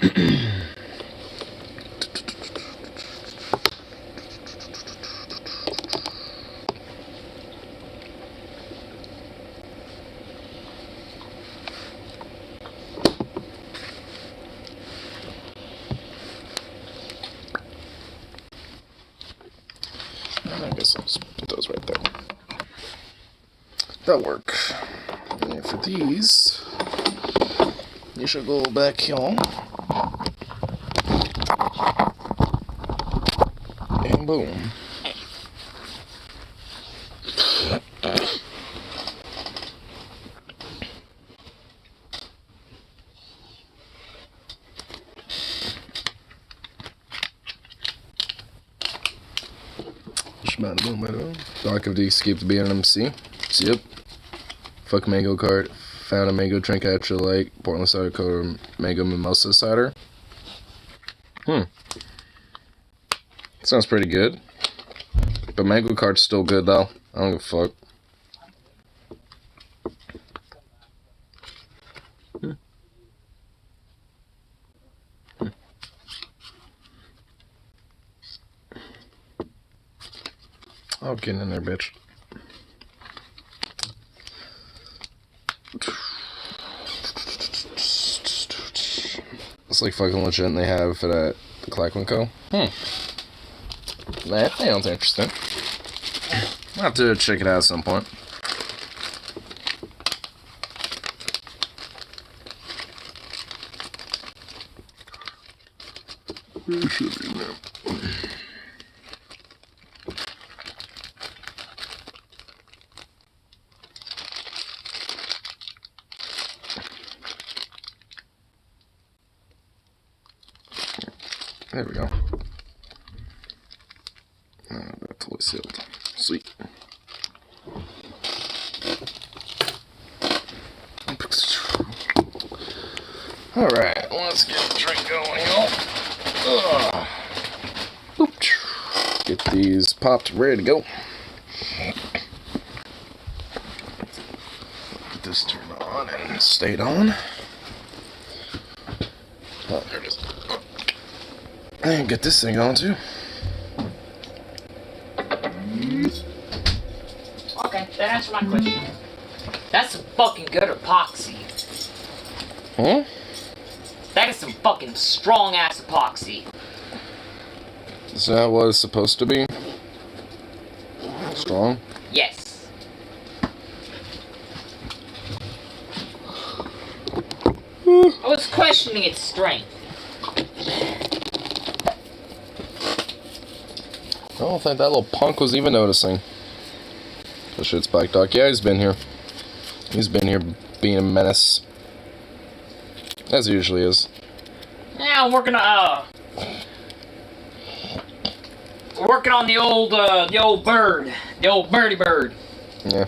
I guess I'll just put those right there. That'll work. And for these, you should go back here. And boom. Doc of D skipped BNMC. Yep. Fuck mango cart. Found a mango drink I actually like. Portland cider color mango mimosa cider. Sounds pretty good. But mango cart's still good though. I don't give a fuck. Oh, get in there, bitch. It's like fucking legit and they have it at the Clackman Co. That sounds interesting. I'll have to check it out at some point. It should be in there. There we go. That's totally sealed. Sweet. Alright, let's get the drink going, y'all. Get these popped, ready to go. Get this turned on and stayed on. Oh, there it is. And get this thing on too. Okay, that answers my question. That's some fucking good epoxy. Huh? That is some fucking strong ass epoxy. Is that what it's supposed to be? Strong? Yes. I was questioning its strength. I don't think that little punk was even noticing. The shit's Spike Doc. Yeah, he's been here. He's been here being a menace. As he usually is. Yeah, I'm working on the old bird. The old birdie bird. Yeah.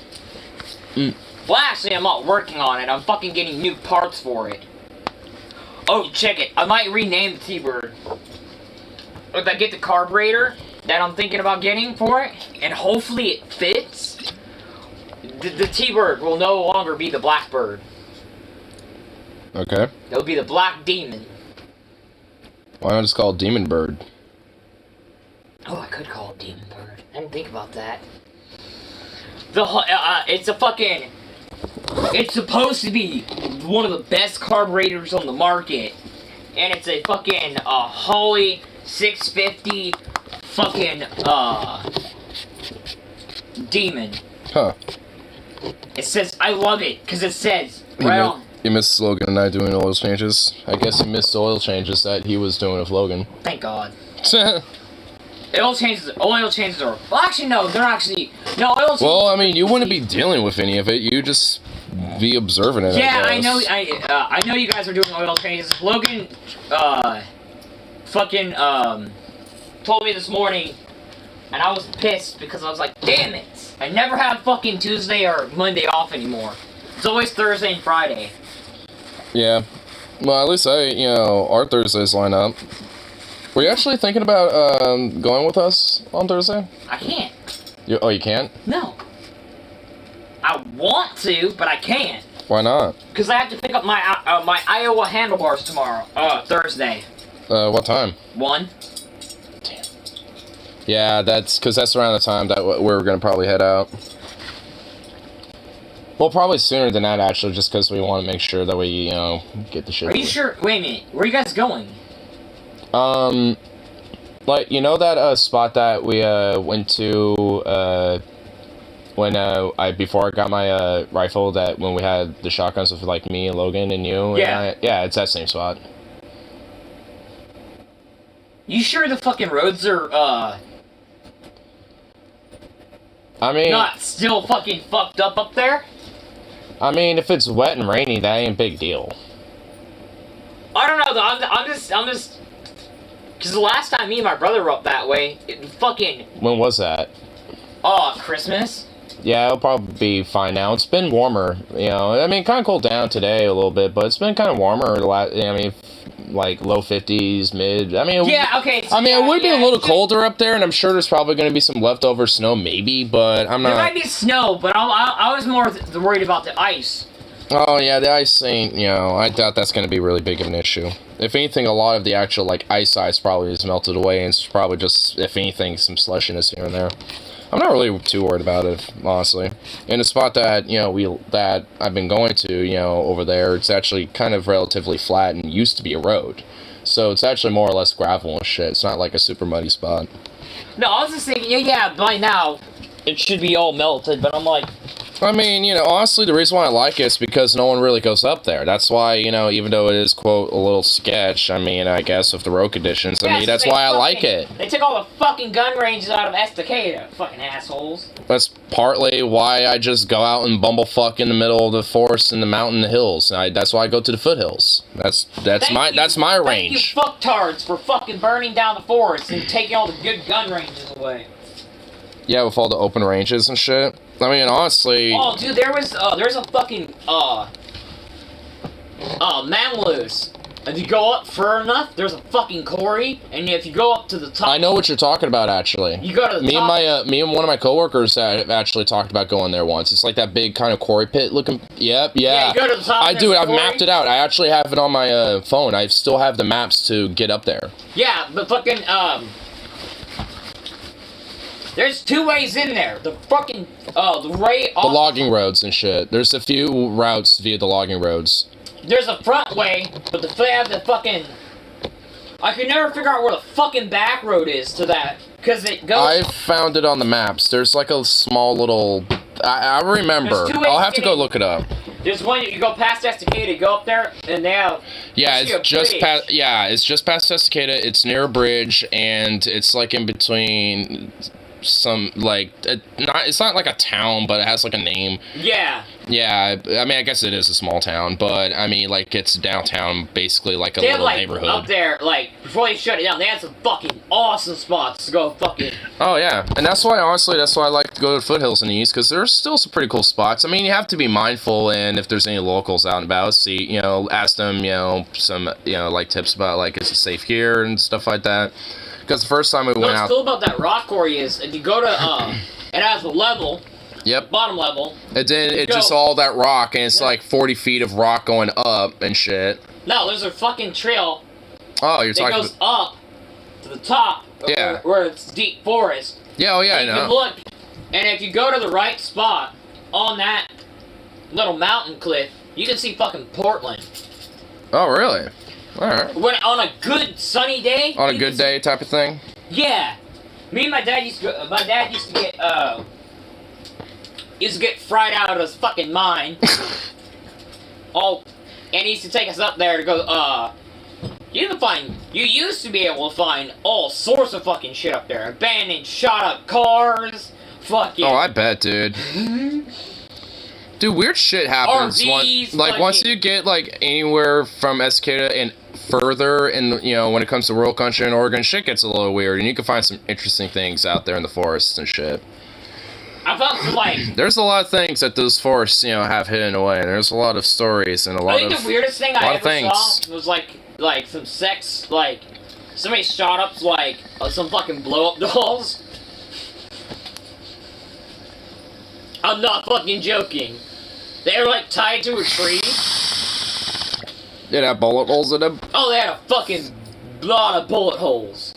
Well, actually, I'm not working on it. I'm fucking getting new parts for it. Oh, check it. I might rename the T-Bird. If I get the carburetor that I'm thinking about getting for it, and hopefully it fits, the T-Bird will no longer be the Blackbird. Okay. It'll be the Black Demon. Why not just call it Demon Bird? Oh, I could call it Demon Bird. I didn't think about that. It's a fucking... It's supposed to be one of the best carburetors on the market. And it's a fucking, Holley 650 fucking, Demon. Huh. It says, I love it, because it says, right on. You missed Logan and I doing oil changes. I guess you missed the oil changes that he was doing with Logan. Thank God. Oil changes are... Well, actually, no, they're actually... No, oil changes... Well, I mean, you wouldn't be dealing with any of it. You just be observing it, yeah, I know. I know you guys are doing oil changes. Logan, told me this morning, and I was pissed because I was like, damn it! I never have fucking Tuesday or Monday off anymore. It's always Thursday and Friday. Yeah. Well, at least our Thursdays line up. Were you actually thinking about going with us on Thursday? I can't. You can't? No. I want to, but I can't. Why not? Because I have to pick up my my Iowa handlebars tomorrow. Thursday. What time? 1. Damn. Yeah, because that's around the time that we're gonna probably head out. Well, probably sooner than that, actually, just because we want to make sure that we, get the shit. Are you sure? Wait a minute. Where are you guys going? Like, you know that, spot that we, went to, when, before I got my, rifle, that when we had the shotguns with, like, me and Logan and you? Yeah. Yeah, it's that same spot. You sure the fucking roads are, I mean... not still fucking fucked up there? I mean, if it's wet and rainy, that ain't a big deal. I don't know, though. I'm just... Because the last time me and my brother were up that way, it fucking... When was that? Oh, Christmas? Yeah, it'll probably be fine now. It's been warmer, I mean, kind of cooled down today a little bit, but it's been kind of warmer. Like low 50s, mid. I mean, yeah, okay. So it would be a little colder up there, and I'm sure there's probably going to be some leftover snow, maybe, but I'm not. There might be snow, but I was more worried about the ice. Oh yeah, the ice ain't. I doubt that's going to be really big of an issue. If anything, a lot of the actual ice probably is melted away, and it's probably just, if anything, some slushiness here and there. I'm not really too worried about it, honestly. In the spot that, that I've been going to, over there, it's actually kind of relatively flat and used to be a road. So it's actually more or less gravel and shit. It's not like a super muddy spot. No, I was just thinking, yeah, by now, it should be all melted, but I'm like... I mean, honestly, the reason why I like it is because no one really goes up there. That's why, even though it is, quote, a little sketch, I mean, I guess, with the road conditions, that's why I like it. They took all the fucking gun ranges out of Estacada, fucking assholes. That's partly why I just go out and bumblefuck in the middle of the forest and the mountain hills. That's why I go to the foothills. That's my range. Thank you, fucktards, for fucking burning down the forest and taking all the good gun ranges away. Yeah, with all the open ranges and shit. I mean, honestly... Oh, dude, there's a fucking, Mamaloose. If you go up far enough, there's a fucking quarry, and if you go up to the top... I know what you're talking about, actually. You go to the top... Me and one of my coworkers have actually talked about going there once. It's like that big kind of quarry pit looking... Yep, yeah. Yeah, you go to the top, I've mapped it out. I actually have it on my, phone. I still have the maps to get up there. Yeah, but fucking, there's 2 ways in there. The fucking, the logging roads and shit. There's a few routes via the logging roads. There's a front way, but they have the fucking... I can never figure out where the fucking back road is to that, because it goes... I found it on the maps. There's like a small little... I remember. I'll have to go look it up. There's one, you go past Estacada, go up there, and they have... Yeah, it's just past... Yeah, it's just past Estacada. It's near a bridge, and it's like in between... some it's not like a town, but it has like a name. Yeah I mean, I guess it is a small town, but I mean, like, it's downtown, basically, like a little neighborhood up there. Like, before they shut it down, they had some fucking awesome spots to go fucking... Oh yeah, and that's why, honestly, I like to go to the foothills in the east, because there's still some pretty cool spots. I mean, you have to be mindful, and if there's any locals out and about, see, ask them, some, like, tips about, like, is it safe here and stuff like that. Because the first time we went out... What's cool about that rock quarry is, if you go to, it has a level. Yep. Bottom level. It's just all that rock, and it's like 40 feet of rock going up and shit. No, there's a fucking trail. Oh, you're talking... That goes up to the top. Yeah. Where it's deep forest. Yeah, oh yeah, I know. You can look, and if you go to the right spot on that little mountain cliff, you can see fucking Portland. Oh, really? Alright. When on a good sunny day. On a good day type of thing? Yeah. Me and my dad used to get fried out of his fucking mind. And he used to take us up there to go, you used to be able to find all sorts of fucking shit up there. Abandoned, shot up cars, fucking... Oh, I bet, dude. Dude, weird shit happens. Once you get, like, anywhere from Estacada and further in, when it comes to rural country in Oregon, shit gets a little weird, and you can find some interesting things out there in the forests and shit. I felt like... There's a lot of things that those forests, have hidden away, and there's a lot of stories and a lot of... I think the weirdest thing I ever saw was, like, some sex, like, somebody shot up, like, some fucking blow-up dolls. I'm not fucking joking. They were like tied to a tree. Did it have bullet holes in them? Oh, they had a fucking lot of bullet holes.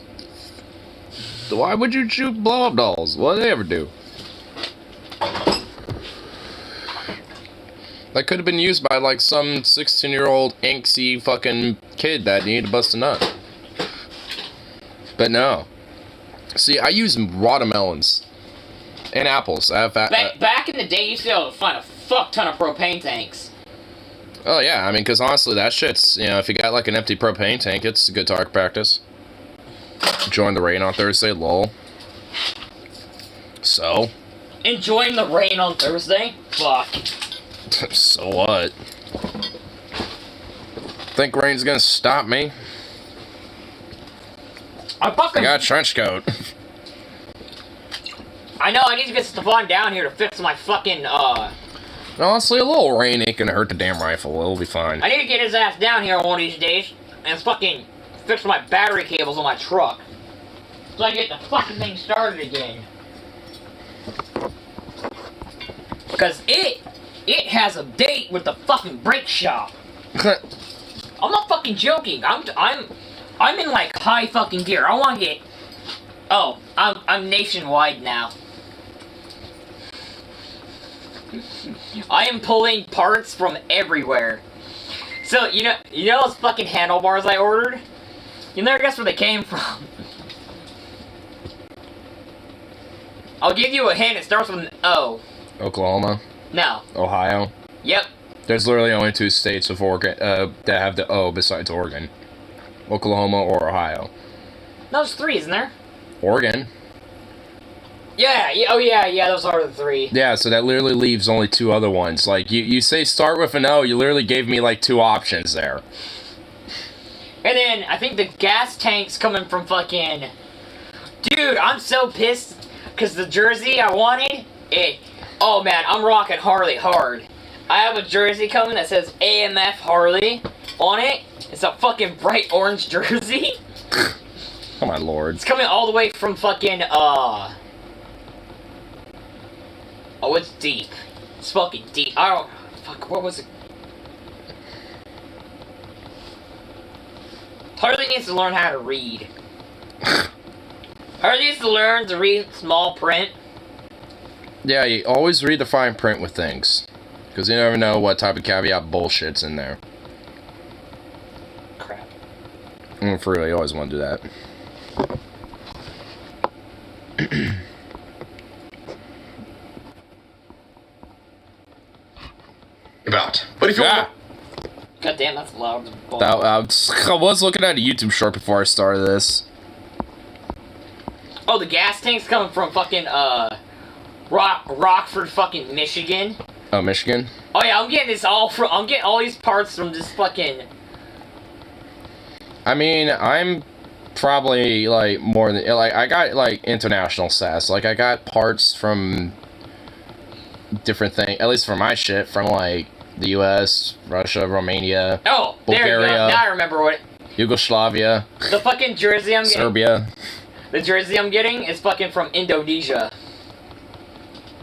Why would you shoot blow-up dolls? What did they ever do? That could have been used by like some 16-year-old angsty fucking kid that needed to bust a nut. But no. See, I use watermelons and apples. I have back in the day, you used to be able to find a fuck ton of propane tanks. Oh yeah, I mean, because honestly, that shit's, you know, if you got like an empty propane tank, it's a good target practice. Join the rain on Thursday, lol. So? Enjoying the rain on Thursday? Fuck. So what? Think rain's gonna stop me? I got a trench coat. I know, I need to get Stefan down here to fix my fucking, Honestly, a little rain ain't gonna hurt the damn rifle. It'll be fine. I need to get his ass down here one of these days and fucking fix my battery cables on my truck. So I get the fucking thing started again. Because it has a date with the fucking brake shop. I'm not fucking joking. I'm in like high fucking gear. I want to get. Oh, I'm nationwide now. I am pulling parts from everywhere. So you know those fucking handlebars I ordered? You never guess where they came from. I'll give you a hint. It starts with an O. Oklahoma. No. Ohio. Yep. There's literally only 2 states of Oregon that have the O besides Oregon. Oklahoma or Ohio. No, there's 3, isn't there? Oregon. Yeah, oh yeah, those are the 3. Yeah, so that literally leaves only 2 other ones. Like, you say start with an O, you literally gave me like 2 options there. And then, I think the gas tank's coming from fucking... Dude, I'm so pissed, because the jersey I wanted, oh man, I'm rocking Harley hard. I have a jersey coming that says AMF Harley on it. It's a fucking bright orange jersey. Oh my lord. It's coming all the way from fucking, oh, it's deep. It's fucking deep. I don't... Fuck, what was it? Harley needs to learn how to read. Harley needs to learn to read small print. Yeah, you always read the fine print with things. Because you never know what type of caveat bullshit's in there. Crap. For real, you always want to do that. About. But if you Ah! God damn, that's loud. I was looking at a YouTube short before I started this. Oh, the gas tank's coming from fucking, Rockford, fucking Michigan. Oh, Michigan? Oh yeah, I'm getting all these parts from this fucking... I mean, I'm probably, like, more than... Like, I got, like, international stats. Like, I got parts from different things. At least for my shit, from, like, the US, Russia, Romania, Oh, Bulgaria, there you go. Now I remember what... Yugoslavia, The fucking jersey I'm getting... Serbia. The jersey I'm getting is fucking from Indonesia.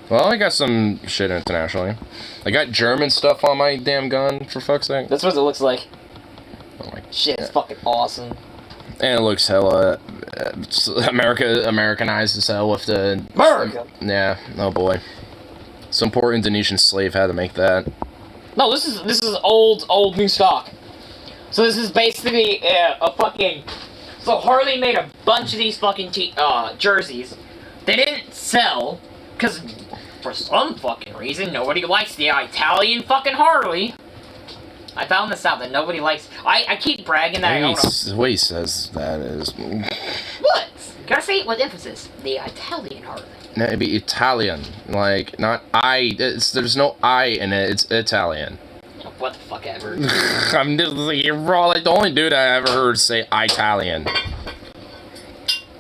Well, I got some shit internationally. I got German stuff on my damn gun, for fuck's sake. That's what it looks like. Oh my Shit, it's fucking awesome. And it looks hella Americanized as hell with the... America! Yeah, oh boy. Some poor Indonesian slave had to make that. No, this is old new stock. So this is basically a fucking... So Harley made a bunch of these fucking jerseys. They didn't sell, because for some fucking reason, nobody likes the Italian fucking Harley. I found this out, that nobody likes... I keep bragging that I own The way he says that is... What? Gotta say it with emphasis. The Italian Harley. No, it'd be Italian. Like, not I. There's no I in it. It's Italian. What the fuck ever. You're like the only dude I ever heard say Italian.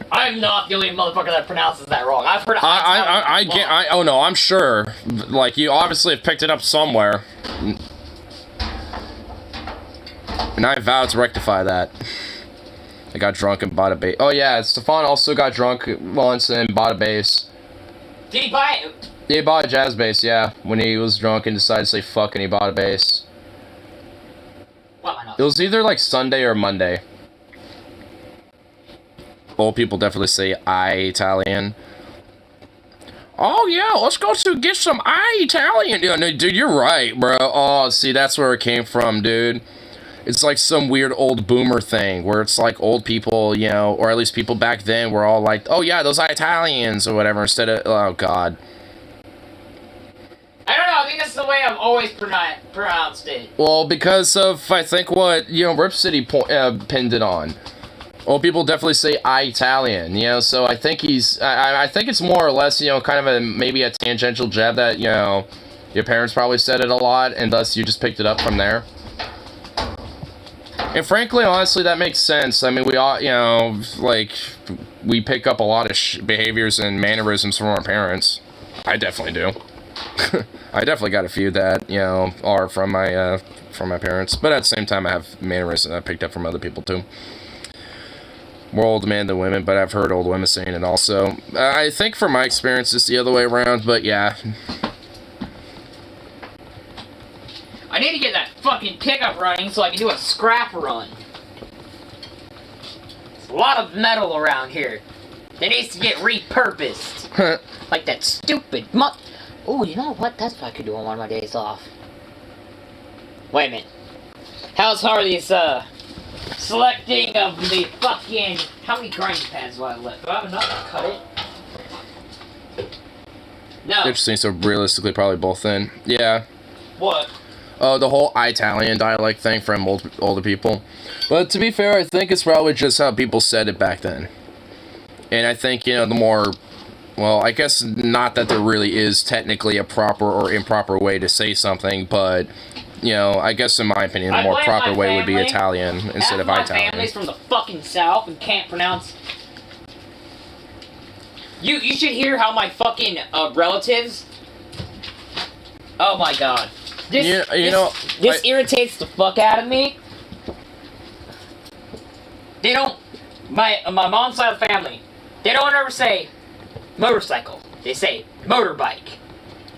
I'm not the only motherfucker that pronounces that wrong. I've heard oh no, I'm sure. Like, you obviously have picked it up somewhere. And I vow to rectify that. I got drunk and bought a bass. Oh yeah, Stefan also got drunk once and bought a bass. Did he buy it? He bought a jazz bass, yeah. When he was drunk and decided to say fuck and he bought a bass. Well, I know. It was either like Sunday or Monday. Old people definitely say Italian. Oh yeah, let's go to get some Italian. Yeah, no, dude, you're right, bro. Oh, see, that's where it came from, dude. It's like some weird old boomer thing where it's like old people, you know, or at least people back then were all like, oh yeah, those Italians or whatever, instead of, oh god. I don't know, I think that's the way I've always pronounced it. Well, because of, I think, what, you know, Rip City pinned it on. Old people definitely say Italian, you know, so I think I think it's more or less, you know, kind of maybe a tangential jab that, you know, your parents probably said it a lot, and thus you just picked it up from there. And frankly, honestly, that makes sense. I mean, we all, you know, like, we pick up a lot of behaviors and mannerisms from our parents. I definitely do. I definitely got a few that, you know, are from my parents. But at the same time, I have mannerisms I picked up from other people, too. More old men than women, but I've heard old women saying it also. I think from my experience, it's the other way around, but yeah. I need to get that fucking pickup running so I can do a scrap run. There's a lot of metal around here that needs to get repurposed. Like that stupid Oh, you know what? That's what I could do on one of my days off. Wait a minute. How's Harley's, selecting of the fucking... How many grinding pads do I have left? Do I have enough to cut it? No. Interesting, so realistically probably both then. Yeah. What? Oh, the whole Italian dialect thing from older people. But to be fair, I think it's probably just how people said it back then. And I think, you know, the more... Well, I guess not that there really is technically a proper or improper way to say something, but... You know, I guess in my opinion, the more proper way would be Italian instead of Italian. My family's from the fucking South and can't pronounce... You should hear how my fucking relatives... Oh my god. This irritates the fuck out of me. They don't... My mom's side of the family, they don't ever say motorcycle. They say motorbike.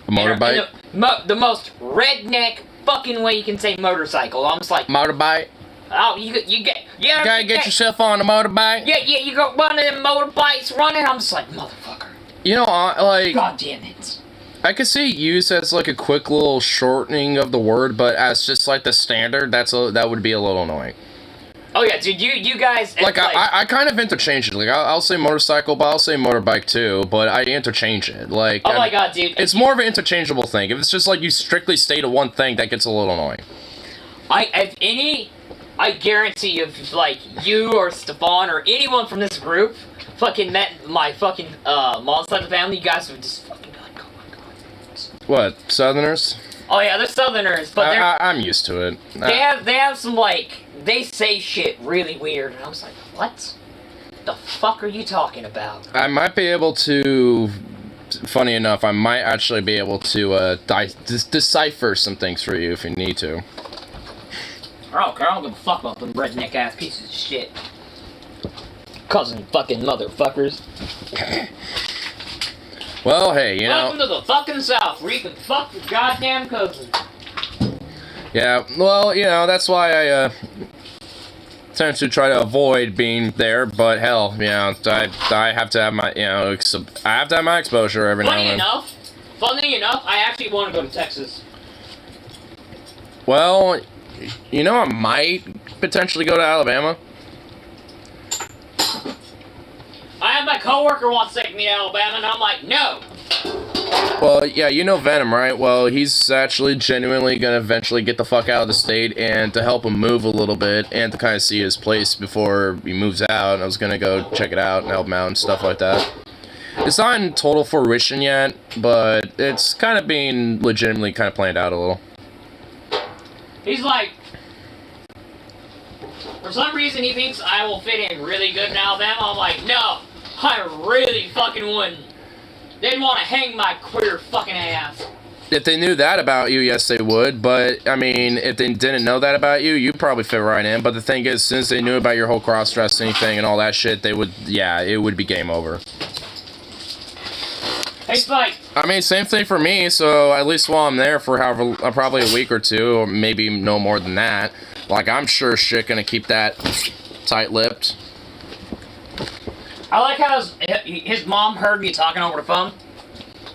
A motorbike? The most redneck fucking way you can say motorcycle. I'm just like... Motorbike? Oh, you gotta get yourself on a motorbike? Yeah, you got one of them motorbikes running. I'm just like, motherfucker. You know, like... God damn it. I could see it used as like a quick little shortening of the word, but as just like the standard, that would be a little annoying. Oh yeah, dude, you guys... Like, I kind of interchange it. Like, I'll say motorcycle, but I'll say motorbike too, but I interchange it. Like... Oh my god, dude. It's more of an interchangeable thing. If it's just like you strictly state a one thing, that gets a little annoying. I guarantee if, like, you or Stefan or anyone from this group fucking met my fucking, mom's side of the family, you guys would just fucking be like, oh my god. What, Southerners? Oh yeah, they're Southerners, but I'm used to it. They have some, like, they say shit really weird, and I was like, what the fuck are you talking about? I might be able to, funny enough, I might actually be able to decipher some things for you if you need to. I don't give a fuck about them redneck ass pieces of shit. Cousin fucking motherfuckers. Well, hey, you know... Welcome to the fucking South, where you can fuck your goddamn cousin. Yeah, well, you know, that's why I, tend to try to avoid being there, but hell, you know, I have to have my, you know, I have to have my exposure every now and then. Funny enough, I actually want to go to Texas. Well, you know, I might potentially go to Alabama. I have my coworker wants to take me to Alabama, and I'm like, no. Well, yeah, you know Venom, right? Well, he's actually genuinely gonna eventually get the fuck out of the state, and to help him move a little bit, and to kind of see his place before he moves out, I was gonna go check it out and help him out and stuff like that. It's not in total fruition yet, but it's kind of being legitimately kind of planned out a little. He's like, for some reason he thinks I will fit in really good in Alabama. I'm like, no, I really fucking wouldn't. They'd want to hang my queer fucking ass. If they knew that about you, yes they would, but, I mean, if they didn't know that about you, you'd probably fit right in, but the thing is, since they knew about your whole cross-dressing thing and all that shit, they would, yeah, it would be game over. It's like... I mean, same thing for me. So at least while I'm there for probably a week or two, or maybe no more than that. Like, I'm sure as shit gonna keep that tight-lipped. I like how his mom heard me talking over the phone,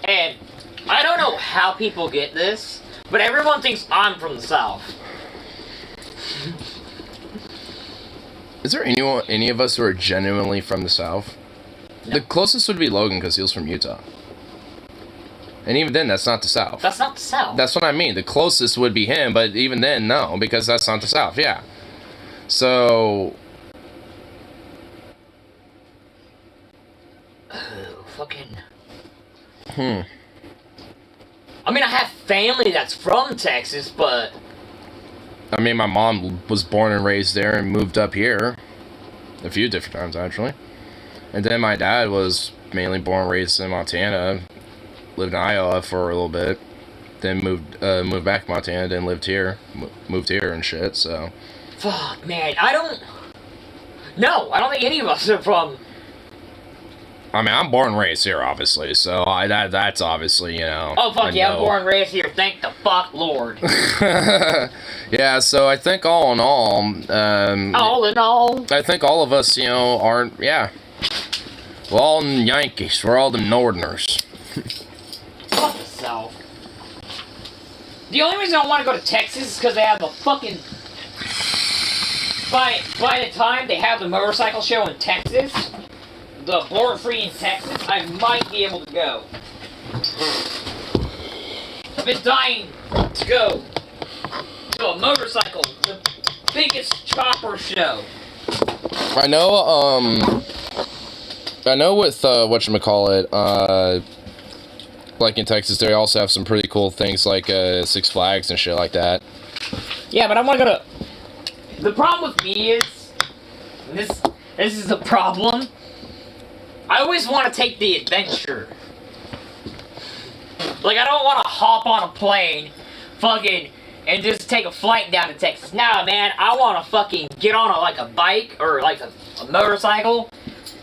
and I don't know how people get this, but everyone thinks I'm from the South. Is there any of us who are genuinely from the South? No. The closest would be Logan because he was from Utah. And even then, that's not the South. That's not the South. That's what I mean. The closest would be him, but even then, no, because that's not the South. Yeah. So. Oh, fucking. I mean, I have family that's from Texas, but. I mean, my mom was born and raised there and moved up here a few different times, actually. And then my dad was mainly born and raised in Montana. Lived in Iowa for a little bit, then moved back to Montana, then moved here and shit. So, fuck, man, I don't think any of us are from. I mean, I'm born and raised here, obviously. So that's obviously, you know. Oh fuck yeah, I'm born and raised here. Thank the fuck Lord. Yeah, so I think all in all, I think all of us, you know, aren't. Yeah, we're all Yankees. We're all the Northerners. Fuck the South. The only reason I want to go to Texas is because they have a fucking. By the time they have the motorcycle show in Texas, the Border Free in Texas, I might be able to go. I've been dying to go to a motorcycle, the biggest chopper show. I know with whatchamacallit, like in Texas, they also have some pretty cool things like Six Flags and shit like that. Yeah, but I want to go to. The problem with me is this is the problem. I always want to take the adventure. Like, I don't want to hop on a plane, fucking, and just take a flight down to Texas. Nah, man, I want to fucking get on a bike or a motorcycle.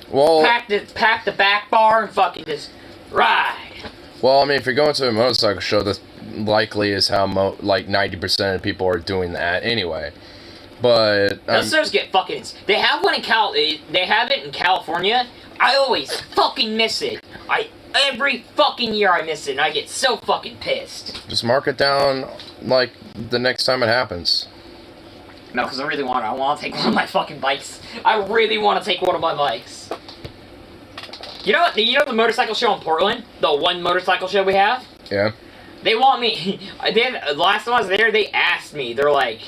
Well, pack the back bar and fucking just ride. Well, I mean, if you're going to a motorcycle show, that's likely is how 90% of people are doing that anyway. But those shows get fucking. They have one in They have it in California. I always fucking miss it. Every fucking year I miss it, and I get so fucking pissed. Just mark it down like the next time it happens. No, because I want to take one of my fucking bikes. I really want to take one of my bikes. You know the motorcycle show in Portland? The one motorcycle show we have? Yeah. They want me. Last time I was there, they asked me. They're like,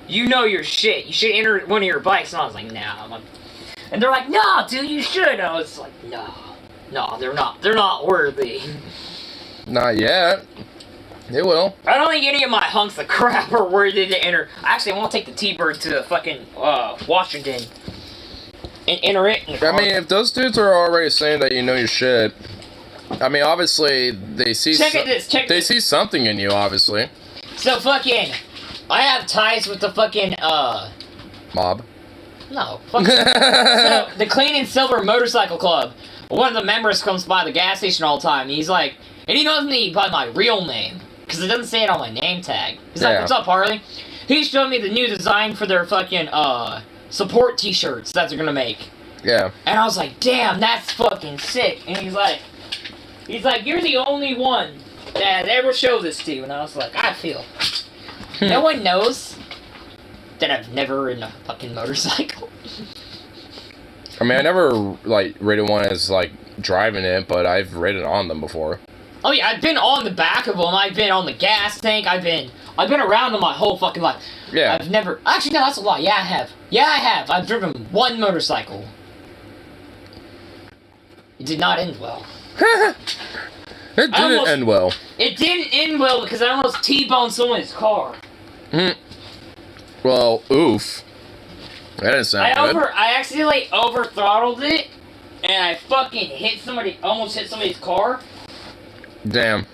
you know your shit. You should enter one of your bikes. And I was like, nah. And they're like, no, dude, you should. And I was like, no, they're not. They're not worthy. Not yet. They will. I don't think any of my hunks of crap are worthy to enter. Actually, I want to take the T-Bird to fucking Washington. And enter it in the car. I mean, if those dudes are already saying that you know your shit, I mean, obviously, they see see something in you, obviously. So, fucking, I have ties with the fucking, Mob? No, fucking, so, the Clean and Silver Motorcycle Club. One of the members comes by the gas station all the time, and he's like, and he knows me by my real name, because it doesn't say it on my name tag. He's like, what's up, Harley? He showed me the new design for their fucking, support t-shirts that they're gonna make. Yeah. And I was like, damn, that's fucking sick. And he's like, you're the only one that ever showed this to. And I was like, I feel. No one knows that I've never ridden a fucking motorcycle. I mean, I never, ridden one as, driving it, but I've ridden on them before. Oh yeah, I've been on the back of them. I've been on the gas tank. I've been around them my whole fucking life. Yeah. I've never... Actually, no, that's a lie. Yeah, I have. I've driven one motorcycle. It did not end well. It didn't end well. It didn't end well because I almost T-boned someone's car. Well, oof. That didn't sound good. I accidentally over-throttled it, and I fucking almost hit somebody's car. Damn.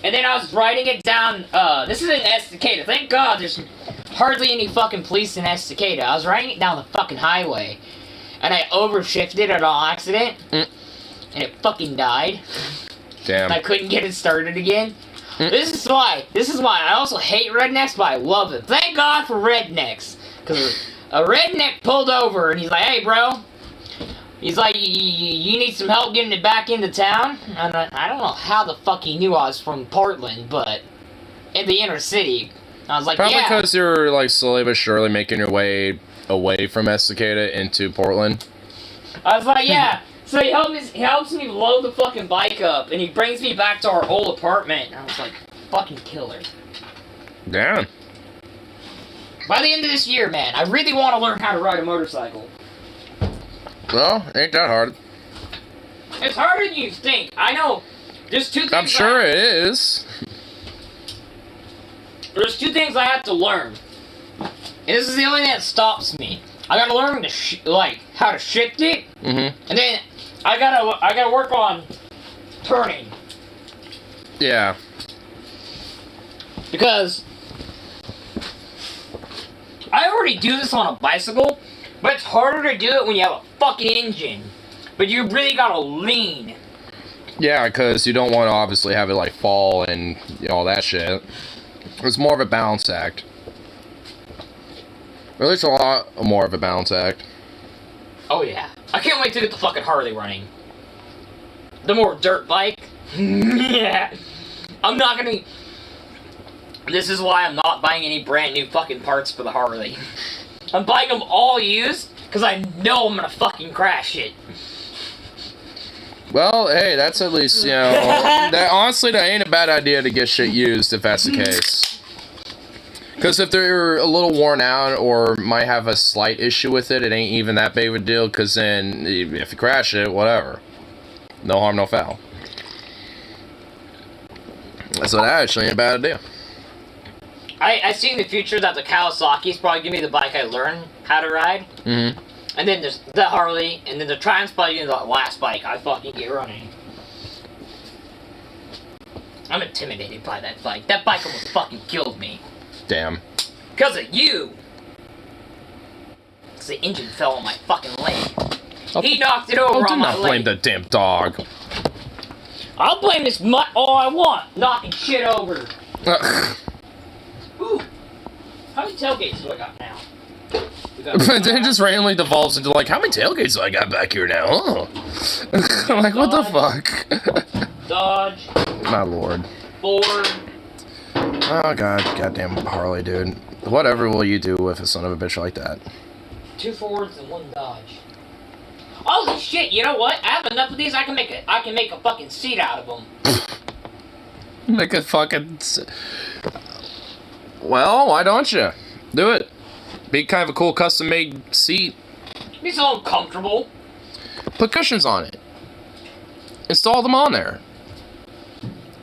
And then I was riding it down, this is in Estacada. Thank God there's hardly any fucking police in Estacada. I was riding it down the fucking highway, and I overshifted it on accident, and it fucking died. Damn. I couldn't get it started again. This is why I also hate rednecks, but I love it. Thank God for rednecks. Because a redneck pulled over and he's like, hey, bro. He's like, you need some help getting it back into town? And I don't know how the fuck he knew I was from Portland, but in the inner city. I was like, Probably yeah. because you're like slowly but surely making your way away from Estacada into Portland. I was like, yeah. So he helps me load the fucking bike up, and he brings me back to our old apartment. And I was like, fucking killer. Damn. By the end of this year, man, I really want to learn how to ride a motorcycle. Well, ain't that hard. It's harder than you think. I know. There's two things. I'm sure it is. There's two things I have to learn. And this is the only thing that stops me. I gotta learn to how to shift it, and then I gotta work on turning. Yeah. Because I already do this on a bicycle, but it's harder to do it when you have a fucking engine. But you really gotta lean. Yeah, because you don't want to obviously have it like fall and all that shit. It's more of a balance act. Or at least a lot more of a balance act. Oh yeah. I can't wait to get the fucking Harley running. The more dirt bike. Yeah. I'm not gonna... This is why I'm not buying any brand new fucking parts for the Harley. I'm buying them all used, because I know I'm gonna fucking crash it. Well, hey, that's at least, honestly, that ain't a bad idea to get shit used if that's the case. Because if they're a little worn out or might have a slight issue with it, it ain't even that big of a deal, because then if you crash it, whatever. No harm, no foul. So that actually ain't a bad idea. I see in the future that the Kawasaki's probably give me the bike I learn how to ride. Mm-hmm. And then there's the Harley, and then the Triumph's probably gonna be the last bike I fucking get running. I'm intimidated by that bike. That bike almost fucking killed me. Damn. Because of you! Because the engine fell on my fucking leg. He knocked it over on my leg. Do not blame the damn dog. I'll blame this mutt all I want, knocking shit over. Ooh. How many tailgates do I got now? But then it just randomly devolves into like, how many tailgates do I got back here now? Oh. I'm like, what the fuck? Dodge. My lord. Ford. Oh god, goddamn Harley, dude. Whatever will you do with a son of a bitch like that? 2 Fords and 1 Dodge. Holy shit! You know what? I have enough of these. I can make a fucking seat out of them. Make a fucking. Well, why don't you do it? Be kind of a cool custom-made seat. Be so uncomfortable. Put cushions on it. Install them on there.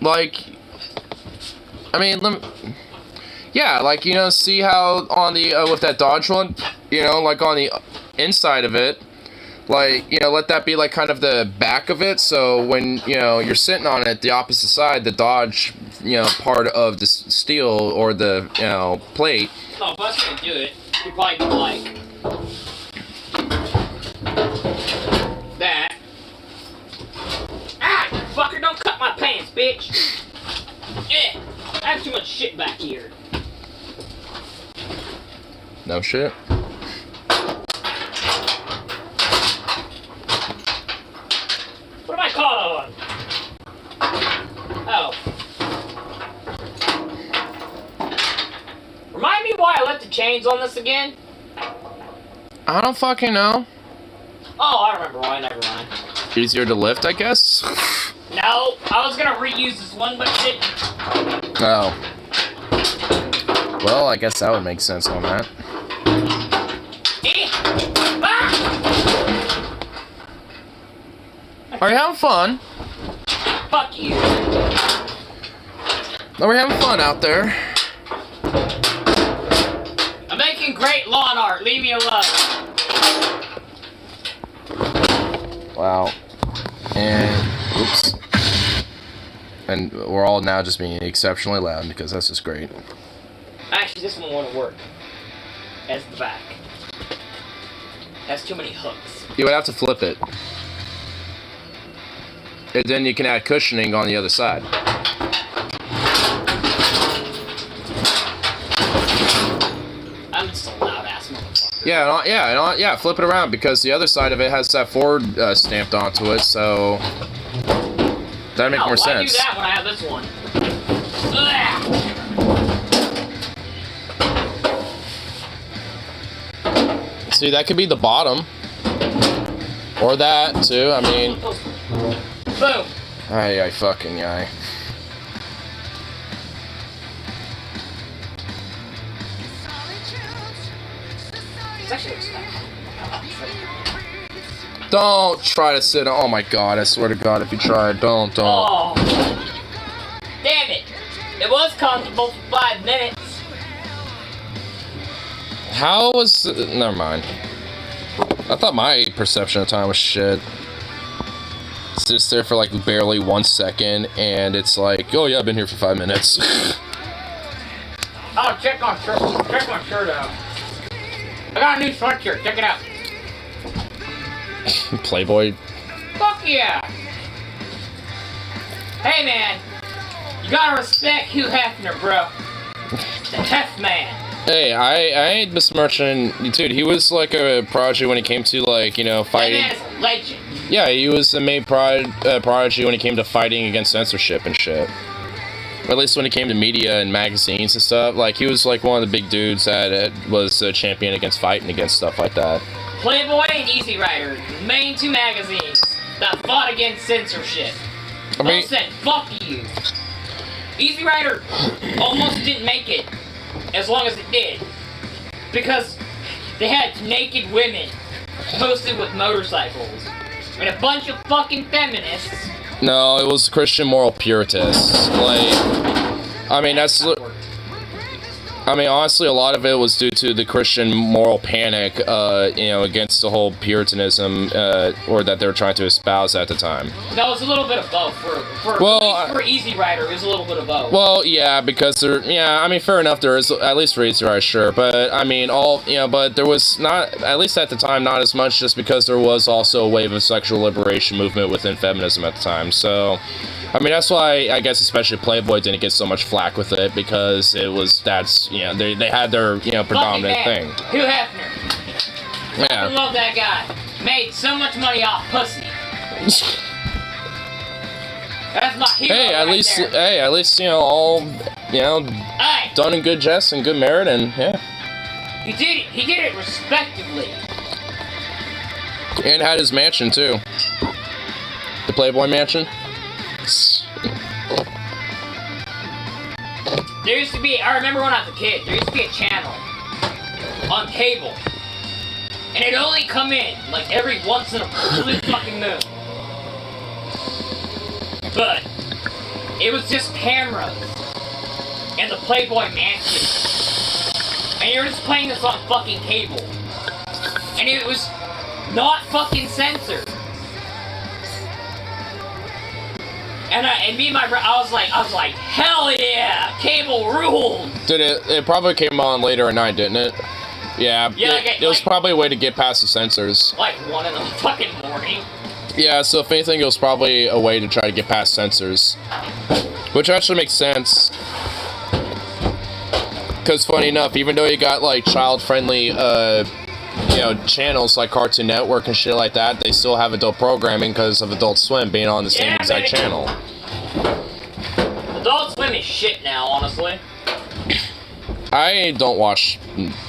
Like, I mean, yeah, like, see how on the, with that Dodge one, like on the inside of it, like, let that be like kind of the back of it, so when, you're sitting on it, the opposite side, the Dodge, part of the steel or the, plate. No, if I was gonna do it, you'd probably go like that. Ah, you fucker, don't cut my pants, bitch. Yeah, I have too much shit back here. No shit. What am I caught on? Oh. Remind me why I left the chains on this again? I don't fucking know. Oh, I remember why, never mind. Easier to lift, I guess? No, I was gonna reuse this one, but it didn't. Oh. Well, I guess that would make sense on that. Ah! Are you having fun? Fuck you. Are we having fun out there? I'm making great lawn art. Leave me alone. Wow. And, oops. And we're all now just being exceptionally loud because that's just great. Actually, this one won't work. That's the back. That's too many hooks. You would have to flip it. And then you can add cushioning on the other side. I'm just a loud ass motherfucker. Yeah, flip it around because the other side of it has that Ford stamped onto it, so that'd make more sense. Why do that when I have this one? Ugh. See, that could be the bottom. Or that, too, I mean... Boom! Ay, fucking yay. It's actually Don't try to sit on... Oh my god, I swear to god, if you try, don't. Oh! Damn it! It was comfortable for 5 minutes. How was... Never mind. I thought my perception of time was shit. It sits there for like barely 1 second, and it's like, oh yeah, I've been here for 5 minutes. Oh, check my shirt out. I got a new sweatshirt, check it out. Playboy. Fuck yeah! Hey man, you gotta respect Hugh Hefner, bro. The Hef man. Hey, I ain't besmirching, dude, he was like a prodigy when it came to like, you know, fighting. That man is a legend. Yeah, he was the main prodigy when it came to fighting against censorship and shit. Or at least when it came to media and magazines and stuff. Like, he was like one of the big dudes that was a champion against fighting against stuff like that. Playboy and Easy Rider, the main 2 magazines that fought against censorship. I mean, Both said, fuck you. Easy Rider almost didn't make it as long as it did. Because they had naked women posted with motorcycles. And a bunch of fucking feminists. no, it was Christian moral puritists. Like, I mean, honestly, a lot of it was due to the Christian moral panic, you know, against the whole Puritanism, or that they were trying to espouse at the time. That was a little bit of both. For Easy Rider, it was a little bit of both. Well, yeah, because I mean, fair enough, there is, at least for Easy Rider, sure, but, I mean, but there was not, at least at the time, not as much, just because there was also a wave of sexual liberation movement within feminism at the time, so... I mean, that's why I guess especially Playboy didn't get so much flack with it, because they had their, predominant thing. Hugh Hefner. Yeah. I love that guy. Made so much money off pussy. That's my hero. Hey, at least, all, Hey. done in good jest and good merit, and, yeah. He did it respectively. And had his mansion, too. The Playboy mansion. There used to be, I remember when I was a kid, there used to be a channel on cable. And it'd only come in, like, every once in a blue fucking moon. But, it was just cameras. And the Playboy mansion. And you were just playing this on fucking cable. And it was not fucking censored. And me and my brother, I was like, hell yeah, cable ruled. Did it probably came on later at night, didn't it? Yeah, it was probably a way to get past the censors. Like 1 in the fucking morning. Yeah, so if anything, it was probably a way to try to get past censors. Which actually makes sense. Because funny enough, even though you got like child-friendly, channels like Cartoon Network and shit like that, they still have adult programming because of Adult Swim being on the same exact channel. Adult Swim is shit now, honestly. I don't watch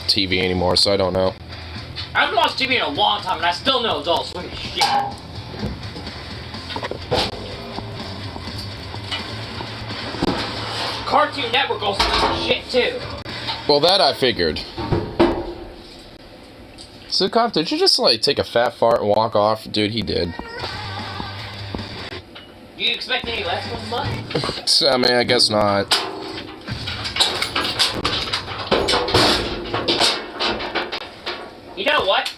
TV anymore, so I don't know. I haven't watched TV in a long time, and I still know Adult Swim is shit. Cartoon Network also is shit too. Well, that I figured. Sukov, did you just, like, take a fat fart and walk off? Dude, he did. Do you expect any less from the month? I mean, I guess not. You know what?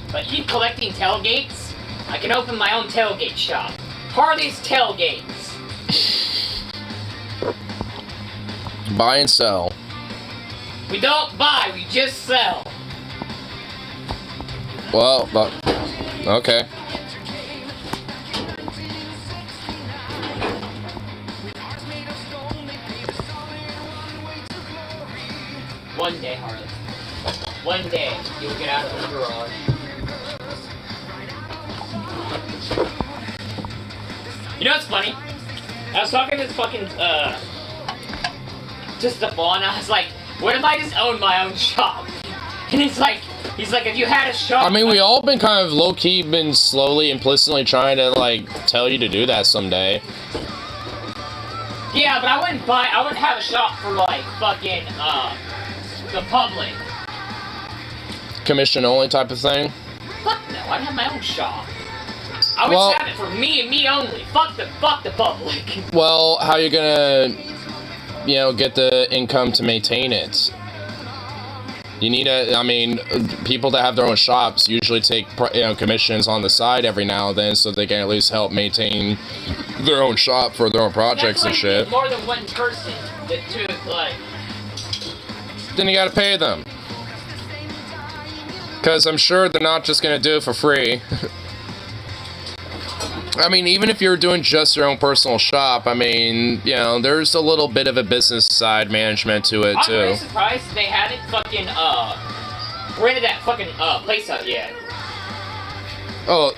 If I keep collecting tailgates, I can open my own tailgate shop. Harley's Tailgates. Buy and sell. We don't buy, we just sell. Well, but okay. One day, Harley. One day, you'll get out of the garage. You know what's funny? I was talking to this fucking, just the phone, I was like, what if I just owned my own shop? And he's like, if you had a shop... I mean, we all been kind of low-key been slowly, implicitly trying to, like, tell you to do that someday. Yeah, but I wouldn't have a shop for, like, fucking, the public. Commission-only type of thing? Fuck no, I'd have my own shop. I would just have it for me and me only. Fuck the public. Well, how you gonna, you know, get the income to maintain it? You need I mean, people that have their own shops usually take, you know, commissions on the side every now and then so they can at least help maintain their own shop for their own projects and shit. More than one person to, like... Then you gotta pay them. Because I'm sure they're not just gonna do it for free. I mean, even if you're doing just your own personal shop, I mean, you know, there's a little bit of a business side management to it, too. I'm really surprised they haven't fucking, rented that fucking, place out yet. Oh,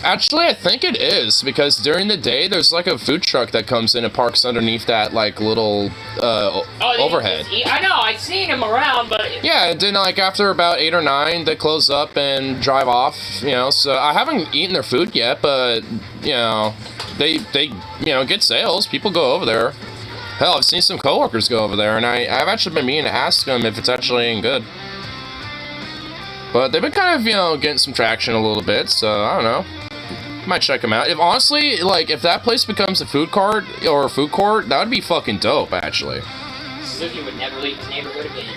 actually, I think it is, because during the day, there's, like, a food truck that comes in and parks underneath that, like, little, overhead. I know, I've seen them around, but... Yeah, and then, like, after about 8 or 9, they close up and drive off, you know, so I haven't eaten their food yet, but, you know, they you know, get sales. People go over there. Hell, I've seen some coworkers go over there, and I've actually been meaning to ask them if it's actually any good. But they've been kind of, you know, getting some traction a little bit, so I don't know. Might check them out. If honestly, like, if that place becomes a food cart or a food court, that would be fucking dope, actually. Suzuki would never leave his neighborhood again.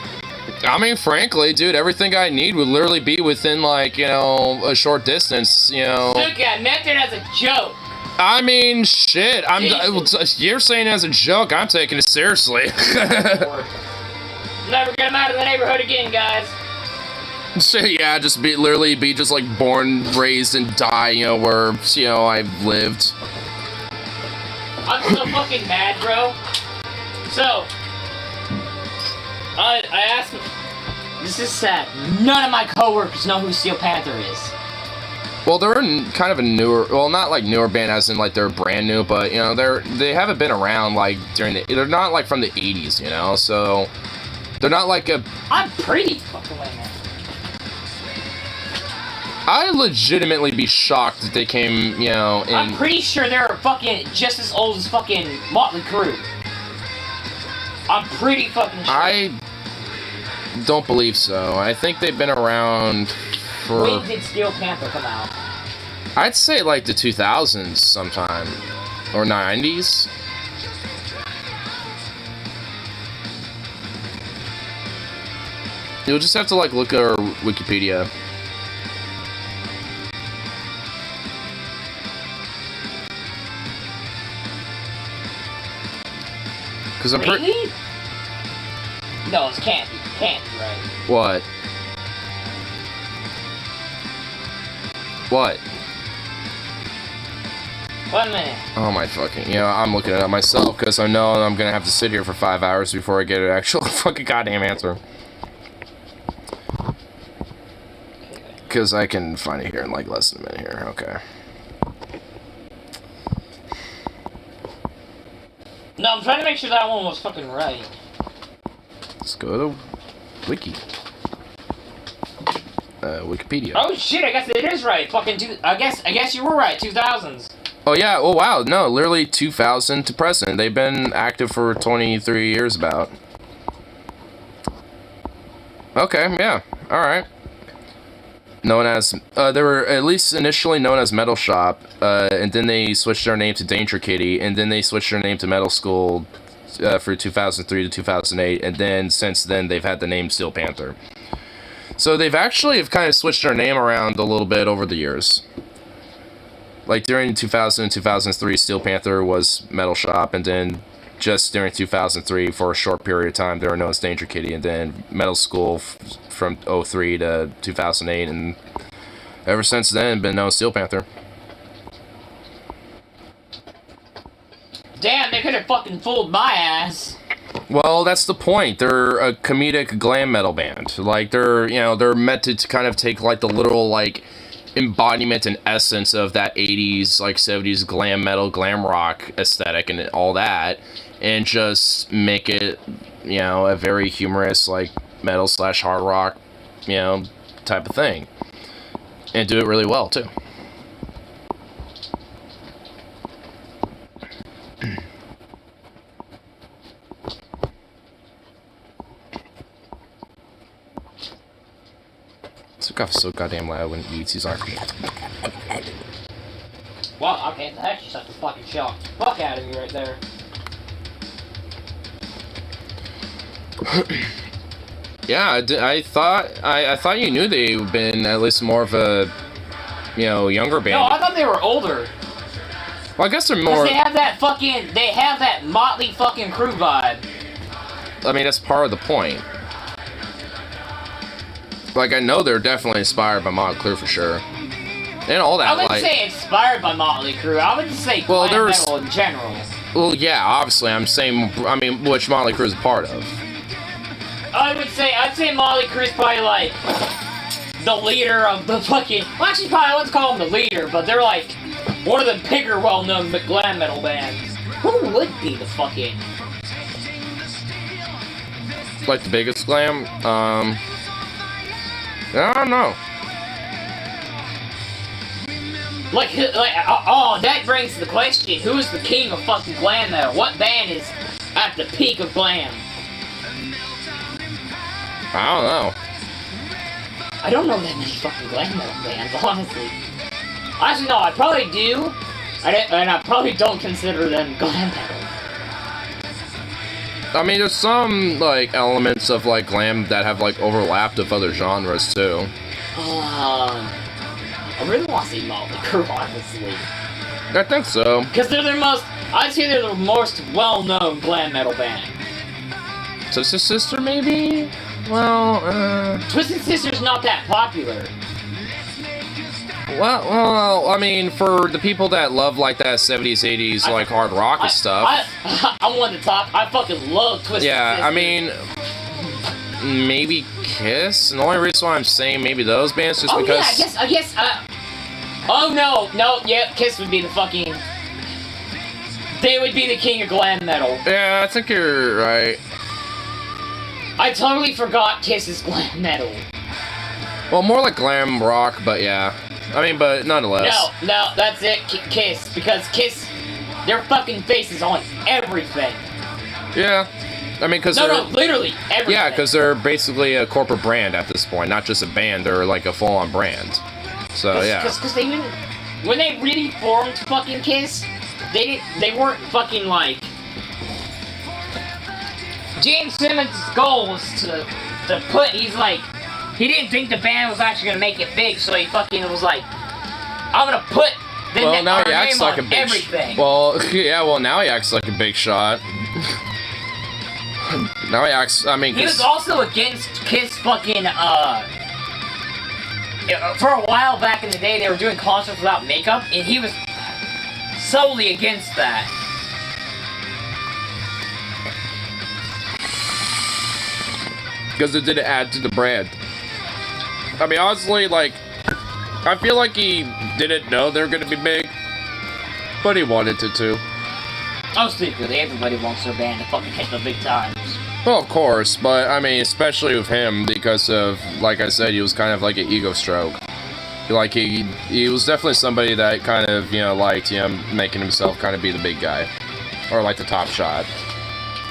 I mean, frankly, dude, everything I need would literally be within, like, you know, a short distance, you know. Suzuki, I meant it as a joke. I mean, shit. You're saying it as a joke. I'm taking it seriously. Never get him out of the neighborhood again, guys. So, yeah, literally be just like born, raised, and die, you know, where, you know, I've lived. I'm so fucking mad, bro. So, I asked him, this is sad. None of my coworkers know who Steel Panther is. Well, they're kind of a newer, well, not like newer band as in like they're brand new, but, you know, they haven't been around like they're not like from the 80s, you know, so they're not like a... I'm pretty fucking lame. I'd legitimately be shocked if they came, you know, in... I'm pretty sure they're fucking just as old as fucking Motley Crue. I'm pretty fucking sure. I don't believe so. I think they've been around for... When did Steel Panther come out? I'd say like the 2000s sometime. Or 90s. You'll just have to like look at our Wikipedia. Because I'm really? No, it can't be. Can't be, right? What? What? 1 minute. Oh my fucking... You know, I'm looking it up myself because I know I'm going to have to sit here for 5 hours before I get an actual fucking goddamn answer. Because I can find it here in like less than a minute here. Okay. No, I'm trying to make sure that one was fucking right. Let's go to Wiki. Wikipedia. Oh shit, I guess it is right. Fucking I guess you were right, 2000s. Oh yeah, oh wow, no, literally 2000 to present. They've been active for 23 years about. Okay, yeah, alright. Known as, they were at least initially known as Metal Shop, and then they switched their name to Danger Kitty, and then they switched their name to Metal School for 2003 to 2008, and then since then they've had the name Steel Panther. So they've actually have kind of switched their name around a little bit over the years. Like during 2000 and 2003, Steel Panther was Metal Shop, and then just during 2003, for a short period of time, they were known as Danger Kitty, and then Metal School from 03 to 2008, and ever since then, been known as Steel Panther. Damn, they could have fucking fooled my ass. Well, that's the point. They're a comedic glam metal band. Like, they're meant to kind of take, like, the literal, like, embodiment and essence of that 80s, like, 70s glam metal, glam rock aesthetic and all that, and just make it, a very humorous, like, metal / hard rock, type of thing. And do it really well, too. This guy is so goddamn loud when he eats. He's like... Well, okay, that's just such a fucking shock. Fuck out of me right there. Yeah, I thought you knew they've been at least more of a, younger band. No, I thought they were older. Well, I guess they're more... They have that Motley fucking Crue vibe. I mean, that's part of the point. Like, I know they're definitely inspired by Motley Crue for sure. And all that, I wouldn't say inspired by Motley Crue. I would just say glam metal in general. Well, yeah, obviously, which Motley Crue is a part of. I'd say Motley Crue's probably like the leader of the fucking. Well, actually, probably I wouldn't call them the leader, but they're like one of the bigger, well-known glam metal bands. Who would be the fucking like the biggest glam? I don't know. That brings the question: who is the king of fucking glam metal? What band is at the peak of glam? I don't know. I don't know that many fucking glam metal bands, honestly. Actually, no, I probably do, and I probably don't consider them glam metal. I mean, there's some, like, elements of, like, glam that have, like, overlapped with other genres, too. I really want to see Motley Crue, honestly. I think so. Because I'd say they're the most well-known glam metal band. Twisted Sister, maybe? Well, Twisted Sister's not that popular. Well, I mean, for the people that love, like, that 70s, 80s, like, hard rock and stuff. I'm one to talk. I fucking love Twisted Sister. Yeah, I mean, maybe Kiss? And the only reason why I'm saying maybe those bands just because... Yeah, I guess, yeah, Kiss would be the fucking... They would be the king of glam metal. Yeah, I think you're right. I totally forgot Kiss is glam metal. Well, more like glam rock, but yeah. I mean, but nonetheless. No, that's it, Kiss. Because Kiss, their fucking face is on everything. Yeah. I mean, because No, literally everything. Yeah, because they're basically a corporate brand at this point. Not just a band, they're like a full-on brand. So, yeah. Because they didn't... When they really formed fucking Kiss, they weren't fucking like... Gene Simmons' goal was to put... He's like... He didn't think the band was actually gonna make it big, so he fucking was like, I'm gonna put well, now he acts like a big everything. Now he acts like a big shot. Now he acts, I mean... He was also against Kiss fucking, for a while back in the day, they were doing concerts without makeup, and he was solely against that. Because it didn't add to the brand. I mean, honestly, like, I feel like he didn't know they were going to be big, but he wanted to. Oh, secretly, everybody wants their band to fucking hit the big times. Well, of course, but, I mean, especially with him, because of, like I said, he was kind of like an ego stroke. Like, he was definitely somebody that kind of, liked, making himself kind of be the big guy. Or, like, the top shot.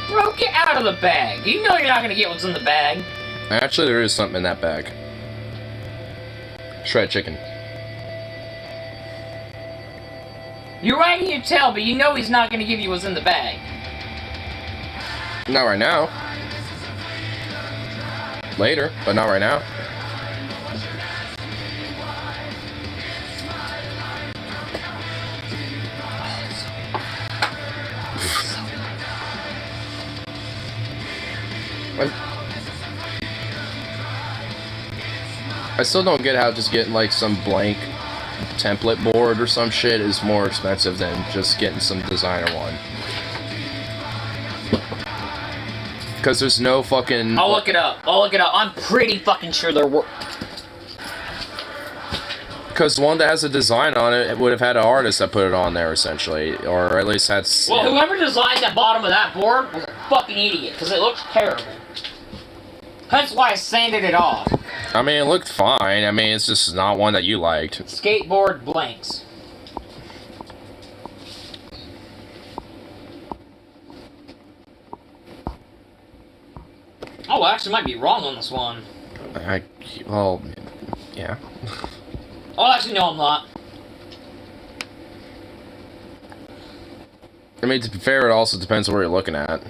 Bro, get out of the bag. You know you're not gonna get what's in the bag. Actually, there is something in that bag. Shredded chicken. You're right in your tail, but you know he's not gonna give you what's in the bag. Not right now. Later, but not right now. I still don't get how just getting like some blank template board or some shit is more expensive than just getting some designer one. Because there's no fucking... I'll look it up. I'm pretty fucking sure there were... Because the one that has a design on it would have had an artist that put it on there, essentially. Or at least had... Well, whoever designed the bottom of that board was a fucking idiot, because it looks terrible. That's why I sanded it off. I mean, it looked fine. I mean, it's just not one that you liked. Skateboard blanks. Oh, I actually might be wrong on this one. Well, yeah. Oh, actually, no, I'm not. I mean, to be fair, it also depends on where you're looking at.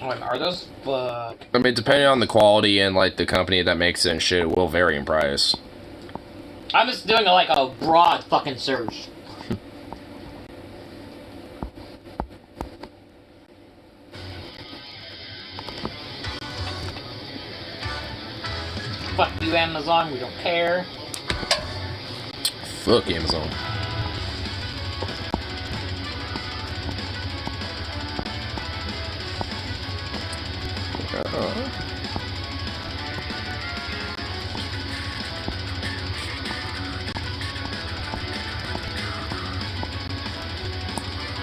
Wait, are those? Fuck. I mean, depending on the quality and, like, the company that makes it and shit, it will vary in price. I'm just doing, like, a broad fucking search. Fuck you, Amazon, we don't care. Fuck Amazon.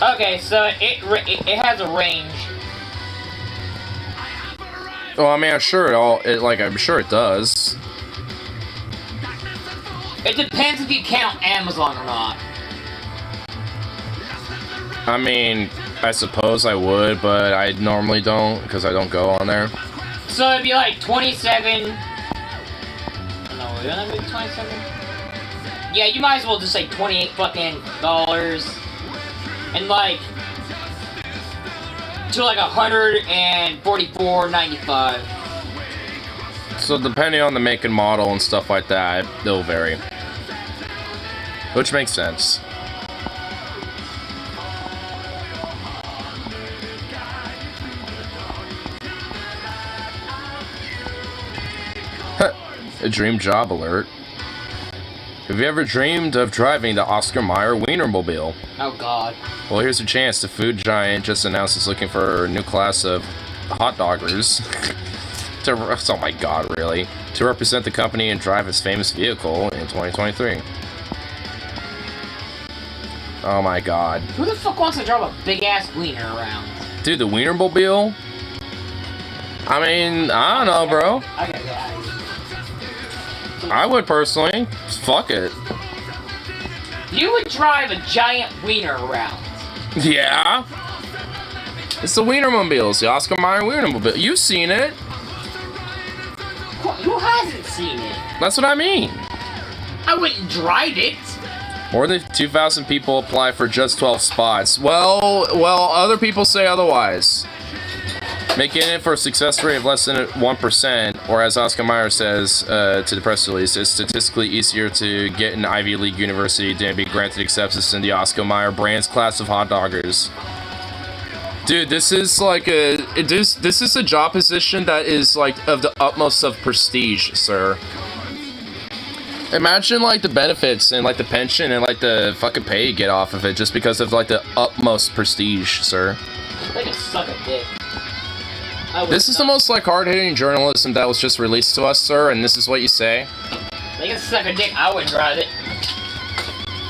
Okay, so it has a range. Well, I mean, I'm sure I'm sure it does. It depends if you count Amazon or not. I mean, I suppose I would, but I normally don't, because I don't go on there. So it'd be like 27... No, wouldn't it be 27? Yeah, you might as well just say 28 fucking dollars. And like... to like $144.95. So depending on the make and model and stuff like that, they'll vary. Which makes sense. A dream job alert. Have you ever dreamed of driving the Oscar Mayer Wienermobile? Oh god. Well, here's a chance. The food giant just announced it's looking for a new class of hot doggers. Oh my god, really? To represent the company and drive its famous vehicle in 2023. Oh my god. Who the fuck wants to drive a big ass wiener around? Dude, the Wienermobile? I mean, I don't know, bro. I gotta get out of here. I would personally. Fuck it. You would drive a giant wiener around. Yeah. It's the Wienermobile. It's the Oscar Mayer Wienermobile. You've seen it. Who hasn't seen it? That's what I mean. I wouldn't drive it. More than 2,000 people apply for just 12 spots. Well, other people say otherwise. Making it for a success rate of less than 1%, or as Oscar Mayer says to the press release, it's statistically easier to get an Ivy League university than be granted acceptance in the Oscar Mayer brand's class of hot doggers. Dude, this is like this is a job position that is like of the utmost of prestige, sir. Imagine like the benefits and like the pension and like the fucking pay you get off of it just because of like the utmost prestige, sir. They can suck a dick. This is the most like hard-hitting journalism that was just released to us, sir, and this is what you say? They can suck a dick. I wouldn't drive it.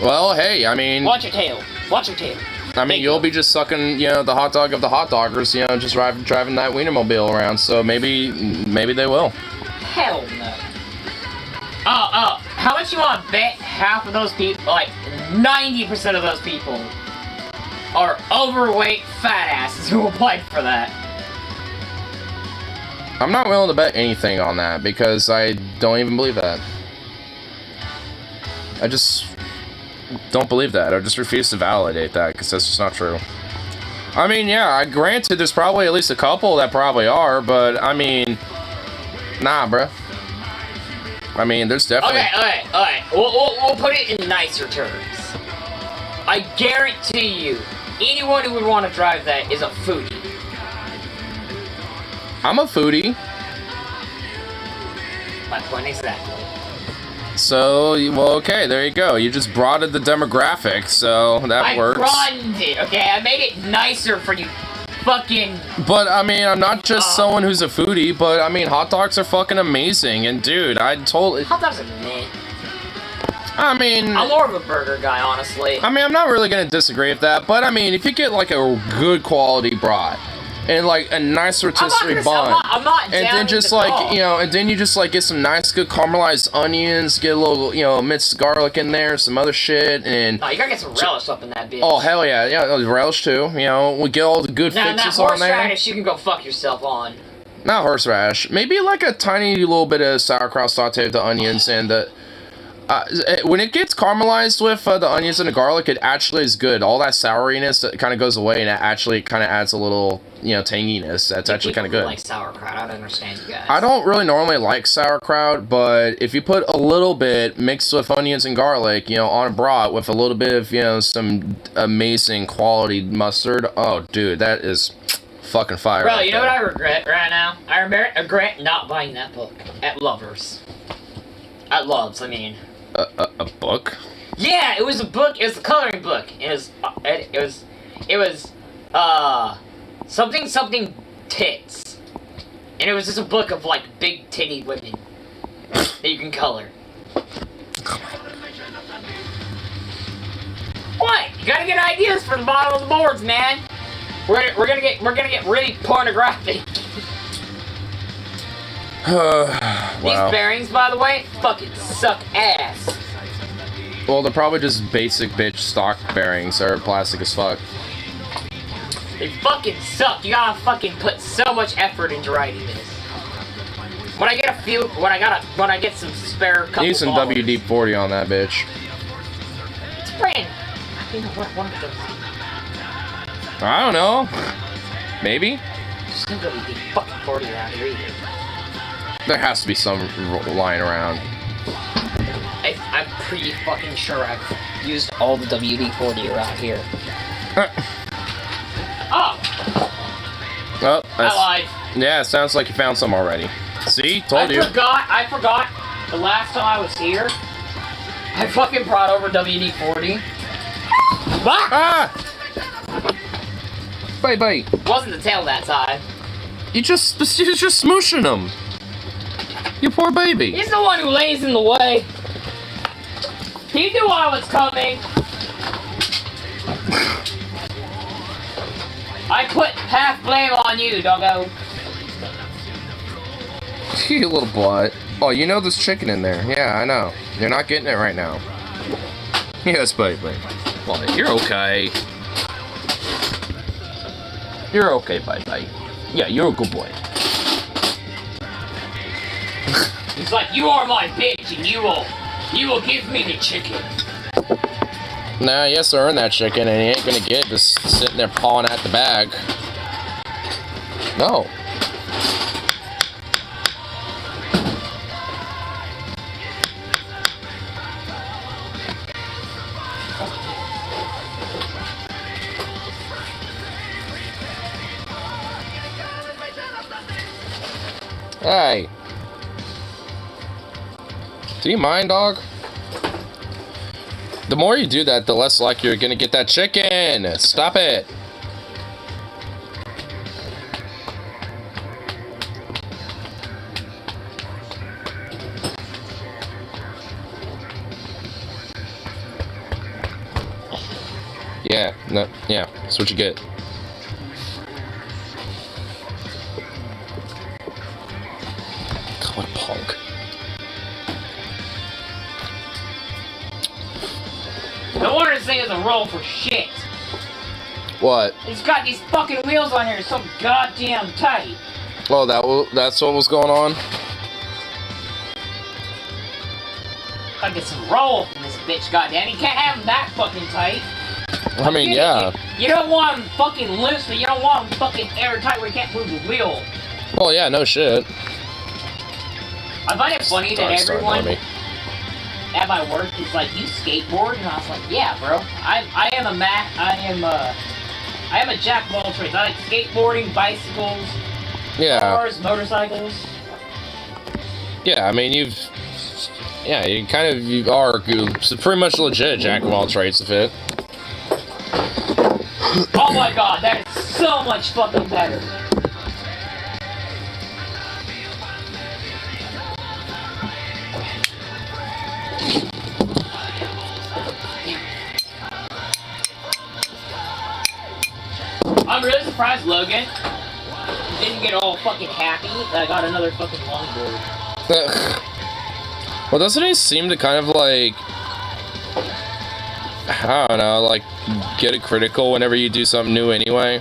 Well, hey, I mean... Watch your tail. Watch your tail. I mean, you'll be just sucking, you know, the hot dog of the hot doggers, you know, just driving that Wienermobile around, so maybe they will. Hell no. How much you want to bet half of those people, like 90% of those people, are overweight fat asses who applied for that? I'm not willing to bet anything on that, because I don't even believe that. I just don't believe that. I just refuse to validate that, because that's just not true. I mean, yeah, granted, there's probably at least a couple that probably are, but, I mean, nah, bruh. I mean, there's definitely... Okay. We'll put it in nicer terms. I guarantee you, anyone who would want to drive that is a foodie. I'm a foodie. My point exactly. So, well, okay, there you go. You just broadened the demographic, so that works. I broadened it, okay? I made it nicer for you fucking... But, I mean, I'm not just someone who's a foodie, but, I mean, hot dogs are fucking amazing, and, dude, I totally... Hot dogs are meh. I mean... I'm more of a burger guy, honestly. I mean, I'm not really gonna disagree with that, but, I mean, if you get, like, a good quality brat, and, like, a nice rotisserie bun, I'm not and then just, like, you know, and then you just, like, get some nice, good caramelized onions, get a little, you know, minced garlic in there, some other shit, and... No, you gotta get some relish up in that bitch. Oh, hell yeah, relish, too, you know, we get all the good fixes on there. Horseradish you can go fuck yourself on. Not horseradish. Maybe, like, a tiny little bit of sauerkraut sauté with the onions and the... when it gets caramelized with the onions and the garlic, it actually is good. All that souriness that kind of goes away, and it actually kind of adds a little, you know, tanginess. That's actually kind of good. Like sauerkraut, I don't understand you guys. I don't really normally like sauerkraut, but if you put a little bit mixed with onions and garlic, you know, on a brat with a little bit of, you know, some amazing quality mustard, oh, dude, that is fucking fire. Bro, right you know there. what I regret right now? I regret not buying that book at Lovers. At Loves, I mean. A book? Yeah, it was a book. It was a coloring book. It was something tits, and it was just a book of like big titty women that you can color. What? You gotta get ideas for the bottom of the boards, man. We're gonna get really pornographic. Wow. These bearings, by the way, fucking suck ass. Well, they're probably just basic bitch stock bearings. They're plastic as fuck. They fucking suck. You gotta fucking put so much effort into writing this. When I get some spare couple Need some dollars, WD-40 on that bitch. It's brand. You know what of those? I don't know. Maybe? There's no WD-40 around here either. There has to be some lying around. I'm pretty fucking sure I've used all the WD-40 around here. Oh! Oh, I lied. yeah, it sounds like you found some already. See? Told you. I forgot the last time I was here, I fucking brought over WD-40. Ah! Bye. Wasn't the tail that time. You're just smooshing them. You poor baby. He's the one who lays in the way. He knew I was coming. I put half blame on you, doggo. You little butt. Oh, you know there's chicken in there. Yeah, I know. You're not getting it right now. Yes, baby. Well, you're okay. You're okay, baby. Yeah, you're a good boy. He's like, you are my bitch, and you will give me the chicken. Nah, he has to earn that chicken, and he ain't gonna get just sitting there pawing at the bag. No. Hey. Do you mind, dog? The more you do that, the less likely you're gonna get that chicken. Stop it. Yeah, no, yeah, that's what you get. God, what a punk. No wonder this thing doesn't roll for shit. What? It's got these fucking wheels on here so goddamn tight. Oh, that's what was going on? Gotta get some roll from this bitch, goddamn. You can't have them that fucking tight. I mean, yeah. You don't want them fucking loose, but you don't want them fucking airtight where you can't move the wheel. Well, yeah, no shit. I find it funny that everyone me. at my work is like, you skateboard? And I was like, yeah, bro. I am a jack of all trades. I like skateboarding, bicycles, Yeah. cars, motorcycles. Yeah, I mean, you've Yeah, you are pretty much legit jack of all trades of it. Oh my god, that is so much fucking better. I'm really surprised Logan didn't get all fucking happy that I got another fucking longboard. Well, doesn't he seem to kind of like, I don't know, like get it critical whenever you do something new anyway?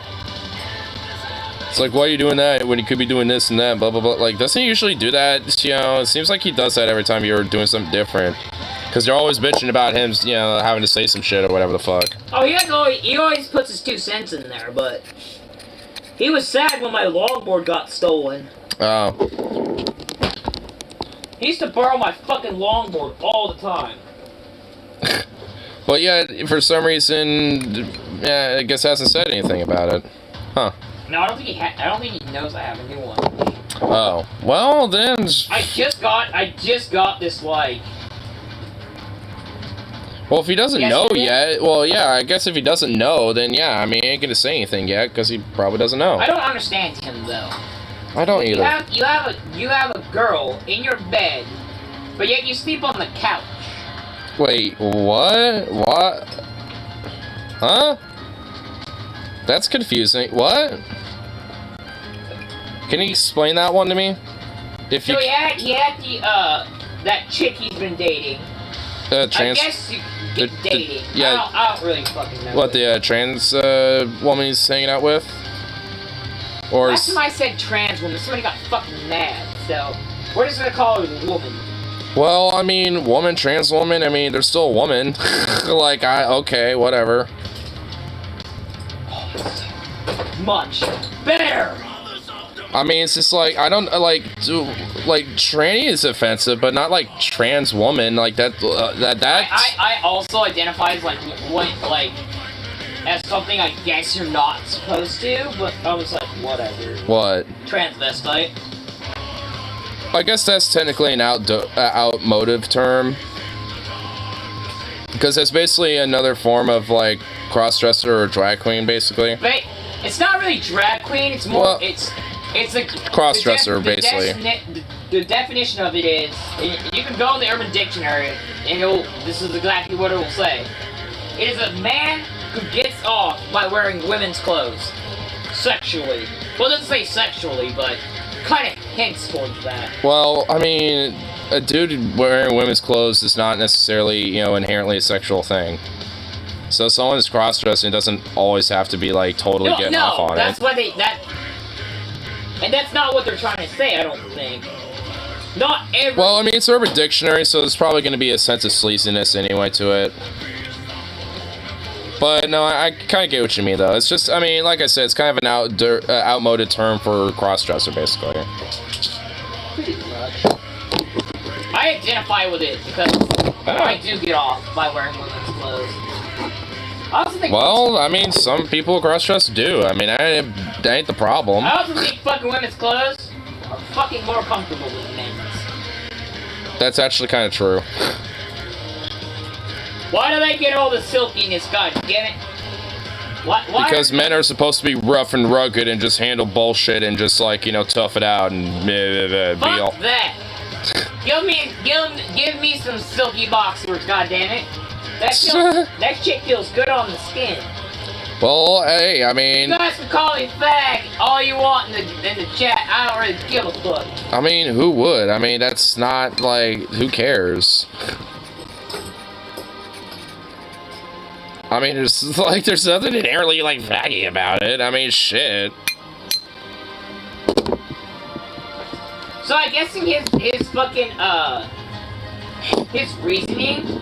It's like, why are you doing that when you could be doing this and that, blah blah blah. Like, doesn't he usually do that? You know, it seems like he does that every time you're doing something different. Because you're always bitching about him, you know, having to say some shit or whatever the fuck. Oh, he always puts his 2 cents in there, but he was sad when my longboard got stolen. Oh. He used to borrow my fucking longboard all the time. But yeah, for some reason, yeah, I guess hasn't said anything about it. Huh. No, I don't think he knows I have a new one. Oh. Well, then... I just got this, like... Well, if he doesn't know yet, well, yeah, I guess if he doesn't know, then yeah, I mean, he ain't gonna say anything yet, because he probably doesn't know. I don't understand him, though. I don't either. You have a girl in your bed, but yet you sleep on the couch. Wait, what? What? Huh? That's confusing. What? Can you explain that one to me? If you... So he had that chick he's been dating. Trans... I guess you get dating. Yeah. I don't really fucking know. What, the trans woman he's hanging out with? Or last time I said trans woman, somebody got fucking mad. So we're just gonna call her woman. Well, I mean, woman, trans woman. I mean, they're still a woman. Like, okay, whatever. Much better. I mean, it's just like, I don't like tranny is offensive, but not like trans woman like that. I also identify as like as something I guess you're not supposed to, but I was like, whatever. What? Transvestite. I guess that's technically an outmoded term, because it's basically another form of like crossdresser or drag queen, basically. But it's not really drag queen. It's more. Well, it's a crossdresser, basically. The definition of it is, you can go in the Urban Dictionary, and this is exactly what it will say. It is a man who gets off by wearing women's clothes. Sexually. Well, it doesn't say sexually, but kind of hints towards that. Well, I mean, a dude wearing women's clothes is not necessarily, you know, inherently a sexual thing. So someone's cross-dressing doesn't always have to be, like, totally getting off on it. No, that's what and that's not what they're trying to say, I don't think. Not every... Well, I mean, it's Urban Dictionary, so there's probably going to be a sense of sleaziness anyway to it. But, no, I kind of get what you mean, though. It's just, I mean, like I said, it's kind of an outmoded term for cross-dresser, basically. Pretty much. I identify with it, because I do get off by wearing women's clothes. I also think... Well, I mean, some people cross-dress do. I mean, that ain't the problem. I also think fucking women's clothes are fucking more comfortable than men's. That's actually kind of true. Why do they get all the silkiness, god damn it? Why because men are supposed to be rough and rugged and just handle bullshit and just, like, you know, tough it out and be all... Fuck that! give me some silky boxers, god damn it. That shit feels good on the skin. Well, hey, I mean... You guys can call me fag all you want in the chat. I don't really give a fuck. I mean, who would? I mean, that's not, like, who cares? I mean, there's nothing inherently, like, faggy about it. I mean, shit. So I guess in his fucking, his reasoning,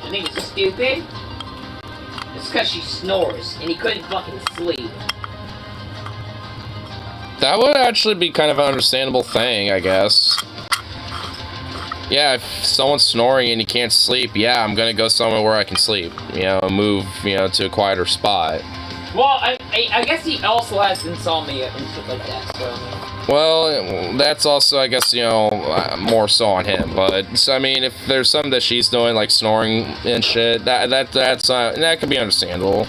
I think it's stupid. It's because she snores, and he couldn't fucking sleep. That would actually be kind of an understandable thing, I guess. Yeah, if someone's snoring and you can't sleep, yeah, I'm gonna go somewhere where I can sleep. You know, move, you know, to a quieter spot. Well, I guess he also has insomnia and shit like that, so... Well, that's also, I guess, you know, more so on him. But so, I mean, if there's something that she's doing, like snoring and shit, that could be understandable.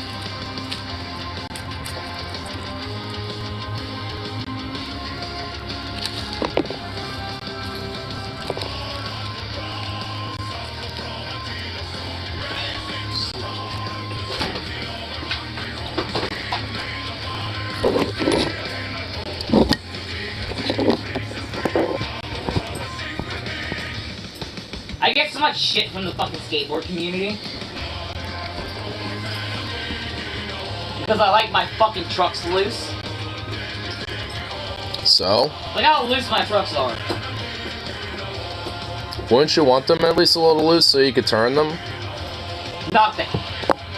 I get so much shit from the fucking skateboard community. Because I like my fucking trucks loose. So? Look how loose my trucks are. Wouldn't you want them at least a little loose so you could turn them? Nothing.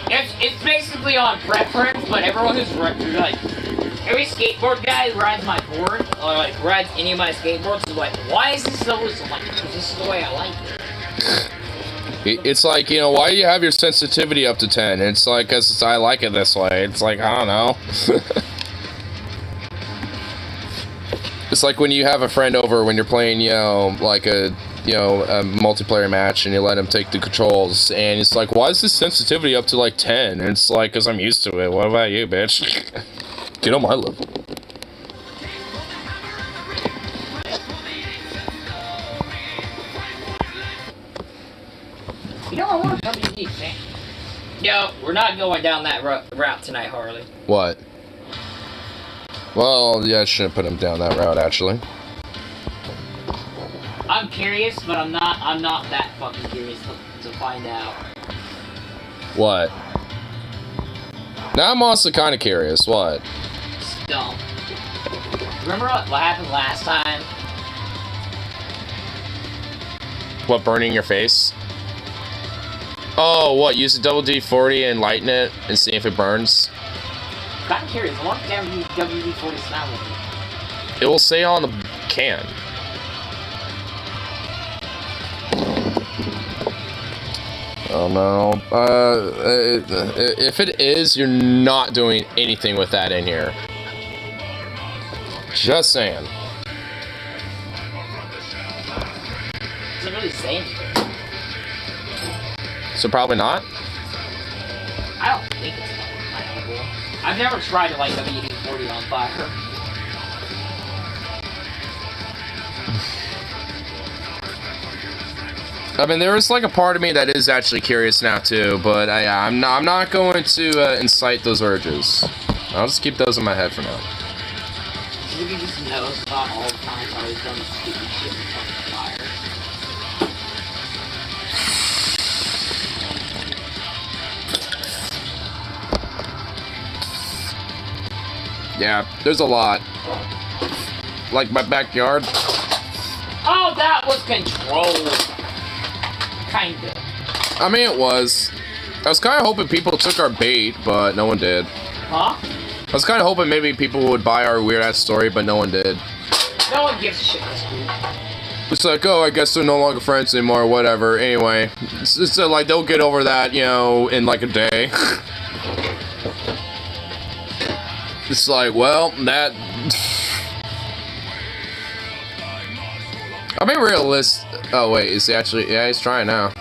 It's basically on preference, but everyone who's like, every skateboard guy who rides my board, or like rides any of my skateboards, is like, why is this so loose? I'm like, because this is the way I like it. It's like, you know, why do you have your sensitivity up to 10? It's like, because I like it this way. It's like, I don't know. It's like when you have a friend over when you're playing, you know, like a multiplayer match and you let him take the controls and it's like, why is this sensitivity up to like 10? And it's like, because I'm used to it. What about you, bitch? Get on my level. You know, I want to WD thing. Yo, we're not going down that route tonight, Harley. What? Well, yeah, I shouldn't put him down that route, actually. I'm curious, but I'm not that fucking curious to find out. What? Now I'm also kind of curious. What? It's dumb. Remember what happened last time? What, burning your face? Oh, what? Use the double D40 and lighten it and see if it burns? I'm curious. I want WD-40 smell with it. It will say on the can. Oh no. If it is, you're not doing anything with that in here. Just saying. Doesn't really say anything. So probably not? I don't think it's flammable. I've never tried to light WD-40 on fire. I mean, there is like a part of me that is actually curious now too, but I'm not going to incite those urges. I'll just keep those in my head for now. You can just notice about all the times I was done stupid shit with fucking fire. Yeah, there's a lot. Like my backyard. Oh, that was controlled. Kinda. I mean, it was. I was kind of hoping people took our bait, but no one did. Huh? I was kind of hoping maybe people would buy our weird-ass story, but no one did. No one gives a shit this week. It's like, oh, I guess they're no longer friends anymore, whatever. Anyway, it's like, they'll get over that, you know, in like a day. It's like, well, that... I mean, realistic. Oh, wait, is he actually... Yeah, he's trying now.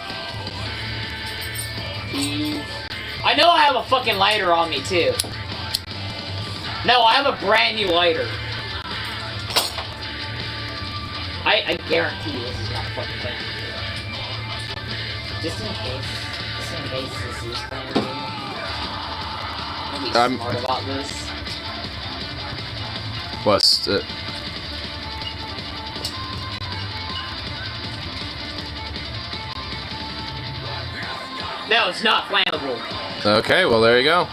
I know I have a fucking lighter on me, too. No, I have a brand new lighter. I guarantee you this is not a fucking thing. Just in case this is flammable. I'm smart about this. What's it? No, it's not flammable. Okay, well, there you go.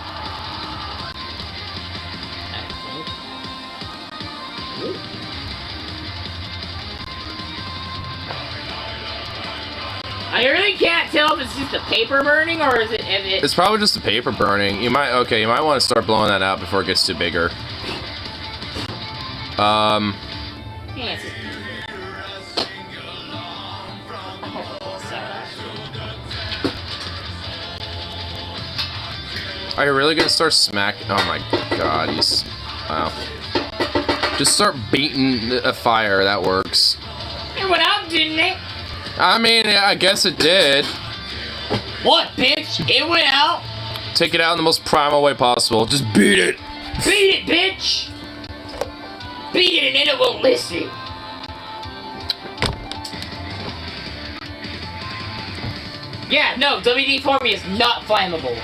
I really can't tell if it's just the paper burning or is it... It's probably just the paper burning. You might want to start blowing that out before it gets too bigger. Yeah, it's just... Are you really gonna start smacking? Oh my god, he's... Wow. Just start beating a fire, that works. And when out, didn't it? I mean, I guess it did. What, bitch? It went out. Take it out in the most primal way possible. Just beat it. Beat it, bitch. Beat it and then it won't listen. Yeah, no, WD-40 is not flammable.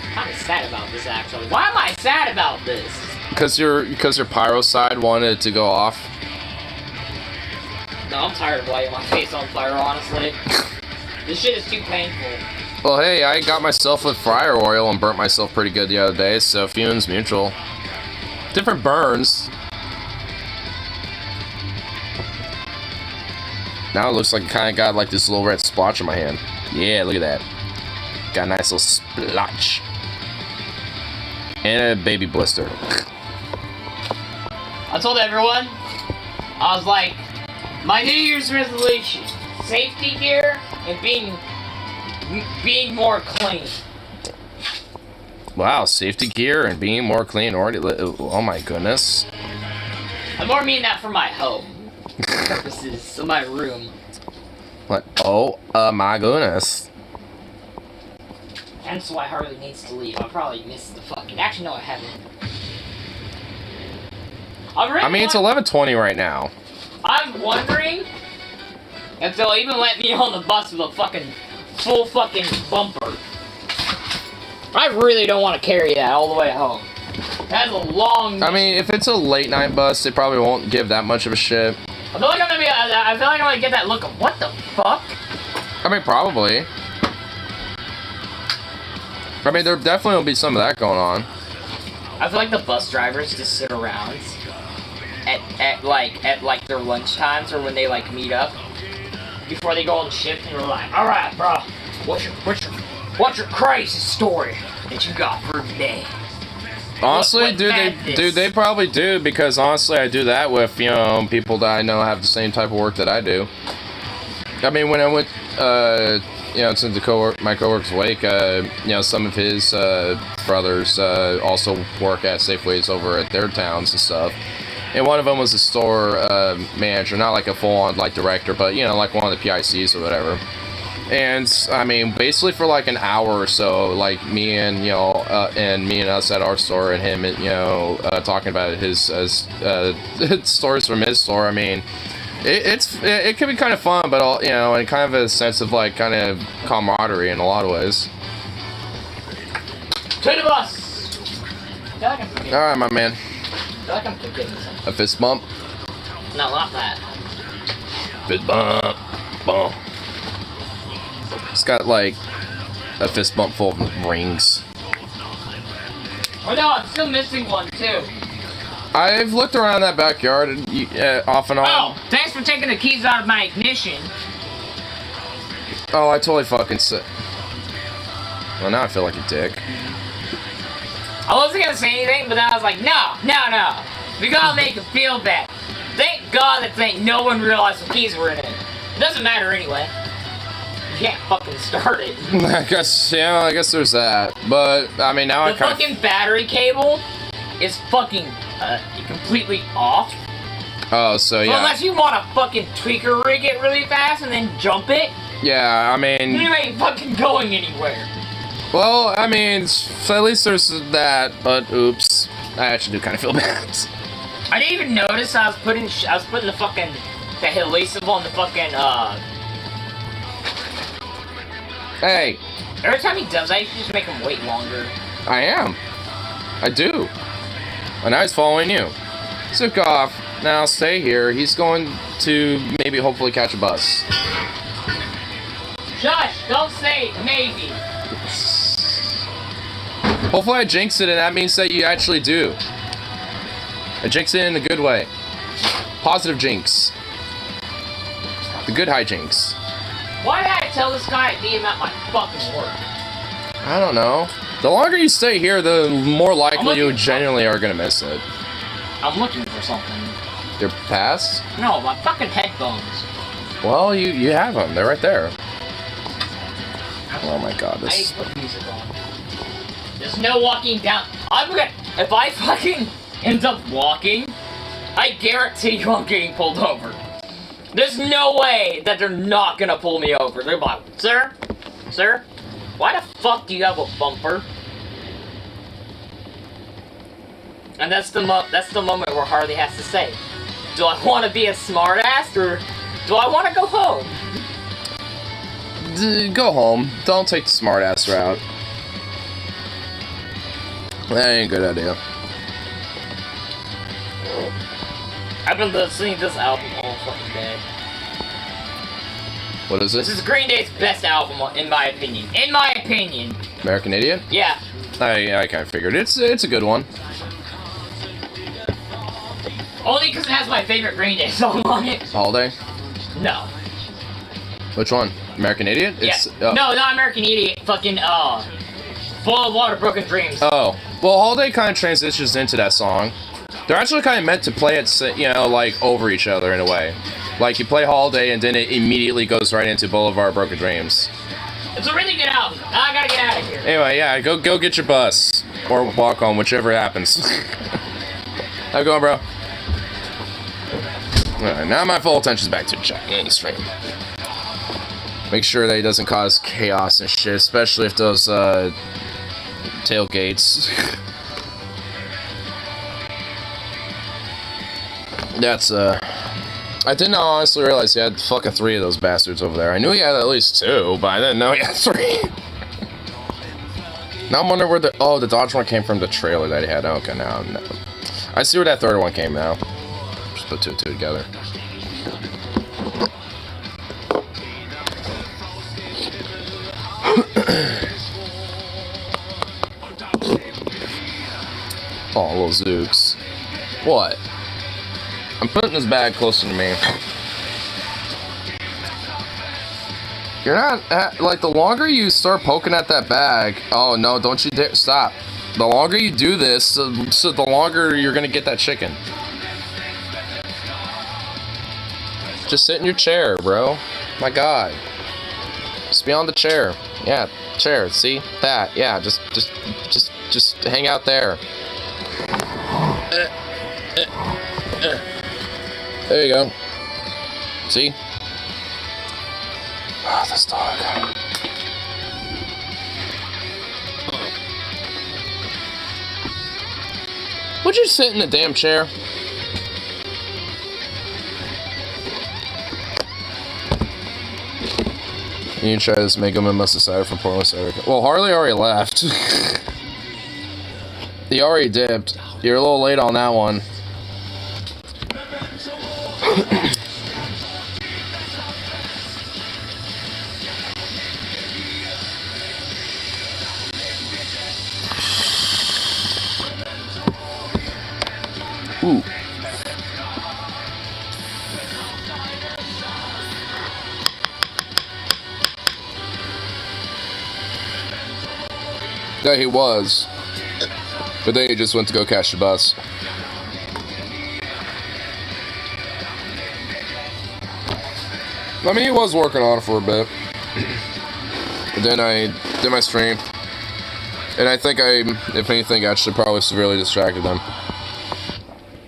I'm kinda sad about this, actually. Why am I sad about this? Because your pyro side wanted it to go off. No, I'm tired of lighting my face on fire, honestly. This shit is too painful. Well, hey, I got myself with fryer oil and burnt myself pretty good the other day, so fumes mutual. Different burns. Now it looks like I kind of got like this little red splotch in my hand. Yeah, look at that. Got a nice little splotch. And a baby blister. I told everyone, I was like, my New Year's resolution, safety gear and being more clean. Wow, safety gear and being more clean already. Oh my goodness. I more mean that for my home purposes, so my room. What? Oh, my goodness. Hence why Harley needs to leave. I probably missed the fucking. Actually, no, I haven't. I mean, it's 11:20 right now. I'm wondering if they'll even let me on the bus with a fucking full fucking bumper. I really don't want to carry that all the way home. That's a long. I mean, if it's a late night bus, they probably won't give that much of a shit. I feel like I'm gonna get that look of what the fuck. I mean, probably. I mean, there definitely will be some of that going on. I feel like the bus drivers just sit around at their lunch times or when they like meet up before they go on shift and they're like, all right, bro, what's your crazy story that you got for today? Honestly, What dude, they probably do, because honestly, I do that with, you know, people that I know have the same type of work that I do. I mean, when I went, you know, to my coworker's wake, you know, some of his brothers also work at Safeways over at their towns and stuff. And one of them was a store manager, not like a full-on like director, but you know, like one of the PICs or whatever. And I mean, basically for like an hour or so, like me and me and us at our store, and him, you know, talking about his stories from his store. I mean, it can be kind of fun, but all, you know, and kind of a sense of like kind of camaraderie in a lot of ways. To the bus. All right, my man. I feel like I'm forgetting something. A fist bump. No, not that. Fist bump. Bump. It's got like a fist bump full of rings. Oh no, I'm still missing one too. I've looked around that backyard off and on. Oh, thanks for taking the keys out of my ignition. Oh, I totally fucking sick. Well, now I feel like a dick. I wasn't gonna say anything, but then I was like, no. We gotta make him feel bad. Thank God that no one realized the keys were in it. It doesn't matter anyway. You can't fucking start it. I guess there's that. But, I mean, now the fucking battery cable is fucking completely off. Oh, so yeah. So unless you want to fucking tweaker rig it really fast and then jump it. Yeah, I mean. You ain't fucking going anywhere. Well, I mean, at least there's that, but oops. I actually do kind of feel bad. I didn't even notice I was putting the fucking adhesive on the fucking Hey. Every time he does that, you should just make him wait longer. I am. I do. And now he's following you. Took off. Now stay here. He's going to maybe hopefully catch a bus. Shush! Don't say maybe. Hopefully I jinx it, and that means that you actually do. I jinx it in a good way. Positive jinx. The good high jinx. Why did I tell this guy I'd meet him at my fucking work? I don't know. The longer you stay here, the more likely you genuinely are gonna miss it. I'm looking for something. Your pass? No, my fucking headphones. Well, you have them. They're right there. Oh my god, I need this... to put music on. There's no walking down. If I fucking end up walking I guarantee you I'm getting pulled over. There's no way that they're not gonna pull me over. They're like, sir, why the fuck do you have a bumper? And that's the moment where Harley has to say, do I want to be a smartass or do I want to go home? Go home. Don't take the smartass route. That ain't a good idea. I've been listening to this album all fucking day. What is This is Green Day's best album, in my opinion. In my opinion. American Idiot? Yeah. I kind of figured. It's a good one. Only because it has my favorite Green Day song on it. Holiday? No. Which one? American Idiot? Yeah. No, not American Idiot. Fucking, Full of Water, Broken Dreams. Oh. Well, Holiday kind of transitions into that song. They're actually kind of meant to play it, you know, like, over each other in a way. Like, you play Holiday, and then it immediately goes right into Boulevard Broken Dreams. It's a really good album. I gotta get out of here. Anyway, yeah, go get your bus. Or walk home, whichever happens. How you going, bro? Alright, now my full attention's back to checking the stream. Make sure that he doesn't cause chaos and shit, especially if those, tailgates. That's, I didn't honestly realize he had fucking 3 of those bastards over there. I knew he had at least 2, but I didn't know he had 3. Now I'm wondering where the Dodge one came from, the trailer that he had. Okay, now, no. I see where that third one came now. Just put 2 and 2 together. Oh, little Zooks. What? I'm putting this bag closer to me. You're not, like, the longer you start poking at that bag, oh no, don't you dare, stop. The longer you do this, so the longer you're gonna get that chicken. Just sit in your chair, bro. My God. Just be on the chair. Yeah, chair, see? That, yeah, just hang out there. There you go. See? Oh, this dog. Would you sit in the damn chair? You try this Mega Man must have cider from Portland cider. Well, Harley already left. He already dipped. You're a little late on that one. Ooh. Yeah, he was. But then he just went to go catch the bus. I mean, he was working on it for a bit. But then I did my stream. And I think if anything, actually probably severely distracted them.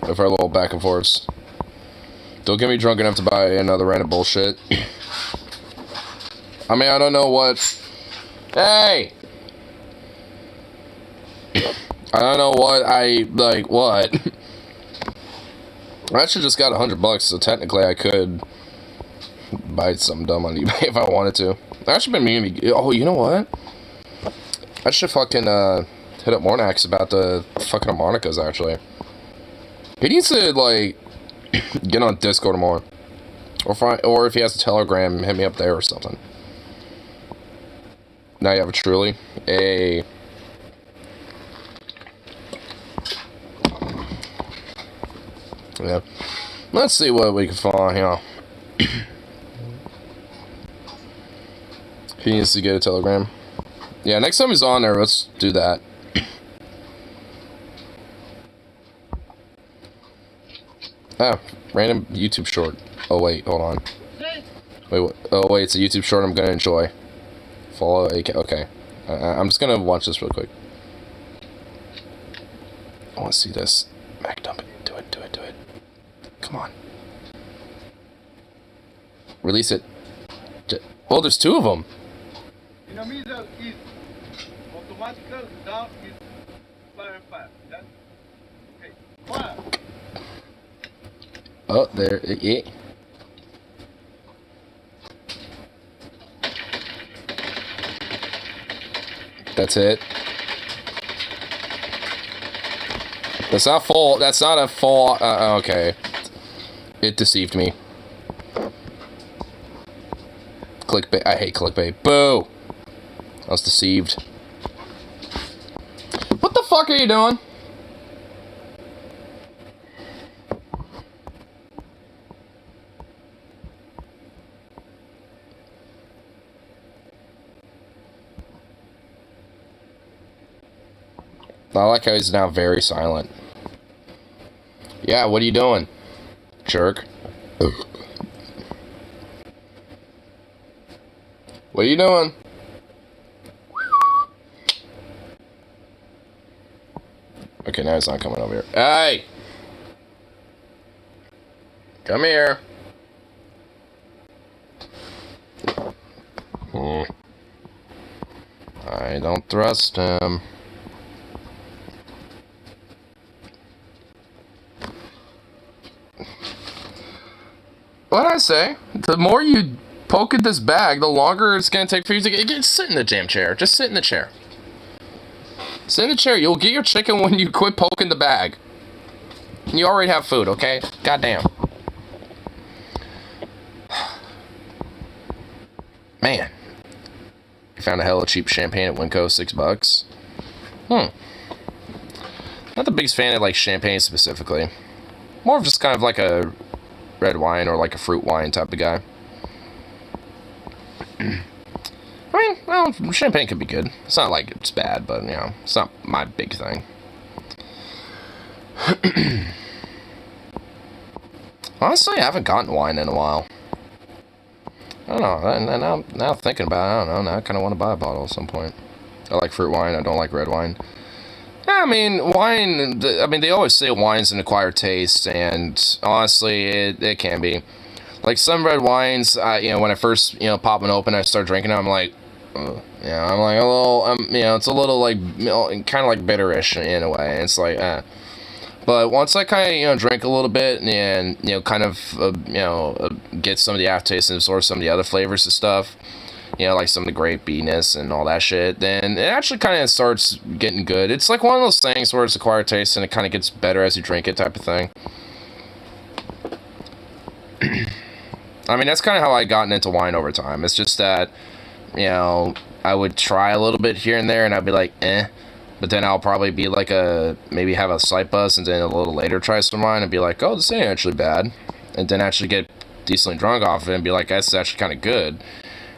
With our little back and forths. Don't get me drunk enough to buy another random bullshit. I mean, I don't know what... Hey! I don't know what what? I actually just got $100, so technically I could buy something dumb on eBay if I wanted to. I actually been meaning to... Oh, you know what? I should fucking, hit up Mornax about the fucking harmonicas, actually. He needs to, like, get on Discord more. Or if he has a Telegram, hit me up there or something. Now you have a Truly. Hey. Yeah. Let's see what we can find here. He needs to get a Telegram. Yeah, next time he's on there, let's do that. Ah, random YouTube short. Oh wait, hold on. Wait, what? Oh wait, it's a YouTube short I'm gonna enjoy. Follow AK. Okay. I'm just gonna watch this real quick. I wanna see this. Mac dump it. Do it. Come on. Release it. Oh, there's two of them. Dinamizal is automatical, down is fire fire. That's okay. Fire. Oh, there. Yeah. That's it. That's not full. That's not a full. Okay. It deceived me. Clickbait. I hate clickbait. Boo! I was deceived. What the fuck are you doing? I like how he's now very silent. Yeah, what are you doing, jerk? What are you doing? Okay, now he's not coming over here. Hey! Come here. I don't trust him. What'd I say? The more you poke at this bag, the longer it's gonna take for you to get. Sit in the damn chair. Just sit in the chair. Sit in the chair. You'll get your chicken when you quit poking the bag. You already have food, okay? Goddamn. Man. You found a hella cheap champagne at Winco, $6. Not the biggest fan of like champagne specifically. More of just kind of like a red wine or like a fruit wine type of guy. I mean, well, champagne could be good. It's not like it's bad, but, you know, it's not my big thing. Honestly, I haven't gotten wine in a while. I don't know. Now thinking about it, I don't know. Now I kind of want to buy a bottle at some point. I like fruit wine. I don't like red wine. I mean, wine, I mean, they always say wine's an acquired taste, and honestly, it can be. Like, some red wines, you know, when I first, you know, pop one open, I start drinking it, I'm like, yeah, I'm like a little, you know, it's a little, like, kind of like bitterish in a way. It's like, But once I kind of, you know, drink a little bit and, you know, kind of, you know, get some of the aftertaste and absorb some of the other flavors and stuff, you know, like some of the grapeiness and all that shit, then it actually kind of starts getting good. It's like one of those things where it's acquired taste and it kind of gets better as you drink it type of thing. I mean, that's kind of how I gotten into wine over time. It's just that, you know, I would try a little bit here and there and I'd be like, eh. But then I'll probably be like maybe have a slight buzz and then a little later try some wine and be like, oh, this ain't actually bad. And then actually get decently drunk off of it and be like, this is actually kind of good.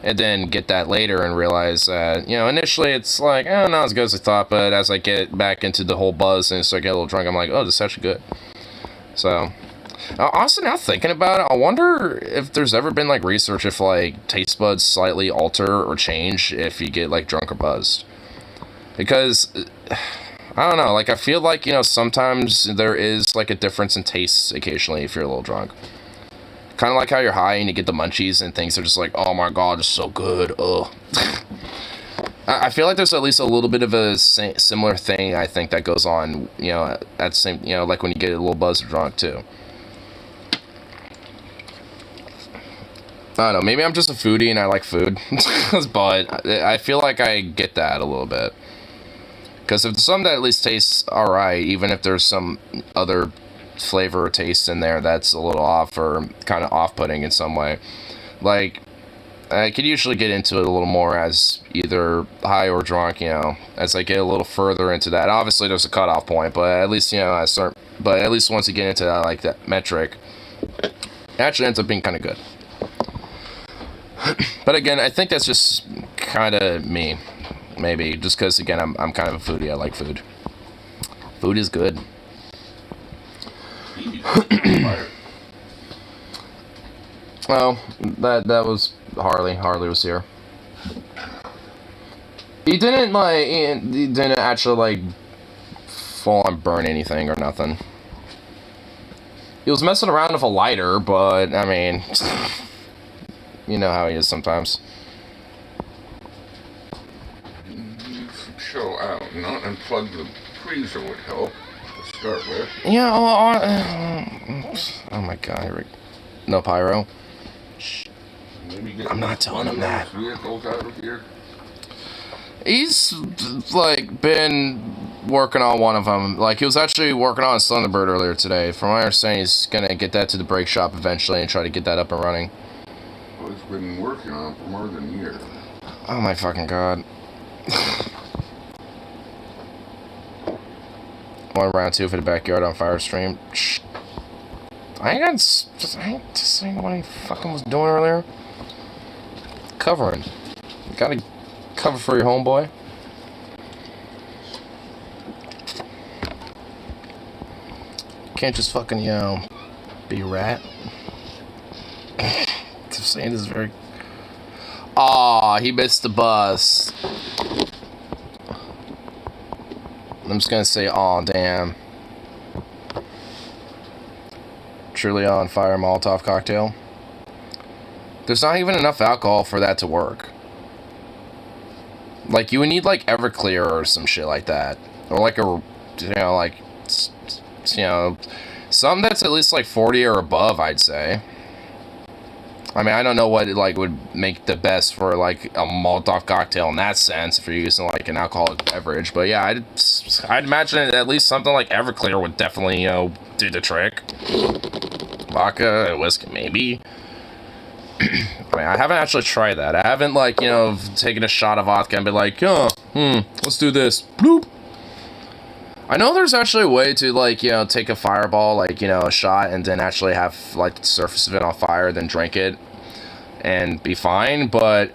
And then get that later and realize that, you know, initially it's like, not as good as I thought, but as I get back into the whole buzz and start getting a little drunk, I'm like, oh, this is actually good. So, also now thinking about it, I wonder if there's ever been, like, research if, like, taste buds slightly alter or change if you get, like, drunk or buzzed. Because, I don't know, like, I feel like, you know, sometimes there is, like, a difference in taste occasionally if you're a little drunk. Kind of like how you're high and you get the munchies and things are just like, oh my god, it's so good, ugh. I feel like there's at least a little bit of a similar thing, I think, that goes on, you know, at the same, you know, like when you get a little buzzed or drunk, too. I don't know, maybe I'm just a foodie and I like food, but I feel like I get that a little bit. Because if some that at least tastes alright, even if there's some other flavor or taste in there that's a little off or kind of off-putting in some way, like, I could usually get into it a little more as either high or drunk, you know, as I get a little further into that. Obviously, there's a cutoff point, but at least, you know, but at least once you get into that, like, that metric, it actually ends up being kind of good. But again, I think that's just kind of me, maybe, just because, again, I'm kind of a foodie. I like food. Food is good. Well, that was Harley. Harley was here. He didn't actually, like, full on burn anything or nothing. He was messing around with a lighter, but, I mean, you know how he is sometimes. Chill out. Not unplug the freezer would help to start with. Yeah, oh my god, no pyro. Shh. I'm not telling him that. Vehicles out of here. He's, like, been working on one of them. Like, he was actually working on a Thunderbird earlier today. From my understanding, he's gonna get that to the brake shop eventually and try to get that up and running. Well, he's been working on it for more than a year. Oh my fucking god. One round 2 for the backyard on fire stream. Shh. I ain't just saying what he fucking was doing earlier. Covering. You gotta cover for your homeboy. Can't just fucking, you know, be a rat. Just saying this is very... Aw, he missed the bus. I'm just gonna say, aw, damn. Truly on fire Molotov cocktail. There's not even enough alcohol for that to work. Like, you would need, like, Everclear or some shit like that. Or, like, a, you know, like, you know, something that's at least, like, 40 or above, I'd say. I mean, I don't know what, like, would make the best for, like, a Molotov cocktail in that sense, if you're using, like, an alcoholic beverage. But, yeah, I'd imagine at least something like Everclear would definitely, you know, do the trick. Vodka, whiskey, maybe. I mean, I haven't actually tried that. I haven't, like, you know, taken a shot of vodka and been like, oh, let's do this. Bloop. I know there's actually a way to, like, you know, take a fireball, like, you know, a shot, and then actually have, like, the surface of it on fire, then drink it, and be fine, but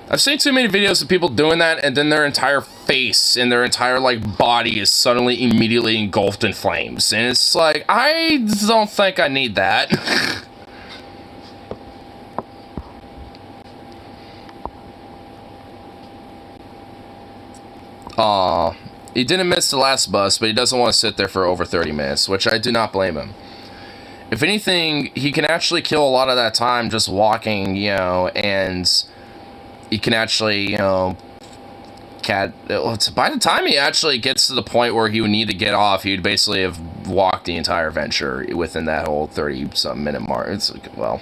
I've seen too many videos of people doing that, and then their entire face and their entire, like, body is suddenly immediately engulfed in flames, and it's like, I don't think I need that. Aw, he didn't miss the last bus, but he doesn't want to sit there for over 30 minutes, which I do not blame him. If anything, he can actually kill a lot of that time just walking, you know, and he can actually, you know, by the time he actually gets to the point where he would need to get off, he would basically have walked the entire venture within that whole 30-something minute mark. It's like, well,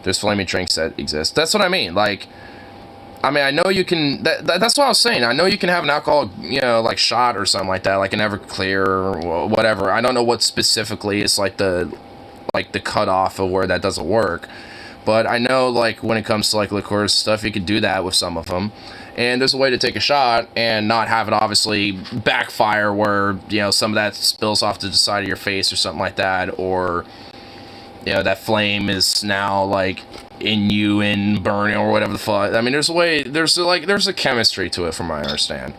there's flaming drinks that exist. That's what I mean, like, I mean, I know you can, that's what I was saying. I know you can have an alcohol, you know, like, shot or something like that, like an Everclear or whatever. I don't know what specifically is, like, the cutoff of where that doesn't work. But I know, like, when it comes to, like, liqueurs stuff, you could do that with some of them. And there's a way to take a shot and not have it obviously backfire where, you know, some of that spills off to the side of your face or something like that. Or, you know, that flame is now, like, in you and burning or whatever the fuck. I mean, there's a way, there's a chemistry to it from what I understand.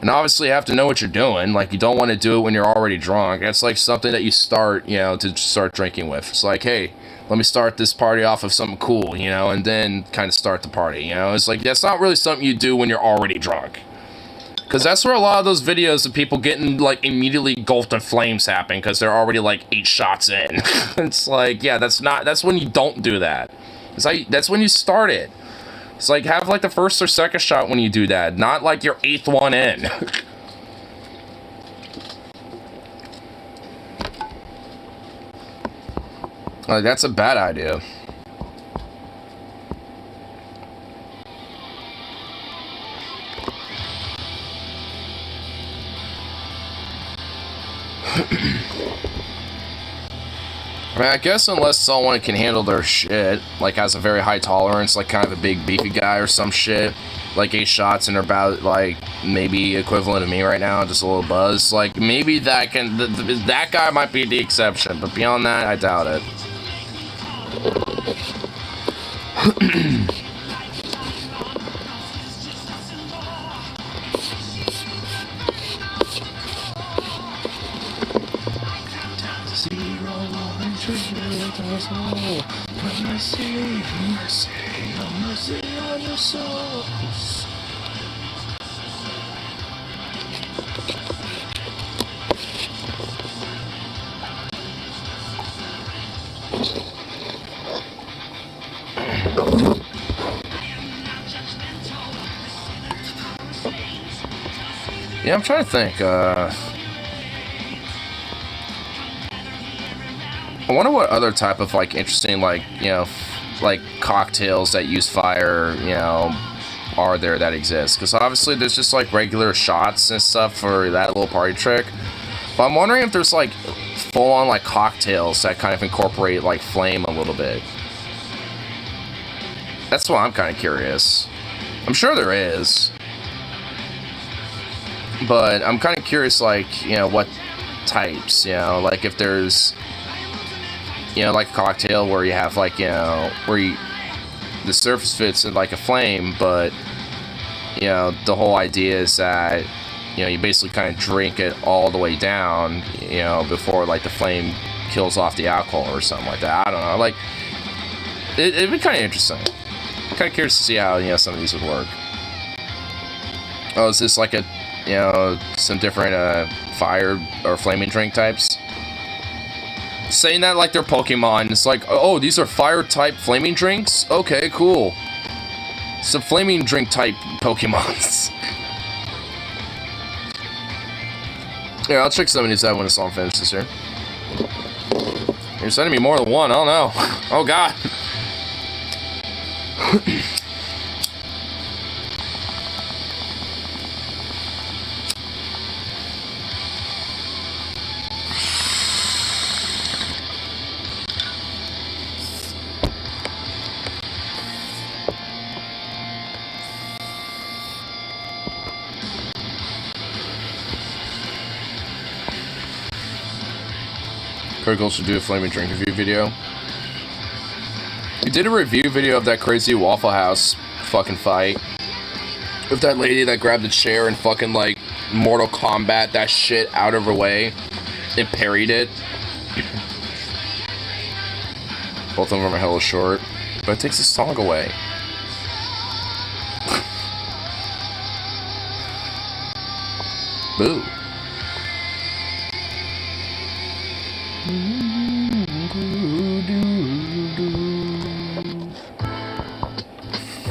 And obviously you have to know what you're doing. Like, you don't want to do it when you're already drunk. It's like something that you start, you know, to start drinking with. It's like, hey, let me start this party off with something cool, you know, and then kind of start the party, you know. It's like, that's not really something you do when you're already drunk. Because that's where a lot of those videos of people getting, like, immediately engulfed in flames happen, because they're already, like, 8 shots in. It's like, yeah, that's when you don't do that. It's like, that's when you start it. It's like, have, like, the first or second shot when you do that, not, like, your 8th one in. Like, that's a bad idea. I mean, I guess unless someone can handle their shit, like has a very high tolerance, like kind of a big beefy guy or some shit, like 8 shots and they're about, like, maybe equivalent to me right now, just a little buzz, like, maybe that can, that guy might be the exception, but beyond that, I doubt it. Mercy on your souls. Yeah, I'm trying to think. I wonder what other type of like interesting, like, you know, like cocktails that use fire, you know, are there that exist. Because obviously there's just like regular shots and stuff for that little party trick. But I'm wondering if there's like full on like cocktails that kind of incorporate like flame a little bit. That's why I'm kind of curious. I'm sure there is. But I'm kind of curious, like, you know, what types, you know, like if there's, you know, like a cocktail where you have like, you know, where you, the surface fits in like a flame, but, you know, the whole idea is that, you know, you basically kind of drink it all the way down, you know, before like the flame kills off the alcohol or something like that. I don't know, like, it'd be kind of interesting. I'm kind of curious to see how, you know, some of these would work. Oh, is this like a, you know, some different fire or flaming drink types? Saying that like they're Pokemon, it's like, oh, these are fire type flaming drinks? Okay, cool. Some flaming drink type Pokemons. Yeah, I'll check some of these out when the song finishes here. You're sending me more than one, oh no. Oh god. Critical should do a flaming drink review video. We did a review video of that crazy Waffle House fucking fight. With that lady that grabbed the chair and fucking like Mortal Kombat that shit out of her way and parried it. Both of them are hella short. But it takes the song away. Boo.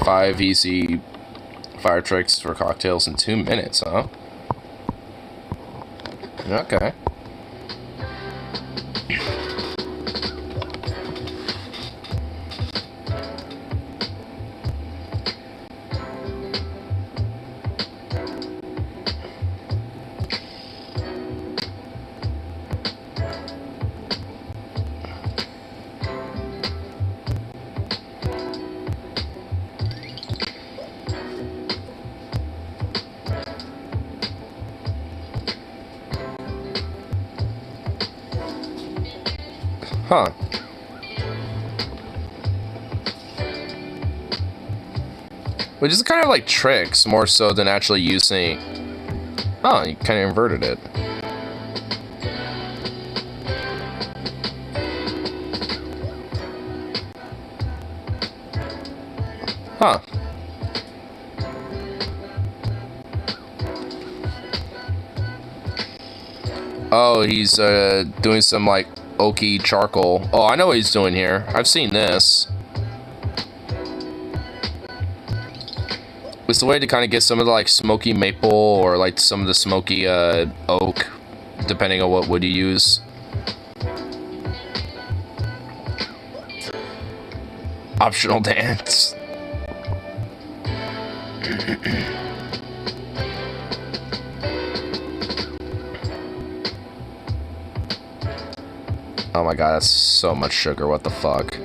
Five easy fire tricks for cocktails in 2 minutes, huh? Okay. Huh. Which is kind of like tricks, more so than actually using... Oh, you kind of inverted it. Huh. Oh, he's doing some like oaky charcoal. Oh, I know what he's doing here. I've seen this. It's the way to kind of get some of the like smoky maple or like some of the smoky oak, depending on what wood you use. Optional dance. Oh my god, that's so much sugar, what the fuck?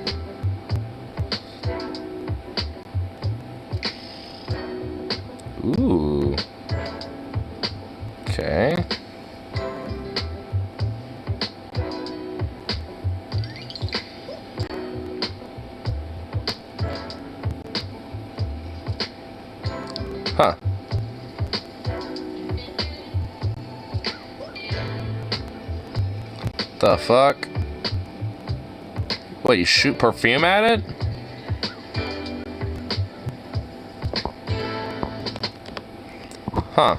Ooh. Okay. Huh. The fuck? What, you shoot perfume at it? Huh.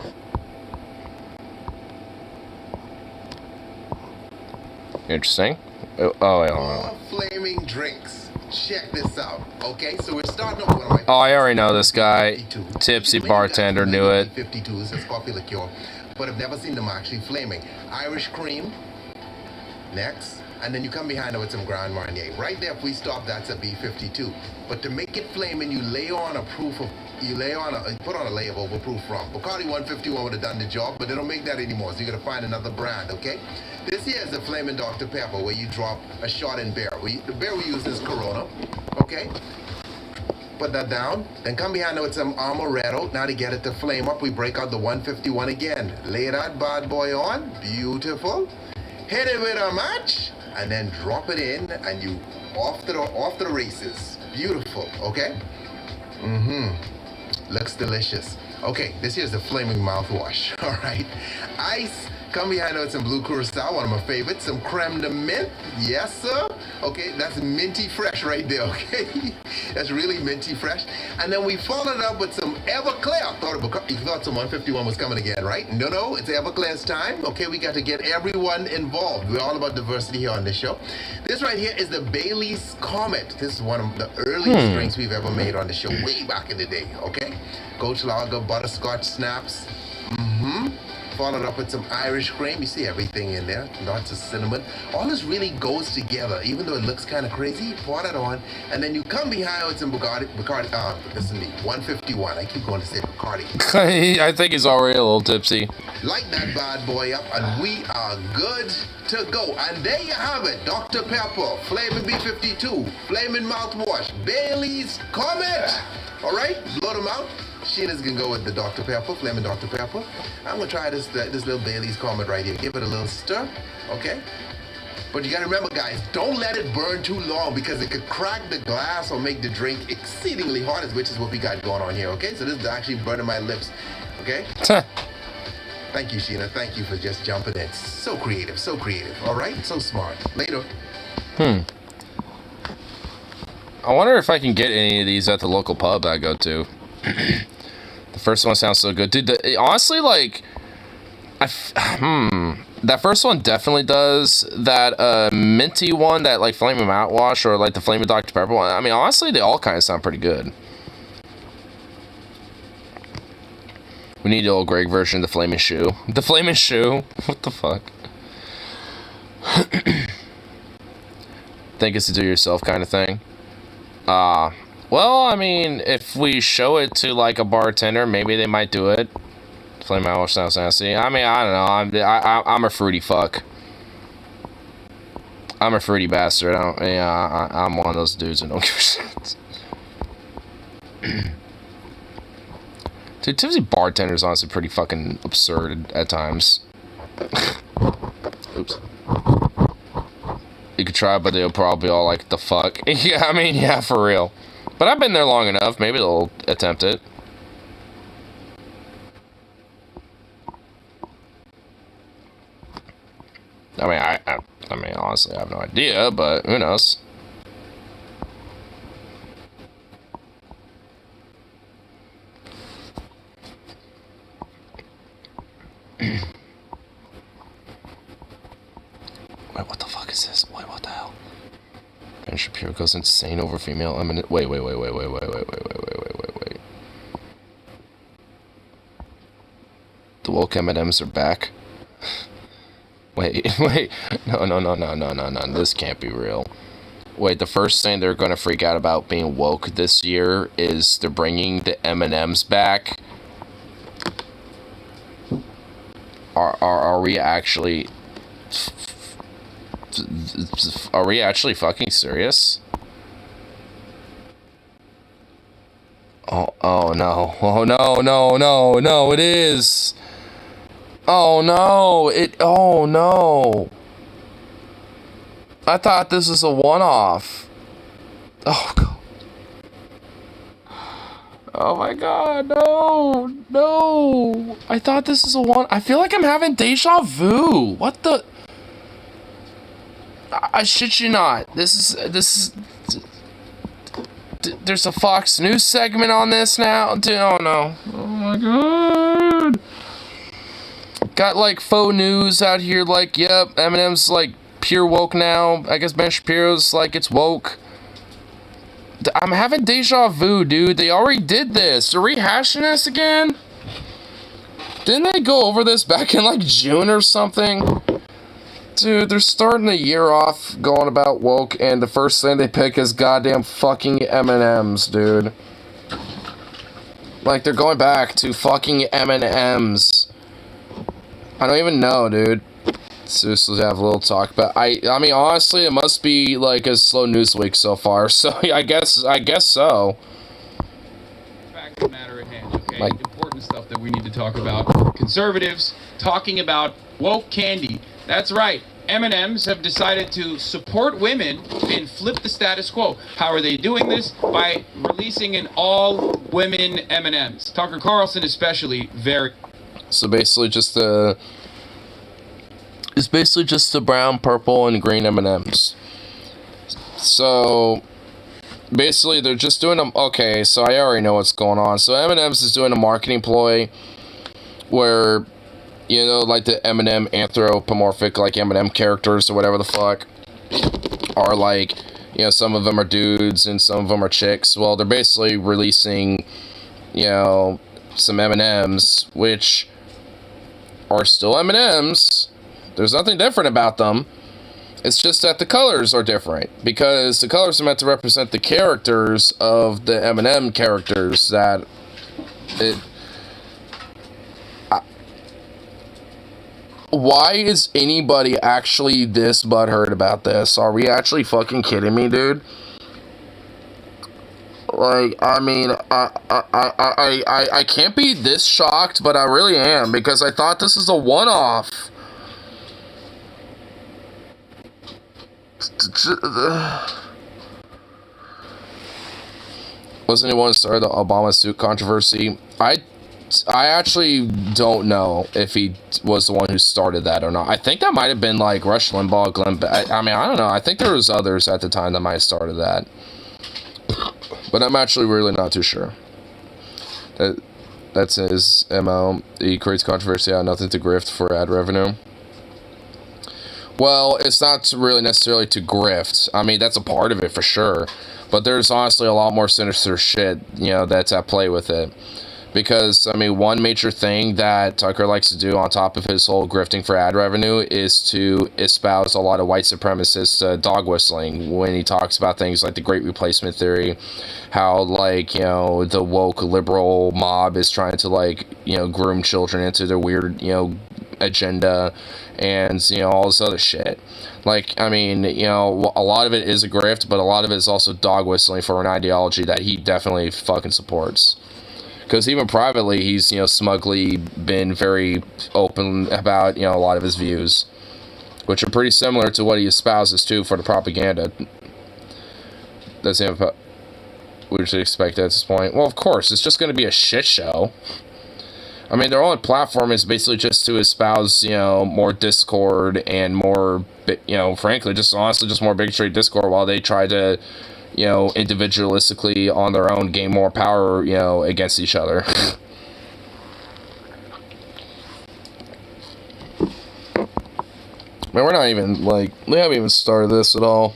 Interesting. Oh, wait, hold on. All flaming drinks. Check this out. Okay, so we're starting off with one of my. Oh, I already know this guy. 52. Tipsy bartender knew it. 52s, it's coffee liqueur, but I've never seen them actually flaming. Irish cream. Next. And then you come behind it with some Grand Marnier. Right there, if we stop, that's a B52. But to make it flaming, you lay on a proof of, you put on a layer of overproof rum. Bacardi 151 would have done the job, but they don't make that anymore, so you gotta find another brand, okay? This here is the Flaming Dr. Pepper, where you drop a shot in beer. The beer we use is Corona, okay? Put that down, then come behind it with some Amaretto. Now to get it to flame up, we break out the 151 again. Lay that bad boy on, beautiful. Hit it with a match, and then drop it in, and you off to the races. Beautiful, okay? Looks delicious. Okay, this here's the flaming mouthwash. All right, ice. Come behind it with some blue curacao, one of my favorites. Some creme de menthe, yes sir. Okay, that's minty fresh right there. Okay, that's really minty fresh. And then we followed it up with some Everclear. You thought some 151 was coming again, right? No, it's Everclear's time. Okay, we got to get everyone involved. We're all about diversity here on this show. This right here is the Bailey's Comet. This is one of the earliest drinks we've ever made on the show, way back in the day. Okay, Coach Lager, butterscotch snaps. Followed up with some Irish cream. You see everything in there, lots of cinnamon. All this really goes together, even though it looks kind of crazy. Pour that on, and then you come behind with some Bacardi. Listen to me, 151. I keep going to say Bacardi. I think he's already a little tipsy. Light that bad boy up, and we are good to go. And there you have it, Dr. Pepper, Flaming B52, Flaming Mouthwash, Bailey's Comet. All right, blow them out. Sheena's gonna go with the Dr. Pepper, Flaming Dr. Pepper. I'm gonna try this little Bailey's Comet right here. Give it a little stir, okay? But you gotta remember, guys, don't let it burn too long because it could crack the glass or make the drink exceedingly hot, which is what we got going on here, okay? So this is actually burning my lips, okay? Thank you, Sheena. Thank you for just jumping in. So creative, all right? So smart. Later. I wonder if I can get any of these at the local pub I go to. The first one sounds so good, dude. Honestly, like, that first one definitely does. That minty one, that like Flaming Mouthwash, or like the Flaming Dr. Pepper one. I mean, honestly, they all kind of sound pretty good. We need the old Greg version of the Flaming Shoe. The Flaming Shoe. What the fuck? Think it's a do-yourself kind of thing. Well, I mean, if we show it to, like, a bartender, maybe they might do it. Flame Mouthwash sounds nasty. I mean, I don't know. I'm a fruity fuck. I'm a fruity bastard. I'm one of those dudes who don't give a shit. Dude, tipsy bartender's honestly pretty fucking absurd at times. Oops. You could try, but they'll probably all like, the fuck? Yeah, I mean, yeah, for real. But I've been there long enough. Maybe they'll attempt it. I mean, honestly, I have no idea, but who knows? Wait, what the fuck is this? Wait, what the hell? Ben Shapiro goes insane over female eminent. Wait. The woke M&Ms are back. Wait. No. This can't be real. Wait, the first thing they're gonna freak out about being woke this year is they're bringing the M&Ms back. Are we actually? Are we actually fucking serious? Oh no. Oh no, it is. Oh no. I thought this was a one-off. Oh god. Oh my god, no. I thought this was a one. I feel like I'm having deja vu. What the? I shit you not. This is. There's a Fox News segment on this now. Oh no. Oh my god. Got like faux news out here. Like, yep, Eminem's like pure woke now. I guess Ben Shapiro's like, it's woke. I'm having deja vu, dude. They already did this. They're rehashing this again? Didn't they go over this back in like June or something? Dude, they're starting the year off going about woke, and the first thing they pick is goddamn fucking M&Ms, dude. Like, they're going back to fucking M&Ms. I don't even know, dude. So let's have a little talk, but I mean, honestly, it must be like a slow news week so far. So I guess so. Fact of the matter at hand, okay? Like, important stuff that we need to talk about. Conservatives talking about woke candy. That's right. M&Ms have decided to support women and flip the status quo. How are they doing this? By releasing an all-women M&Ms. Tucker Carlson especially very... So basically just the... It's basically just the brown, purple, and green M&Ms. So... Basically, they're just doing them... Okay, so I already know what's going on. So M&M's is doing a marketing ploy where... You know, like the M&M anthropomorphic, like M&M characters or whatever the fuck, are like, you know, some of them are dudes and some of them are chicks. Well, they're basically releasing, you know, some M&Ms, which are still M&Ms. There's nothing different about them. It's just that the colors are different, because the colors are meant to represent the characters of the M&M characters that it... Why is anybody actually this butthurt about this? Are we actually fucking kidding me, dude? Like, I mean, I can't be this shocked, but I really am, because I thought this is a one-off. Wasn't anyone who started the Obama suit controversy? I actually don't know if he was the one who started that or not. I think that might have been like Rush Limbaugh, Glenn I mean, I don't know. I think there was others at the time that might have started that. But I'm actually really not too sure. That's his MO. He creates controversy out of nothing to grift for ad revenue. Well, it's not really necessarily to grift. I mean, that's a part of it for sure. But there's honestly a lot more sinister shit, you know, that's at play with it. Because, I mean, one major thing that Tucker likes to do on top of his whole grifting for ad revenue is to espouse a lot of white supremacist dog whistling when he talks about things like the Great Replacement Theory, how, like, you know, the woke liberal mob is trying to, like, you know, groom children into their weird, you know, agenda, and, you know, all this other shit. Like, I mean, you know, a lot of it is a grift, but a lot of it is also dog whistling for an ideology that he definitely fucking supports. Because even privately, he's, you know, smugly been very open about, you know, a lot of his views, which are pretty similar to what he espouses, too, for the propaganda. That's him. We should expect at this point. Well, of course, it's just going to be a shit show. I mean, their only platform is basically just to espouse, you know, more discord and more, you know, frankly, just honestly, just more bigotry discord while they try to, you know, individualistically on their own gain more power, you know, against each other. Man, we're not even, like, we haven't even started this at all.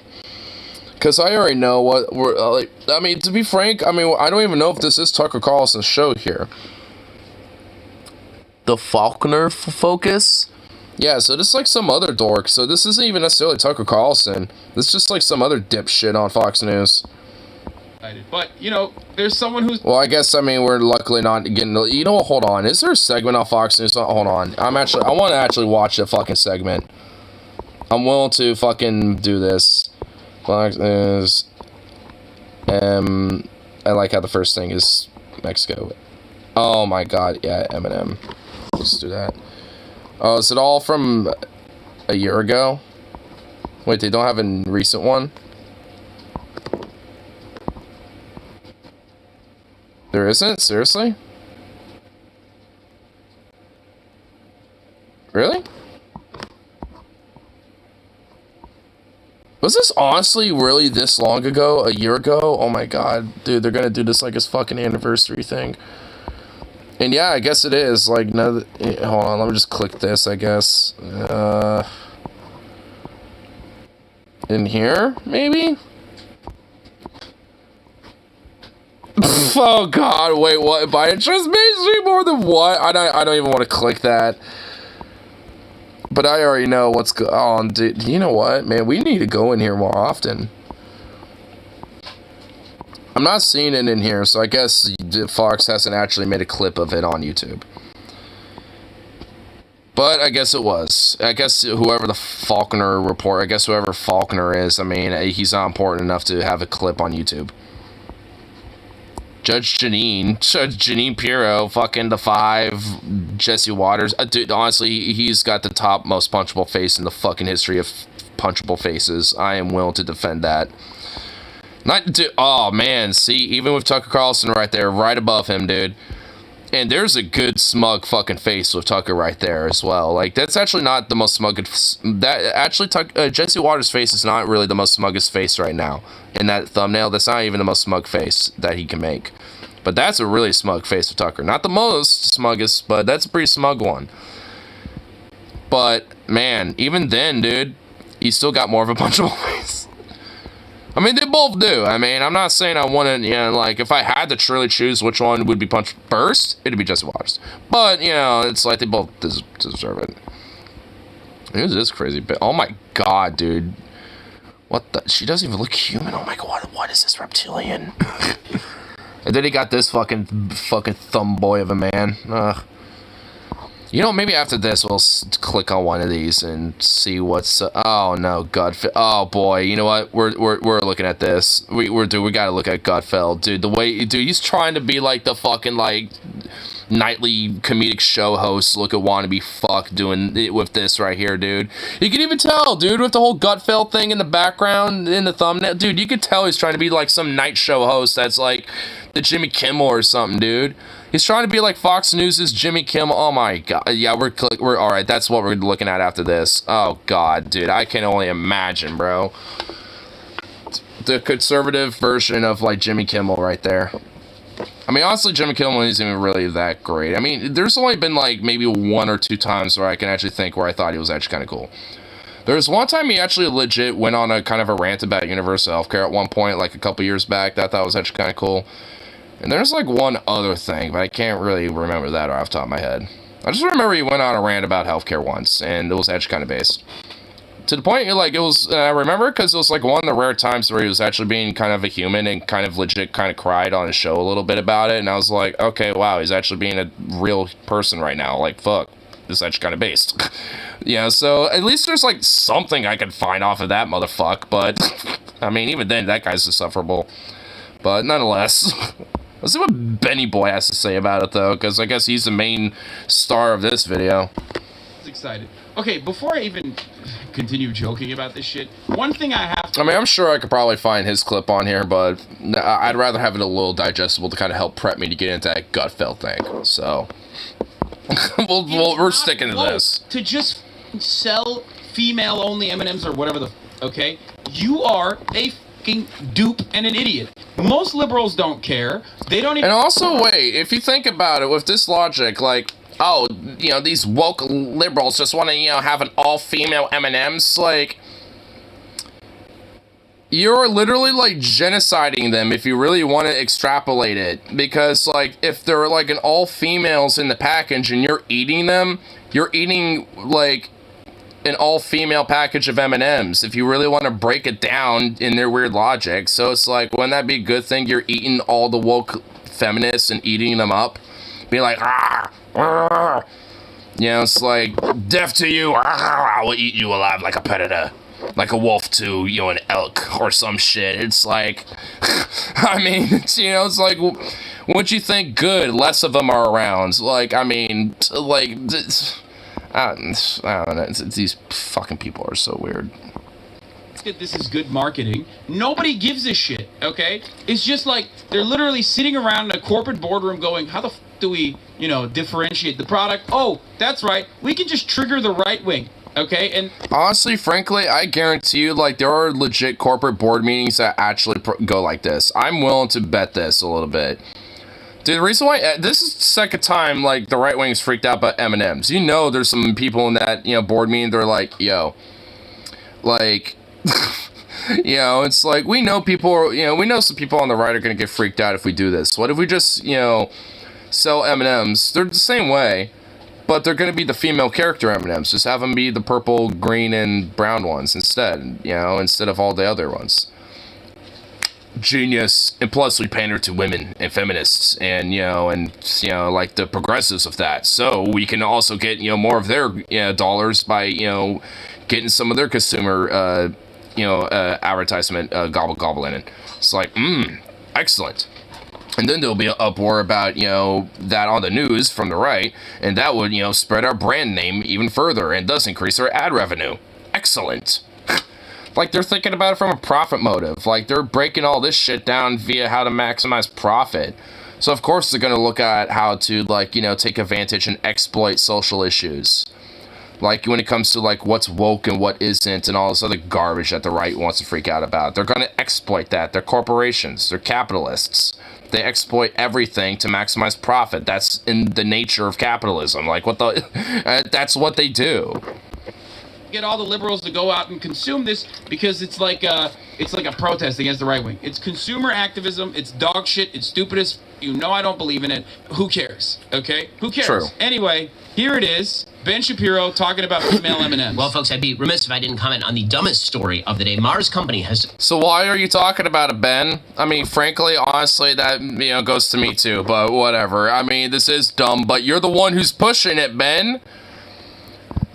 Because I already know what we're, like, I mean, to be frank, I mean, I don't even know if this is Tucker Carlson's show here. The Faulkner Focus? Yeah, so this is like some other dork. So this isn't even necessarily Tucker Carlson. This is just like some other dipshit on Fox News. But, you know, there's someone who's... Well, I guess, I mean, we're luckily not getting... You know what, hold on. Is there a segment on Fox News? Hold on. I want to actually watch the fucking segment. I'm willing to fucking do this. Fox News... I like how the first thing is Mexico. Oh my god, yeah, Eminem. Let's do that. Oh, is it all from a year ago? Wait, they don't have a recent one? There isn't? Seriously? Really? Was this honestly really this long ago? A year ago? Oh my god. Dude, they're gonna do this like his fucking anniversary thing. And yeah, I guess it is. Like, no, hold on, let me just click this, I guess. In here, maybe? Oh god, wait, what? By interest me more than what? I don't even want to click that. But I already know what's going on, dude. You know what, man? We need to go in here more often. I'm not seeing it in here, so I guess Fox hasn't actually made a clip of it on YouTube. But I guess it was. I guess whoever the Faulkner report, I guess whoever Faulkner is, I mean, he's not important enough to have a clip on YouTube. Judge Janine Pirro, fucking the 5, Jesse Waters. Dude, honestly, he's got the top most punchable face in the fucking history of punchable faces. I am willing to defend that. Not, dude, oh man, see, even with Tucker Carlson right there, right above him, dude. And there's a good smug fucking face with Tucker right there as well. Like, that's actually not the most smug. Jesse Waters' face is not really the most smuggest face right now. In that thumbnail, that's not even the most smug face that he can make. But that's a really smug face of Tucker. Not the most smuggest, but that's a pretty smug one. But, man, even then, dude, he's still got more of a punchable face. I mean, they both do. I mean, I'm not saying I want to, you know, like, if I had to truly choose which one would be punched first, it'd be Jesse Waters. But, you know, it's like they both deserve it. Who's this crazy bitch? Oh my god, dude. What the? She doesn't even look human. Oh my god, what is this reptilian? And then he got this fucking thumb boy of a man. Ugh. You know, maybe after this we'll click on one of these and see what's. Oh no, Gutfeld. Oh boy, you know what? We're looking at this. We gotta look at Gutfeld, dude. The way, dude, he's trying to be like the fucking like nightly comedic show host. Look at wannabe fuck doing it with this right here, dude. You can even tell, dude, with the whole Gutfeld thing in the background in the thumbnail, dude. You could tell he's trying to be like some night show host that's like the Jimmy Kimmel or something, dude. He's trying to be like Fox News' Jimmy Kimmel. Oh my god. Yeah, we're all right. That's what we're looking at after this. Oh god, dude. I can only imagine, bro. The conservative version of like Jimmy Kimmel right there. I mean, honestly, Jimmy Kimmel isn't even really that great. I mean, there's only been like maybe 1 or 2 times where I can actually think where I thought he was actually kind of cool. There was one time he actually legit went on a kind of a rant about universal healthcare at one point, like a couple years back, that I thought was actually kind of cool. And there's like one other thing, but I can't really remember that off the top of my head. I just remember he went on a rant about healthcare once, and it was actually kind of based. To the point, like, it was, I remember because it was like one of the rare times where he was actually being kind of a human and kind of legit kind of cried on his show a little bit about it, and I was like, okay, wow, he's actually being a real person right now. Like, fuck, this is actually kind of based. Yeah, so at least there's like something I can find off of that motherfucker, but, I mean, even then, that guy's insufferable. But nonetheless... Let's see what Benny Boy has to say about it, though, because I guess he's the main star of this video. I was excited. Okay, before I even continue joking about this shit, one thing I have to... I mean, I'm sure I could probably find his clip on here, but I'd rather have it a little digestible to kind of help prep me to get into that Gutfeld thing, so... we're sticking to this. To just sell female-only M&Ms or whatever the... Okay? You are a dupe and an idiot. Most liberals don't care. They don't even... And also, wait, if you think about it with this logic, like, oh, you know, these woke liberals just want to, you know, have an all-female M&Ms, like, you're literally, like, genociding them if you really want to extrapolate it. Because, like, if there are, like, an all-females in the package and you're eating them, you're eating, like... an all-female package of M&Ms, if you really want to break it down in their weird logic. So it's like, wouldn't that be a good thing? You're eating all the woke feminists and eating them up. Be like, you know, it's like, death to you, I will eat you alive like a predator. Like a wolf to, you know, an elk or some shit. It's like, I mean, it's, you know, it's like, what you think good, less of them are around. Like, I mean, like... I don't know. These fucking people are so weird. This is good marketing. Nobody gives a shit, okay? It's just like they're literally sitting around in a corporate boardroom going, how the f do we, you know, differentiate the product? Oh, that's right. We can just trigger the right wing, okay? And honestly, frankly, I guarantee you, like, there are legit corporate board meetings that actually go like this. I'm willing to bet this a little bit. Dude, the reason why, this is the second time, like, the right wing's freaked out about M&Ms. You know there's some people in that, you know, board meeting, they're like, yo, like, You know, it's like, we know people, you know, we know some people on the right are going to get freaked out if we do this. What if we just, you know, sell M&Ms? They're the same way, but they're going to be the female character M&Ms. Just have them be the purple, green, and brown ones instead, you know, instead of all the other ones. Genius. And plus, we pander to women and feminists and, you know, like the progressives of that. So we can also get, you know, more of their, you know, dollars by, you know, getting some of their consumer, advertisement gobble in it. It's like, excellent. And then there'll be an uproar about, you know, that on the news from the right, and that would, you know, spread our brand name even further and thus increase our ad revenue. Excellent. Like, they're thinking about it from a profit motive. Like, they're breaking all this shit down via how to maximize profit. So, of course, they're going to look at how to, like, you know, take advantage and exploit social issues. Like, when it comes to, like, what's woke and what isn't and all this other garbage that the right wants to freak out about. They're going to exploit that. They're corporations. They're capitalists. They exploit everything to maximize profit. That's in the nature of capitalism. Like, what the... that's what they do. Get all the liberals to go out and consume this because it's like a protest against the right wing. It's consumer activism. It's dog shit. It's stupid as... You know I don't believe in it. Who cares? Okay? Who cares? True. Anyway, here it is. Ben Shapiro talking about female M&Ms. Well, folks, I'd be remiss if I didn't comment on the dumbest story of the day. Mars Company has... So why are you talking about it, Ben? I mean, frankly, honestly, that, you know, goes to me too, but whatever. I mean, this is dumb, but you're the one who's pushing it, Ben.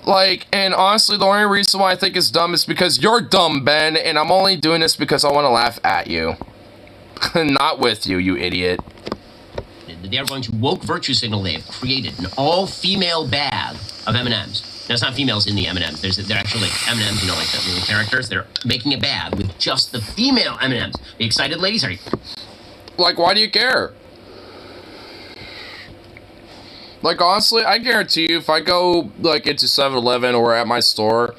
Like, and honestly, the only reason why I think it's dumb is because you're dumb, Ben, and I'm only doing this because I want to laugh at you. Not with you, you idiot. They're going to woke virtue signal. They've created an all-female bag of M&Ms. Now, it's not females in the M&Ms. They're actually like M&Ms, you know, like the little characters. They're making a bag with just the female M&Ms. Are you excited, ladies? Are you... Like, why do you care? Like, honestly, I guarantee you, if I go, like, into 7-Eleven or at my store,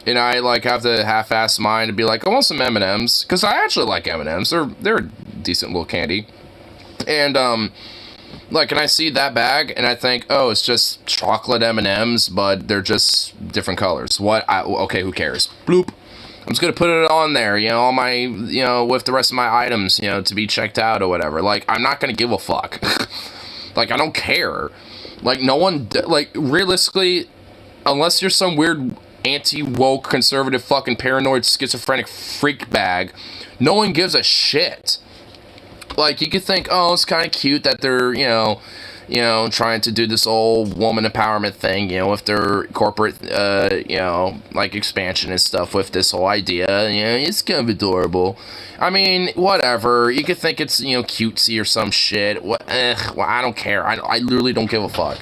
and I, like, have the half-assed mind to be like, I want some M&Ms, because I actually like M&Ms. They're a decent little candy. And, like, and I see that bag, and I think, oh, it's just chocolate M&Ms, but they're just different colors. Okay, who cares? Bloop. I'm just gonna put it on there, you know, all my, you know, with the rest of my items, you know, to be checked out or whatever. Like, I'm not gonna give a fuck. Like, I don't care. Like, no one, like, realistically, unless you're some weird anti-woke, conservative, fucking paranoid, schizophrenic freak bag, no one gives a shit. Like, you could think, oh, it's kind of cute that they're, you know, trying to do this old woman empowerment thing, you know, with their corporate, you know, like, expansion and stuff with this whole idea. You know, it's kind of adorable. I mean, whatever. You could think it's, you know, cutesy or some shit. Well, I don't care. I literally don't give a fuck.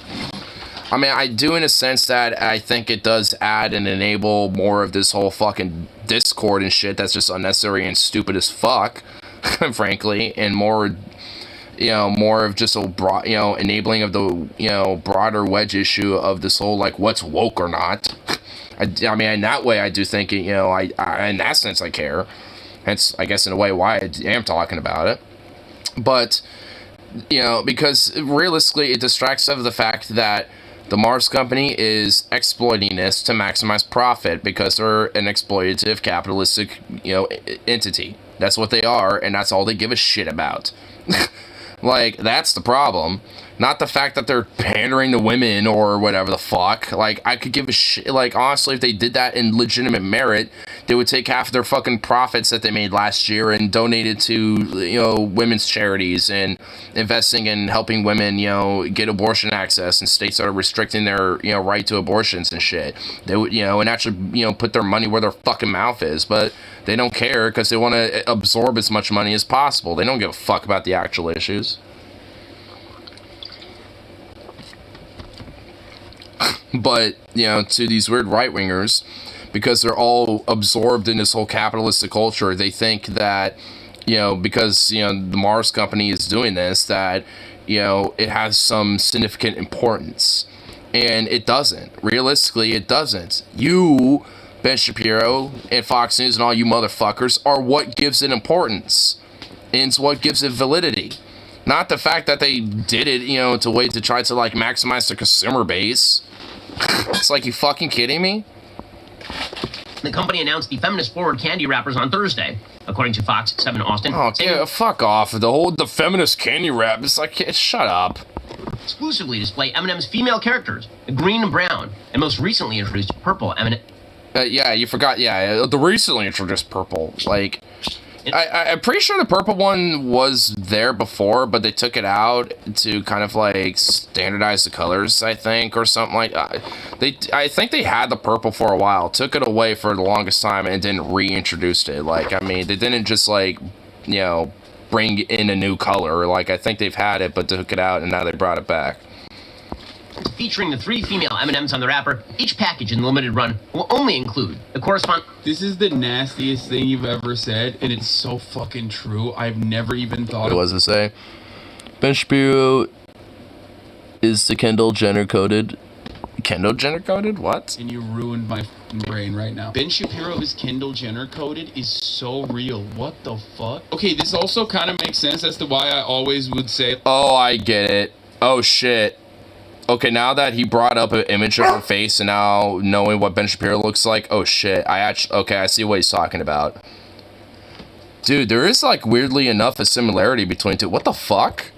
I mean, I do in a sense that I think it does add and enable more of this whole fucking discord and shit that's just unnecessary and stupid as fuck, frankly, and more... you know, more of just a broad, you know, enabling of the, you know, broader wedge issue of this whole, like, what's woke or not. I mean, in that way, I do think, you know, I in that sense, I care. Hence, I guess, in a way, why I am talking about it. But, you know, because realistically, it distracts of the fact that the Mars Company is exploiting this to maximize profit because they're an exploitative, capitalistic, you know, entity. That's what they are, and that's all they give a shit about. Like, that's the problem. Not the fact that they're pandering to women or whatever the fuck. Like, I could give a shit. Like, honestly, if they did that in legitimate merit, they would take half of their fucking profits that they made last year and donate it to, you know, women's charities and investing in helping women, you know, get abortion access in states that are restricting their, you know, right to abortions and shit. They would, you know, and actually, you know, put their money where their fucking mouth is. But they don't care because they want to absorb as much money as possible. They don't give a fuck about the actual issues. But, you know, to these weird right-wingers, because they're all absorbed in this whole capitalistic culture, they think that, you know, because, you know, the Mars Company is doing this, that, you know, it has some significant importance. And it doesn't. Realistically, it doesn't. You, Ben Shapiro, and Fox News, and all you motherfuckers are what gives it importance. And it's what gives it validity. Not the fact that they did it, you know, to wait to try to, like, maximize their consumer base. It's like, you fucking kidding me? The company announced the feminist-forward candy wrappers on Thursday, according to Fox 7 Austin. Oh, yeah, fuck off. The feminist candy wrap, it's like, shut up. Exclusively display M&M's female characters, green and brown, and most recently introduced purple M&M. Yeah, you forgot, the recently introduced purple, like... I'm pretty sure the purple one was there before, but they took it out to kind of like standardize the colors, I think, or something like that. I think they had the purple for a while, took it away for the longest time, and didn't reintroduce it. Like, I mean, they didn't just like, you know, bring in a new color. Like, I think they've had it, but took it out, and now they brought it back. Featuring the 3 female M&Ms on the wrapper, each package in the limited run will only include the corresponding... This is the nastiest thing you've ever said, and it's so fucking true. I've never even thought What was it say? Ben Shapiro is the Kendall Jenner coded. Kendall Jenner coded? What? And you ruined my brain right now. Ben Shapiro is Kendall Jenner coded is so real. What the fuck? Okay, this also kind of makes sense as to why I always would say... Oh, I get it. Oh, shit. Okay, now that he brought up an image of her face and now knowing what Ben Shapiro looks like, oh shit, I see what he's talking about. Dude, there is like weirdly enough a similarity between two. What the fuck?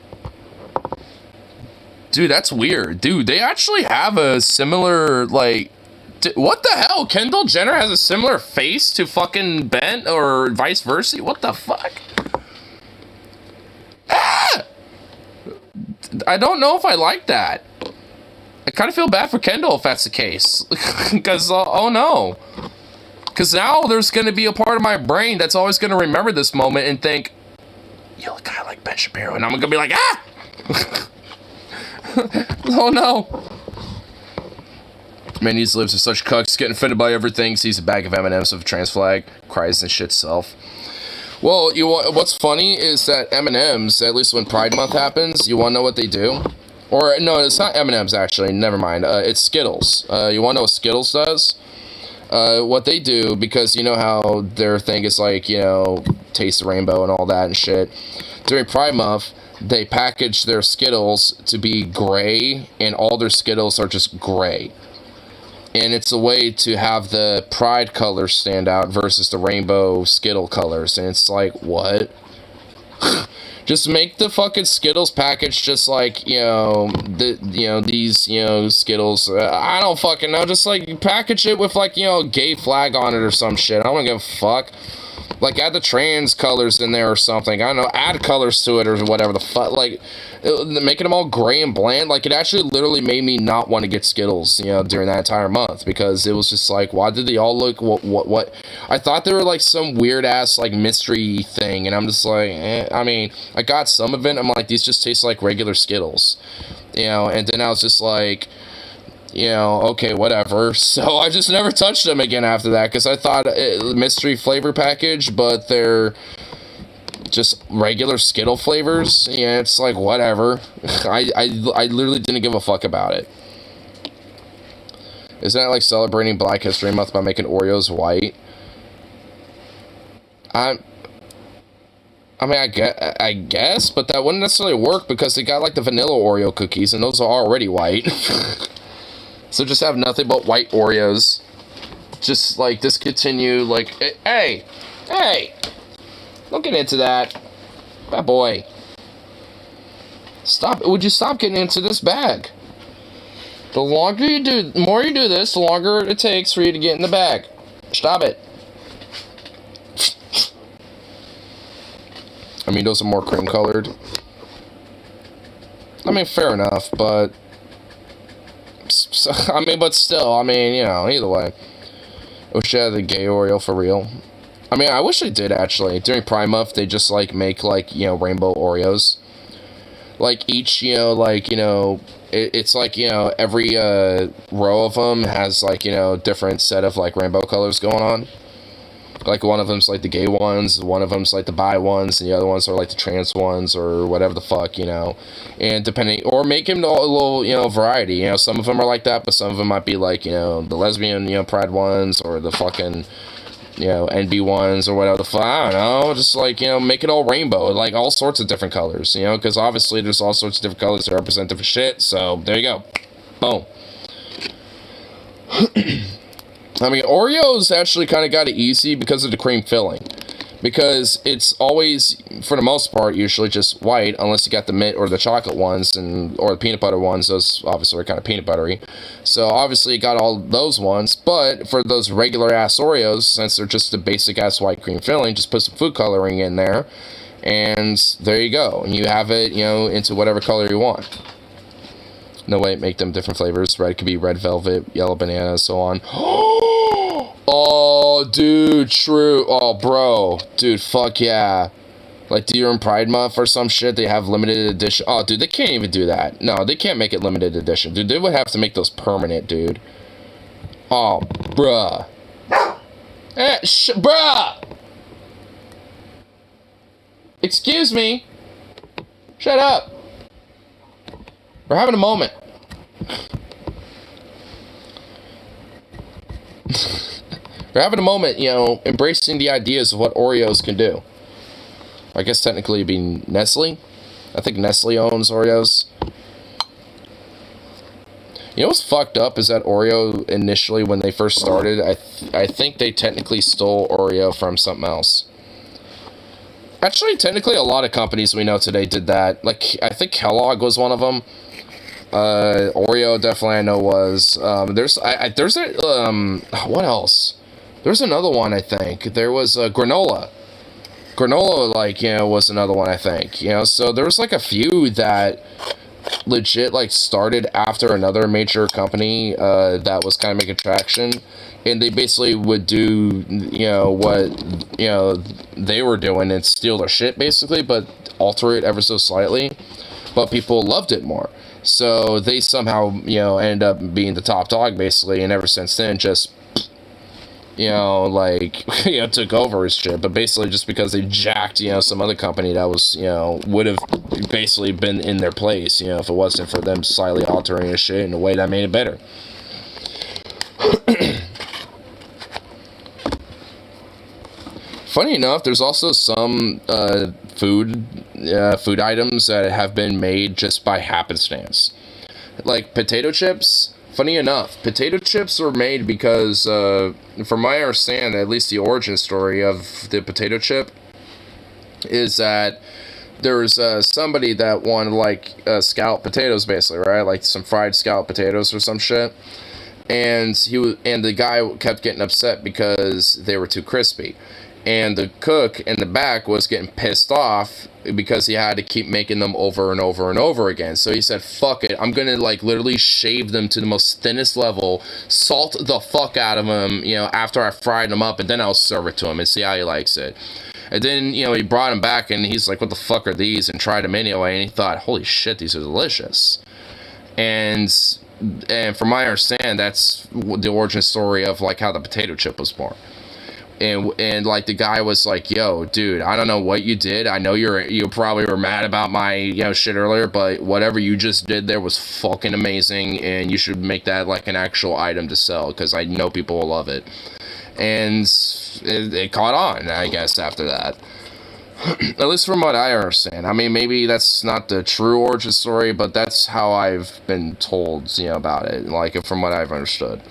Dude, that's weird. Dude, they actually have a similar, like, what the hell? Kendall Jenner has a similar face to fucking Ben or vice versa? What the fuck? Ah! I don't know if I like that. I kind of feel bad for Kendall if that's the case. Because, oh no. Because now there's going to be a part of my brain that's always going to remember this moment and think, you look kind of like Ben Shapiro. And I'm going to be like, ah! Oh no. Man, these lips are such cucks, getting offended by everything, sees a bag of M&M's with a trans flag, cries and shit self. Well, what's funny is that M&M's, at least when Pride Month happens, you want to know what they do? Or, no, it's not M&M's, actually. Never mind. It's Skittles. You want to know what Skittles does? What they do, because you know how their thing is like, you know, taste the rainbow and all that and shit. During Pride Month, they package their Skittles to be gray, and all their Skittles are just gray. And it's a way to have the Pride colors stand out versus the rainbow Skittle colors. And it's like, what? Just make the fucking Skittles package just like, you know, these, you know, Skittles. I don't fucking know. Just like package it with like, you know, gay flag on it or some shit. I don't give a fuck. Like add the trans colors in there or something. I don't know. Add colors to it or whatever the fuck. Like making them all gray and bland. Like it actually literally made me not want to get Skittles, you know, during that entire month because it was just like, why did they all look what? I thought they were like some weird ass like mystery thing, and I'm just like, I mean, I got some of it. I'm like, these just taste like regular Skittles, you know. And then I was just like, you know, okay, whatever. So I just never touched them again after that because I thought mystery flavor package, but they're just regular Skittle flavors. Yeah, it's like whatever. I literally didn't give a fuck about it. Isn't that like celebrating Black History Month by making Oreos white? I mean, I guess, but that wouldn't necessarily work because they got like the vanilla Oreo cookies and those are already white. So just have nothing but white Oreos. Just like discontinue, like, hey, don't get into that. Bad boy. Stop, would you stop getting into this bag? The longer you do, the more you do this, the longer it takes for you to get in the bag. Stop it. I mean, those are more cream colored. I mean, fair enough, but but still, I mean, you know, either way. I wish I had the gay Oreo for real. I mean, I wish they did, actually. During Pride Month, they just, like, make, like, you know, rainbow Oreos. Like, each, you know, like, you know, it's like, you know, every row of them has, like, you know, different set of, like, rainbow colors going on. Like, one of them's, like, the gay ones, one of them's, like, the bi ones, and the other ones are, like, the trans ones, or whatever the fuck, you know. And depending, or make him a little, you know, variety, you know. Some of them are like that, but some of them might be, like, you know, the lesbian, you know, pride ones, or the fucking, you know, NB ones, or whatever the fuck, I don't know. Just, like, you know, make it all rainbow, like, all sorts of different colors, you know, because obviously there's all sorts of different colors that represent different shit, so, there you go. Boom. I mean, Oreos actually kind of got it easy because of the cream filling. Because it's always, for the most part, usually just white, unless you got the mint or the chocolate ones, or the peanut butter ones. Those obviously are kind of peanut buttery. So obviously you got all those ones. But for those regular ass Oreos, since they're just a basic ass white cream filling, just put some food coloring in there, and there you go. And you have it, you know, into whatever color you want. No way, make them different flavors. Red could be red velvet, yellow banana, so on. Oh, dude, true. Oh, bro. Dude, fuck yeah. Like during Pride Month or some shit, they have limited edition. Oh, dude, they can't even do that. No, they can't make it limited edition. Dude, they would have to make those permanent, dude. Oh, bruh. Bruh! Excuse me. Shut up. We're having a moment. We're having a moment, you know, embracing the ideas of what Oreos can do. I guess technically it'd be Nestle. I think Nestle owns Oreos. You know what's fucked up is that Oreo initially, when they first started, I think they technically stole Oreo from something else. Actually, technically a lot of companies we know today did that. Like, I think Kellogg was one of them. Oreo definitely I know was. There's what else? There's another one, I think. There was granola. Granola, like, you know, was another one, I think. You know, so there was, like, a few that legit, like, started after another major company that was kind of making traction. And they basically would do, you know, what, you know, they were doing and steal their shit, basically, but alter it ever so slightly. But people loved it more. So they somehow, you know, ended up being the top dog, basically. And ever since then, just... you know, like, you know, took over his shit, but basically just because they jacked, you know, some other company that was, you know, would have basically been in their place, you know, if it wasn't for them slightly altering his shit in a way that made it better. Funny enough, there's also some food items that have been made just by happenstance. Like potato chips. Funny enough, potato chips were made because, from my understanding, at least the origin story of the potato chip, is that there was somebody that wanted, like, scalloped potatoes, basically, right? Like some fried scalloped potatoes or some shit. And the guy kept getting upset because they were too crispy. And the cook in the back was getting pissed off because he had to keep making them over and over and over again. So he said, fuck it, I'm gonna, like, literally shave them to the most thinnest level, salt the fuck out of them, you know, after I fried them up, and then I'll serve it to him and see how he likes it. And then, you know, he brought them back and he's like, what the fuck are these? And tried them anyway, and he thought, holy shit, these are delicious. And from my understanding, that's the origin story of, like, how the potato chip was born. And like the guy was like, yo, dude, I don't know what you did. I know you probably were mad about my, you know, shit earlier, but whatever you just did there was fucking amazing, and you should make that like an actual item to sell, because I know people will love it. And it caught on, I guess, after that. At least from what I understand. I mean, maybe that's not the true origin story, but that's how I've been told, you know, about it, like, from what I've understood.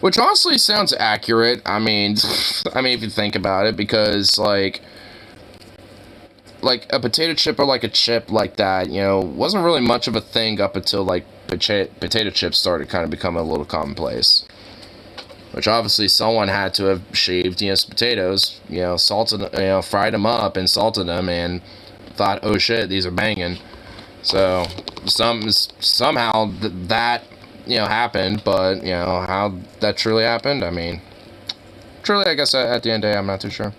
Which honestly sounds accurate. I mean, if you think about it, because, like a potato chip or, like, a chip like that, you know, wasn't really much of a thing up until, like, potato chips started kind of becoming a little commonplace. Which, obviously, someone had to have shaved, you know, some potatoes, you know, salted, you know, fried them up and salted them, and thought, oh shit, these are banging. So, somehow that... you know, happened, but, you know, how that truly happened, I mean, truly, I guess, at the end of the day, I'm not too sure.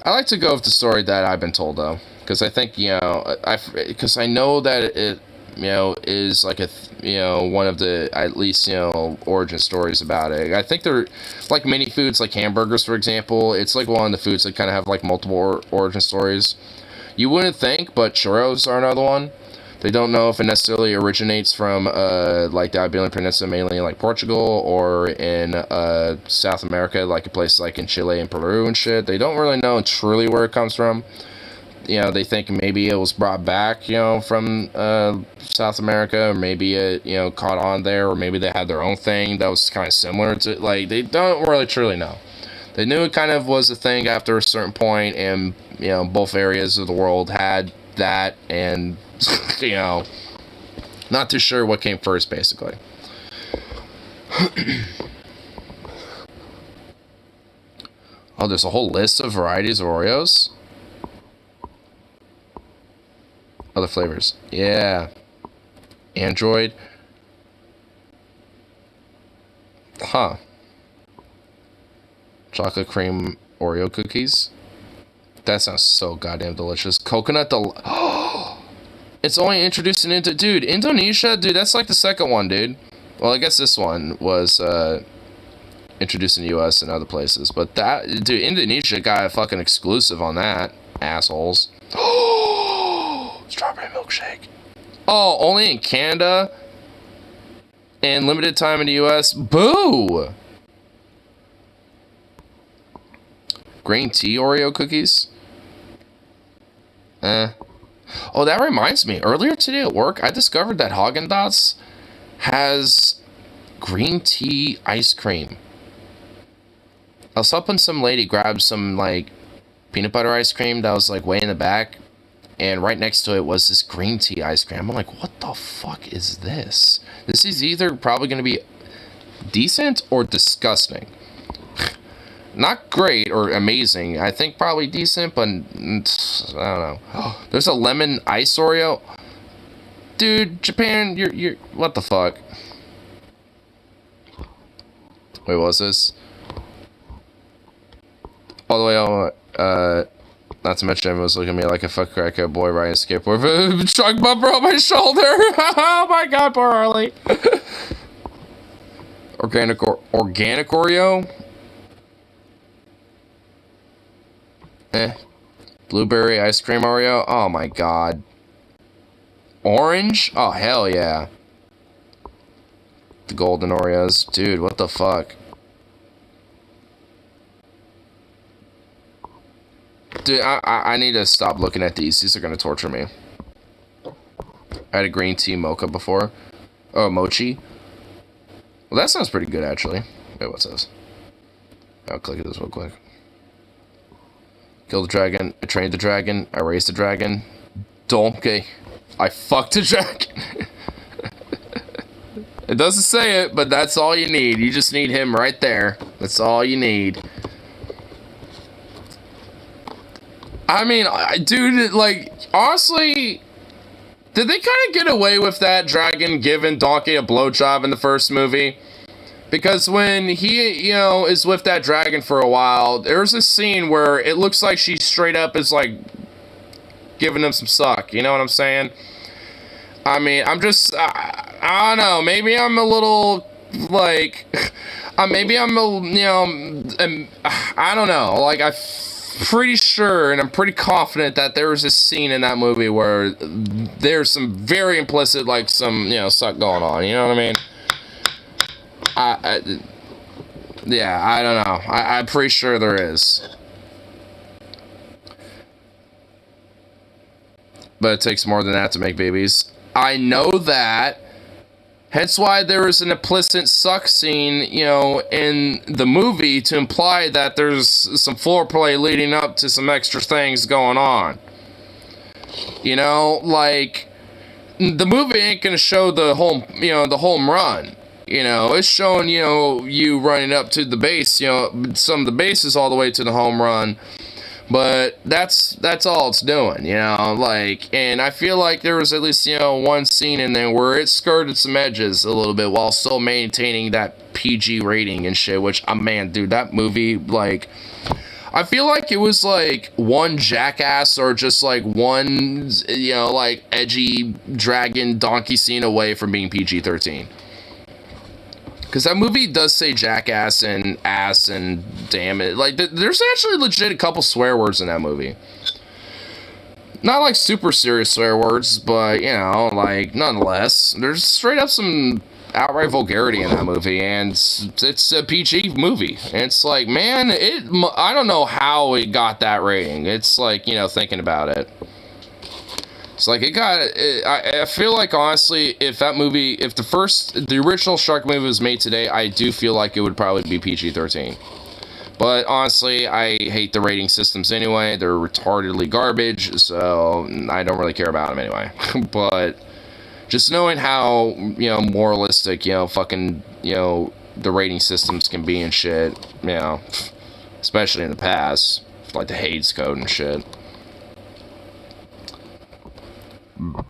I like to go with the story that I've been told, though, because I think, you know, because I know that it, you know, is, like, you know, one of the, at least, you know, origin stories about it. I think they're, like, many foods, like hamburgers, for example, it's, like, one of the foods that kind of have, like, multiple origin stories. You wouldn't think, but churros are another one. They don't know if it necessarily originates from, like, the Iberian Peninsula, mainly in, like, Portugal, or in, South America, like, a place like in Chile and Peru and shit. They don't really know truly where it comes from. you know, they think maybe it was brought back, you know, from South America, or maybe it, you know, caught on there, or maybe they had their own thing that was kind of similar to, like, they don't really truly know. They knew it kind of was a thing after a certain point, and, you know, both areas of the world had that, and, you know, not too sure what came first, basically. Oh, there's a whole list of varieties of Oreos. Other flavors. Yeah. Android. Huh. Chocolate cream Oreo cookies. That sounds so goddamn delicious. Coconut It's only introduced into... Dude, Indonesia? Dude, that's like the second one, dude. Well, I guess this one was introduced in the U.S. and other places. But that... Dude, Indonesia got a fucking exclusive on that. Assholes. Strawberry milkshake. Oh, only in Canada? And limited time in the U.S.? Boo! Green tea Oreo cookies? Oh, that reminds me. Earlier today at work, I discovered that Haagen-Dazs has green tea ice cream. I was helping some lady grab some, like, peanut butter ice cream that was, like, way in the back. And right next to it was this green tea ice cream. I'm like, what the fuck is this? This is either probably going to be decent or disgusting. Not great or amazing. I think probably decent, but I don't know. There's a lemon ice Oreo. Dude, Japan, you're what the fuck? Wait, what was this? All the way on, not to mention everyone was looking at me like a fuck crackhead boy riding a skateboard. Truck bumper on my shoulder. Oh my god, poor Harley. Organic Oreo. Blueberry ice cream Oreo. Oh my god. Orange? Oh hell yeah. The golden Oreos. Dude, what the fuck? Dude, I need to stop looking at these. These are gonna torture me. I had a green tea mocha before. Oh, mochi. Well, that sounds pretty good, actually. Wait, what's this? I'll click this real quick. Kill the dragon. I trained the dragon. I raised the dragon. Donkey. I fucked the dragon. It doesn't say it, but that's all you need. You just need him right there. That's all you need. I mean, dude, like, honestly, did they kind of get away with that dragon giving Donkey a blowjob in the first movie? Because when he, you know, is with that dragon for a while, there's a scene where it looks like she straight up is, like, giving him some suck. You know what I'm saying? I mean, I'm just, I don't know. Maybe I'm a little, like, maybe I'm a, you know, I don't know. Like, I'm pretty sure and I'm pretty confident that there was a scene in that movie where there's some very implicit, like, some, you know, suck going on. You know what I mean? Yeah, I don't know. I'm pretty sure there is. But it takes more than that to make babies. I know that. Hence why there is an implicit suck scene, you know, in the movie to imply that there's some foreplay leading up to some extra things going on. You know, like, the movie ain't gonna show the home, you know, the home run. You know, it's showing, you know, you running up to the base, you know, some of the bases all the way to the home run. But that's all it's doing, you know, like, and I feel like there was at least, you know, one scene in there where it skirted some edges a little bit while still maintaining that PG rating and shit, which, man, dude, that movie, like, I feel like it was, like, one jackass or just, like, one, you know, like, edgy dragon donkey scene away from being PG-13. Because that movie does say jackass and ass and damn it. Like, there's actually legit a couple swear words in that movie. Not like super serious swear words, but, you know, like, nonetheless. There's straight up some outright vulgarity in that movie, and it's a PG movie. And it's like, man, I don't know how it got that rating. It's like, you know, thinking about it. It's like, I feel like, honestly, if the original Shark movie was made today, I do feel like it would probably be PG-13. But honestly, I hate the rating systems anyway. They're retardedly garbage, so I don't really care about them anyway. But just knowing how, you know, moralistic, you know, fucking, you know, the rating systems can be and shit, you know, especially in the past, like the Hades Code and shit.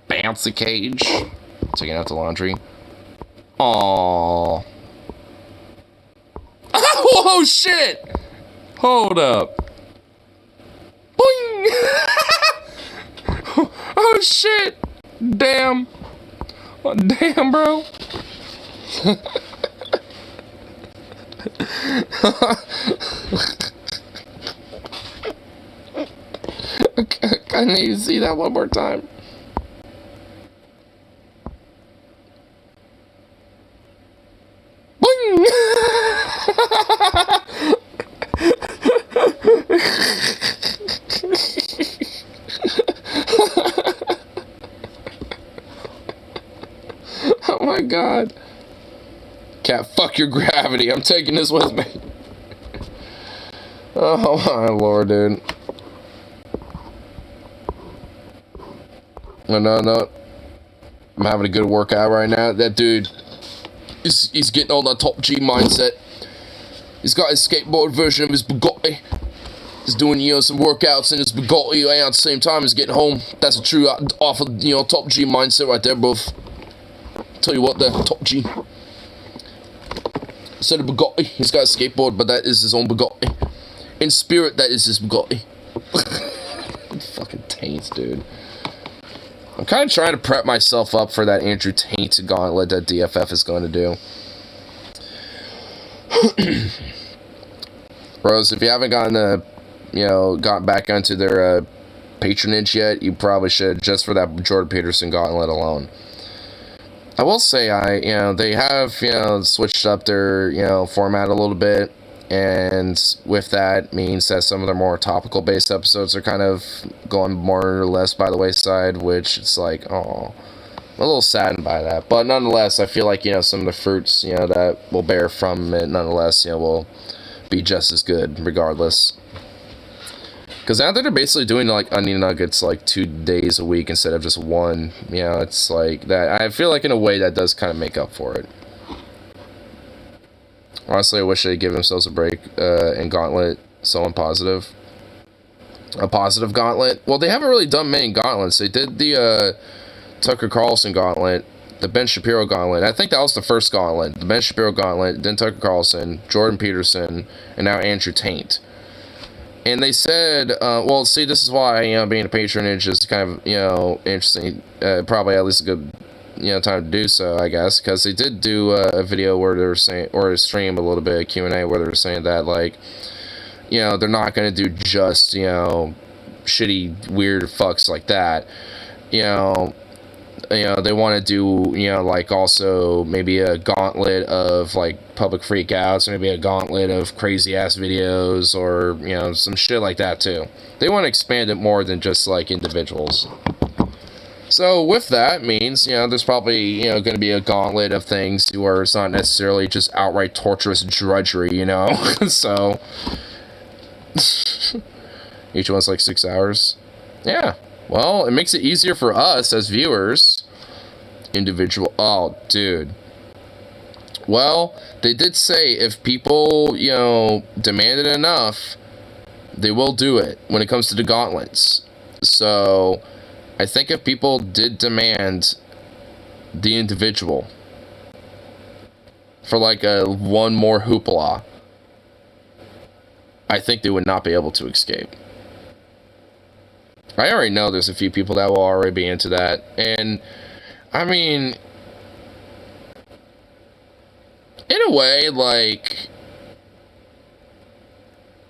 Bouncy cage. Taking out the laundry. Aww. Oh shit! Hold up. Boing! Oh shit! Damn. Oh, damn, bro. I need to see that one more time. Boing! Oh my god. Cat, fuck your gravity. I'm taking this with me. Oh my lord, dude. No. I'm having a good workout right now. That dude, he's getting on that top G mindset. He's got his skateboard version of his Bugatti. He's doing, you know, some workouts in his Bugatti at the same time as getting home. That's a true off of, you know, top G mindset right there, bruv. Tell you what, the top G. Instead of Bugatti, he's got a skateboard, but that is his own Bugatti. In spirit, that is his Bugatti. Fucking taints, dude. I'm kind of trying to prep myself up for that Andrew Tate gauntlet that DFF is going to do. Bros, if you haven't gotten back onto their patronage yet, you probably should, just for that Jordan Peterson gauntlet alone. I will say, they have, switched up their, format a little bit, and with that means that some of their more topical-based episodes are kind of going more or less by the wayside, which it's like, oh, I'm a little saddened by that. But nonetheless, I feel like, some of the fruits, that will bear from it, nonetheless, will be just as good, regardless. Because now that they're basically doing, like, Onion Nuggets, like, 2 days a week instead of just one, it's like that. I feel like, in a way, that does kind of make up for it. Honestly, I wish they'd give themselves a break and gauntlet someone positive. A positive gauntlet? Well, they haven't really done many gauntlets. They did the Tucker Carlson gauntlet, the Ben Shapiro gauntlet. I think that was the first gauntlet. The Ben Shapiro gauntlet, then Tucker Carlson, Jordan Peterson, and now Andrew Tate. And they said, well, see, this is why, being a patronage is kind of, interesting. Probably at least a good, time to do so, I guess. Because they did do a video where they were saying, or a stream, a little bit of Q&A, where they were saying that, like, they're not going to do just, shitty, weird fucks like that. They want to do, like, also maybe a gauntlet of, like, public freakouts, maybe a gauntlet of crazy-ass videos, or, some shit like that, too. They want to expand it more than just, like, individuals. So, with that means, there's probably, going to be a gauntlet of things where it's not necessarily just outright torturous drudgery, So, each one's, like, 6 hours. Yeah. Well, it makes it easier for us as viewers. Individual. Oh, dude. Well, they did say if people, demand it enough, they will do it when it comes to the gauntlets. So, I think if people did demand the individual for like one more hoopla, I think they would not be able to escape. I already know there's a few people that will already be into that. And, I mean, in a way, like,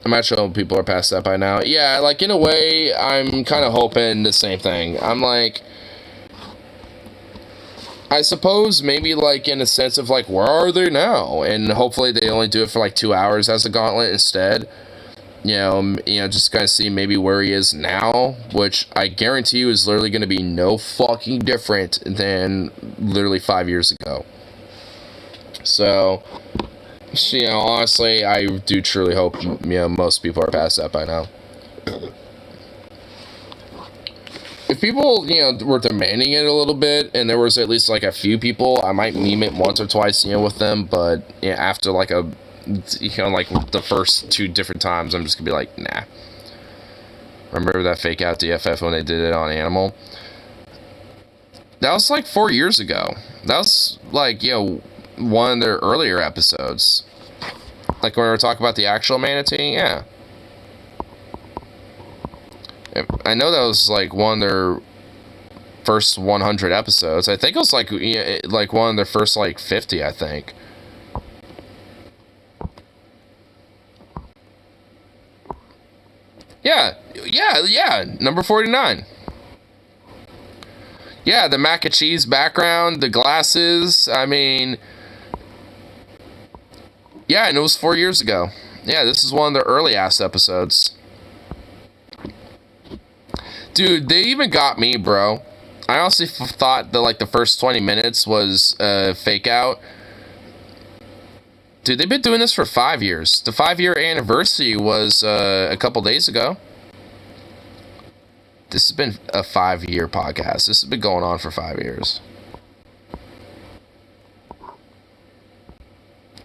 I'm not sure if people are past that by now. Yeah, like, in a way, I'm kind of hoping the same thing. I'm like, I suppose maybe like in a sense of like, where are they now? And hopefully they only do it for like 2 hours as a gauntlet instead. Just kind of see maybe where he is now, which I guarantee you is literally going to be no fucking different than literally 5 years ago. So, honestly, I do truly hope, most people are past that by now. If people, were demanding it a little bit, and there was at least, like, a few people, I might meme it once or twice, with them, but, after, like, like, the first 2 different times, I'm just gonna be like, nah. Remember that fake out DFF when they did it on Animal? That was, like, 4 years ago. That was, like, one of their earlier episodes. Like, when we were talking about the actual manatee, yeah. I know that was like one of their first 100 episodes. I think it was like one of their first like 50, I think. Yeah, number 49. Yeah, the mac and cheese background, the glasses, I mean... Yeah, and it was 4 years ago. Yeah, this is one of the early-ass episodes. Dude, they even got me, bro. I honestly thought that, like, the first 20 minutes was fake out. Dude, they've been doing this for 5 years. The 5-year anniversary was a couple days ago. This has been a 5-year podcast. This has been going on for 5 years.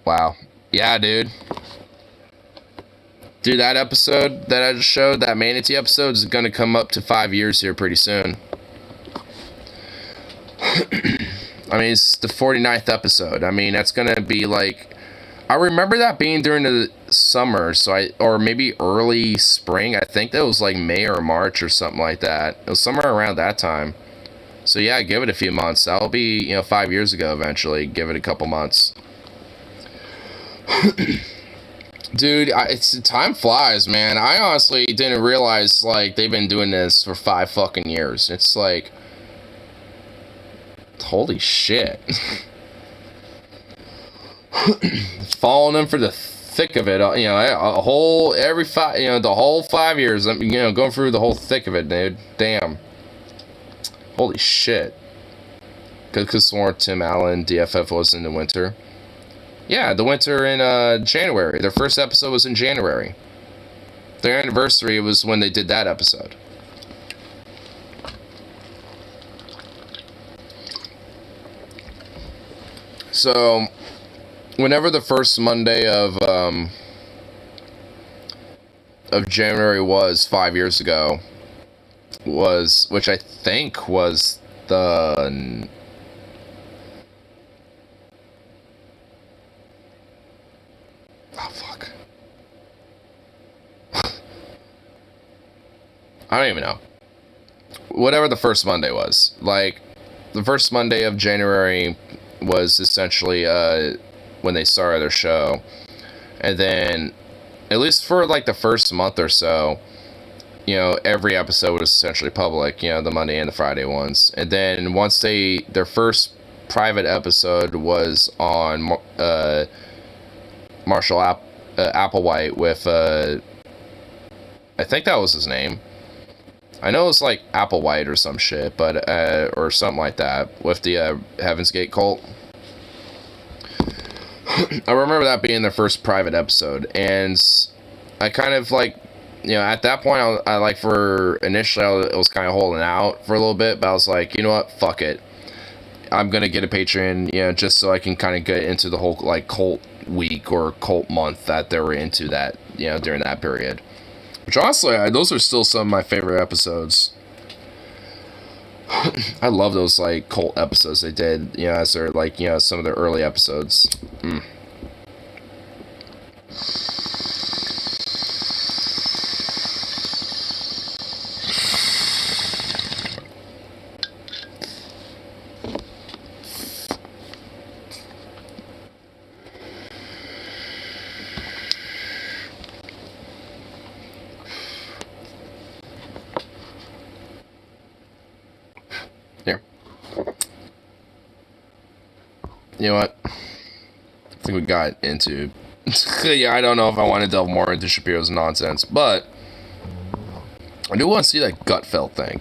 Wow. Yeah, dude. Dude, that episode that I just showed, that manatee episode, is going to come up to 5 years here pretty soon. I mean, it's the 49th episode. I mean, that's going to be like... I remember that being during the summer, or maybe early spring. I think that was like May or March or something like that. It was somewhere around that time. So yeah, give it a few months. That'll be, 5 years ago eventually. Give it a couple months. Dude, time flies, man. I honestly didn't realize, like, they've been doing this for 5 fucking years. It's like... Holy shit. Following them for the thick of it, the whole 5 years, going through the whole thick of it, dude. Damn. Holy shit. Because sworn Tim Allen, DFF was in the winter. Yeah, the winter in January. Their first episode was in January. Their anniversary was when they did that episode. So, whenever the first Monday of January was 5 years ago, which I think was the... Oh, fuck. I don't even know. Whatever the first Monday was. Like, the first Monday of January was essentially when they started their show. And then, at least for like the first month or so, every episode was essentially public, the Monday and the Friday ones. And then once their first private episode was on Marshall Applewhite with, I think that was his name. I know it's like Applewhite or some shit, but, or something like that, with the Heaven's Gate cult. I remember that being their first private episode, and I kind of like, at that point, I was kind of holding out for a little bit, but I was like, you know what, fuck it. I'm gonna get a Patreon, just so I can kind of get into the whole, like, cult week or cult month that they were into that, during that period. Which, honestly, those are still some of my favorite episodes. I love those, like, cult episodes they did, as they're, like, some of their early episodes. Here. You know what? I think we got into... yeah, I don't know if I want to delve more into Shapiro's nonsense, but... I do want to see that Gutfeld thing.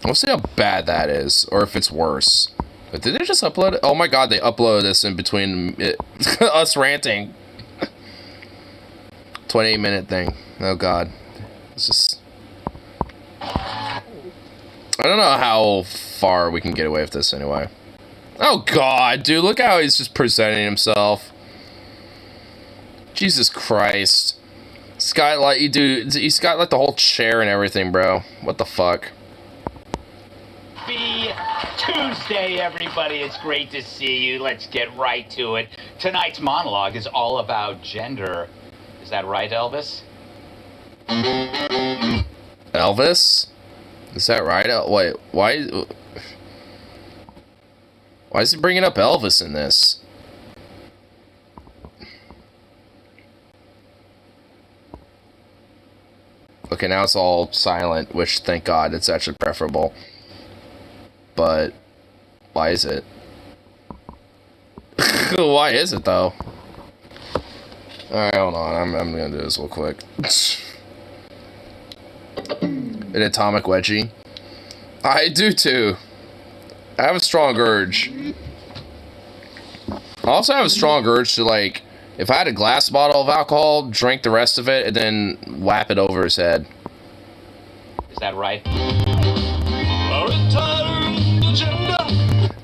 I want to see how bad that is, or if it's worse. But did they just upload it? Oh my god, they uploaded this in between us ranting. 28-minute thing. Oh god. It's just... I don't know how far we can get away with this anyway. Oh god, dude, look how he's just presenting himself. Jesus Christ. He's got like, dude, he's got like the whole chair and everything, bro. What the fuck? Happy Tuesday, everybody. It's great to see you. Let's get right to it. Tonight's monologue is all about gender. Is that right, Elvis? Elvis? Is that right? Wait, why is he bringing up Elvis in this? Okay, now it's all silent, which, thank God, it's actually preferable. But, why is it? Why is it, though? Alright, hold on, I'm gonna do this real quick. An atomic wedgie? I do, too. I have a strong urge. I also have a strong urge to, like, if I had a glass bottle of alcohol, drink the rest of it, and then whap it over his head. Is that right?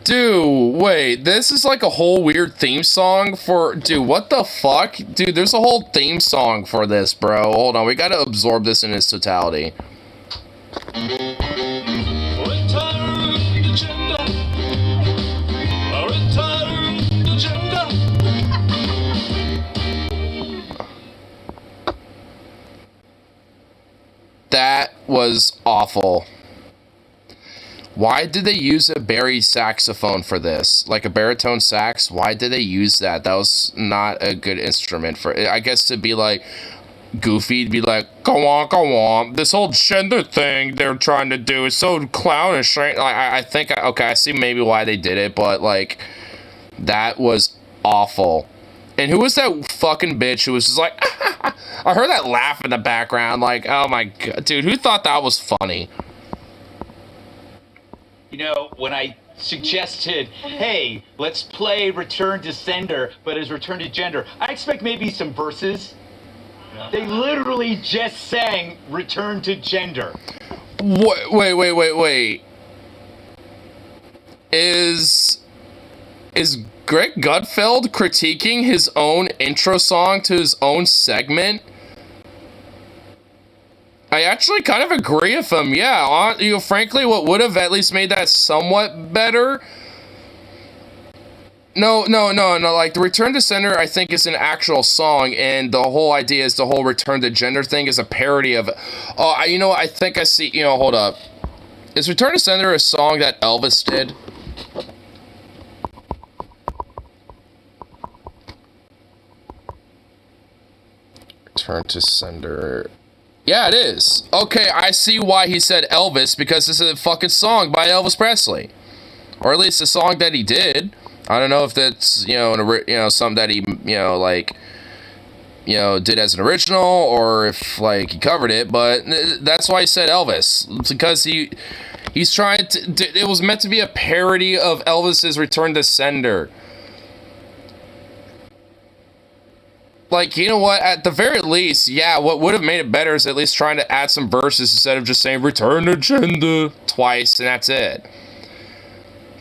Dude, wait, this is like a whole weird theme song for... Dude, what the fuck? Dude, there's a whole theme song for this, bro. Hold on, we gotta absorb this in its totality. That was awful. Why did they use a bari saxophone for this? Like a baritone sax? Why did they use that? That was not a good instrument for it. I guess to be like goofy, to be like, go on. This whole gender thing they're trying to do is so clownish. Right? Like, I think, okay, I see maybe why they did it, but like, that was awful. And who was that fucking bitch who was just like, I heard that laugh in the background, like, oh my god, dude, who thought that was funny? You know, when I suggested, hey, let's play Return to Sender, but as Return to Gender, I expect maybe some verses. They literally just sang Return to Gender. Wait. Is Greg Gutfeld critiquing his own intro song to his own segment? I actually kind of agree with him. Yeah, you know, frankly, what would have at least made that somewhat better? No. Like, the Return to Sender, I think, is an actual song, and the whole idea is the whole Return to Gender thing is a parody of... Oh, you know, I think I see... You know, hold up. Is Return to Sender a song that Elvis did? Return to Sender... Yeah, it is. Okay, I see why he said Elvis, because this is a fucking song by Elvis Presley. Or at least a song that he did. I don't know if that's, you know, something that he, you know, like, you know, did as an original, or if, like, he covered it, but that's why he said Elvis. It's because he's trying to, it was meant to be a parody of Elvis's Return to Sender. Like, you know what, at the very least, yeah, what would have made it better is at least trying to add some verses instead of just saying Return to Gender twice, and that's it.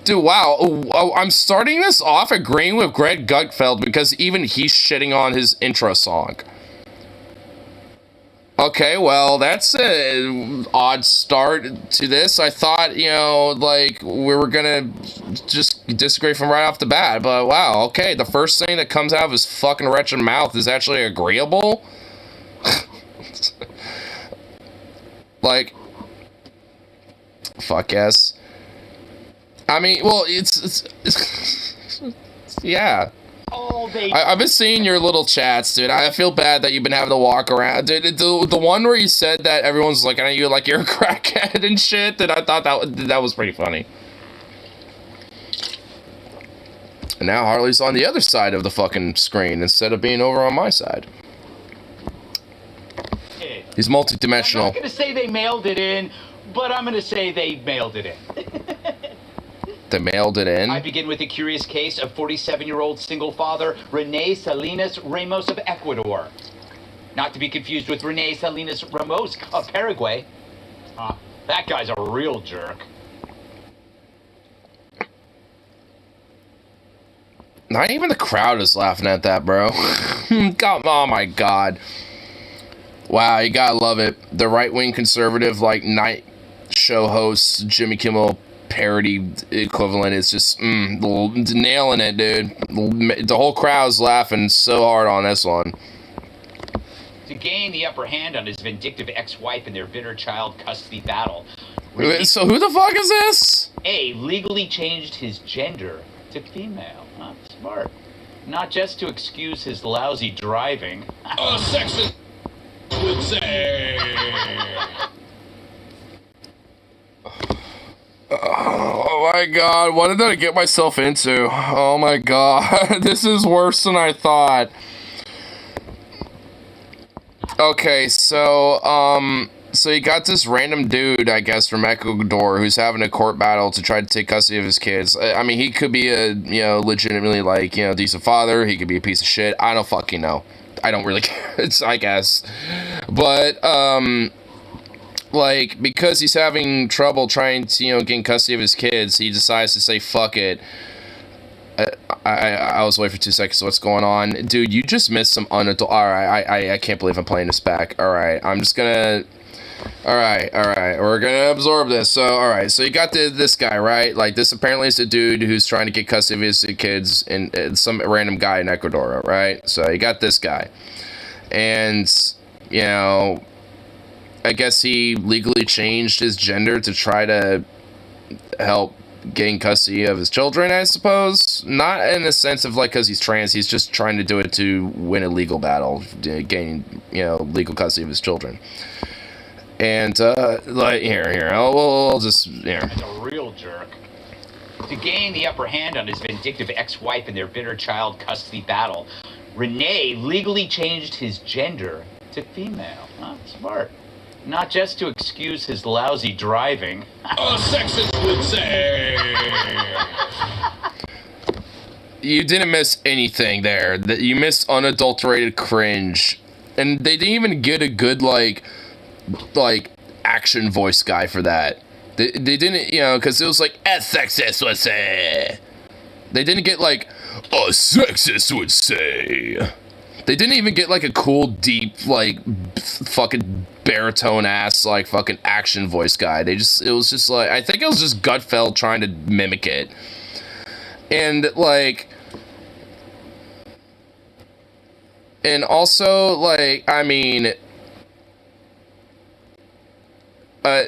Dude, wow, I'm starting this off agreeing with Greg Gutfeld because even he's shitting on his intro song. Okay, well, that's an odd start to this. I thought, you know, like, we were gonna just disagree from right off the bat, but wow, okay, the first thing that comes out of his fucking wretched mouth is actually agreeable? Like, fuck yes. I mean, well, it's yeah. I've been seeing your little chats, dude. I feel bad that you've been having to walk around. Dude, the one where you said that everyone's looking at you like you're a crackhead and shit, that I thought that was pretty funny. And now Harley's on the other side of the fucking screen instead of being over on my side. He's multi-dimensional. I'm not gonna say they mailed it in, but I'm gonna say they mailed it in. They mailed it in? I begin with a curious case of 47-year-old single father Rene Salinas Ramos of Ecuador. Not to be confused with Rene Salinas Ramos of Paraguay. That guy's a real jerk. Not even the crowd is laughing at that, bro. God, oh my god. Wow, you gotta love it. The right-wing conservative, like, night show host, Jimmy Kimmel parody equivalent is just, nailing it, dude. The whole crowd's laughing so hard on this one. To gain the upper hand on his vindictive ex-wife in their bitter child custody battle. So who the fuck is this? A legally changed his gender to female. Smart. Not just to excuse his lousy driving. A sexist would say. Oh my god, what did I get myself into? Oh my god, this is worse than I thought. Okay, so you got this random dude, I guess, from Ecuador who's having a court battle to try to take custody of his kids. I mean, he could be a, legitimately, like, decent father. He could be a piece of shit. I don't fucking know. I don't really care, I guess. But, like, because he's having trouble trying to, gain custody of his kids, he decides to say, fuck it. I was away for 2 seconds. What's going on? Dude, you just missed some unadult... Alright, I can't believe I'm playing this back. Alright, I'm just gonna... Alright, we're gonna absorb this. So, alright, so you got this guy, right? Like, this apparently is a dude who's trying to get custody of his kids, and some random guy in Ecuador, right? So, you got this guy. And, I guess he legally changed his gender to try to help gain custody of his children, I suppose. Not in the sense of, like, because he's trans, he's just trying to do it to win a legal battle, gain, legal custody of his children. And, like, here, I'll just, here. He's a real jerk. To gain the upper hand on his vindictive ex-wife in their bitter child custody battle, Rene legally changed his gender to female. Smart. Not just to excuse his lousy driving. A sexist would say. You didn't miss anything there. You missed unadulterated cringe. And they didn't even get a good, like action voice guy for that. They didn't, because it was like, a sexist would say. They didn't get, like, a sexist would say. They didn't even get, like, a cool, deep, like, fucking baritone-ass, like, fucking action voice guy. It was just, like, I think it was just Gutfeld trying to mimic it. And, like... And also, like, I mean... I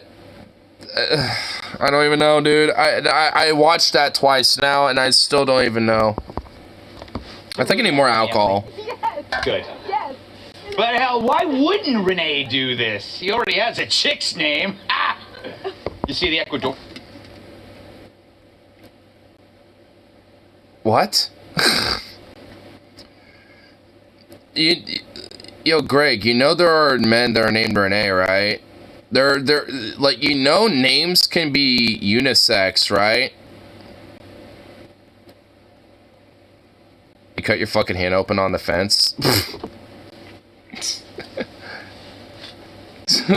don't even know, dude. I watched that twice now, and I still don't even know. I think I need more alcohol. Yes. Good. Yes. But hell, why wouldn't Renee do this? He already has a chick's name. You see the Ecuador... What? Yo, Greg, there are men that are named Renee, right? They're like, names can be unisex, right? You cut your fucking hand open on the fence.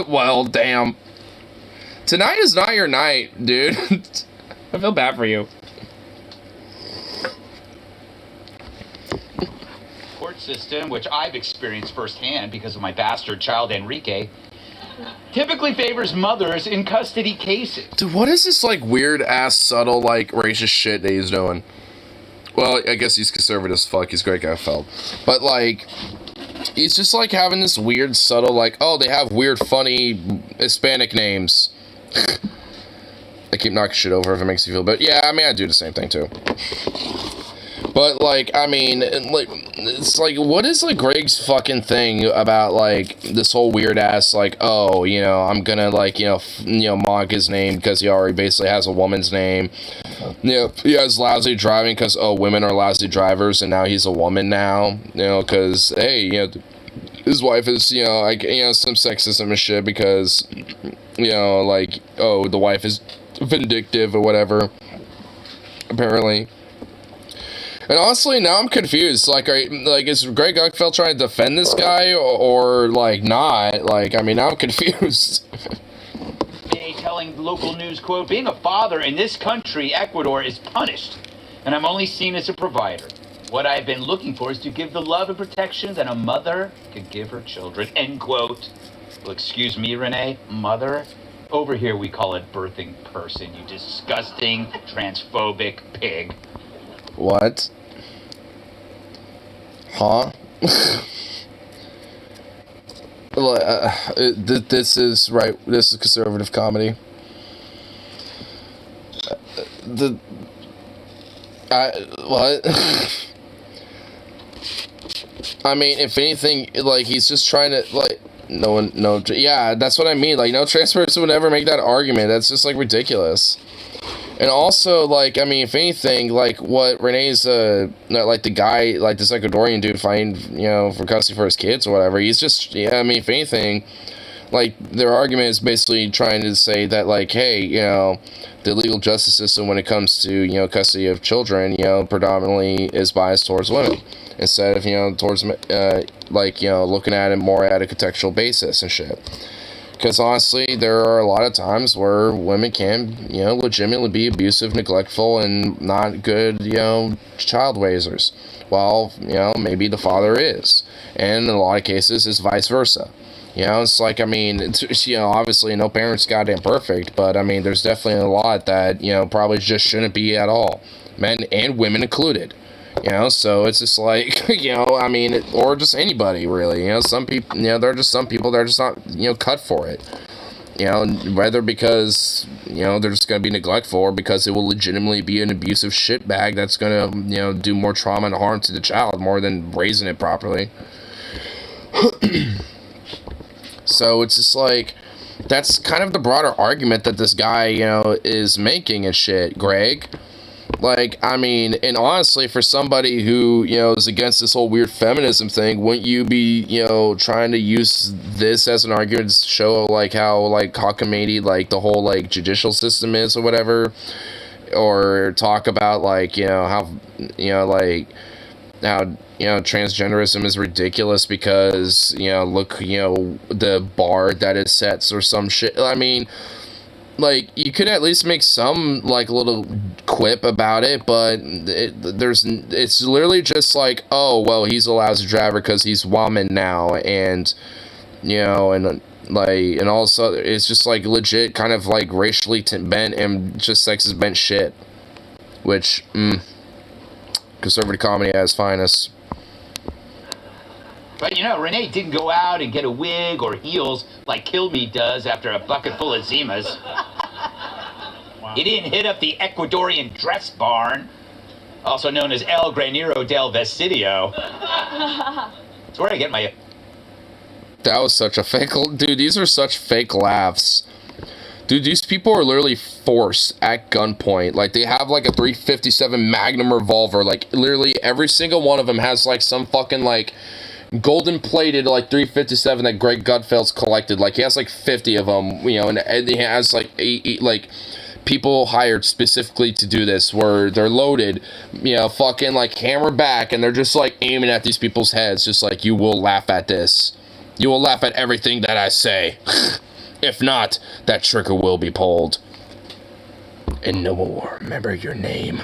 Well, damn. Tonight is not your night, dude. I feel bad for you. Court system, which I've experienced firsthand because of my bastard child Enrique, typically favors mothers in custody cases. Dude, what is this, like, weird-ass, subtle, like, racist shit that he's doing? Well, I guess he's conservative as fuck. He's Greg Gutfeld. But, like, he's just, like, having this weird, subtle, like, oh, they have weird, funny Hispanic names. I keep knocking shit over if it makes you feel better. Yeah, I mean, I do the same thing, too. But, like, I mean, like, it's like, what is, like, Greg's fucking thing about, like, this whole weird-ass, like, oh, I'm gonna, like, mock his name because he already basically has a woman's name. Yep, he has lousy driving because, oh, women are lousy drivers, and now he's a woman now, you know, because, hey, you know, his wife is, you know, like, you know, some sexism and shit because, you know, like, oh, the wife is vindictive or whatever, apparently. And honestly, now I'm confused. Like, is Greg Gutfeld trying to defend this guy or like, not? Like, I mean, now I'm confused. Telling local news, quote, being a father in this country, Ecuador, is punished, and I'm only seen as a provider. What I've been looking for is to give the love and protection that a mother could give her children, end quote. Well, excuse me, Renee, mother? Over here we call it birthing person, you disgusting, transphobic pig. What? Huh? This is right. This is conservative comedy. What? I mean, if anything, like, he's just trying to, like, yeah, that's what I mean. Like, no trans person would ever make that argument. That's just, like, ridiculous. And also, like, I mean, if anything, like, what Renee's, like, the guy, like, this Ecuadorian dude fighting, you know, for custody for his kids or whatever, he's just, yeah, I mean, if anything, like, their argument is basically trying to say that, like, hey, you know, the legal justice system when it comes to, you know, custody of children, you know, predominantly is biased towards women, instead of, you know, towards, like, you know, looking at it more at a contextual basis and shit. Because honestly, there are a lot of times where women can, you know, legitimately be abusive, neglectful, and not good, you know, child raisers. While, you know, maybe the father is. And in a lot of cases, it's vice versa. You know, it's like, I mean, it's, you know, obviously no parent's goddamn perfect, but I mean, there's definitely a lot that, you know, probably just shouldn't be at all. Men and women included. You know, so it's just like, you know, I mean, or just anybody, really. You know, some people, you know, there are just some people that are just not, you know, cut for it. You know, whether because, you know, they're just going to be neglectful or because it will legitimately be an abusive shitbag that's going to, you know, do more trauma and harm to the child more than raising it properly. So it's just like, that's kind of the broader argument that this guy, you know, is making and shit, Greg. Like, I mean, and honestly, for somebody who, you know, is against this whole weird feminism thing, wouldn't you be, you know, trying to use this as an argument to show, like, how, like, cockamamie, like, the whole, like, judicial system is or whatever? Or talk about, like, you know, how, you know, like, how, you know, transgenderism is ridiculous because, you know, look, you know, the bar that it sets or some shit. I mean, like, you could at least make some, like, little quip about it, but it's literally just like, oh, well, he's a lousy driver because he's woman now, and, you know, and, like, and also, it's just, like, legit kind of, like, racially bent and just sexist bent shit, which, conservative comedy at its finest. But, you know, Renee didn't go out and get a wig or heels like Kill Me does after a bucket full of Zimas. Wow. He didn't hit up the Ecuadorian dress barn, also known as El Granero del Vestidio. That's where I get my... That was such a fake... Dude, these are such fake laughs. Dude, these people are literally forced at gunpoint. Like, they have, like, a .357 Magnum revolver. Like, literally every single one of them has, like, some fucking, like... golden plated, like, .357 that Greg Gutfeld's collected. Like, he has like 50 of them, you know, and he has like like people hired specifically to do this, where they're loaded, you know, fucking like hammer back, and they're just like aiming at these people's heads, just like, you will laugh at this, you will laugh at everything that I say. If not, that trigger will be pulled, and no one will remember your name.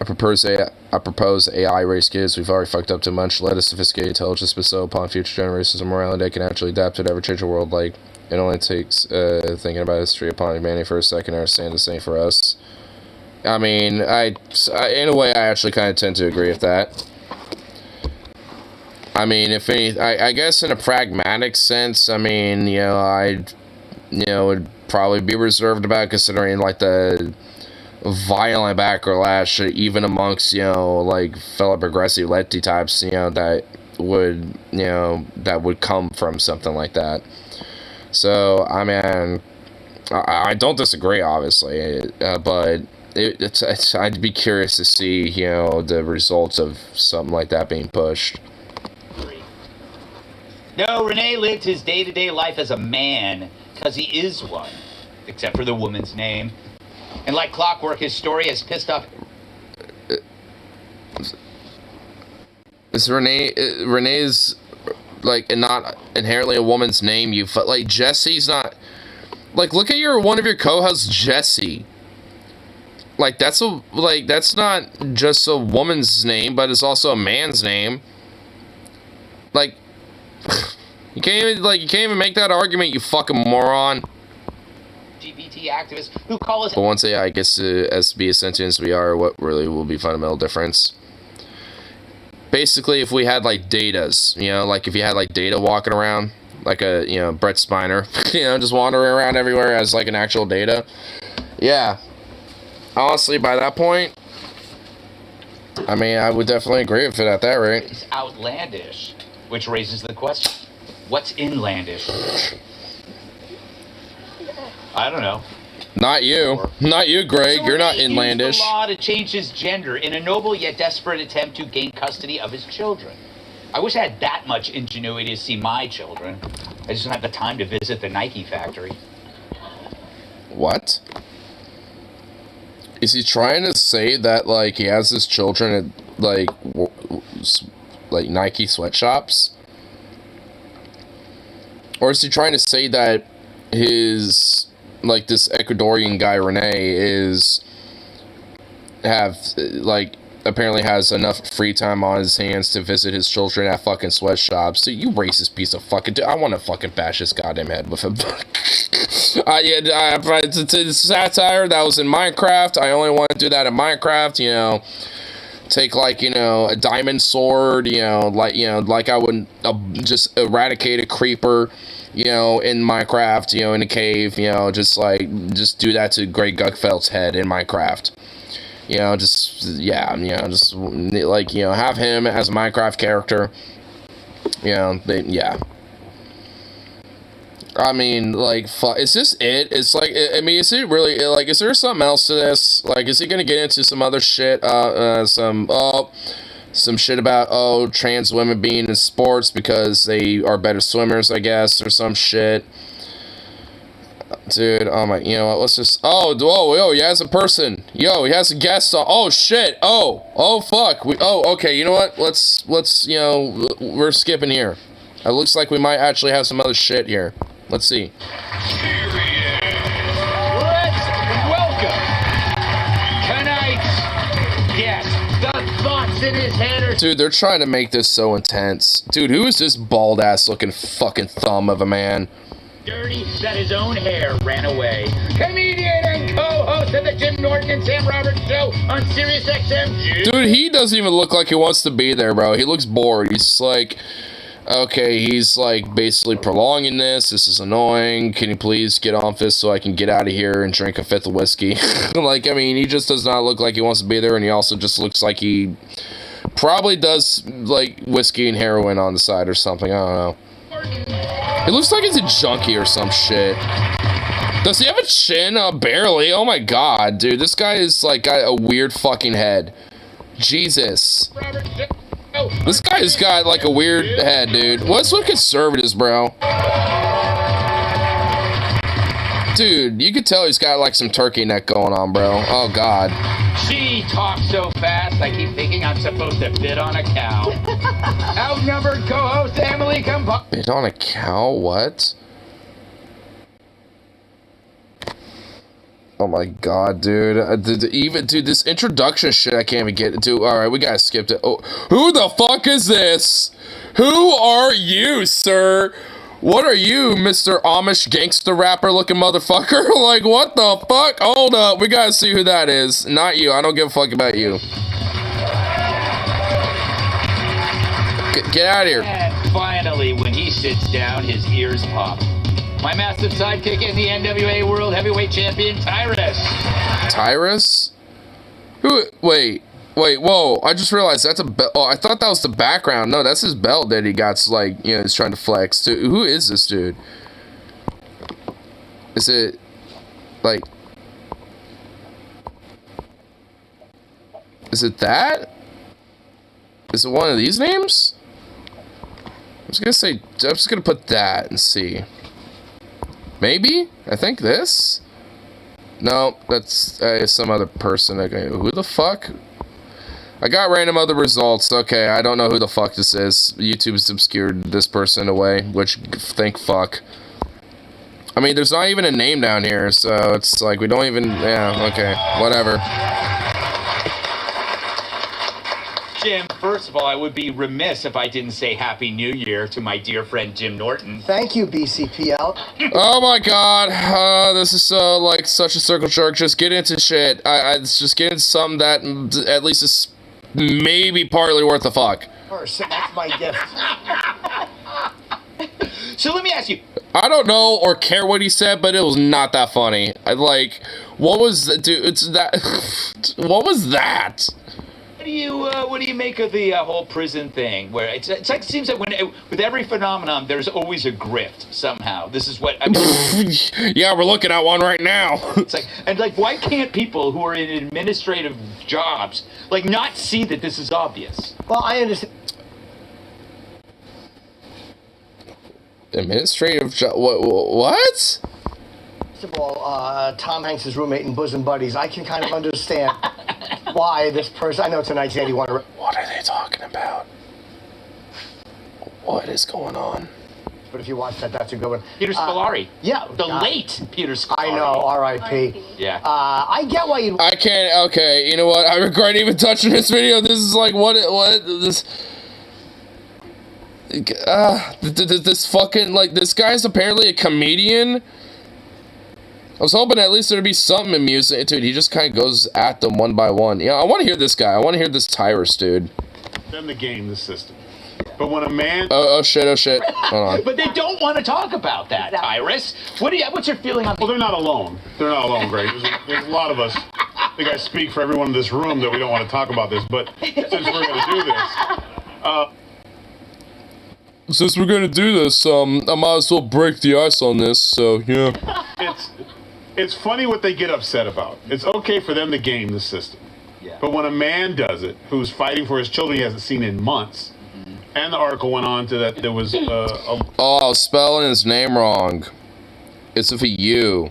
I propose AI race kids. We've already fucked up too much. Let a sophisticated intelligence bestow upon future generations of morality that can actually adapt to the ever-changing world. Like, it only takes thinking about history upon humanity for a second to understand the same for us. I mean, I in a way, I actually kind of tend to agree with that. I mean, if any, I guess in a pragmatic sense, I mean, you know, would probably be reserved about, considering, like, the violent backlash, even amongst, you know, like, fellow progressive lefty types, you know, that would come from something like that. So, I mean, I don't disagree, obviously, but I'd be curious to see, you know, the results of something like that being pushed. No, Renee lived his day-to-day life as a man, because he is one, except for the woman's name. And like clockwork, his story has pissed off... Is Renee's, like, not inherently a woman's name? Like, Jesse's not... Like, look at one of your co-hosts, Jesse. Like, that's not just a woman's name, but it's also a man's name. Like, you can't even make that argument, you fucking moron. LGBT activists who call us... But once AI gets to be as sentient as we are, what really will be fundamental difference? Basically, if we had, like, Datas, you know, like, if you had, like, Data walking around, like a, you know, Brett Spiner, you know, just wandering around everywhere as, like, an actual Data. Yeah. Honestly, by that point, I mean, I would definitely agree with it at that rate. It's outlandish, which raises the question, what's inlandish? I don't know. Not you. Not you, Greg. So you're not used inlandish. The law to change his gender in a noble yet desperate attempt to gain custody of his children. I wish I had that much ingenuity to see my children. I just don't have the time to visit the Nike factory. What? Is he trying to say that, like, he has his children at, like Nike sweatshops? Or is he trying to say that his, like, this Ecuadorian guy, Renee, apparently has enough free time on his hands to visit his children at fucking sweatshops? So you racist piece of fucking... I want to fucking bash his goddamn head with a... it's satire that was in Minecraft. I only want to do that in Minecraft, you know. Take, like, you know, a diamond sword, you know, like I would just eradicate a creeper, you know, in Minecraft, you know, in a cave, you know, just do that to Greg Gutfeld's head in Minecraft. You know, yeah, you know, just, like, you know, have him as a Minecraft character. You know, yeah. I mean, like, is this it? It's like, I mean, is it really, like, is there something else to this? Like, is he gonna get into some other shit? Some shit about, trans women being in sports because they are better swimmers, I guess, or some shit. Dude, oh my, you know what, let's just, whoa, he has a person. Yo, he has a guest on. Oh, shit. Oh, fuck. Okay, you know what? Let's, you know, we're skipping here. It looks like we might actually have some other shit here. Let's see. Let's welcome tonight's guest. The thoughts in his head are... Dude, they're trying to make this so intense. Dude, who is this bald-ass looking fucking thumb of a man? Dirty that his own hair ran away. Comedian and co-host of the Jim Norton and Sam Roberts show on SiriusXM. Dude, he doesn't even look like he wants to be there, bro. He looks bored. He's like, okay, he's like basically prolonging this. This is annoying. Can you please get off this so I can get out of here and drink a fifth of whiskey? Like, I mean, he just does not look like he wants to be there, and he also just looks like he probably does, like, whiskey and heroin on the side or something. I don't know. It looks like he's a junkie or some shit. Does he have a chin? Barely. Oh my god, dude. This guy is, like, got a weird fucking head. Jesus. This guy's got, like, a weird head, dude. What's with conservatives, bro? Dude, you could tell he's got, like, some turkey neck going on, bro. Oh, god. She talks so fast, I keep thinking I'm supposed to bid on a cow. Outnumbered co-host Emily Bid on a cow? What? Oh my god, dude. Dude, this introduction shit I can't even get into. Alright, we gotta skip it. Oh, who the fuck is this? Who are you, sir? What are you, Mr. Amish gangster rapper looking motherfucker? Like, what the fuck? Hold up, we gotta see who that is. Not you, I don't give a fuck about you. Get out of here. And finally, when he sits down, his ears pop. My massive sidekick in the NWA World Heavyweight Champion, Tyrus. Tyrus? Who? Wait, whoa, I just realized that's a belt. Oh, I thought that was the background. No, that's his belt that he got, like, you know, he's trying to flex. Dude, who is this dude? Is it Like, is it that? Is it one of these names? I'm just gonna put that and see. Maybe? I think this? No, that's some other person. Okay, who the fuck? I got random other results. Okay, I don't know who the fuck this is. YouTube's obscured this person away, which, thank fuck. I mean, there's not even a name down here, so it's like we don't even... Yeah, okay, whatever. Jim, first of all, I would be remiss if I didn't say Happy New Year to my dear friend Jim Norton. Thank you, BCPL. Oh my god, this is so, like, such a circle jerk. Just get into shit. Just get into something that at least is maybe partly worth a fuck. Person, that's my gift. So let me ask you. I don't know or care what he said, but it was not that funny. What was that, dude? It's that. What was that? What do you make of the whole prison thing? Where it's like, it seems like with every phenomenon, there's always a grift somehow. This is what I mean. Yeah, we're looking at one right now. It's like, why can't people who are in administrative jobs not see that this is obvious? Well, I understand. Administrative job? What? First of all, Tom Hanks' roommate and bosom buddies. I can kind of understand why this person. I know it's a 1981. What are they talking about? What is going on? But if you watch that, that's a good one. Peter Scolari. Yeah. The late Peter Scolari. I know, R.I.P. Yeah. I get why you... I can't... Okay, you know what? I regret even touching this video. This is like, what this... This fucking... this guy's apparently a comedian. I was hoping at least there'd be something amusing. Dude, he just kind of goes at them one by one. Yeah, I want to hear this guy. I want to hear this Tyrus dude. Then the game, the system. But when a man... Oh shit. Hold on. But they don't want to talk about that, Tyrus. What's your feeling on... Well, they're not alone. They're not alone, Greg. There's a lot of us. I think I speak for everyone in this room that we don't want to talk about this. But since we're going to do this... Since we're going to do this, I might as well break the ice on this, so, yeah. It's funny what they get upset about. It's okay for them to game the system. Yeah. But when a man does it, who's fighting for his children he hasn't seen in months, and the article went on to that there was Oh, I was spelling his name wrong. It's with a U.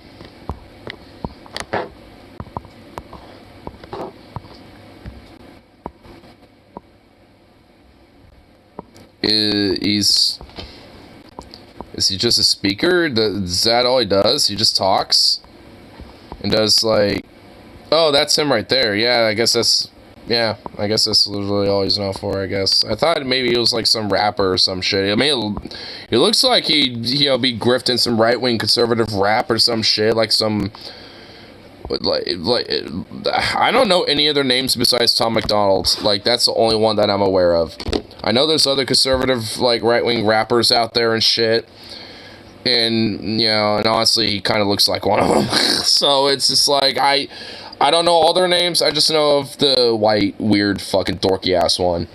Is he just a speaker? Is that all he does? He just talks? And does oh, that's him right there. Yeah, I guess that's literally all he's known for, I guess. I thought maybe he was like some rapper or some shit. I mean, it looks like he'd, be grifting some right-wing conservative rap or some shit, like some, I don't know any other names besides Tom McDonald. That's the only one that I'm aware of. I know there's other conservative, right-wing rappers out there and shit. And, and honestly, he kind of looks like one of them. So it's just I don't know all their names. I just know of the white, weird, fucking dorky-ass one.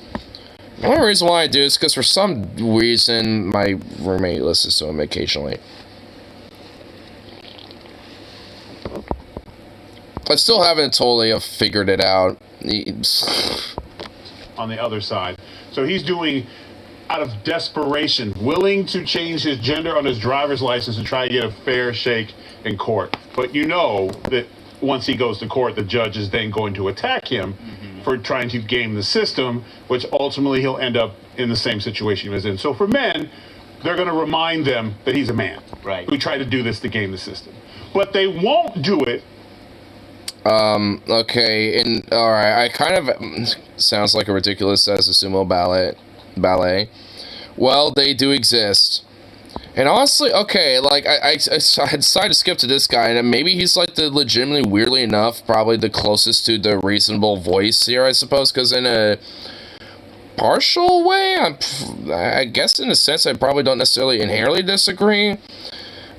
The only reason why I do is because for some reason, my roommate listens to him occasionally. I still haven't totally figured it out. on the other side. So he's doing, out of desperation, willing to change his gender on his driver's license and try to get a fair shake in court. But you know that once he goes to court, the judge is then going to attack him for trying to game the system, which ultimately he'll end up in the same situation he was in. So for men, they're going to remind them that he's a man, right, who tried to do this to game the system. But they won't do it. Okay, and alright, I kind of sounds like a ridiculous as a sumo ballet. Well, they do exist. And honestly, okay, I decided to skip to this guy, and maybe he's the legitimately, weirdly enough, probably the closest to the reasonable voice here, I suppose, because in a partial way, I guess in a sense, I probably don't necessarily inherently disagree.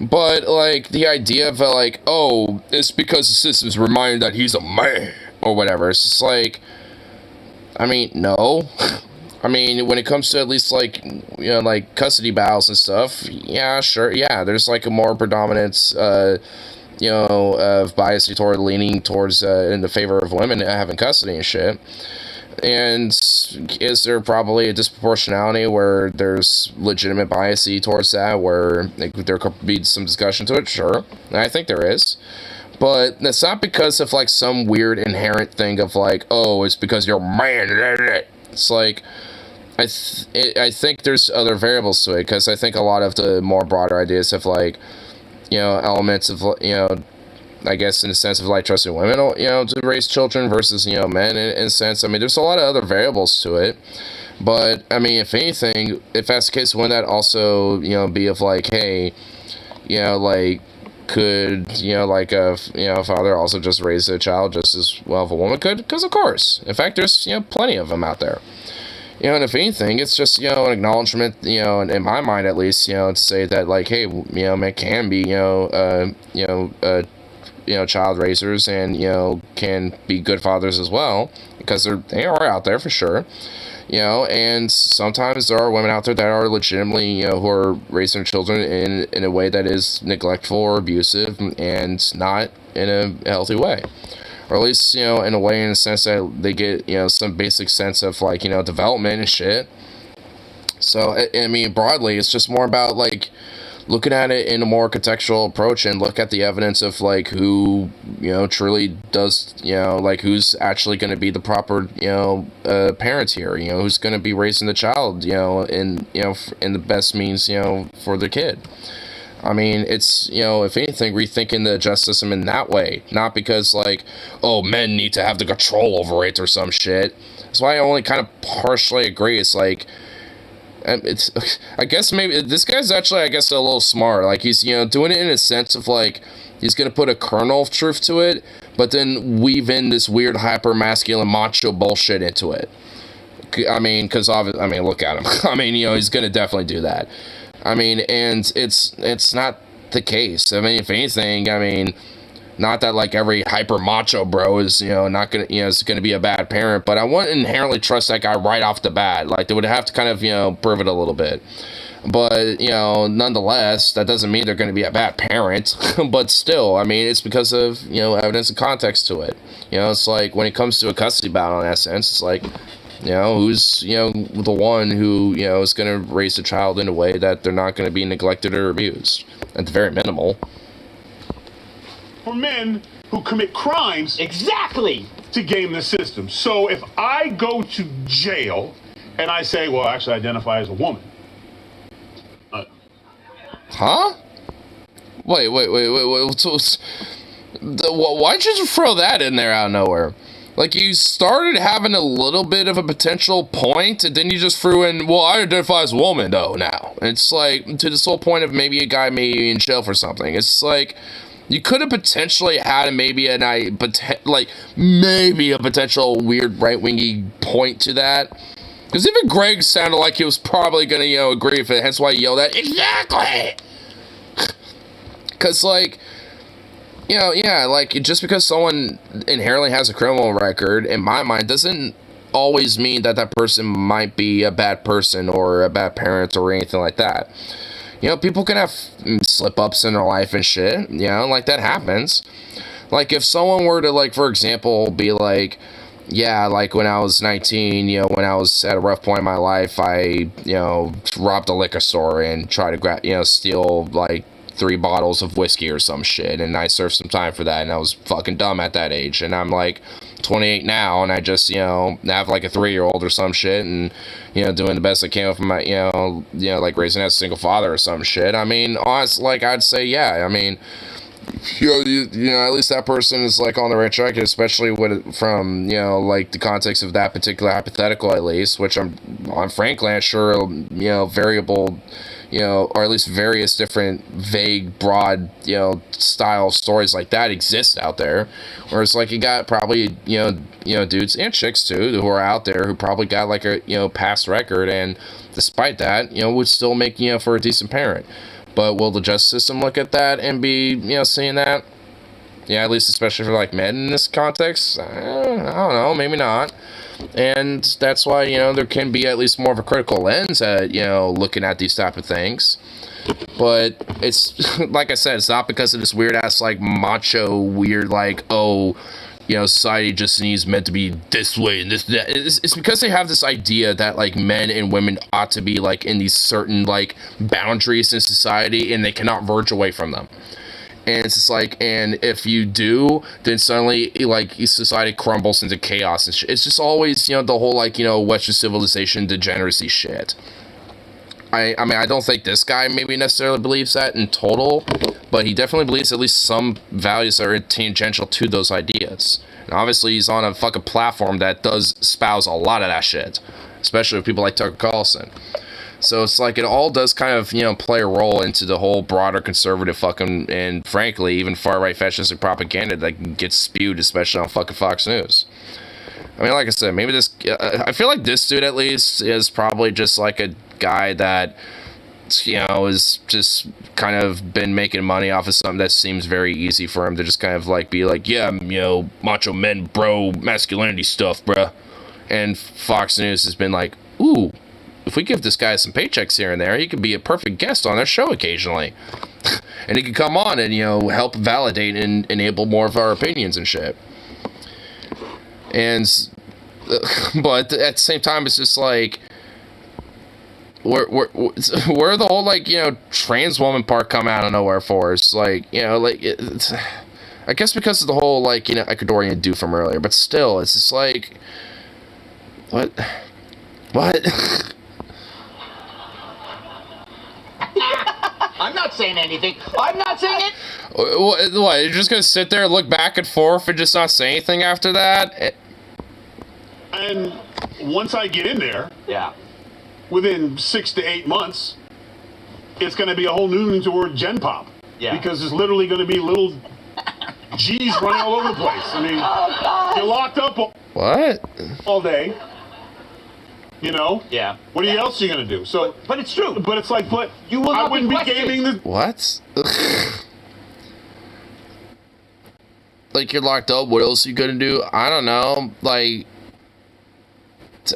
But, the idea of, oh, it's because the system's reminded that he's a man, or whatever. It's just I mean, no. I mean, when it comes to at least, custody battles and stuff, yeah, sure, yeah, there's, a more predominance, of bias toward leaning towards in the favor of women having custody and shit. And is there probably a disproportionality where there's legitimate bias towards that, where there could be some discussion to it? Sure, and I think there is. But that's not because of, like, some weird inherent thing of, like, oh, it's because you're a man. It's like, I think there's other variables to it, because I think a lot of the more broader ideas of, like, elements of, I guess in the sense of, like, trusting women, to raise children versus, men in a sense. I mean, there's a lot of other variables to it. But, I mean, if anything, if that's the case, wouldn't that also, be of, like, hey, like, could, like, a father also just raise a child just as well as a woman could? Because, of course. In fact, there's, plenty of them out there. And if anything, it's just, an acknowledgement, in my mind at least, to say that, like, hey, men can be, child raisers and, can be good fathers as well, because they are out there for sure, and sometimes there are women out there that are legitimately, who are raising their children in a way that is neglectful or abusive and not in a healthy way. Or at least, in a way, in a sense that they get, some basic sense of, like, development and shit. So, I mean, broadly, it's just more about, like, looking at it in a more contextual approach and look at the evidence of, like, who, truly does, like, who's actually going to be the proper, parent here, who's going to be raising the child, in the best means, for the kid. I mean, it's, if anything, rethinking the justice system in that way. Not because, like, oh, men need to have the control over it or some shit. That's why I only kind of partially agree. It's like, I guess maybe this guy's actually, I guess, a little smart. Like, he's, doing it in a sense of, like, he's going to put a kernel of truth to it, but then weave in this weird hyper-masculine macho bullshit into it. I mean, because, look at him. I mean, he's going to definitely do that. I mean, and it's not the case. I mean, if anything, I mean, not that, like, every hyper macho bro is, not gonna, is gonna be a bad parent, but I wouldn't inherently trust that guy right off the bat. Like, they would have to kind of, prove it a little bit. But, nonetheless, that doesn't mean they're gonna be a bad parent. But still, I mean, it's because of, evidence and context to it. It's like, when it comes to a custody battle, in that sense, it's like, who's, the one who, is going to raise a child in a way that they're not going to be neglected or abused, at the very minimal. For men who commit crimes. Exactly! To game the system. So if I go to jail and I say, well, I actually identify as a woman. Huh? Wait. Why'd you just throw that in there out of nowhere? Like, you started having a little bit of a potential point, and then you just threw in, well, I identify as a woman, though, now. It's like, to this whole point of maybe a guy may be in jail for something. It's like, you could have potentially had maybe a potential weird right-wingy point to that. Because even Greg sounded like he was probably going to, agree with it, hence why he yelled at, exactly! Because, like, like, just because someone inherently has a criminal record, in my mind, doesn't always mean that that person might be a bad person or a bad parent or anything like that. People can have slip-ups in their life and shit, like, that happens. Like, if someone were to, like, for example, be like, yeah, like, when I was 19, when I was at a rough point in my life, I, robbed a liquor store and tried to, steal, like, 3 bottles of whiskey or some shit, and I served some time for that, and I was fucking dumb at that age, and I'm like 28 now, and I just, have like a 3-year-old or some shit, and, doing the best I can with my, like raising as a single father or some shit. I mean, honestly, like, I'd say, yeah, I mean, at least that person is, like, on the right track, especially from, like, the context of that particular hypothetical, at least, which I'm frankly not sure, variable, or at least various different vague, broad, style stories like that exist out there. Whereas, like, you got probably, dudes and chicks too, who are out there who probably got, like, a, past record, and despite that, would still make, for a decent parent. But will the justice system look at that and be, seeing that? Yeah, at least especially for, like, men in this context? I don't know, maybe not. And that's why, you know, there can be at least more of a critical lens at, you know, looking at these type of things. But it's, like I said, it's not because of this weird-ass, like, macho, weird, like, oh, you know, society just needs meant to be this way and this, that. It's because they have this idea that, like, men and women ought to be, like, in these certain, like, boundaries in society, and they cannot verge away from them. And it's just like, and if you do, then suddenly, like, society crumbles into chaos and shit. It's just always, you know, the whole, like, you know, Western civilization degeneracy shit. I mean, I don't think this guy maybe necessarily believes that in total, but he definitely believes at least some values that are tangential to those ideas. And obviously, he's on a fucking platform that does espouse a lot of that shit, especially with people like Tucker Carlson. So it's like it all does kind of, you know, play a role into the whole broader conservative fucking, and frankly, even far-right fascistic propaganda that gets spewed, especially on fucking Fox News. I mean, like I said, maybe this, I feel like this dude at least is probably just like a guy that, you know, is just kind of been making money off of something that seems very easy for him to just kind of like be like, yeah, you know, macho men, bro, masculinity stuff, bruh. And Fox News has been like, ooh, if we give this guy some paychecks here and there, he could be a perfect guest on their show occasionally. And he could come on and, you know, help validate and enable more of our opinions and shit. And, but at the same time, it's just like, where the whole, like, you know, trans woman part come out of nowhere for? It's like, you know, like, it's, I guess because of the whole, like, you know, Ecuadorian dude from earlier, but still, it's just like, what? I'm not saying anything. I'm not saying it. What? You're just gonna sit there, look back and forth, and just not say anything after that? And once I get in there, Yeah. within 6 to 8 months, it's going to be a whole new toward Gen Pop. Yeah. Because it's literally going to be little G's running all over the place. I mean, you're locked up What? all day. You know? Yeah. What else are you going to do? So, But it's true. but it's like, but You will I not be wouldn't be questioned. gaming the. What? Like, you're locked up, what else are you gonna do? I don't know, like,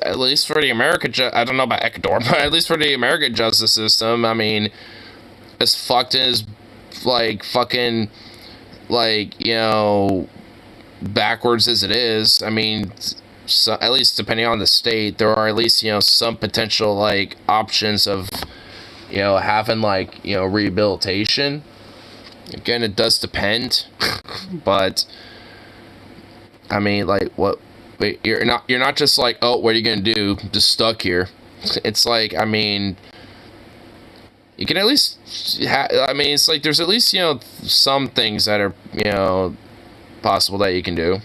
at least for the American, I don't know about Ecuador, but at least for the American justice system, I mean, as fucked as, like, fucking, like, you know, backwards as it is, I mean, so, at least depending on the state, there are at least, you know, some potential, like, options of, you know, having, like, you know, rehabilitation. Again, it does depend, but, I mean, like, what, wait, you're not just like, oh, what are you gonna do, just stuck here. It's like, I mean, you can at least, I mean, it's like, there's at least, you know, some things that are, you know, possible that you can do.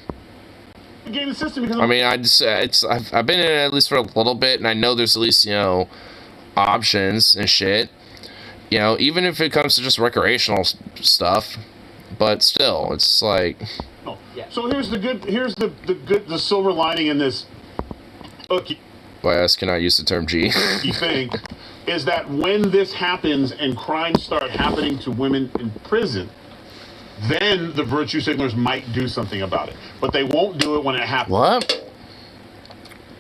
Game the system because I mean, I've been in it at least for a little bit, and I know there's at least, you know, options and shit. You know, even if it comes to just recreational stuff, but still, it's like. Oh, yeah. So here's the silver lining in this. Why else can I use the term G? Thing is that when this happens and crimes start happening to women in prison, then the virtue signalers might do something about it, but they won't do it when it happens. What?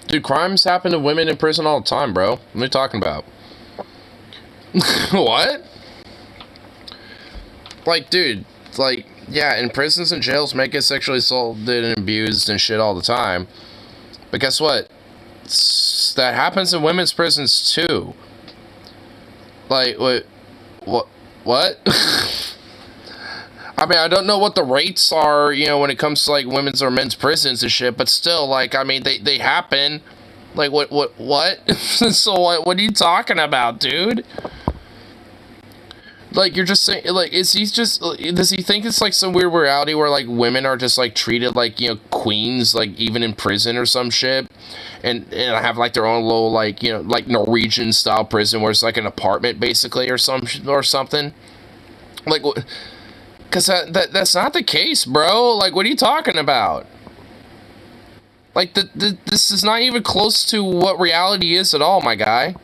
Dude, crimes happen to women in prison all the time, bro. What are you talking about? What? Like, dude, like, yeah, in prisons and jails, men get sexually assaulted and abused and shit all the time. But guess what? That happens in women's prisons too. Like, what? I mean, I don't know what the rates are, you know, when it comes to, like, women's or men's prisons and shit, but still, like, I mean, they happen. Like, what? So, what are you talking about, dude? Like, you're just saying, like, does he think it's, like, some weird reality where, like, women are just, like, treated like, you know, queens, like, even in prison or some shit? And have, like, their own little, like, you know, like, Norwegian-style prison where it's, like, an apartment, basically, or something? Like, what? Because that's not the case, bro. Like, what are you talking about? Like, this is not even close to what reality is at all, my guy.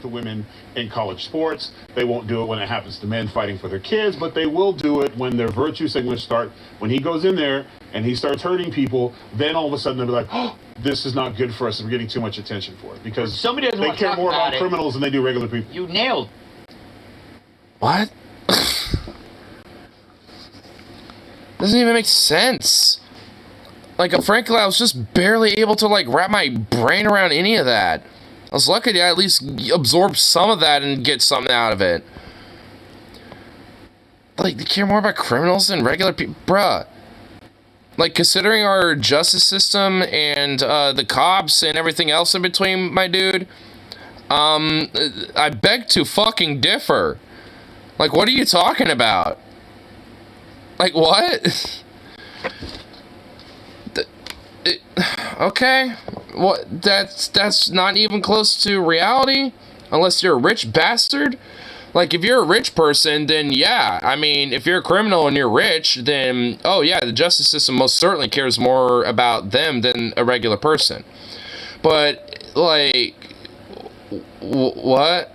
the women in college sports. They won't do it when it happens to men fighting for their kids, but they will do it when their virtue signalers start. When he goes in there and he starts hurting people, then all of a sudden they'll be like, oh, this is not good for us. We're getting too much attention for it. Because somebody doesn't they want to care talk more about about it. criminals than they do regular people. You nailed. What? Doesn't even make sense. Like, frankly, I was just barely able to, like, wrap my brain around any of that. I was lucky to at least absorb some of that and get something out of it. Like, they care more about criminals than regular people? Bruh. Like, considering our justice system and the cops and everything else in between, my dude, I beg to fucking differ. Like, what are you talking about? Like, what? Okay, what? That's not even close to reality, unless you're a rich bastard. Like, if you're a rich person, then yeah, I mean, if you're a criminal and you're rich, then oh yeah, the justice system most certainly cares more about them than a regular person. But like, what?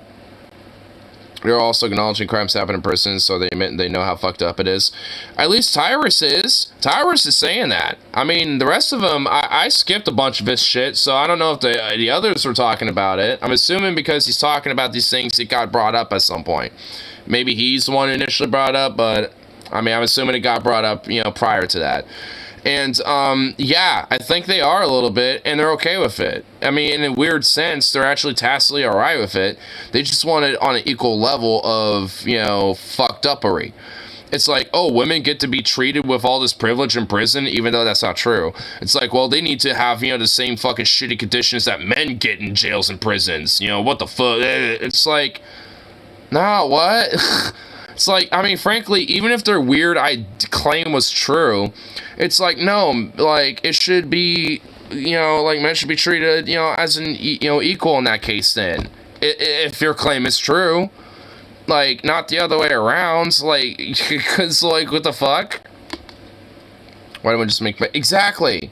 They're also acknowledging crimes happen in prisons, so they admit they know how fucked up it is. At least Tyrus is. Tyrus is saying that. I mean, the rest of them, I skipped a bunch of his shit, so I don't know if the others were talking about it. I'm assuming because he's talking about these things, it got brought up at some point. Maybe he's the one who initially brought up, but I mean, I'm assuming it got brought up, you know, prior to that. And, yeah, I think they are a little bit, and they're okay with it. I mean, in a weird sense, they're actually tacitly alright with it. They just want it on an equal level of, you know, fucked uppery. It's like, oh, women get to be treated with all this privilege in prison, even though that's not true. It's like, well, they need to have, you know, the same fucking shitty conditions that men get in jails and prisons. You know, what the fuck? It's like, nah, what? It's like, I mean, frankly, even if their weird claim was true, it's like, no, like, it should be, you know, like, men should be treated, you know, as an, you know, equal in that case then. If your claim is true. Like, not the other way around. Like, because, like, what the fuck? Why don't we just make... Exactly.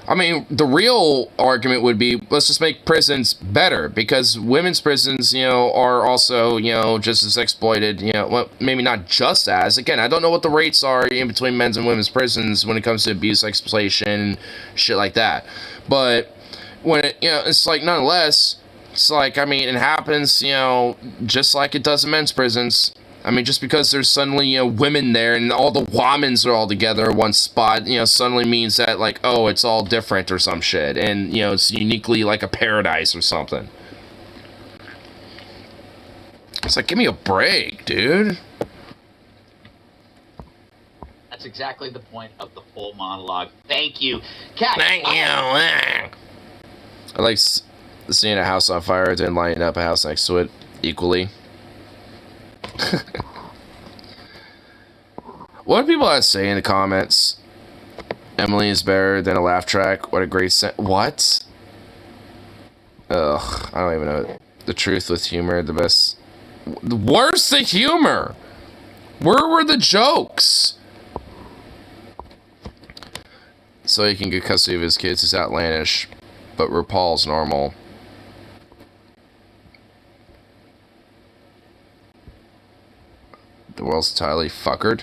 I mean, the real argument would be, let's just make prisons better, because women's prisons, you know, are also, you know, just as exploited, you know, well, maybe not just as. Again, I don't know what the rates are in between men's and women's prisons when it comes to abuse, exploitation, shit like that. But when it, you know, it's like, nonetheless, it's like, I mean, it happens, you know, just like it does in men's prisons. I mean, just because there's suddenly, you know, women there and all the womans are all together in one spot, you know, suddenly means that, like, oh, it's all different or some shit. And, you know, it's uniquely like a paradise or something. It's like, give me a break, dude. That's exactly the point of the whole monologue. Thank you. Cat. Thank you. I like seeing a house on fire, then lighting up a house next to it equally. What do people have to say in the comments? Emily is better than a laugh track. What a great what? Ugh, I don't even know. The truth with humor, the best. Where's the humor? Where were the jokes? So he can get custody of his kids is outlandish, but RuPaul's normal. The world's entirely fuckered.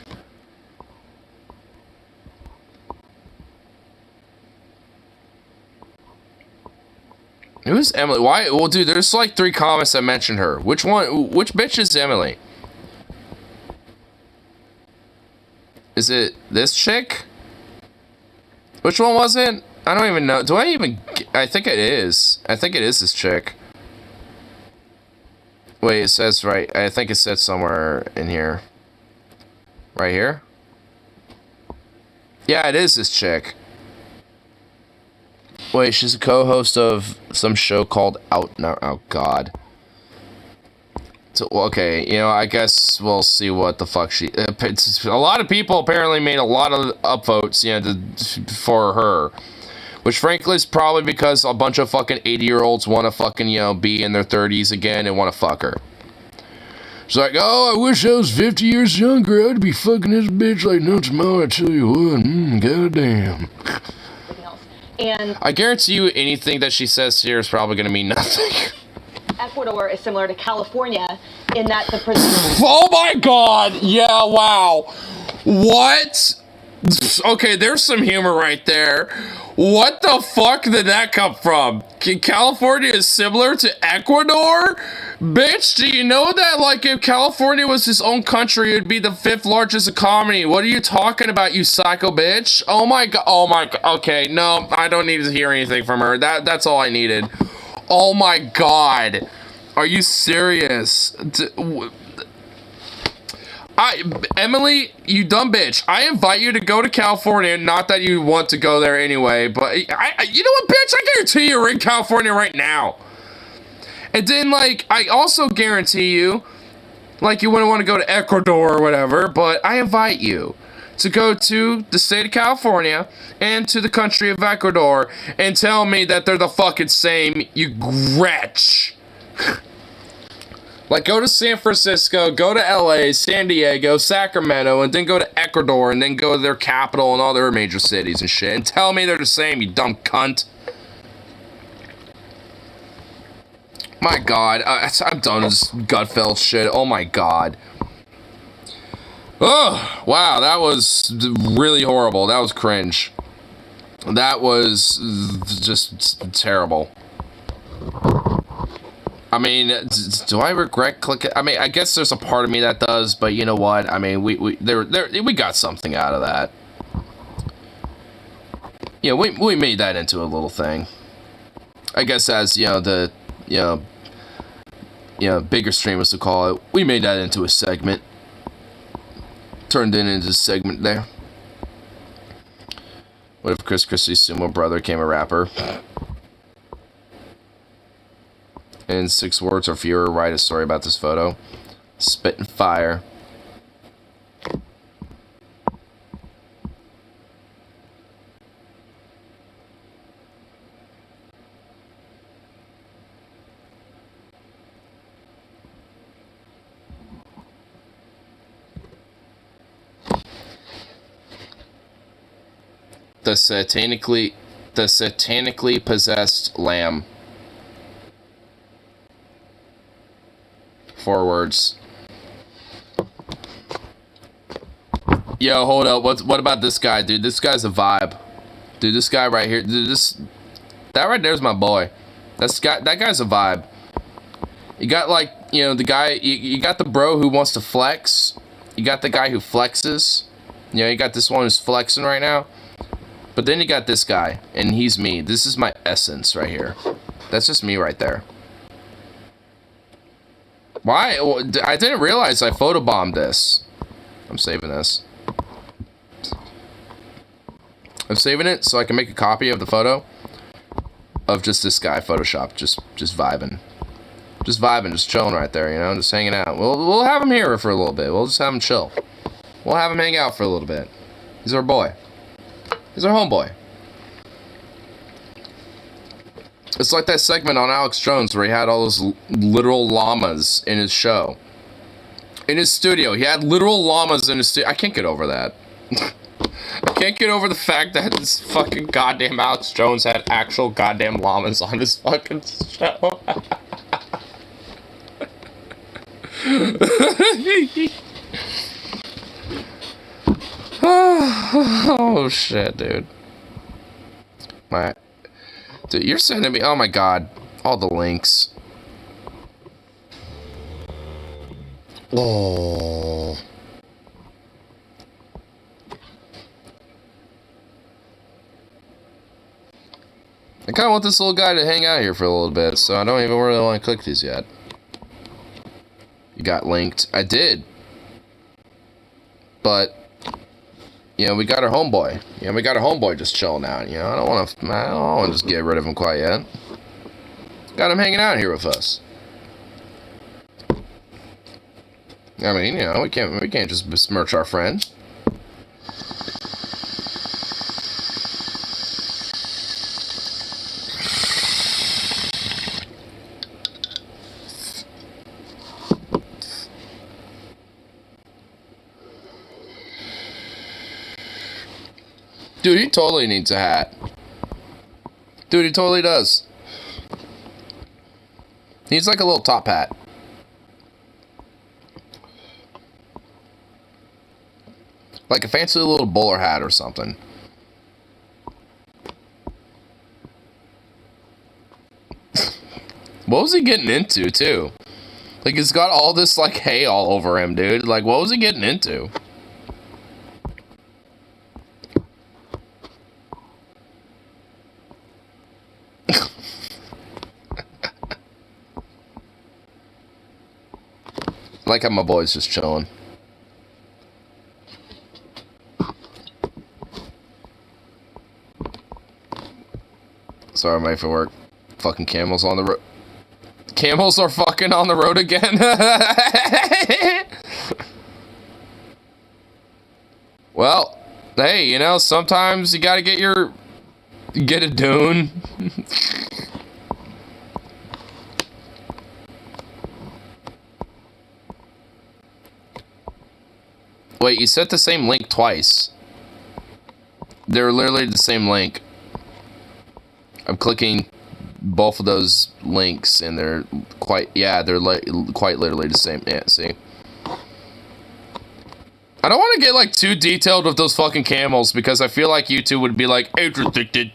Who's Emily? Why? Well, dude, there's like 3 comments that mentioned her. Which one? Which bitch is Emily? Is it this chick? Which one was it? I don't even know. Do I even... I think it is. I think it is this chick. Wait, it says right. I think it said somewhere in here. Right here? Yeah, it is this chick. Wait, she's a co-host of some show called oh god. So, okay, you know, I guess we'll see what the fuck she... a lot of people apparently made a lot of upvotes, you know, for her. Which, frankly, is probably because a bunch of fucking 80-year-olds want to fucking, you know, be in their 30s again and want to fuck her. It's like, oh, I wish I was 50 years younger. I'd be fucking this bitch like nuts more, I tell you what. Goddamn. And I guarantee you anything that she says here is probably going to mean nothing. Ecuador is similar to California in that the Oh my god! Yeah, wow. What? Okay, there's some humor right there. What the fuck did that come from? California is similar to Ecuador? Bitch, do you know that, like, if California was its own country, it would be the 5th largest economy? What are you talking about, you psycho bitch? Oh my god, okay, no, I don't need to hear anything from her. That's all I needed. Oh my god. Are you serious? Emily, you dumb bitch. I invite you to go to California. Not that you want to go there anyway, but you know what, bitch? I guarantee you're in California right now. And then, like, I also guarantee you, like, you wouldn't want to go to Ecuador or whatever, but I invite you to go to the state of California and to the country of Ecuador and tell me that they're the fucking same, you wretch. Like, go to San Francisco, go to LA, San Diego, Sacramento, and then go to Ecuador, and then go to their capital and all their major cities and shit, and tell me they're the same, you dumb cunt. My god, I'm done with this Gutfeld shit. Oh my god. Oh, wow, that was really horrible. That was cringe. That was just terrible. I mean, do I regret clicking? I mean, I guess there's a part of me that does, but you know what? I mean, we got something out of that. Yeah, we made that into a little thing. I guess as, you know, the, bigger streamers to call it, we made that into a segment. Turned it into a segment there. What if Chris Christie's sumo brother became a rapper? In 6 words or fewer, write a story about this photo. Spit and fire. The satanically possessed lamb. 4 words. Yo, hold up. What about this guy, dude? This guy's a vibe. Dude, this guy right here. Dude, that right there's my boy. That guy's a vibe. You got, like, you know, the guy. You got the bro who wants to flex. You got the guy who flexes. You know, you got this one who's flexing right now. But then you got this guy, and he's me. This is my essence right here. That's just me right there. Why? I didn't realize I photobombed this. I'm saving this. I'm saving it so I can make a copy of the photo of just this guy photoshopped, just vibing. Just vibing, just chilling right there, you know, just hanging out. We'll have him here for a little bit. We'll just have him chill. We'll have him hang out for a little bit. He's our boy. He's our homeboy. It's like that segment on Alex Jones where he had all those literal llamas in his show. In his studio. He had literal llamas in his studio. I can't get over that. I can't get over the fact that this fucking goddamn Alex Jones had actual goddamn llamas on his fucking show. Oh shit, dude. Dude, you're sending me, oh my god, all the links. Oh. I kind of want this little guy to hang out here for a little bit, so I don't even really want to click these yet. You got linked. I did. But, you know, we got our homeboy. You know, we got our homeboy just chilling out. You know, I don't want to just get rid of him quite yet. Got him hanging out here with us. I mean, you know, we can't just besmirch our friend. Dude, he totally needs a hat. Dude, he totally does. He's like a little top hat. Like a fancy little bowler hat or something. What was he getting into, too? Like, he's got all this, like, hay all over him, dude. Like, what was he getting into? Like how my boy's just chilling. Sorry, I'm late for work. Fucking camels on the road. Camels are fucking on the road again. Well, hey, you know, sometimes you gotta get a dune. Wait, you sent the same link twice. They're literally the same link. I'm clicking both of those links and they're quite, yeah, they're like quite literally the same. Yeah, see. I don't want to get like too detailed with those fucking camels because I feel like YouTube would be like age restricted.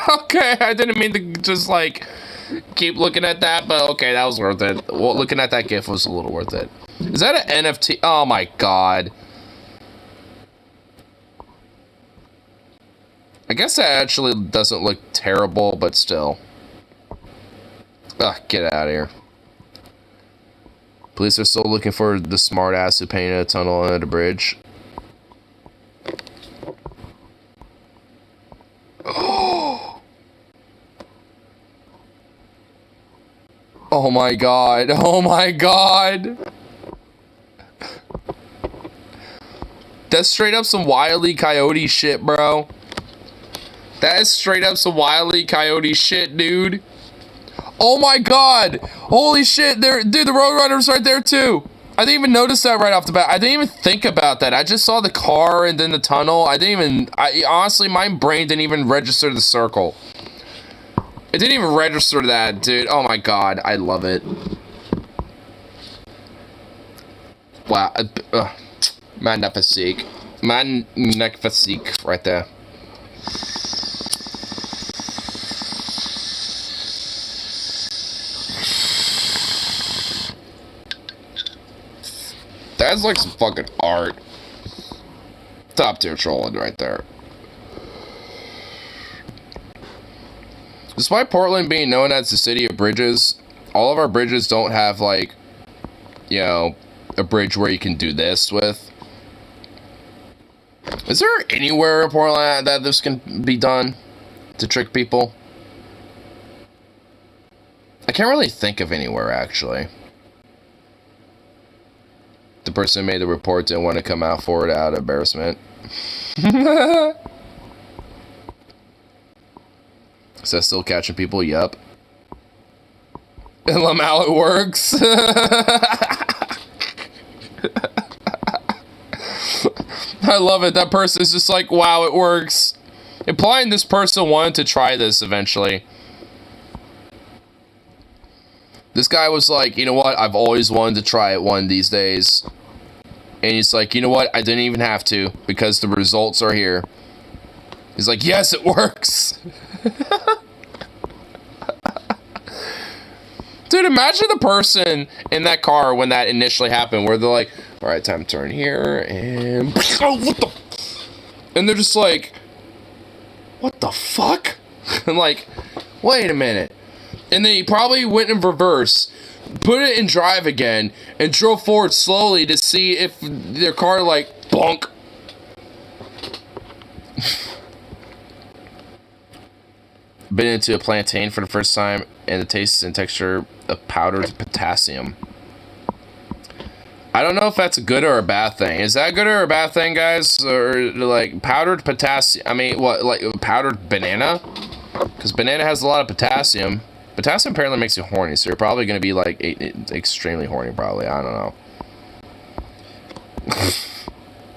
Okay, I didn't mean to just like keep looking at that, but okay, that was worth it. Well, looking at that GIF was a little worth it. Is that an NFT? Oh my god. I guess that actually doesn't look terrible, but still. Ugh, get out of here. Police are still looking for the smartass who painted a tunnel under the bridge. Oh my god. Oh my god. That's straight up some Wile E. Coyote shit, bro. That is straight up some Wile E. Coyote shit, dude. Oh my god. Holy shit. Dude, the Roadrunner's right there too. I didn't even notice that right off the bat. I didn't even think about that. I just saw the car and then the tunnel. Honestly, my brain didn't even register the circle. It didn't even register that, dude. Oh my god, I love it. Wow. Magnifique. Magnifique right there. That's like some fucking art. Top tier trolling right there. Despite Portland being known as the city of bridges, all of our bridges don't have, like, you know, a bridge where you can do this with. Is there anywhere in Portland that this can be done to trick people? I can't really think of anywhere, actually. The person who made the report didn't want to come out for it out of embarrassment. Is that still catching people? Yup. And Lamau, it works. I love it. That person is just like, wow, it works. Implying this person wanted to try this eventually. This guy was like, you know what? I've always wanted to try it one of these days. And he's like, you know what? I didn't even have to because the results are here. He's like, yes, it works. Dude, imagine the person in that car when that initially happened, where they're like, all right, time to turn here, and oh, what the? And they're just like, what the fuck? And like, wait a minute. And then he probably went in reverse, put it in drive again, and drove forward slowly to see if their car, like, bonk. Bit into a plantain for the first time, and the taste and texture of powdered potassium. I don't know if that's a good or a bad thing. Is that a good or a bad thing, guys? Or, like, powdered potassium? I mean, what, like, powdered banana? Because banana has a lot of potassium. Potassium apparently makes you horny, so you're probably going to be, like, extremely horny, probably. I don't know.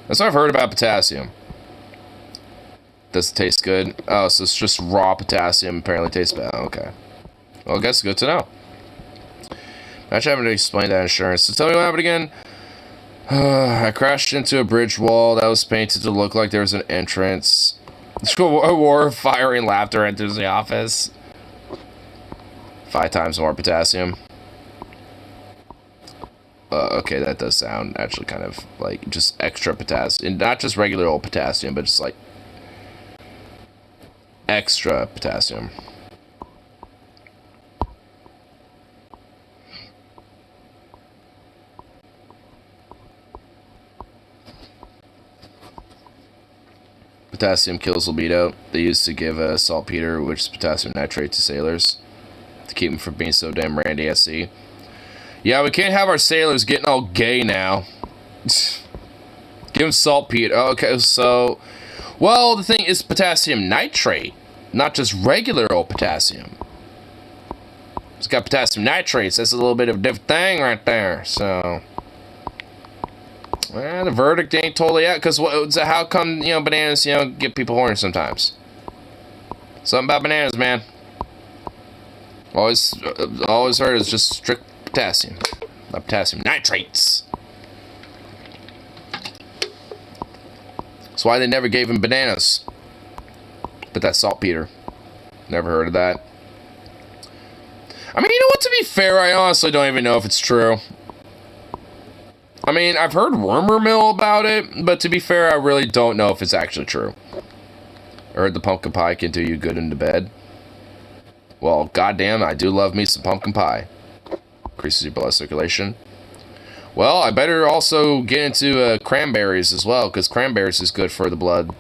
That's what I've heard about potassium. Does it taste good? Oh, so it's just raw potassium. Apparently tastes bad. Okay. Well, I guess it's good to know. Imagine having to explain that insurance. So tell me what happened again. I crashed into a bridge wall that was painted to look like there was an entrance. A war of firing laughter enters the office. 5 times more potassium. Okay, that does sound actually kind of like just extra potassium. Not just regular old potassium, but just like extra potassium. Potassium kills libido. They used to give saltpeter, which is potassium nitrate, to sailors to keep them from being so damn randy at sea. Yeah, we can't have our sailors getting all gay now. Give them saltpeter. Oh, okay, so... Well, the thing is potassium nitrate, not just regular old potassium. It's got potassium nitrates. That's a little bit of a different thing right there, so... Well, the verdict ain't totally out, because how come, you know, bananas, you know, get people horny sometimes? Something about bananas, man. Always heard is just strict potassium. Not potassium nitrates. That's why they never gave him bananas. But that's saltpeter. Never heard of that. I mean, you know what, to be fair, I honestly don't even know if it's true. I mean, I've heard rumor mill about it, but to be fair, I really don't know if it's actually true. I heard the pumpkin pie can do you good into bed. Well, goddamn, I do love me some pumpkin pie. Increases your blood circulation. Well, I better also get into cranberries as well, because cranberries is good for the blood,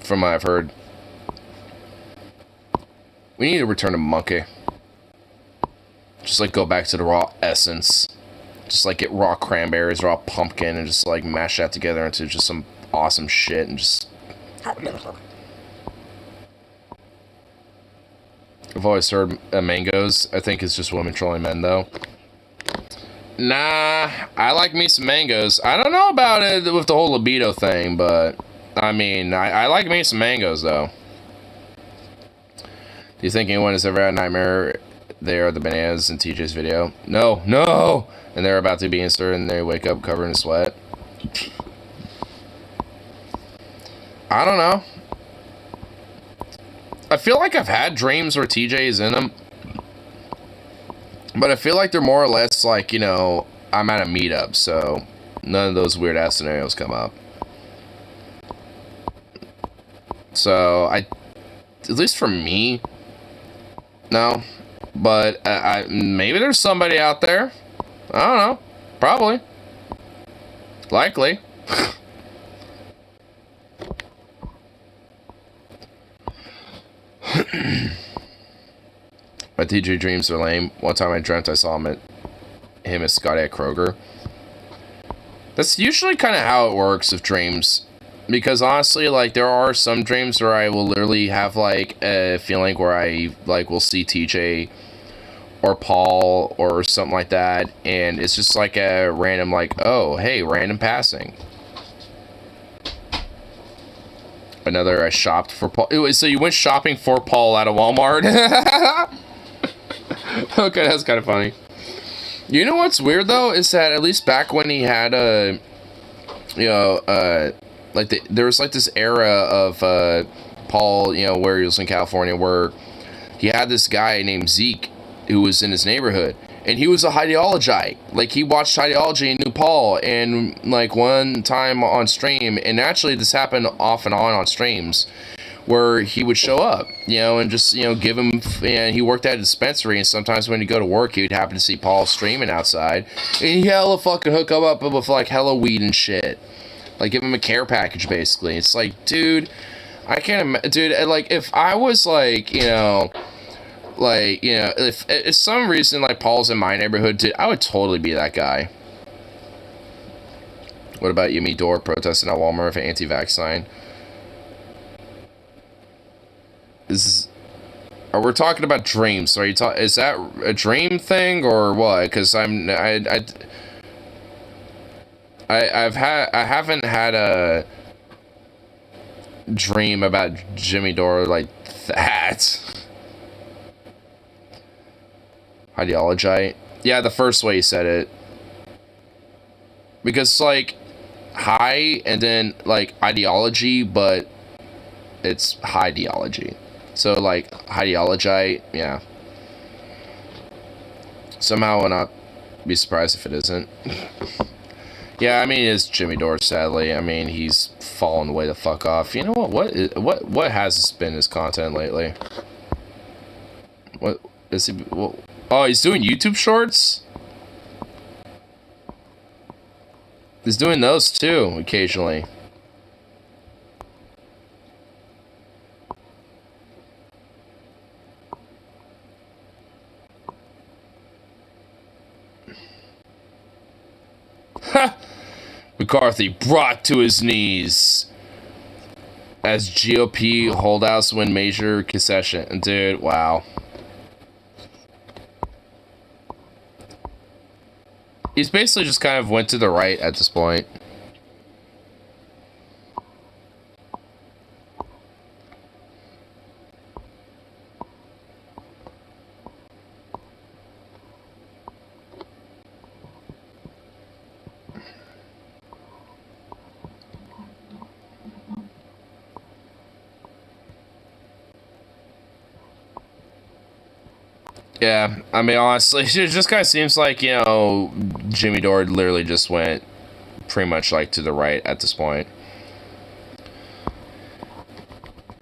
from what I've heard. We need to return to monkey. Just like go back to the raw essence. Just like get raw cranberries, raw pumpkin, and just like mash that together into just some awesome shit and just... I've always heard mangoes. I think it's just women trolling men, though. Nah, I like me some mangoes. I don't know about it with the whole libido thing, but... I mean, I like me some mangoes, though. Do you think anyone has ever had a nightmare they are the bananas in TJ's video? No, no! And they're about to be inserted and they wake up covered in sweat. I don't know. I feel like I've had dreams where TJ is in them. But I feel like they're more or less like, you know, I'm at a meetup, so none of those weird ass scenarios come up. So, at least for me, no. But maybe there's somebody out there. I don't know. Probably. Likely. My TJ dreams are lame. One time I dreamt I saw him as Scotty at Kroger. That's usually kind of how it works with dreams. Because honestly, like, there are some dreams where I will literally have, like, a feeling where I, like, will see TJ or Paul or something like that, and it's just like a random, like, oh, hey, random passing. Another, I shopped for Paul. So you went shopping for Paul at a Walmart? Okay, that's kind of funny. You know what's weird, though, is that at least back when he had a, you know, like, there was, like, this era of Paul, you know, where he was in California, where he had this guy named Zeke who was in his neighborhood, and he was a ideologite. Like, he watched ideology and knew Paul, and, like, one time on stream, and actually this happened off and on streams, where he would show up, you know, and just, you know, give him, and he worked at a dispensary, and sometimes when he'd go to work, he would happen to see Paul streaming outside, and he hella fucking hook him up with, like, hella weed and shit. Like, give him a care package, basically. It's like, dude, I can't imagine, dude, like, if I was, like, you know, like, you know, if some reason, like, Paul's in my neighborhood, dude, I would totally be that guy. What about Yumi Dore protesting at Walmart with an anti-vax sign? We're talking about dreams. So are you is that a dream thing or what? Because I haven't had a dream about Jimmy Dore like that. Ideology. Yeah, the first way he said it. Because like high and then like ideology, but it's high ideology. So like ideology, yeah. Somehow I'll not be surprised if it isn't. Yeah, I mean it's Jimmy Dore, sadly. I mean he's fallen way the fuck off. You know what has been his content lately? What is he? Well, oh, he's doing YouTube shorts? He's doing those too, occasionally. Ha! McCarthy brought to his knees as GOP holdouts win major concession. Dude, wow. He's basically just kind of went to the right at this point. Yeah, I mean, honestly, it just kind of seems like, you know, Jimmy Dore literally just went pretty much, like, to the right at this point.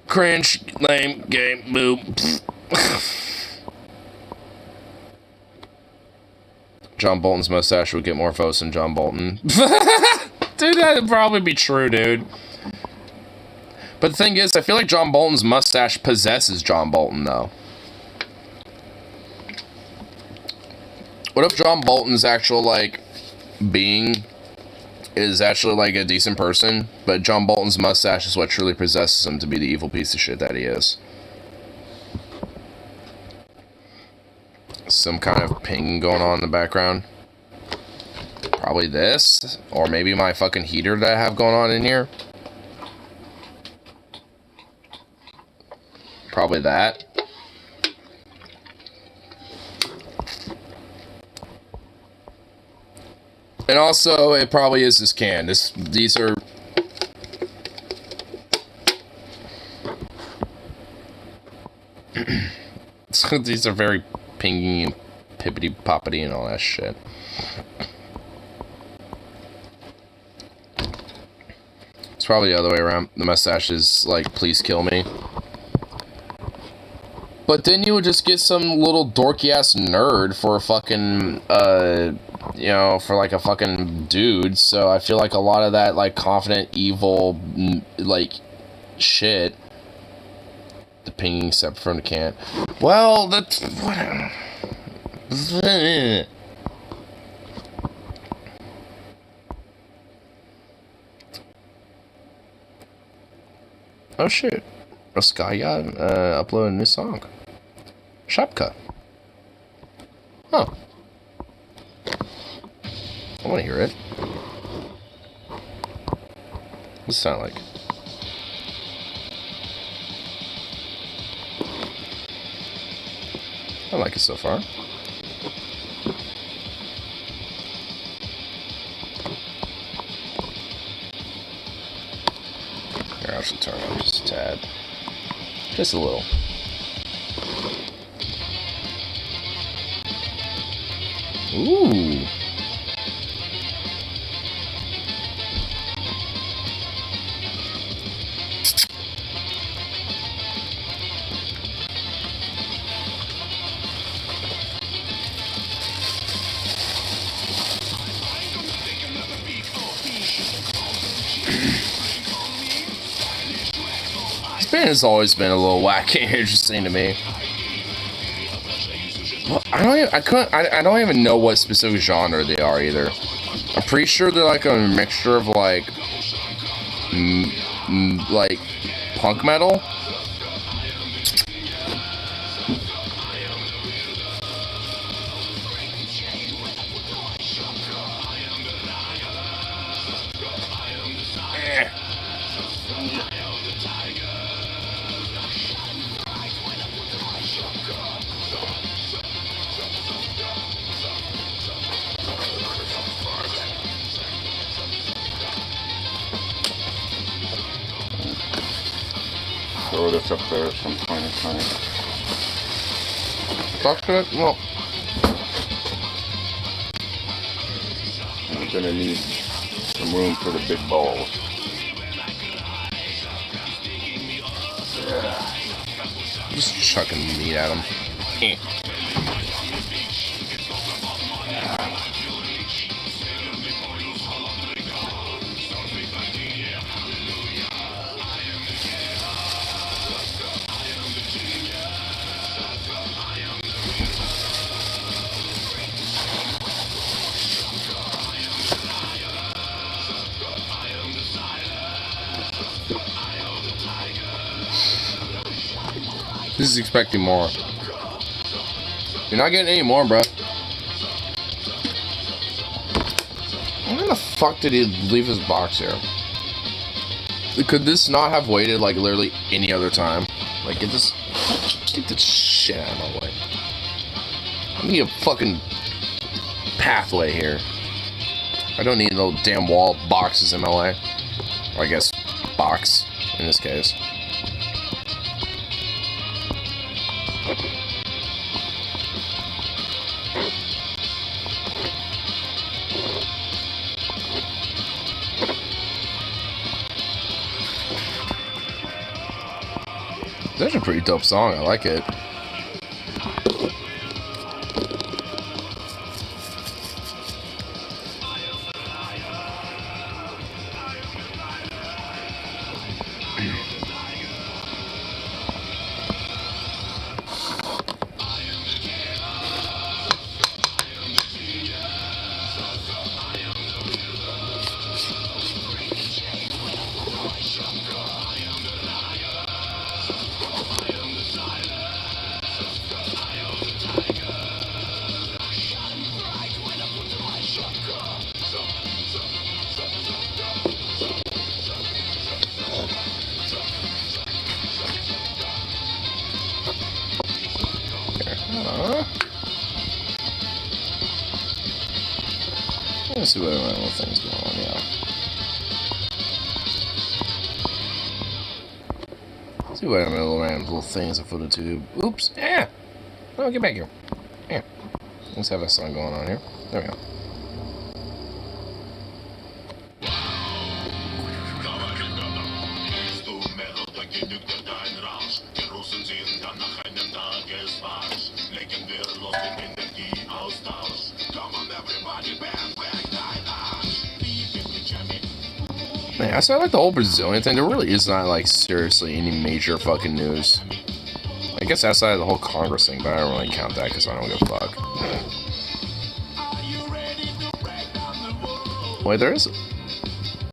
Cringe, lame, gay, boo. John Bolton's mustache would get more votes than John Bolton. Dude, that'd probably be true, dude. But the thing is, I feel like John Bolton's mustache possesses John Bolton, though. What if John Bolton's actual, like, being is actually, like, a decent person, but John Bolton's mustache is what truly possesses him to be the evil piece of shit that he is? Some kind of ping going on in the background. Probably this, or maybe my fucking heater that I have going on in here. Probably that. And also, it probably is this can. These are... these are very pingy and pippity-poppity and all that shit. It's probably the other way around. The mustache is like, please kill me. But then you would just get some little dorky-ass nerd for a fucking, you know, for like a fucking dude. So I feel like a lot of that, like, confident, evil, like, shit. The pinging separate from the can. Well, that's... whatever. Oh shit. Roskaya uploaded a new song. Shapka. Huh. I want to hear it. What's it sound like? I like it so far. Here, I'll just turn it on just a tad. Just a little. Ooh. This band has always been a little wacky and interesting to me. Well, I don't even know what specific genre they are either. I'm pretty sure they're like a mixture of like punk metal. throw this up there at some point in time. Talk to it? Well. I'm gonna need some room for the big balls. Just chucking meat at him. This is expecting more. You're not getting any more, bro. When the fuck did he leave his box here? Could this not have waited like literally any other time? Like, get this shit out of my way. I need a fucking pathway here. I don't need no damn wall boxes in my way. Or I guess box in this case. That's a pretty dope song. I like it. Let's see what other little things going on, yeah. Let's see what other little random little things are for the tube. Oops, yeah. Oh, get back here. Yeah. Let's have a song going on here. There we go. Man, I said like the whole Brazilian thing, there really is not like seriously any major fucking news. I guess outside of the whole Congress thing, but I don't really count that because I don't give a fuck. Wait, there is...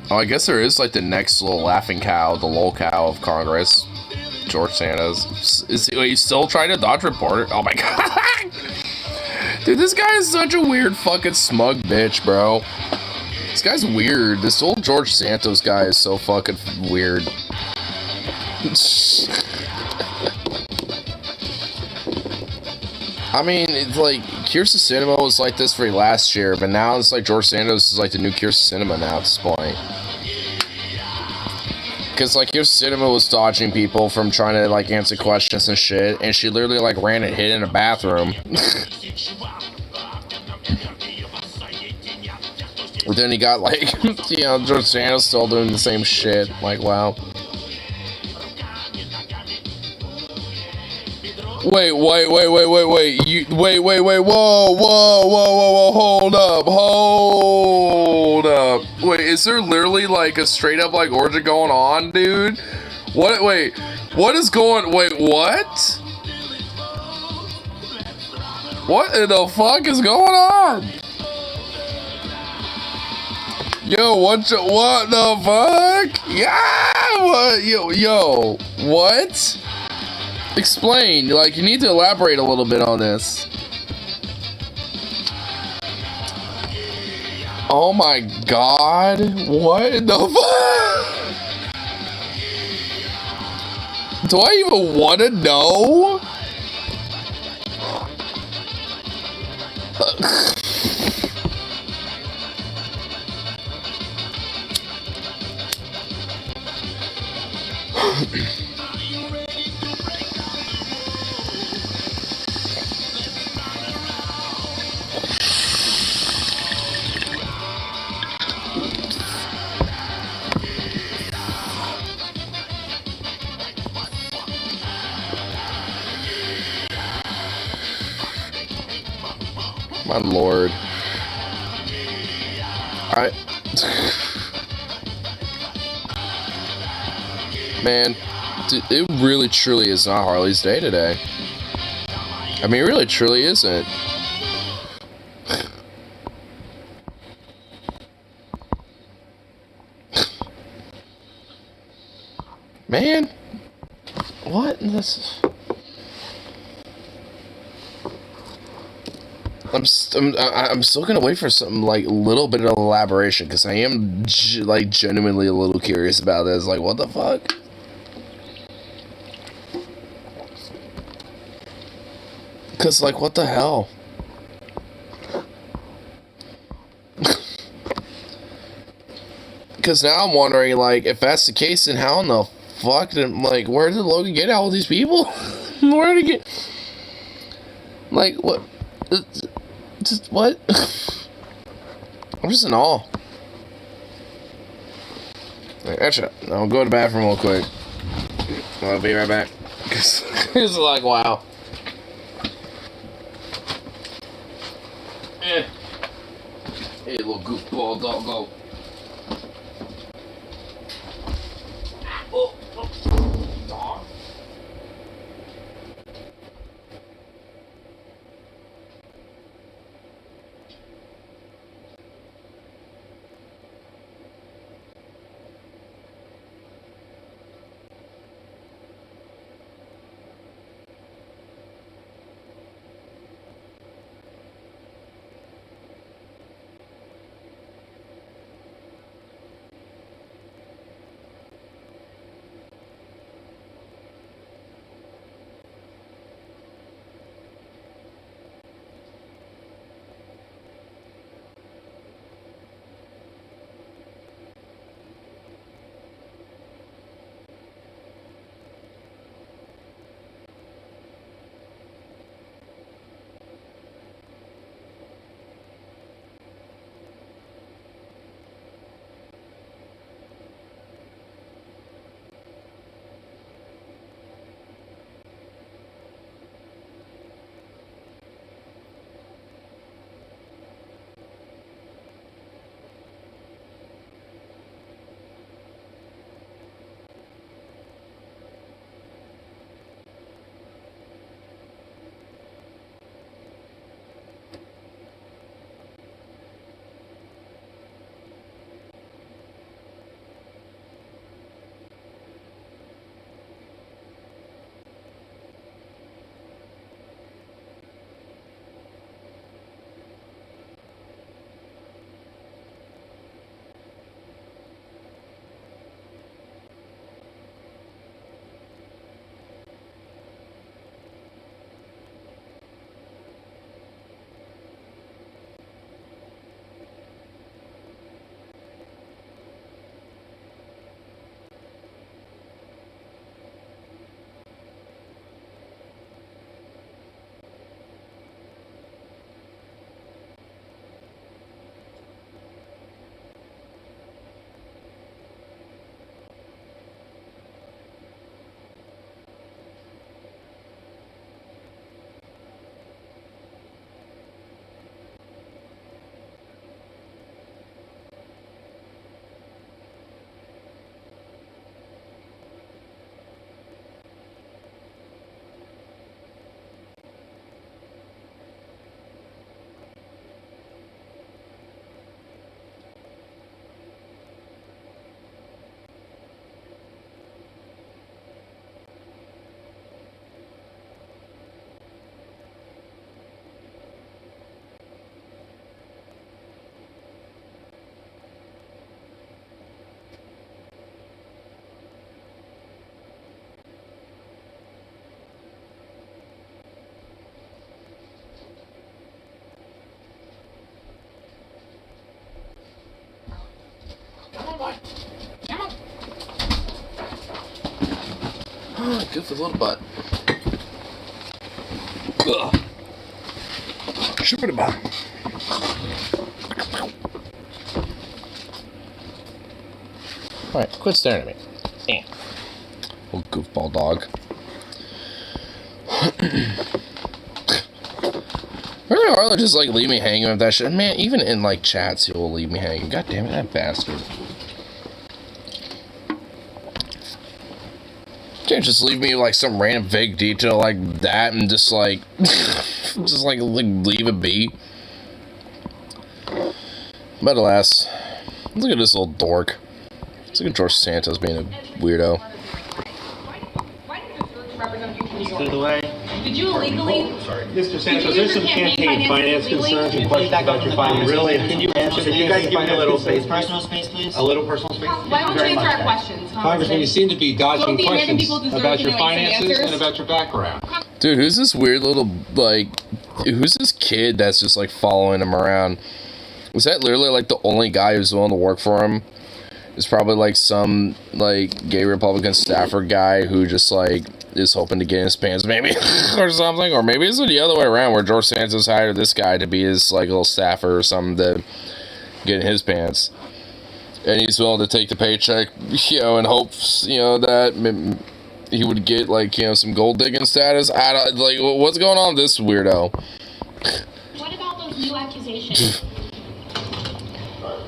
Oh, I guess there is like the next little laughing cow, the lol cow of Congress. George Santos. Is he still trying to dodge reporter? Oh my god! Dude, this guy is such a weird fucking smug bitch, bro. This guy's weird. This old George Santos guy is so fucking weird. I mean, it's like, Kirsten Sinema was like this for last year, but now it's like George Santos is like the new Kirsten Sinema now at this point. Because like Kirsten Sinema was dodging people from trying to like answer questions and shit, and she literally like ran and hid in a bathroom. But then he got like, you know, George Santos still doing the same shit. Like, wow. Wait, whoa, hold up. Wait, is there literally like a straight up like orgy going on, dude? What, wait, what is going, wait, what? What in the fuck is going on? Yo, what the fuck? Yeah, what, yo, what? Explain, like, you need to elaborate a little bit on this. Oh my god, what in the fuck? Do I even want to know? My lord. Man, dude, it really truly is not Harley's day today. I mean, it really truly isn't. Man, what in this? I'm still gonna wait for something like a little bit of elaboration because I am like genuinely a little curious about this. Like, what the fuck? Because, like, what the hell? Because now I'm wondering, like, if that's the case, then how in the fuck did, like, where did Logan get all these people? Where did he get? Like, what? Just what? I'm just in awe. Actually, I'll go to the bathroom real quick. I'll be right back. It's like, wow. Hey, little goofball doggo. Dog. Good for the little butt. Ugh. Super butt. Alright, quit staring at me. Little goofball dog. Really, Arlo just like leave me hanging with that shit. Man, even in like chats, he will leave me hanging. God damn it, that bastard. Can't just leave me like some random vague detail like that and just like, leave it be. But alas, look at this little dork. Look at George Santos being a weirdo. Clear the way. Did you illegally? Sorry. Mr. Santos, there's some campaign finance concerns and questions about your finance. Really? Can you answer? Can you guys give me a little space? Personal space, please. A little personal space? Why won't you answer our questions? Congressman, you seem to be dodging questions about your finances and about your background. Dude, who's this weird little, like, who's this kid that's just, like, following him around? Was that literally, like, the only guy who's willing to work for him? It's probably, like, some, like, gay Republican staffer guy who just, like, is hoping to get in his pants, maybe, or something. Or maybe it's the other way around, where George Santos hired this guy to be his, like, little staffer or something to get in his pants. And he's willing to take the paycheck, you know, in hopes, you know, that he would get, like, you know, some gold digging status. I don't, like, what's going on with this weirdo? What about those new accusations?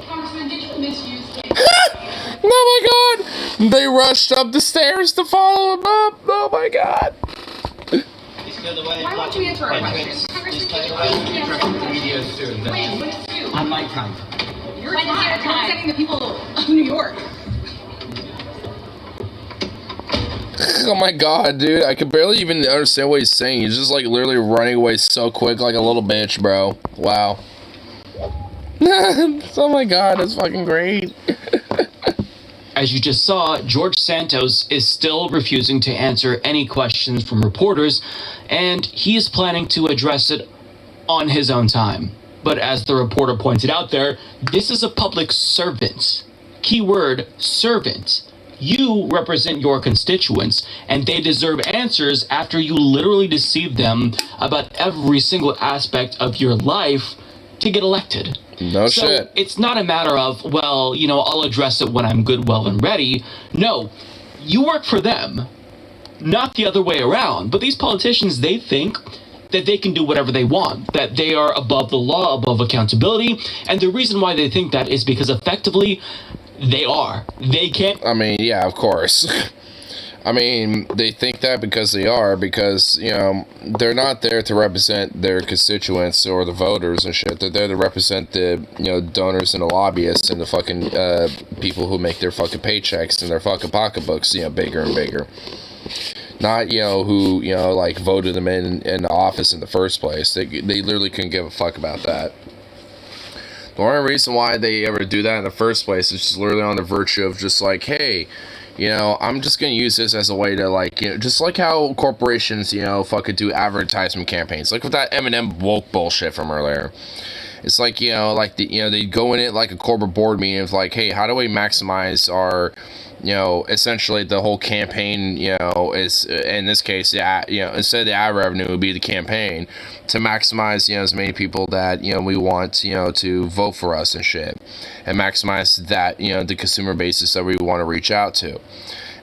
Congressman, did you misuse him? Oh my god! They rushed up the stairs to follow him up. Oh my god. Why won't you answer our questions? Congressman, can you please On my time. Your time. You're representing the people of New York. Oh my god, dude. I can barely even understand what he's saying. He's just like literally running away so quick like a little bitch, bro. Wow. Oh my god, that's fucking great. As you just saw, George Santos is still refusing to answer any questions from reporters, and he is planning to address it on his own time. But as the reporter pointed out there, this is a public servant. Keyword, servant. You represent your constituents, and they deserve answers after you literally deceived them about every single aspect of your life to get elected. No so shit. It's not a matter of, well, you know, I'll address it when I'm good, well, and ready. No, you work for them, not the other way around. But these politicians, they think that they can do whatever they want, that they are above the law, above accountability. And the reason why they think that is because effectively, they are. They can't. I mean, yeah, of course. I mean, they think that because they are, because, you know, they're not there to represent their constituents or the voters and shit. They're there to represent the, you know, donors and the lobbyists and the fucking people who make their fucking paychecks and their fucking pocketbooks, you know, bigger and bigger. Not, you know, who, you know, like, voted them in office in the first place. They literally couldn't give a fuck about that. The only reason why they ever do that in the first place is just literally on the virtue of just like, hey, you know, I'm just going to use this as a way to, like, you know, just like how corporations, you know, fucking do advertisement campaigns. Like with that M&M woke bullshit from earlier. It's like, you know, like, you know, they go in it like a corporate board meeting of like, hey, how do we maximize our, you know, essentially the whole campaign, you know, is, in this case, yeah, you know, instead of the ad revenue would be the campaign to maximize, you know, as many people that, you know, we want, you know, to vote for us and shit, and maximize that, you know, the consumer basis that we want to reach out to.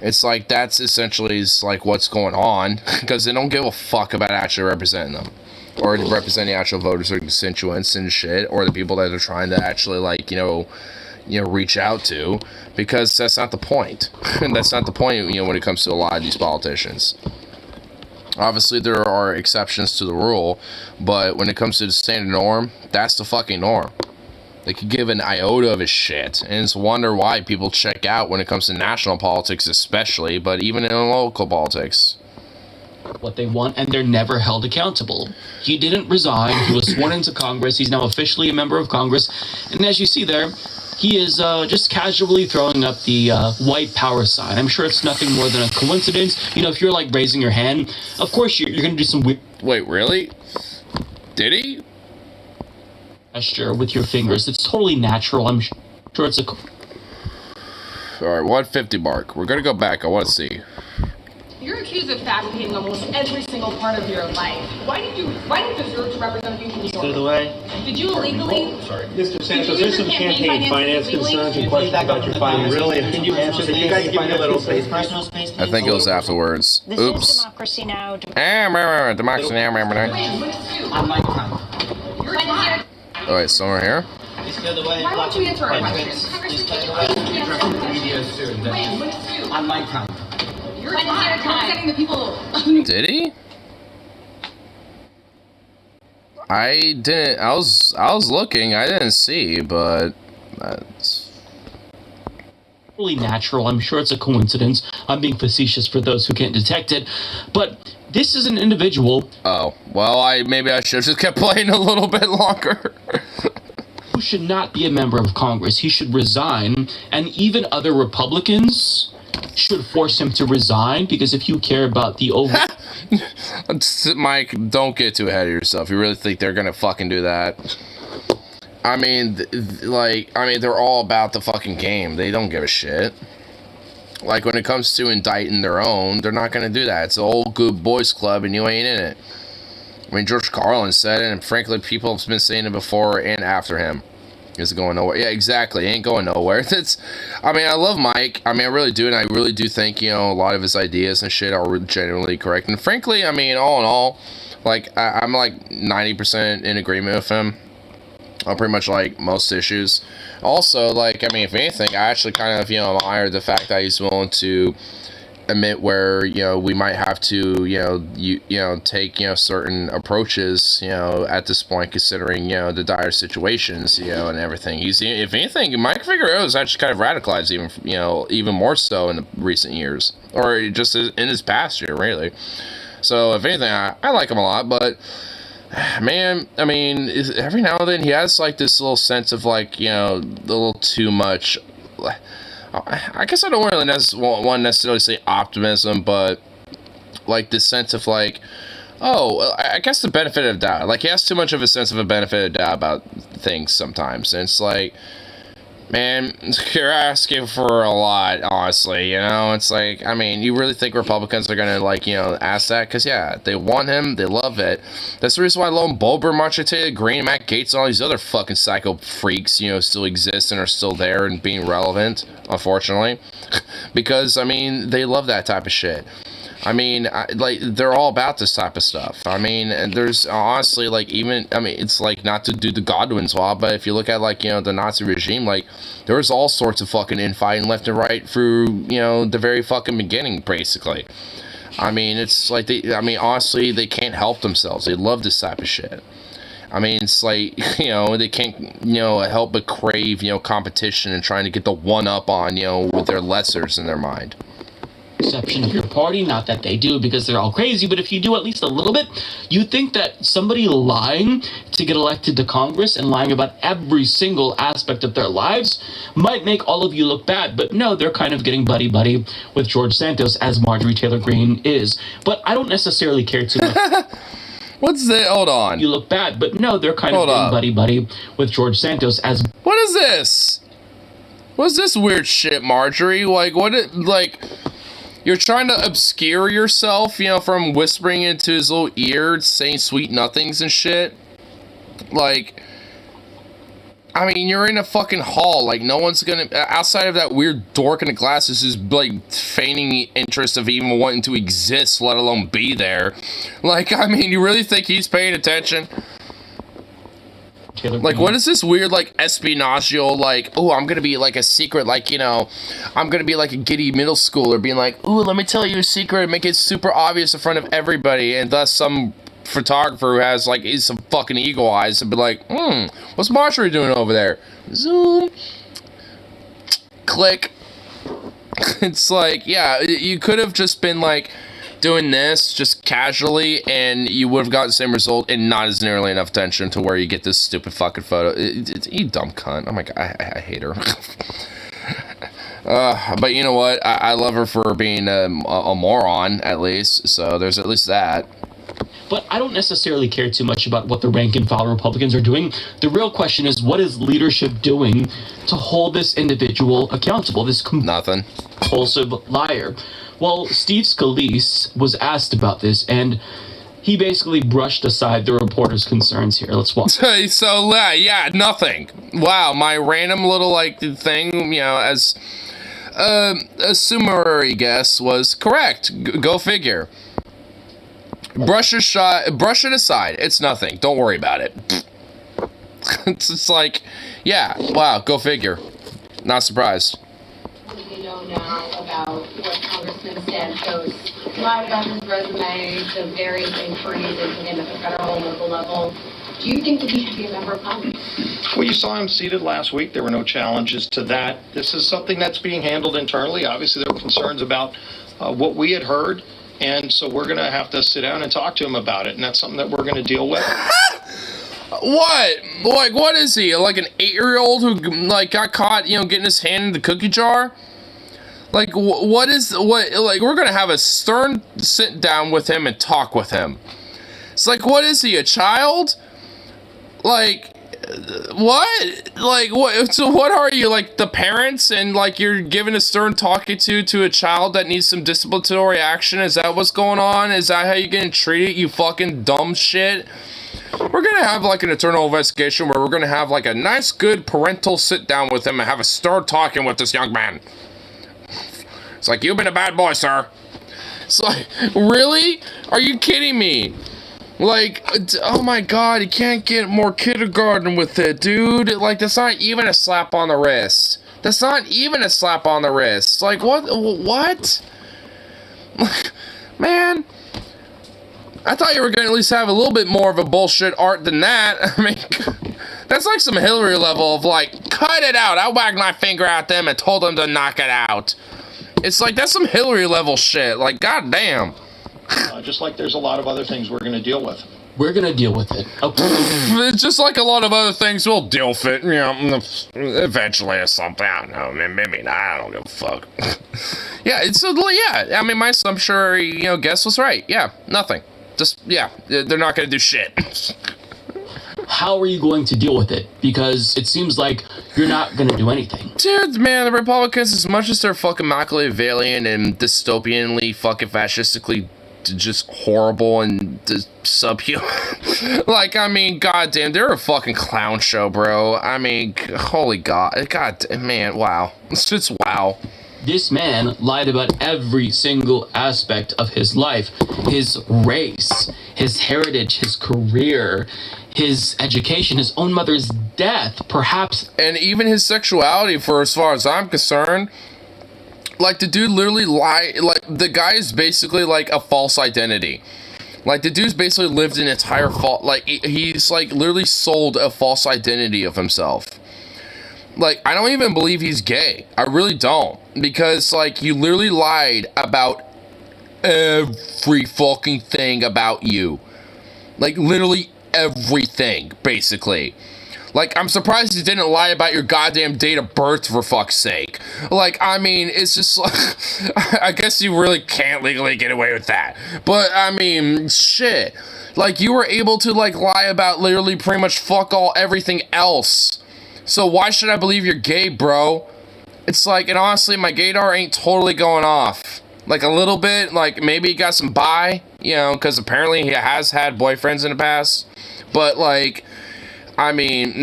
It's like, that's essentially is like what's going on, because they don't give a fuck about actually representing them, or representing the actual voters or constituents and shit, or the people that they're trying to actually, like, you know, reach out to, because that's not the point. That's not the point, you know, when it comes to a lot of these politicians. Obviously, there are exceptions to the rule, but when it comes to the standard norm, that's the fucking norm. They could give an iota of a shit, and it's a wonder why people check out when it comes to national politics especially, but even in local politics. What they want, and they're never held accountable. He didn't resign. He was sworn into Congress. He's now officially a member of Congress. And as you see there, he is just casually throwing up the white power sign. I'm sure it's nothing more than a coincidence. You know, if you're like raising your hand, of course you're going to do some weird... Wait, really? Did he? Gesture with your fingers. It's totally natural. I'm sure it's a... Alright, 150 mark. We're going to go back. I want to see. You're accused of fabricating almost every single part of your life. Why do you deserve to represent you in New York? Through the way. Did you illegally? Sorry. Mr. Santos, there's some campaign finance concerns and questions about your findings. Really, can you answer that? You guys give me a little space. Personal space. I think it was afterwards. This Oops. is democracy now. Democracy now. On my time. Oh wait, somewhere here? Why won't you answer our questions? On my time. You're representing the people. Did he? I didn't. I was looking. I didn't see, but that's really natural. I'm sure it's a coincidence. I'm being facetious for those who can't detect it, but this is an individual. Oh well, maybe I should have just kept playing a little bit longer. Who should not be a member of Congress. He should resign, and even other Republicans should force him to resign, because if you care about the over... Mike, don't get too ahead of yourself. You really think they're gonna fucking do that? I mean, they're all about the fucking game. They don't give a shit. Like, when it comes to indicting their own, they're not gonna do that. It's an old good boys club, and you ain't in it. I mean, George Carlin said it, and frankly, people have been saying it before and after him. It's going nowhere. Yeah, exactly. It ain't going nowhere. I mean, I love Mike. I mean, I really do, and I really do think, a lot of his ideas and shit are genuinely correct. And frankly, I mean, all in all, like, I'm like 90% in agreement with him on pretty much like most issues. Also, like, I mean, if anything, I actually kind of, admire the fact that he's willing to admit where we might have to take certain approaches at this point, considering the dire situations and everything. He's, if anything, Mike Figueroa is actually kind of radicalized even more so in the recent years, or just in his past year, really. So if anything, I like him a lot, but man, I mean, every now and then he has like this little sense of like a little too much. I guess I don't really want to necessarily say optimism, but like this sense of like, oh, I guess the benefit of doubt. Like, he has too much of a sense of a benefit of doubt about things sometimes. And it's like, man, you're asking for a lot, honestly, It's like, I mean, you really think Republicans are going to, like, ask that? Because, yeah, they want him. They love it. That's the reason why Lone Bulber, Marcia Taylor Greene, Matt Gaetz, and all these other fucking psycho freaks, still exist and are still there and being relevant, unfortunately. Because, I mean, they love that type of shit. I mean, they're all about this type of stuff. I mean, and there's honestly, like, even, I mean, it's like not to do the Godwin's law, but if you look at, like, the Nazi regime, like, there was all sorts of fucking infighting left and right through, the very fucking beginning, basically. I mean, it's like, honestly, they can't help themselves. They love this type of shit. I mean, it's like, they can't, help but crave, competition and trying to get the one-up on, with their lessers in their mind. Perception of your party, not that they do because they're all crazy, but if you do at least a little bit, you think that somebody lying to get elected to Congress and lying about every single aspect of their lives might make all of you look bad. But no, they're kind of getting buddy-buddy with George Santos, as Marjorie Taylor Greene is. But I don't necessarily care too much. What's that? Hold on. You look bad, but no, they're kind of getting buddy-buddy with George Santos as... What is this? What's this weird shit, Marjorie? Like, you're trying to obscure yourself, from whispering into his little ear, saying sweet nothings and shit. Like, I mean, you're in a fucking hall. Like, no one's gonna, outside of that weird dork in the glasses who's, like, feigning the interest of even wanting to exist, let alone be there. Like, I mean, you really think he's paying attention? Like, what is this weird, like, espionageal, like, oh, I'm gonna be, like, a secret, like, I'm gonna be, like, a giddy middle schooler being like, ooh, let me tell you a secret and make it super obvious in front of everybody, and thus some photographer who has, like, some fucking eagle eyes and be like, what's Marjorie doing over there? Zoom. Click. It's like, yeah, you could have just been, like, doing this just casually, and you would have gotten the same result and not as nearly enough attention to where you get this stupid fucking photo. You dumb cunt. Oh my god, I hate her. But you know what? I love her for being a moron, at least. So there's at least that. But I don't necessarily care too much about what the rank and file Republicans are doing. The real question is, what is leadership doing to hold this individual accountable? This compulsive liar. Well, Steve Scalise was asked about this, and he basically brushed aside the reporter's concerns here. Let's watch. So, yeah, nothing. Wow, my random little, like, thing, you know, as a summary guess was correct. Go figure. Brush it aside. It's nothing. Don't worry about it. It's just like, yeah, wow, go figure. Not surprised. You know now about what Congressman Santos lied about his resume, the various inquiries into him at the federal and local level. Do you think that he should be a member of Congress? Well, you saw him seated last week. There were no challenges to that. This is something that's being handled internally. Obviously, there were concerns about what we had heard, and so we're going to have to sit down and talk to him about it, and that's something that we're going to deal with. What? Like, what is he? Like an 8-year-old who, like, got caught, you know, getting his hand in the cookie jar? Like, what, like, we're gonna have a stern sit down with him and talk with him. It's like, what is he, a child? Like, what? Like, what? So what are you, like, the parents, and, like, you're giving a stern talking to a child that needs some disciplinary action? Is that what's going on? Is that how you're getting treated, you fucking dumb shit? We're gonna have, like, an internal investigation where we're gonna have, like, a nice, good parental sit down with him and have a stern talking with this young man. It's like, you've been a bad boy, sir. It's like, really? Are you kidding me? Like, oh my god, you can't get more kindergarten with it, dude. Like, that's not even a slap on the wrist. That's not even a slap on the wrist. Like, what? Man, I thought you were gonna at least have a little bit more of a bullshit art than that. I mean, that's like some Hillary level of, like, cut it out. I wagged my finger at them and told them to knock it out. It's like, that's some Hillary level shit. Like, goddamn. Just like there's a lot of other things we're going to deal with. We're going to deal with it. Okay. It's just like a lot of other things, we'll deal with it, you know, eventually or something. I don't know, maybe not, I don't give a fuck. Yeah, yeah, I mean, my assumption, you know, guess was right. Yeah, nothing. Just, yeah, they're not going to do shit. How are you going to deal with it? Because it seems like you're not going to do anything. Dude, man, the Republicans, as much as they're fucking Machiavellian and dystopianly fucking fascistically just horrible and subhuman. Like, I mean, goddamn, they're a fucking clown show, bro. I mean, holy god, man, wow. It's just wow. This man lied about every single aspect of his life. His race, his heritage, his career, his education, his own mother's death, perhaps. And even his sexuality, for as far as I'm concerned. Like, the dude literally lied. Like, the guy is basically, like, a false identity. Like, the dude's basically lived an entire like, he's, like, literally sold a false identity of himself. Like, I don't even believe he's gay. I really don't. Because, like, you literally lied about every fucking thing about you. Like, literally everything, basically. Like, I'm surprised you didn't lie about your goddamn date of birth, for fuck's sake. Like, I mean, it's just like, I guess you really can't legally get away with that. But, I mean, shit. Like, you were able to, like, lie about literally pretty much fuck all everything else. So why should I believe you're gay, bro? It's like, and honestly, my gaydar ain't totally going off. Like, a little bit, like, maybe he got some bi, you know, because apparently he has had boyfriends in the past. But, like, I mean,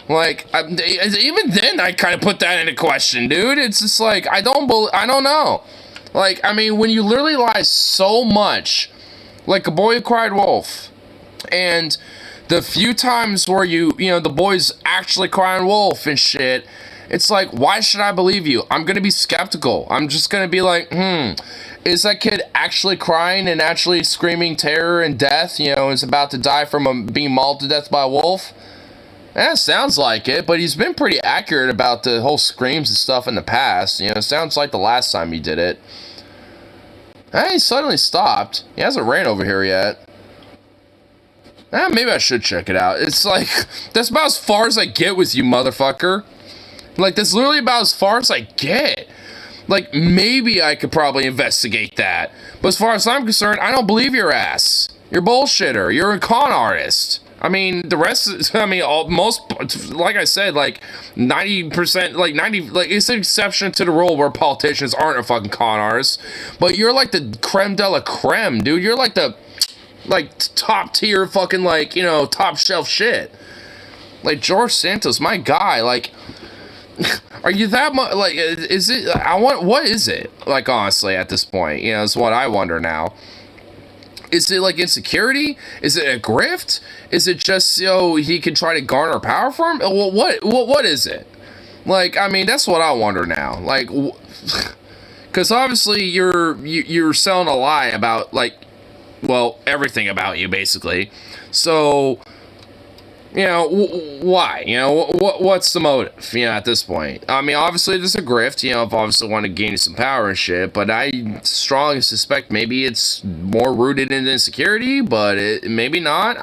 like, even then, I kind of put that into question, dude. It's just like, I don't know. Like, I mean, when you literally lie so much, like A Boy Who Cried Wolf, and the few times where you know, the boy's actually crying wolf and shit, it's like, why should I believe you? I'm gonna be skeptical. I'm just gonna be like, is that kid actually crying and actually screaming terror and death, you know, is about to die from being mauled to death by a wolf? That sounds like it, but he's been pretty accurate about the whole screams and stuff in the past. You know, it sounds like the last time he did it. He suddenly stopped. He hasn't ran over here yet. Maybe I should check it out. It's like, that's about as far as I get with you, motherfucker. Like, that's literally about as far as I get. Like, maybe I could probably investigate that. But as far as I'm concerned, I don't believe your ass. You're a bullshitter. You're a con artist. I mean, the rest, I mean, most, like I said, like 90%, like 90, like it's an exception to the rule where politicians aren't a fucking con artist, but you're like the creme de la creme, dude. You're like the, like, top tier fucking, like, you know, top shelf shit. Like, George Santos, my guy, like, are you that much, like, is it, what is it? Like, honestly, at this point, you know, it's what I wonder now. Is it like insecurity? Is it a grift? Is it just so he can try to garner power from? Well, what is it? Like, I mean, that's what I wonder now. Like, because obviously you're selling a lie about, like, well, everything about you basically. So, you know, why? You know, what's the motive, you know, at this point? I mean, obviously, there's a grift, you know, if obviously want to gain some power and shit, but I strongly suspect maybe it's more rooted in insecurity, but maybe not.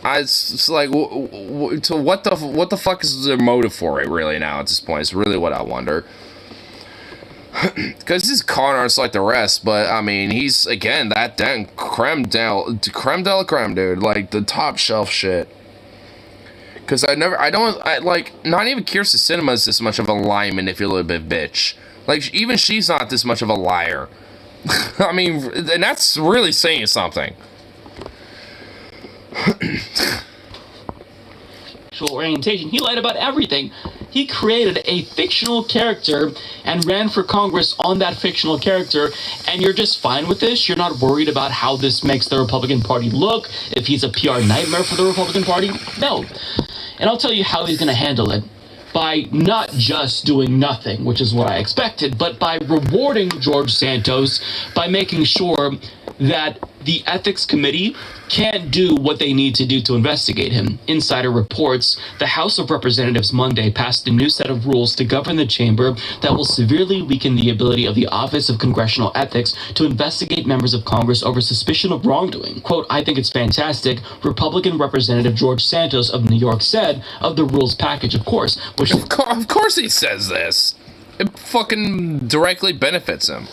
It's like, so what the fuck is the motive for it, really, now, at this point? It's really what I wonder. Because he's con artist like the rest, but I mean, he's again that damn creme de la creme, dude, like the top shelf shit. Because I like, not even Kirsten Sinema is this much of a lie manipulative bitch. Like, even she's not this much of a liar. I mean, and that's really saying something. Orientation. He lied about everything. He created a fictional character and ran for Congress on that fictional character, and you're just fine with this? You're not worried about how this makes the Republican Party look, if he's a PR nightmare for the Republican Party? No. And I'll tell you how he's going to handle it. By not just doing nothing, which is what I expected, but by rewarding George Santos, by making sure that the ethics committee can't do what they need to do to investigate him. Insider reports the House of Representatives Monday passed a new set of rules to govern the chamber that will severely weaken the ability of the Office of Congressional Ethics to investigate members of Congress over suspicion of wrongdoing. Quote, I think it's fantastic, Republican Representative George Santos of New York said of the rules package, of course. Which of course he says this. It fucking directly benefits him.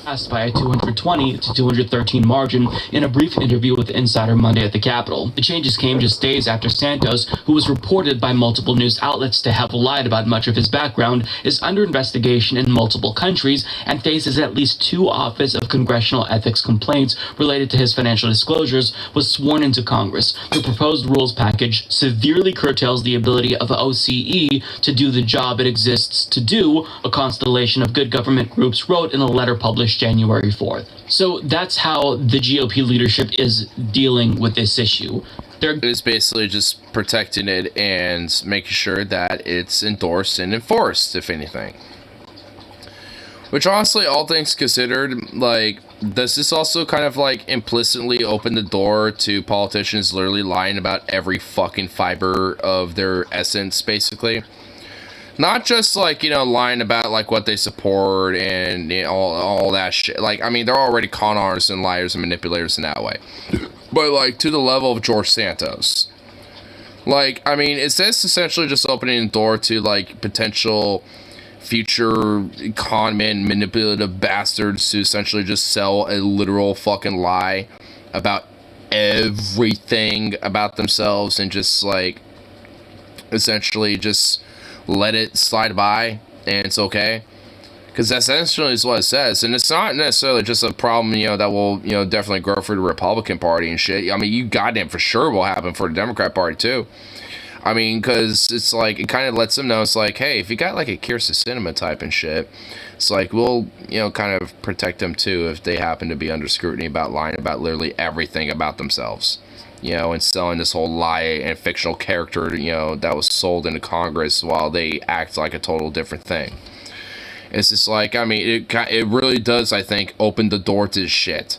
Passed by a 220 to 213 margin in a brief interview with Insider Monday at the Capitol. The changes came just days after Santos, who was reported by multiple news outlets to have lied about much of his background, is under investigation in multiple countries and faces at least 2 Office of Congressional Ethics complaints related to his financial disclosures, was sworn into Congress. The proposed rules package severely curtails the ability of OCE to do the job it exists to do, a constellation of good government groups wrote in a letter published January 4th. So that's how the GOP leadership is dealing with this issue. It's basically just protecting it and making sure that it's endorsed and enforced, if anything. Which honestly, all things considered, like, does this also kind of like implicitly open the door to politicians literally lying about every fucking fiber of their essence, basically? Not just, like, you know, lying about, like, what they support and, you know, all that shit. Like, I mean, they're already con artists and liars and manipulators in that way. But, like, to the level of George Santos. Like, I mean, is this essentially just opening the door to, like, potential future con men, manipulative bastards to essentially just sell a literal fucking lie about everything about themselves and just, like, essentially just let it slide by and it's okay? Because that's essentially what it says. And it's not necessarily just a problem, you know, that will, you know, definitely grow for the Republican Party and shit. I mean, you goddamn for sure will happen for the Democrat Party too. I mean, because it's like, it kind of lets them know, it's like, hey, if you got like a Kirsten Sinema type and shit, it's like, we'll, you know, kind of protect them too if they happen to be under scrutiny about lying about literally everything about themselves. You know, and selling this whole lie and fictional character, you know, that was sold into Congress while they act like a total different thing. It's just like, I mean, it really does, I think, open the door to this shit.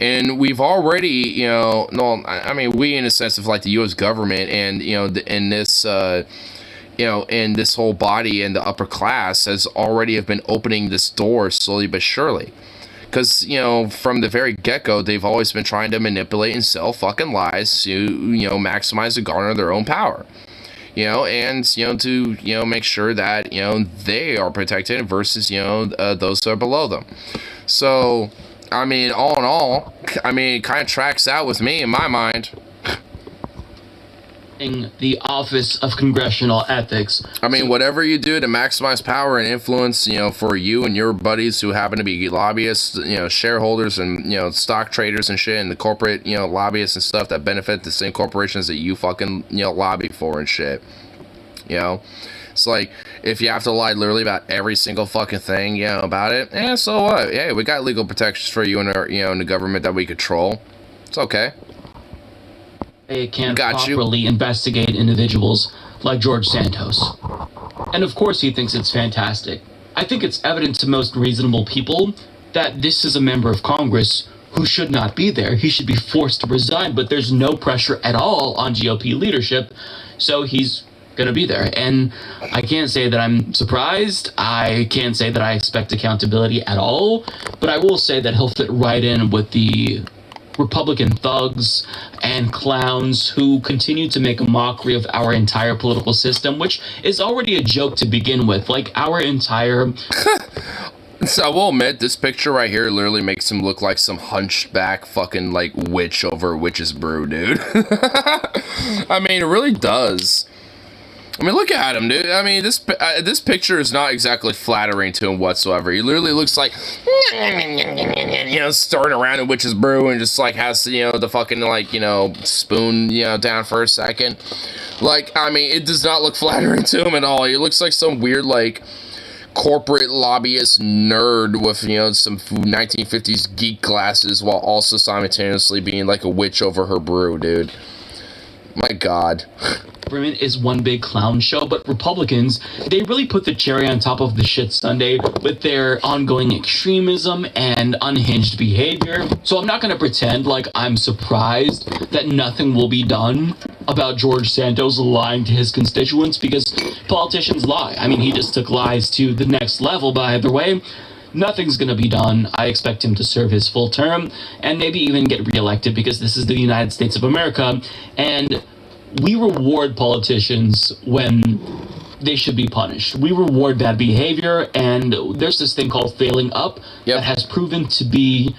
And we've already, you know, no, I mean, we in a sense of like the U.S. government and, you know, in this, you know, in this whole body and the upper class has already have been opening this door slowly but surely. Because, you know, from the very get-go, they've always been trying to manipulate and sell fucking lies to, you know, maximize and garner their own power. You know, and, you know, to, you know, make sure that, you know, they are protected versus, you know, those that are below them. So, I mean, all in all, I mean, it kind of tracks out with me in my mind. in the Office of Congressional Ethics. I mean, whatever you do to maximize power and influence, you know, for you and your buddies who happen to be lobbyists, you know, shareholders and, you know, stock traders and shit, and the corporate, you know, lobbyists and stuff that benefit the same corporations that you fucking, you know, lobby for and shit. You know? It's like, if you have to lie literally about every single fucking thing, you know, about it, so what? Hey, we got legal protections for you and our, you know, in the government that we control. It's okay. They can't properly investigate individuals like George Santos. And of course he thinks it's fantastic. I think it's evident to most reasonable people that this is a member of Congress who should not be there. He should be forced to resign, but there's no pressure at all on GOP leadership, so he's gonna be there. And I can't say that I'm surprised. I can't say that I expect accountability at all, but I will say that he'll fit right in with the Republican thugs and clowns who continue to make a mockery of our entire political system, which is already a joke to begin with. Like, our entire... So I will admit, this picture right here literally makes him look like some hunchback fucking, like, witch over witch's brew, dude. I mean, it really does. I mean, look at him, dude. I mean, this picture is not exactly flattering to him whatsoever. He literally looks like, you know, stirring around in witch's brew and just, like, has, you know, the fucking, like, you know, spoon, you know, down for a second. Like, I mean, it does not look flattering to him at all. He looks like some weird, like, corporate lobbyist nerd with, you know, some 1950s geek glasses while also simultaneously being, like, a witch over her brew, dude. My God. Government is one big clown show, but Republicans, they really put the cherry on top of the shit sundae with their ongoing extremism and unhinged behavior. So I'm not going to pretend like I'm surprised that nothing will be done about George Santos lying to his constituents, because politicians lie. I mean, he just took lies to the next level, but either way, nothing's going to be done. I expect him to serve his full term and maybe even get reelected, because this is the United States of America, and we reward politicians when they should be punished. We reward bad behavior, and there's this thing called failing up that has proven to be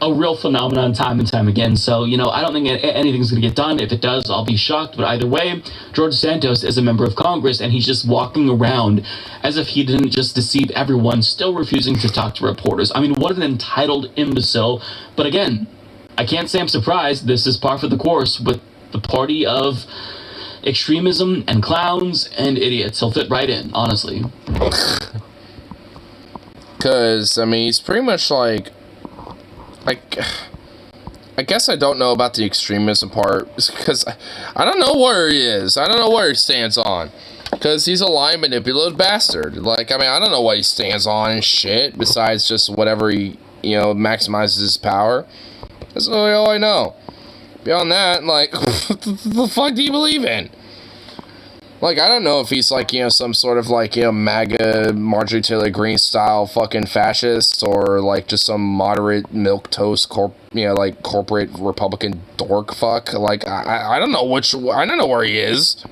a real phenomenon time and time again. So, you know, I don't think anything's going to get done. If it does, I'll be shocked. But either way, George Santos is a member of Congress, and he's just walking around as if he didn't just deceive everyone, still refusing to talk to reporters. I mean, what an entitled imbecile. But again, I can't say I'm surprised. This is par for the course with the party of extremism and clowns and idiots. He'll fit right in, honestly. Because, I mean, he's pretty much like... I guess I don't know about the extremism part, because I don't know where he is. I don't know where he stands on. Because he's a lying, manipulative bastard. Like, I mean, I don't know what he stands on and shit, besides just whatever he, you know, maximizes his power. That's really all I know. Beyond that, like, what the fuck do you believe in? Like, I don't know if he's, like, you know, some sort of, like, you know, MAGA, Marjorie Taylor Greene style fucking fascist, or, like, just some moderate milquetoast corporate Republican dork fuck. Like, I don't know I don't know where he is.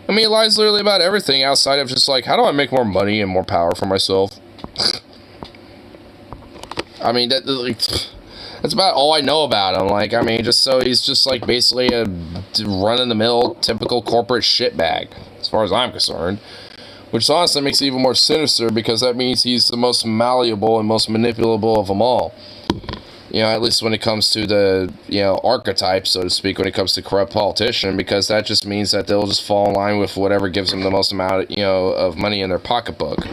I mean, he lies literally about everything outside of just, like, how do I make more money and more power for myself? I mean, that's about all I know about him. Like, I mean, just so he's just, like, basically a run-of-the-mill, typical corporate shitbag, as far as I'm concerned. Which honestly makes it even more sinister, because that means he's the most malleable and most manipulable of them all. You know, at least when it comes to the, you know, archetype, so to speak, when it comes to corrupt politician, because that just means that they'll just fall in line with whatever gives them the most amount, you know, of money in their pocketbook.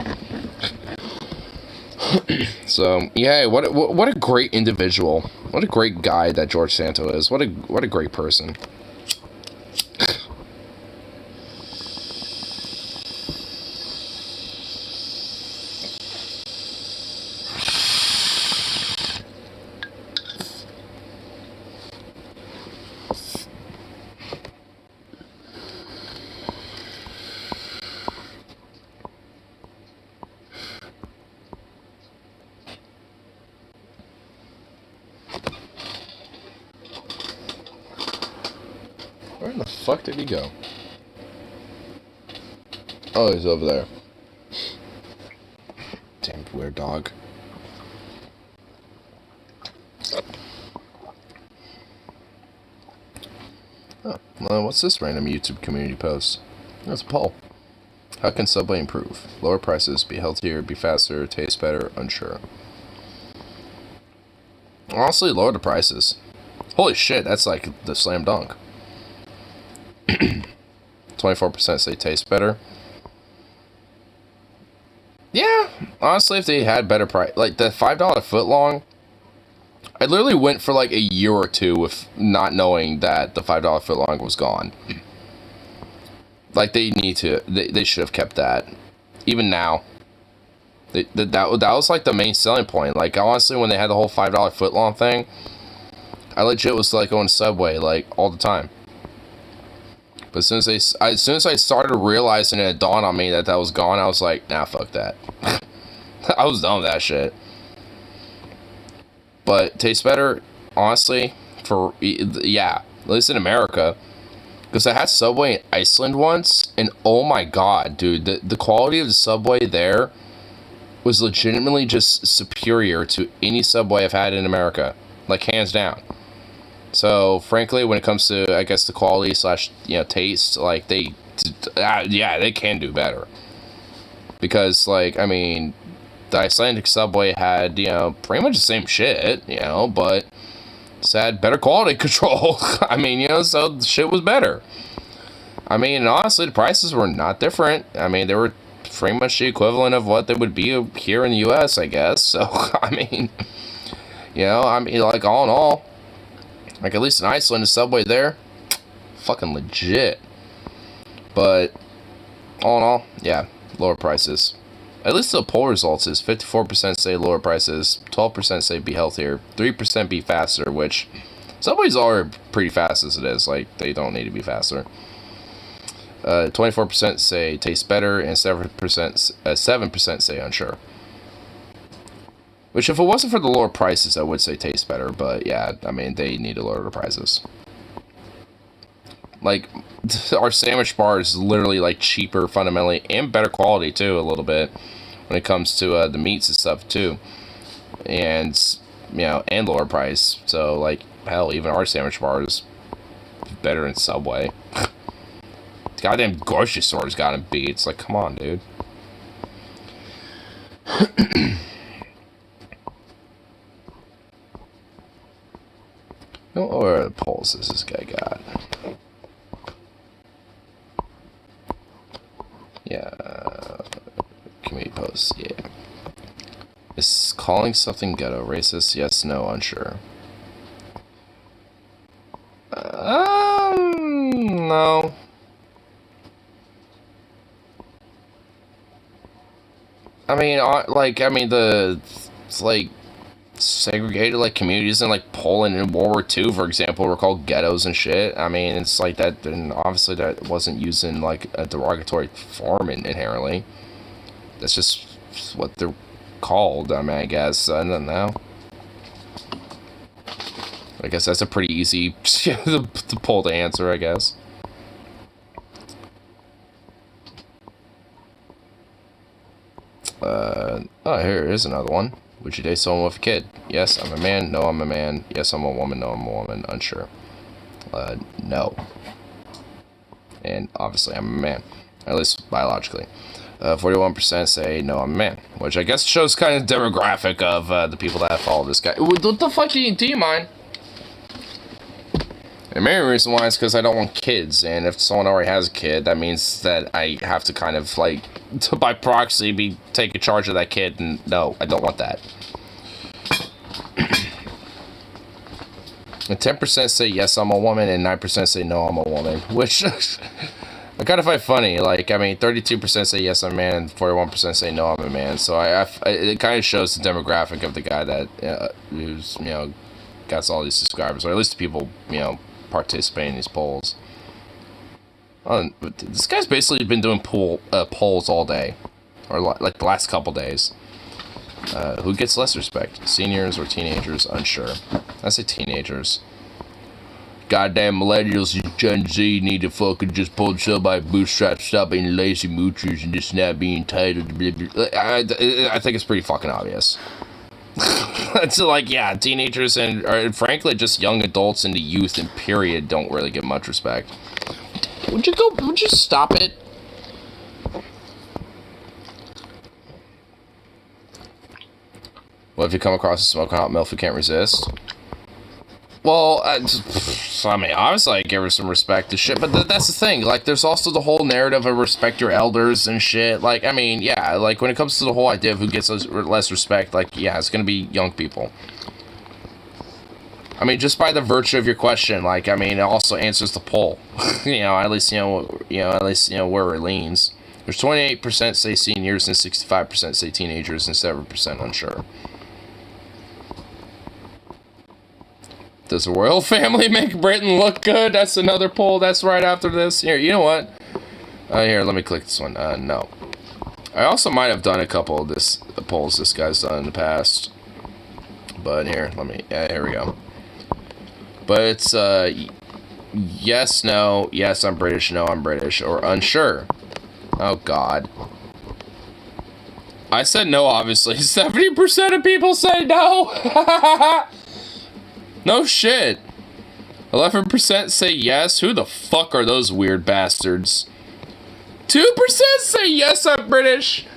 So, yeah, what a great individual. What a great guy that George Santos is. What a great person. Where in the fuck did he go? Oh, he's over there. Damn weird dog. Oh, What's this random YouTube community post? That's a poll. How can Subway improve? Lower prices, be healthier, be faster, taste better, unsure. Honestly, lower the prices. Holy shit, that's like the slam dunk. 24% say taste better. Yeah, honestly, if they had better price, like the $5 footlong, I literally went for like a year or two with not knowing that the $5 footlong was gone. Like they should have kept that. Even now, that was like the main selling point. Like honestly, when they had the whole $5 footlong thing, I legit was like going to Subway like all the time. But as soon as I started realizing it dawned on me that was gone, I was like, nah, fuck that. I was done with that shit. But tastes better, honestly, at least in America. Because I had Subway in Iceland once, and oh my god, dude, the quality of the Subway there was legitimately just superior to any Subway I've had in America. Like, hands down. So, frankly, when it comes to, I guess, the quality / taste, like, they can do better. Because, like, I mean, the Icelandic Subway had, pretty much the same shit, but it's had better quality control. I mean, so the shit was better. I mean, honestly, the prices were not different. I mean, they were pretty much the equivalent of what they would be here in the U.S., I guess. So, I mean, like, all in all, like, at least in Iceland, the Subway there, fucking legit. But, all in all, yeah, lower prices. At least the poll results is 54% say lower prices, 12% say be healthier, 3% be faster, which Subways are pretty fast as it is. Like, they don't need to be faster. 24% say taste better, and 7% say unsure. Which, if it wasn't for the lower prices, I would say taste better. But yeah, I mean, they need to lower the prices. Like, our sandwich bar is literally like cheaper fundamentally, and better quality too, a little bit, when it comes to the meats and stuff too, and and lower price. So like, hell, even our sandwich bar is better than Subway. The goddamn grocery store's got him beat. It's like, come on, dude. What are the polls does this guy got? Yeah. Community posts, yeah. Is calling something ghetto racist? Yes, no, unsure. No. I mean, it's like segregated like communities in like Poland in World War II, for example, were called ghettos and shit. I mean, it's like that, and obviously that wasn't used in like a derogatory form inherently. That's just what they're called. I mean, I guess I don't know. I guess that's a pretty easy to pull to answer, I guess. Oh, here's another one. Would you date someone with a kid? Yes, I'm a man. No, I'm a man. Yes, I'm a woman. No, I'm a woman. Unsure. No. And obviously, I'm a man. At least biologically. 41% say no, I'm a man. Which I guess shows kind of demographic of the people that follow this guy. What the fuck do you mind? The main reason why is because I don't want kids, and if someone already has a kid, that means that I have to kind of, like, by proxy, be taking charge of that kid, and no, I don't want that. And 10% say yes, I'm a woman, and 9% say no, I'm a woman, which I kind of find funny. Like, I mean, 32% say yes, I'm a man, and 41% say no, I'm a man, so it kind of shows the demographic of the guy that, who's, got all these subscribers, or at least the people, participate in these polls. This guy's basically been doing polls all day, or like the last couple days. Who gets less respect, seniors or teenagers? Unsure. I say teenagers. Goddamn millennials and Gen Z need to fucking just pull themselves by bootstraps, stop being lazy moochers, and just not being entitled. I think it's pretty fucking obvious. It's like, yeah, teenagers and frankly just young adults and the youth and period don't really get much respect. Would you stop it? Well, if you come across a smoking hot MILF you can't resist. Well, I mean, obviously I give her some respect and shit, but that's the thing. Like, there's also the whole narrative of respect your elders and shit. Like, I mean, yeah, like, when it comes to the whole idea of who gets less respect, like, yeah, it's gonna be young people. I mean, just by the virtue of your question, like, I mean, it also answers the poll. At least where it leans. There's 28% say seniors and 65% say teenagers and 7% unsure. Does the royal family make Britain look good? That's another poll. That's right after this. Here, you know what? Here, let me click this one. No. I also might have done a couple of polls this guy's done in the past. But here, here we go. But it's, yes, no, yes, I'm British, no, I'm British, or unsure. Oh, God. I said no, obviously. 70% of people say no! No shit. 11% say yes. Who the fuck are those weird bastards? 2% say yes, I'm British.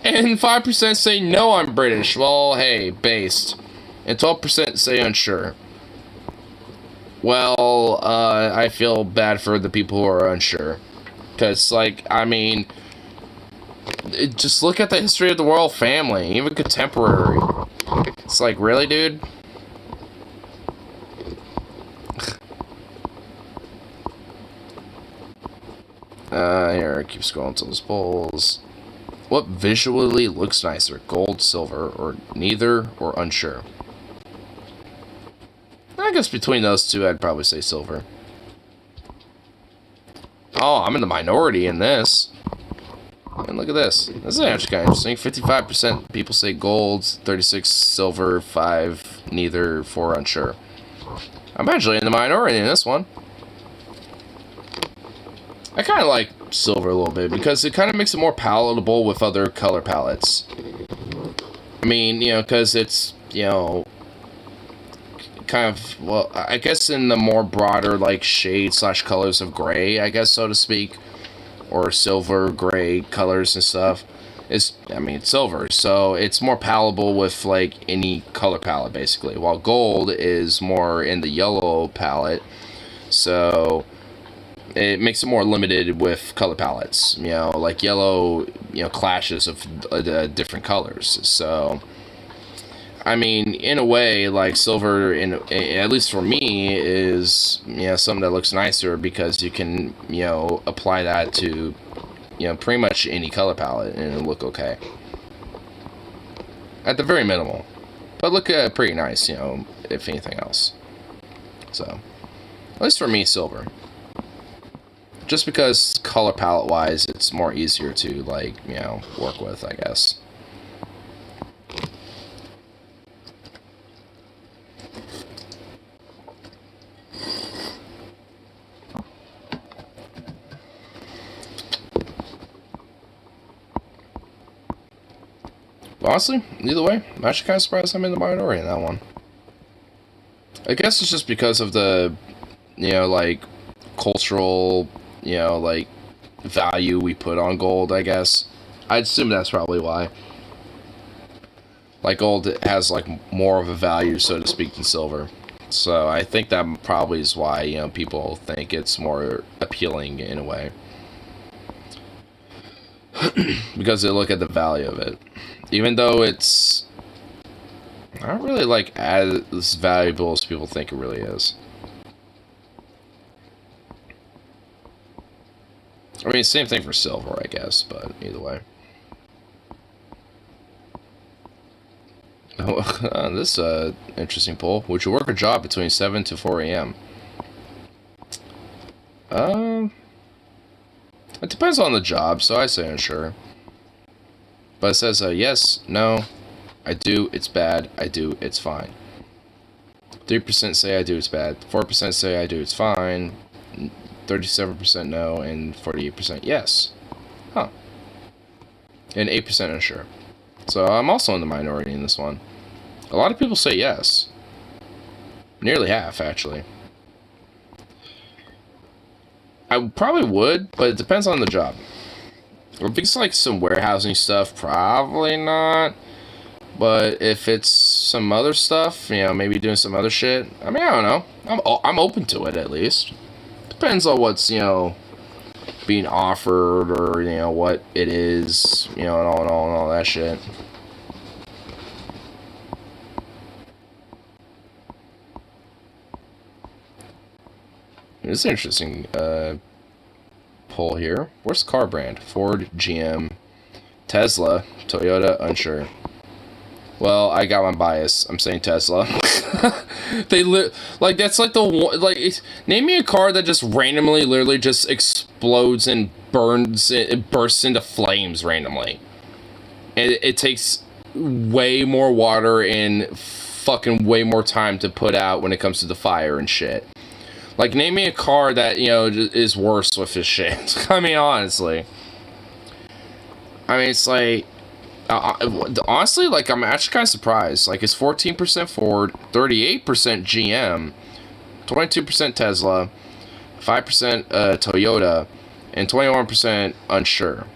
And 5% say no, I'm British. Well, hey, based. And 12% say unsure. Well, I feel bad for the people who are unsure. Because, like, I mean, just look at the history of the royal family, even contemporary. It's like, really, dude? Here, keep scrolling to those polls. What visually looks nicer, gold, silver, or neither, or unsure? I guess between those two, I'd probably say silver. Oh, I'm in the minority in this. And look at this. This is actually kind of interesting. 55% people say gold, 36 silver, 5 neither, 4 unsure. I'm actually in the minority in this one. I kind of like silver a little bit because it kind of makes it more palatable with other color palettes. I mean, because it's, kind of, well, I guess in the more broader, like, shade/colors of gray, I guess, so to speak, or silver, gray colors and stuff, it's silver, so it's more palatable with, like, any color palette, basically, while gold is more in the yellow palette, so it makes it more limited with color palettes, like yellow, clashes of different colors, so I mean, in a way, like, silver, at least for me, is, something that looks nicer because you can, apply that to, pretty much any color palette and it'll look okay. At the very minimal. But look pretty nice, if anything else. So, at least for me, silver. Just because color palette-wise, it's more easier to, like, work with, I guess. Honestly, either way, I'm actually kind of surprised I'm in the minority in that one. I guess it's just because of the, like, cultural, like, value we put on gold, I guess. I'd assume that's probably why. Like, gold has, like, more of a value, so to speak, than silver. So I think that probably is why, people think it's more appealing in a way. Because they look at the value of it. Even though it's not really, like, as valuable as people think it really is. I mean, same thing for silver, I guess, but either way. Oh, this interesting poll. Would you work a job between 7 to 4 a.m.? It depends on the job, so I say unsure. But it says, yes, no, I do, it's bad, I do, it's fine. 3% say I do, it's bad. 4% say I do, it's fine. 37% no, and 48% yes. Huh. And 8% unsure. So I'm also in the minority in this one. A lot of people say yes. Nearly half, actually. I probably would, but it depends on the job. If it's like some warehousing stuff, probably not. But if it's some other stuff, you know, maybe doing some other shit, I mean, I don't know. I'm open to it, at least. Depends on what's, you know, being offered, or, you know, what it is, you know, and all that shit. It's an interesting poll here. Where's the car brand? Ford, GM, Tesla, Toyota, unsure. Well, I got my bias. I'm saying Tesla. Like, that's like the one, like, name me a car that just randomly, literally just explodes and burns, it bursts into flames randomly. And it takes way more water and fucking way more time to put out when it comes to the fire and shit. Like, name me a car that, you know, is worse with this shit. I mean, honestly. I mean, it's like, honestly, like, I'm actually kind of surprised. Like, it's 14% Ford, 38% GM, 22% Tesla, 5% Toyota, and 21% unsure.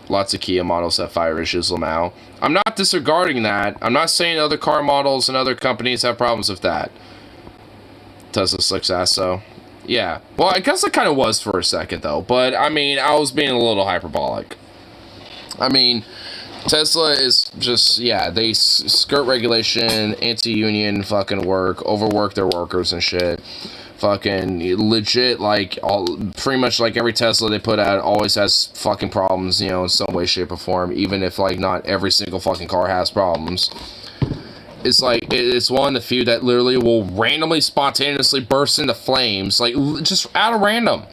Lots of Kia models have fire issues now. I'm not disregarding that. I'm not saying other car models and other companies have problems with that. Tesla slicks ass, though. Yeah. Well, I guess it kind of was for a second, though. But, I mean, I was being a little hyperbolic. I mean, Tesla is just, yeah, they skirt regulation, anti-union fucking work, overwork their workers and shit. Fucking legit, like, pretty much like every Tesla they put out always has fucking problems, you know, in some way, shape, or form, even if, like, not every single fucking car has problems. It's like, it's one of the few that literally will randomly, spontaneously burst into flames, like, just out of random.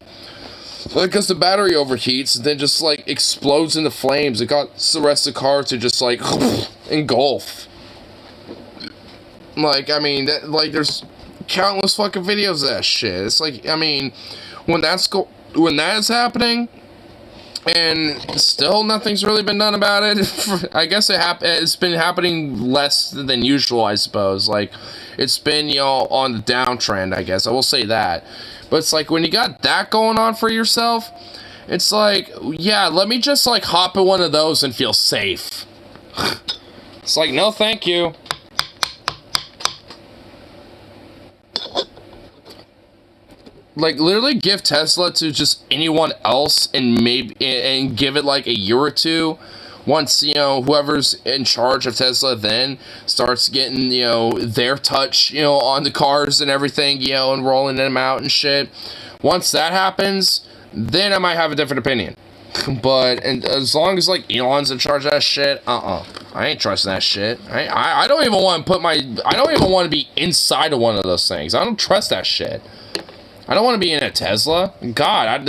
Like, because the battery overheats and then just, like, explodes into flames. It got the rest of the car to just, like, engulf. Like, I mean, that, like, there's countless fucking videos of that shit. It's like, I mean, when that is happening, and still nothing's really been done about it. I guess it's been happening less than usual, I suppose. Like, it's been, you know, on the downtrend, I guess. I will say that. But it's like, when you got that going on for yourself, it's like, yeah, let me just, like, hop in one of those and feel safe. It's like, no, thank you. Like, literally give Tesla to just anyone else and give it like a year or two. Once, you know, whoever's in charge of Tesla then starts getting, you know, their touch, you know, on the cars and everything, you know, and rolling them out and shit. Once that happens, then I might have a different opinion. But, and as long as, like, Elon's in charge of that shit, I ain't trusting that shit. I don't even want to I don't even want to be inside of one of those things. I don't trust that shit. I don't want to be in a Tesla. God,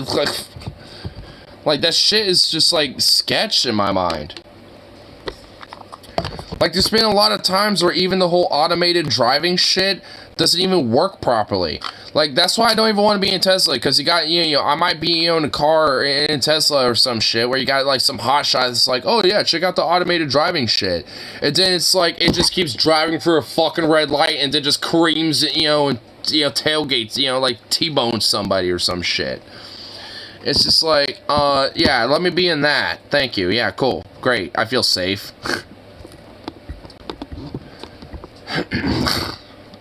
like, that shit is just, like, sketch in my mind. Like, there's been a lot of times where even the whole automated driving shit doesn't even work properly. Like, that's why I don't even want to be in Tesla, because you got, you know, I might be, you know, in a car in Tesla or some shit where you got, like, some hot shots. It's like, oh, yeah, check out the automated driving shit. And then it's like, it just keeps driving through a fucking red light and then just creams, you know, and, you know, tailgates, you know, like, T-bones somebody or some shit. It's just like, yeah, let me be in that. Thank you. Yeah, cool. Great. I feel safe.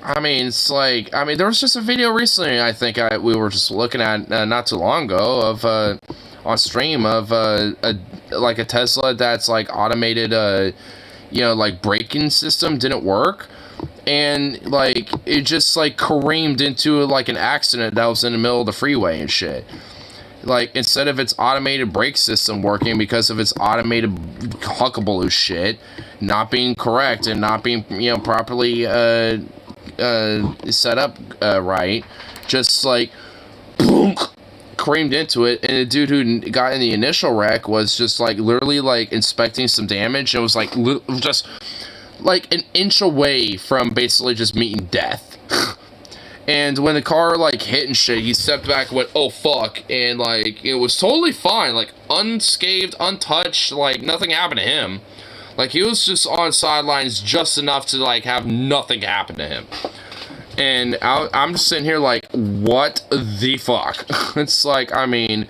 I mean, it's like, I mean, there was just a video recently, I think we were just looking at not too long ago of, on stream of, like a Tesla that's like automated, you know, like braking system didn't work. And, like, it just, like, careened into, like, an accident that was in the middle of the freeway and shit. Like, instead of its automated brake system working because of its automated huckabaloo shit not being correct and not being, you know, properly, set up, right, just, like, boom, creamed into it, and the dude who got in the initial wreck was just, like, literally, like, inspecting some damage, and was, like, just like an inch away from basically just meeting death. And when the car like hit and shit, he stepped back and went, oh fuck, and like it was totally fine, like unscathed, untouched, like nothing happened to him. Like he was just on sidelines just enough to like have nothing happen to him. And I'm just sitting here like, what the fuck? It's like, I mean,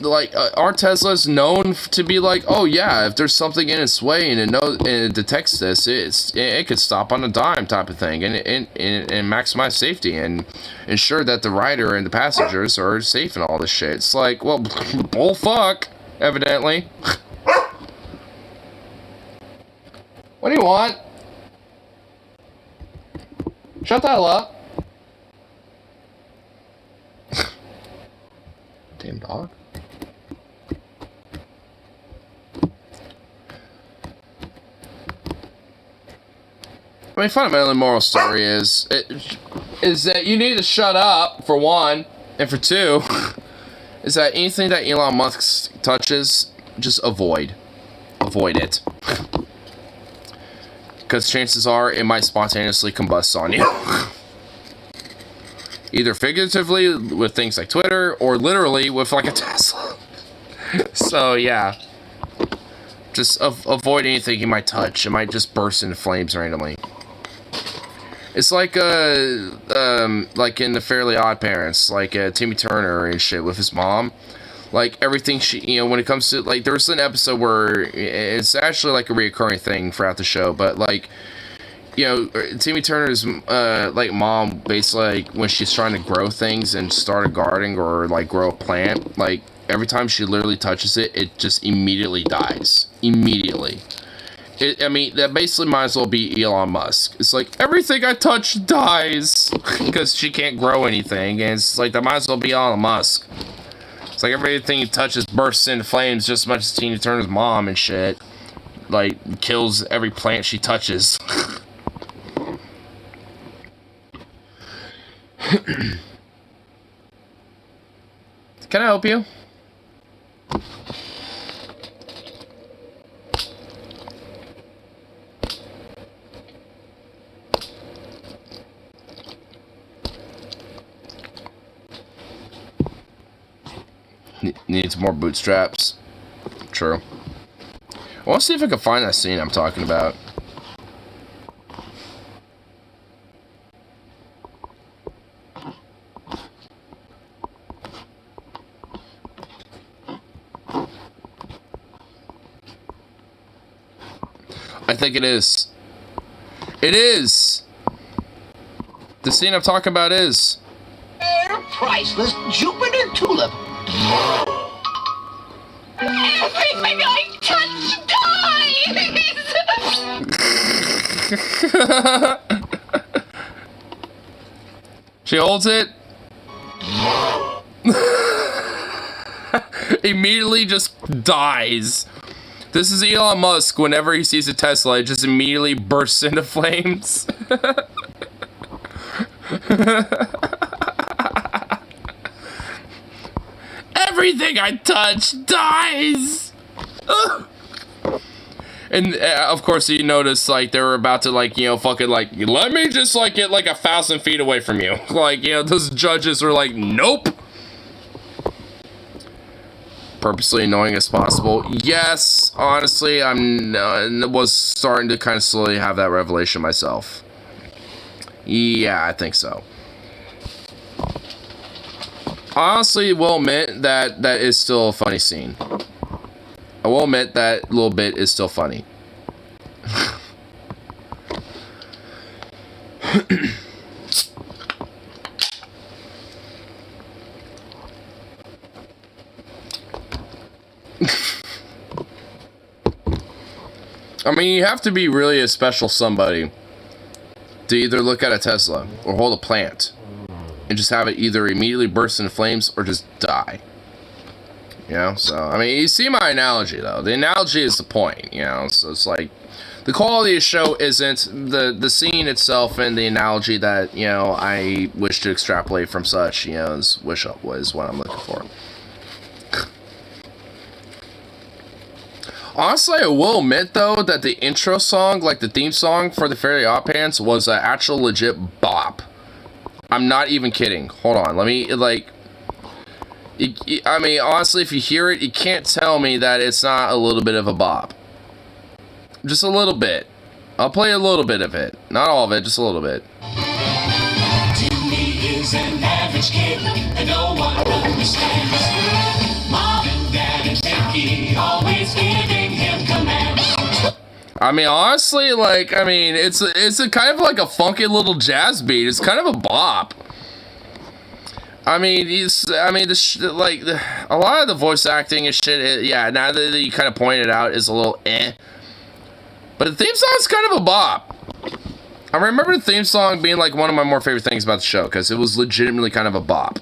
like, our Tesla's known to be like, oh yeah, if there's something in its way and it detects this, it could stop on a dime type of thing, and maximize safety and ensure that the rider and the passengers are safe and all this shit. It's like, well, bull fuck, evidently. What do you want? Shut the hell up. Damn dog. I mean, fundamentally, moral story is that you need to shut up, for one, and for two, is that anything that Elon Musk touches, just avoid. Avoid it. Because chances are, it might spontaneously combust on you. Either figuratively, with things like Twitter, or literally with, like, a Tesla. So, yeah. Just avoid anything you might touch. It might just burst into flames randomly. It's like in the Fairly Odd Parents, like Timmy Turner and shit with his mom. Like, everything when it comes to, like, there was an episode where it's actually like a reoccurring thing throughout the show, but like, Timmy Turner's like mom, basically, like, when she's trying to grow things and start a garden or like grow a plant, like, every time she literally touches it, it just immediately dies. Immediately. I mean, that basically might as well be Elon Musk. It's like, everything I touch dies. Because she can't grow anything. And it's like, that might as well be Elon Musk. It's like, everything he touches bursts into flames just as much as Tina Turner's mom and shit. Like, kills every plant she touches. Can I help you? Needs more bootstraps. True. I want to see if I can find that scene I'm talking about. I think it is. It is! The scene I'm talking about is. Priceless Jupiter tulip. Everything I touch dies! She holds it. Immediately just dies. This is Elon Musk. Whenever he sees a Tesla, it just immediately bursts into flames. Everything I touch dies. Ugh. And of course, you notice, like, they were about to, like, fucking, like, let me just, like, get, like, 1,000 feet away from you. Like, those judges were like, nope. Purposely annoying as possible. Yes, honestly, was starting to kind of slowly have that revelation myself. Yeah, I think so. Honestly, will admit that is still a funny scene. I will admit that little bit is still funny. I mean, you have to be really a special somebody to either look at a Tesla or hold a plant and just have it either immediately burst into flames or just die. So, I mean, you see my analogy, though. The analogy is the point, so it's like, the quality of the show isn't the scene itself and the analogy that, I wish to extrapolate from such, is what I'm looking for. Honestly, I will admit, though, that the intro song, like the theme song for the Fairly Odd Parents, was an actual legit bop. I'm not even kidding. Hold on, let me, like... I mean, honestly, if you hear it, you can't tell me that it's not a little bit of a bop. Just a little bit. I'll play a little bit of it. Not all of it, just a little bit. is an average kid that no one understands. Mom and Dad and Vicky always giving him commands. I mean, honestly, like, I mean, it's a kind of like a funky little jazz beat. It's kind of a bop. I mean, a lot of the voice acting and shit, yeah, now that you kind of pointed out, is a little eh. But the theme song's kind of a bop. I remember the theme song being like one of my more favorite things about the show, because it was legitimately kind of a bop.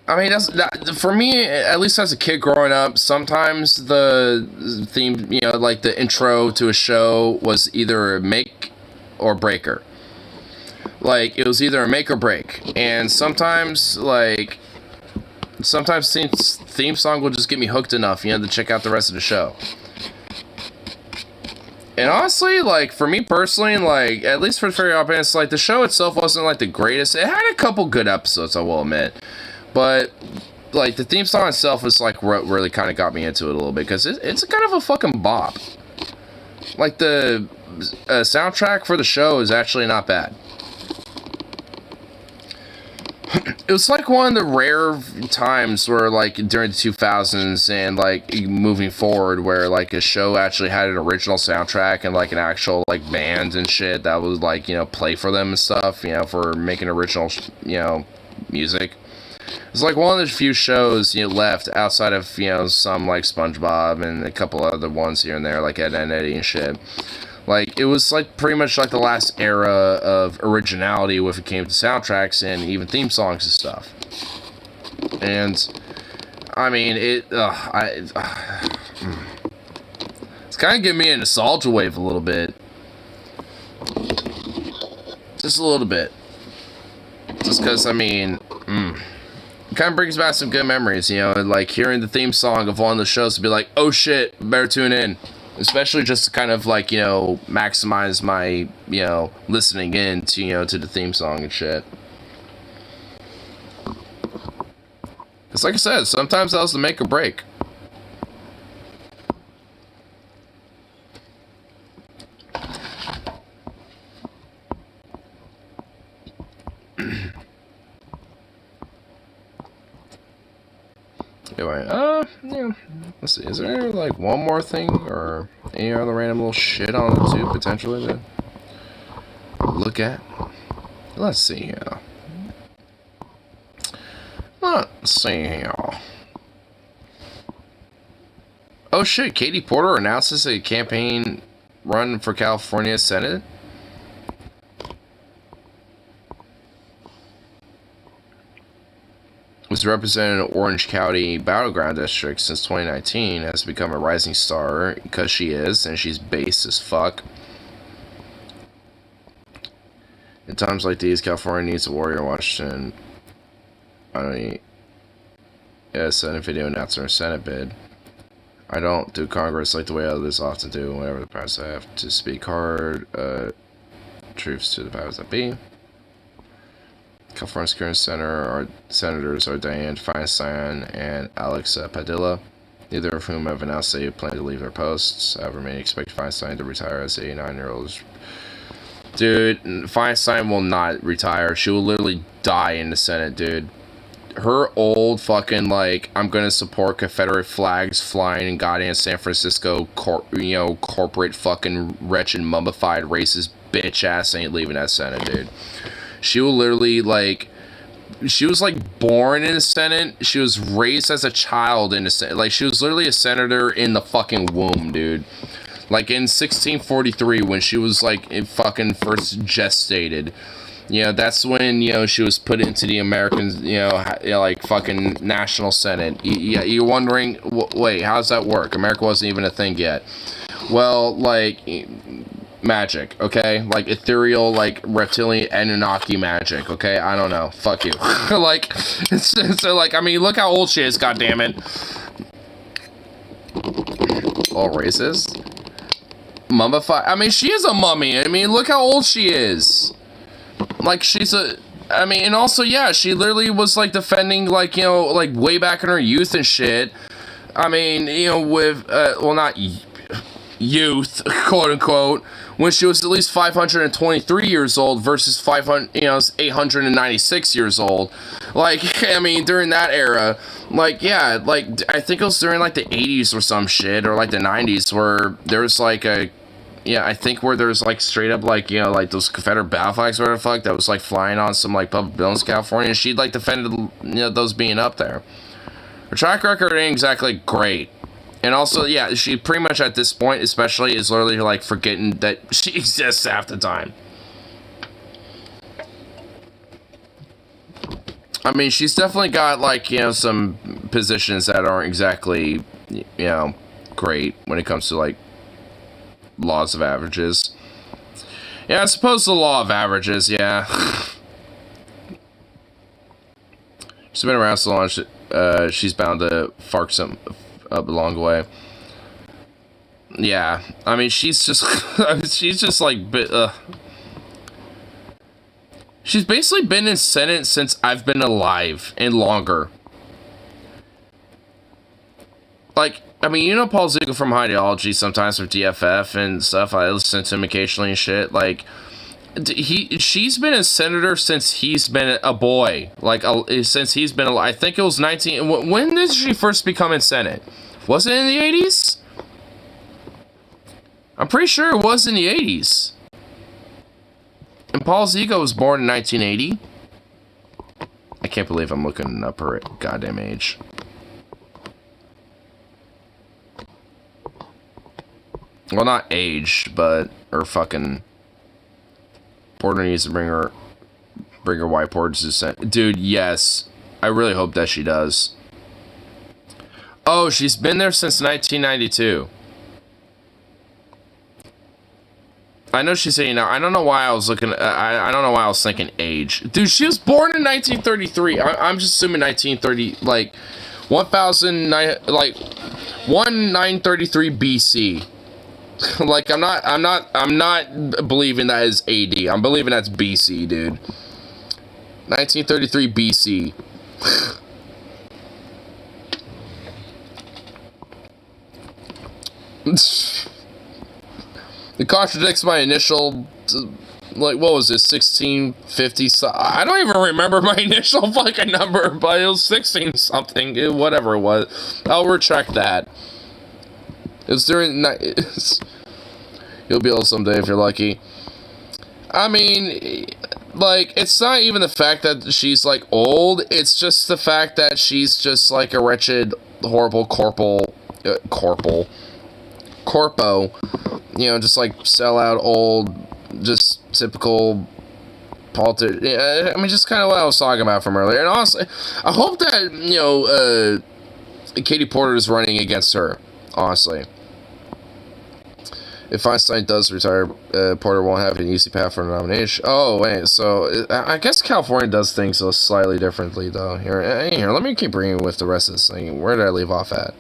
I mean, for me, at least as a kid growing up, sometimes the theme, you know, like the intro to a show was either a make or breaker. Like, it was either a make or break. And sometimes, like, theme song will just get me hooked enough, you know, to check out the rest of the show. And honestly, like, for me personally, like, at least for Fairy Opens, like, the show itself wasn't, like, the greatest. It had a couple good episodes, I will admit. But, like, the theme song itself was, like, what really kind of got me into it a little bit. Because it's kind of a fucking bop. Like, the soundtrack for the show is actually not bad. It was, like, one of the rare times where, like, during the 2000s and, like, moving forward, where, like, a show actually had an original soundtrack and, like, an actual, like, band and shit that would, like, you know, play for them and stuff, you know, for making original, you know, music. It's like one of the few shows, you know, left outside of, you know, some like SpongeBob and a couple other ones here and there, like Ed and Eddie and shit. Like, it was like pretty much like the last era of originality when it came to soundtracks and even theme songs and stuff. And I mean, it's kind of giving me a nostalgia wave a little bit. Just a little bit. Just because, I mean, it kind of brings back some good memories, you know, and like hearing the theme song of one of the shows to be like, oh shit, better tune in. Especially just to kind of like, you know, maximize my, you know, listening in to, you know, to the theme song and shit. It's like I said, sometimes that was the make or break. Anyway, yeah. Let's see. Is there like one more thing or any other random little shit on the tube potentially to look at? Let's see here. Let's see here. Oh shit! Katie Porter announces a campaign run for California Senate. Was represented in Orange County Battleground District since 2019, has become a rising star because she is, and she's base as fuck. In times like these, California needs a warrior. Washington, I don't need a Senate video announcing her Senate bid. I don't do Congress like the way others often do. Whenever the press I have to speak hard, truths to the powers that be. California's current senators are Dianne Feinstein and Alex Padilla, neither of whom have announced they plan to leave their posts. However, many expect Feinstein to retire as the 89-year-old. Dude, Feinstein will not retire. She will literally die in the Senate, dude. Her old fucking, like, I'm gonna support Confederate flags flying in goddamn San Francisco, corporate fucking wretched, mummified, racist bitch ass ain't leaving that Senate, dude. She will literally, like, she was, like, born in the Senate. She was raised as a child in the Senate. Like, she was literally a senator in the fucking womb, dude. Like, in 1643, when she was, like, fucking first gestated. You know, that's when, you know, she was put into the American, like, fucking National Senate. You're wondering, wait, how does that work? America wasn't even a thing yet. Well, like, magic, okay? Like, ethereal, like, reptilian Anunnaki magic, okay? I don't know. Fuck you. Like, so, like, I mean, look how old she is, goddammit. All racist. Mummified. I mean, she is a mummy. I mean, look how old she is. Like, she's a... I mean, and also, yeah, she literally was, like, defending, like, you know, like, way back in her youth and shit. I mean, you know, with, well, not... youth, quote unquote, when she was at least 523 years old versus 896 years old. Like, I mean, during that era, like, yeah, like, I think it was during, like, the 80s or some shit, or, like, the 90s, where there was, like, I think where there's, like, straight up, like, you know, like, those Confederate battle flags or whatever the fuck that was, like, flying on some, like, public buildings in California, and she, like, defended, you know, those being up there. Her track record ain't exactly great. And also, yeah, she pretty much at this point, especially, is literally, like, forgetting that she exists half the time. I mean, she's definitely got, like, you know, some positions that aren't exactly, you know, great when it comes to, like, laws of averages. Yeah, I suppose the law of averages, yeah. She's been around so long, she's bound to fuck some up along the way. Yeah, I mean, she's just, she's just like, she's basically been in Senate since I've been alive and longer. Like, I mean, you know Paul Ziegler from Ideology, sometimes from DFF and stuff. I listen to him occasionally and shit. Like, she's been a senator since he's been a boy. Like, since he's been alive. I think it was 19. When did she first become in Senate? Was it in the 80s? I'm pretty sure it was in the 80s. And Paul Ziegler was born in 1980. I can't believe I'm looking up her goddamn age. Well, not age, but her fucking... Porter needs to bring her whiteboard to the Senate. Dude, yes. I really hope that she does. Oh, she's been there since 1992. I know she's saying now. I don't know why I was looking. I don't know why I was thinking age. Dude, she was born in 1933. I'm just assuming 1930, like 1933 BC. Like I'm not believing that is AD. I'm believing that's BC, dude. 1933 BC. It contradicts my initial, like, what was it, 1650? I don't even remember my initial fucking number, but it was 16 something, whatever it was. I'll retract that. It was during you'll be able someday if you're lucky. I mean, like, it's not even the fact that she's, like, old. It's just the fact that she's just, like, a wretched, horrible corpo, you know, just, like, sellout, old, just typical politician. Yeah, I mean, just kind of what I was talking about from earlier. And honestly, I hope that, you know, Katie Porter is running against her, honestly. If Feinstein does retire, Porter won't have an easy path for a nomination. Oh, wait, so I guess California does things so slightly differently, though. Here, let me keep bringing with the rest of this thing. Where did I leave off at?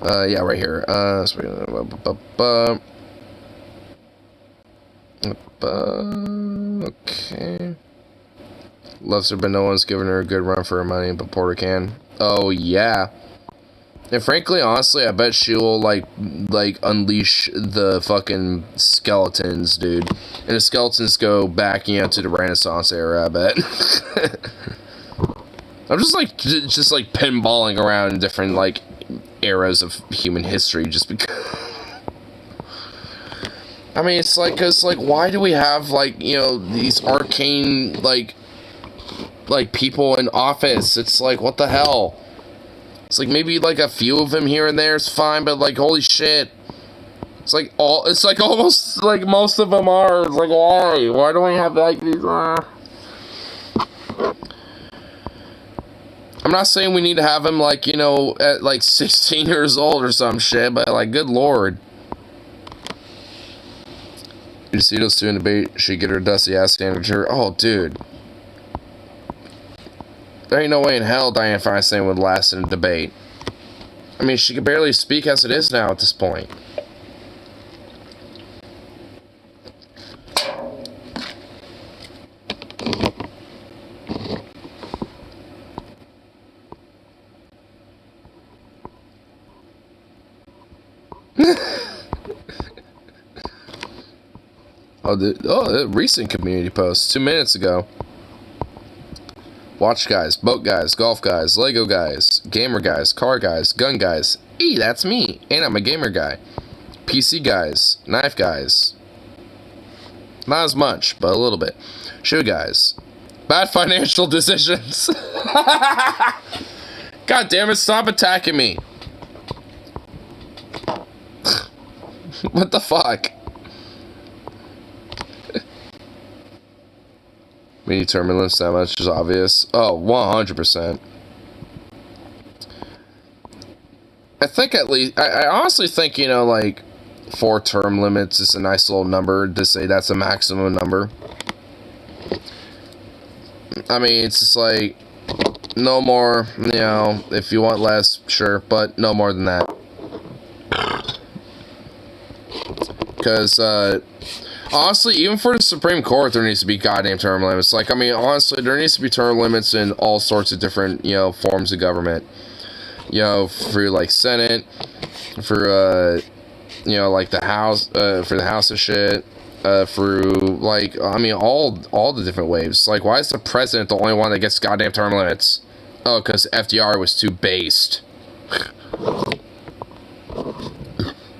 Yeah, right here. Okay. Loves her, but no one's giving her a good run for her money, but Porter can. Oh, yeah. And frankly, honestly, I bet she'll, like unleash the fucking skeletons, dude. And the skeletons go back, you know, to the Renaissance era, I bet. I'm just pinballing around in different, like, eras of human history, just because... I mean, it's like, cause, like, why do we have, like, you know, these arcane, like, people in office? It's like, what the hell? It's like, maybe, like, a few of them here and there is fine, but, like, holy shit. It's like, almost, like, most of them are. It's like, why? Why do we have, like, these, I'm not saying we need to have him, like, you know, at, like, 16 years old or some shit, but, like, good lord. You see those two in debate, she'd get her dusty ass standard her. Oh, dude. There ain't no way in hell Dianne Feinstein would last in a debate. I mean, she can barely speak as it is now at this point. Oh, recent community post 2 minutes ago. Watch guys, boat guys, golf guys, Lego guys, gamer guys, car guys, gun guys. That's me, and I'm a gamer guy. PC guys, knife guys. Not as much, but a little bit. Shoe guys. Bad financial decisions. God damn it, stop attacking me. What the fuck? Mini turbulence, that much is obvious. Oh, 100%. I think at least, I honestly think, you know, like, 4 term limits is a nice little number to say that's a maximum number. I mean, it's just like, no more, you know, if you want less, sure, but no more than that. Because, honestly, even for the Supreme Court, there needs to be goddamn term limits. Like, I mean, honestly, there needs to be term limits in all sorts of different, you know, forms of government. You know, for, like, Senate, for, you know, like, the House, for the House and shit, through, like, I mean, all the different waves. Like, why is the president the only one that gets goddamn term limits? Oh, because FDR was too based.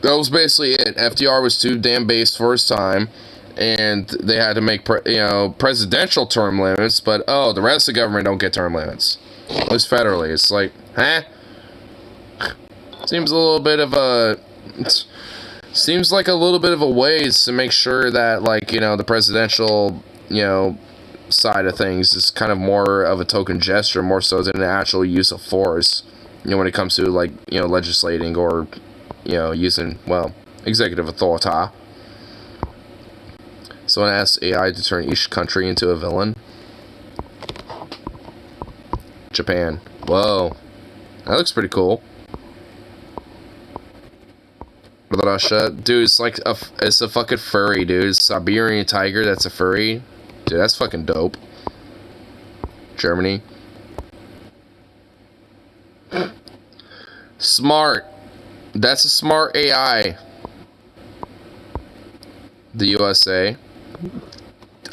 That was basically it. FDR was too damn based for his time, and they had to make, you know, presidential term limits, but, oh, the rest of the government don't get term limits. At least federally. It's like, huh? Seems a little bit of a... Seems like a little bit of a ways to make sure that, like, you know, the presidential, you know, side of things is kind of more of a token gesture, more so than an actual use of force, you know, when it comes to, like, you know, legislating or, you know, using, well, executive authority. Someone asked AI to turn each country into a villain. Japan. Whoa. That looks pretty cool. Russia. Dude, it's like it's a fucking furry, dude. It's a Siberian tiger that's a furry. Dude, that's fucking dope. Germany. Smart. That's a smart AI. The USA.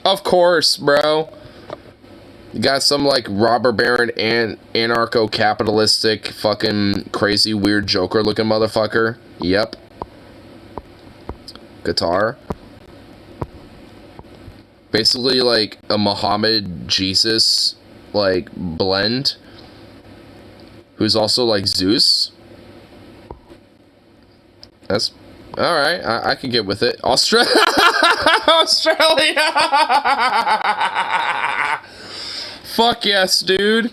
Of course, bro. You got some, like, robber baron and anarcho-capitalistic fucking crazy weird Joker-looking motherfucker. Yep. Guitar. Basically, like, a Muhammad Jesus, like, blend. Who's also, like, Zeus. That's... Alright, I can get with it. Australia! Fuck yes, dude.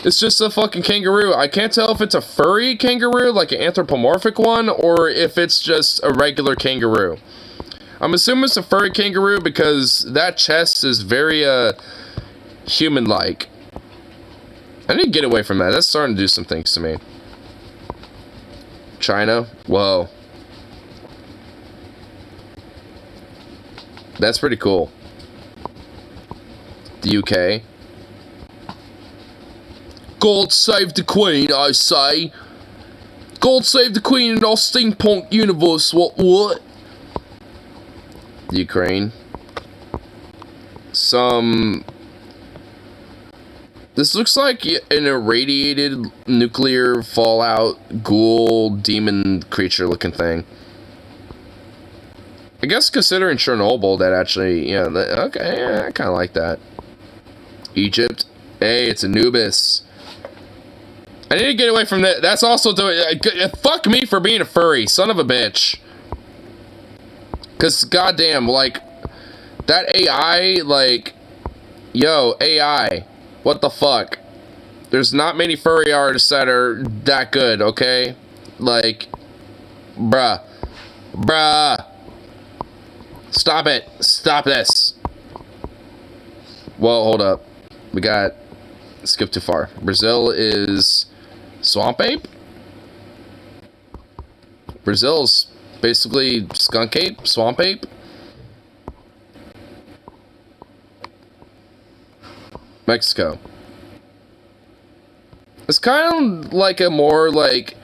It's just a fucking kangaroo. I can't tell if it's a furry kangaroo, like an anthropomorphic one, or if it's just a regular kangaroo. I'm assuming it's a furry kangaroo because that chest is very, human-like. I need to get away from that. That's starting to do some things to me. China? Whoa. That's pretty cool. The UK. God save the Queen, I say. God save the Queen in our steampunk universe. What? Ukraine. This looks like an irradiated nuclear fallout ghoul demon creature looking thing. I guess considering Chernobyl, that actually, yeah, okay, yeah, I kind of like that. Egypt. Hey, it's Anubis. I need to get away from that. That's also fuck me for being a furry, son of a bitch. Cause goddamn, like that AI, like, yo, AI, what the fuck? There's not many furry artists that are that good, okay? Like, bruh. Stop it. Stop this. Well, hold up. We got... Skip too far. Brazil is... Swamp ape? Brazil's basically skunk ape? Swamp ape? Mexico. It's kind of like a more, like...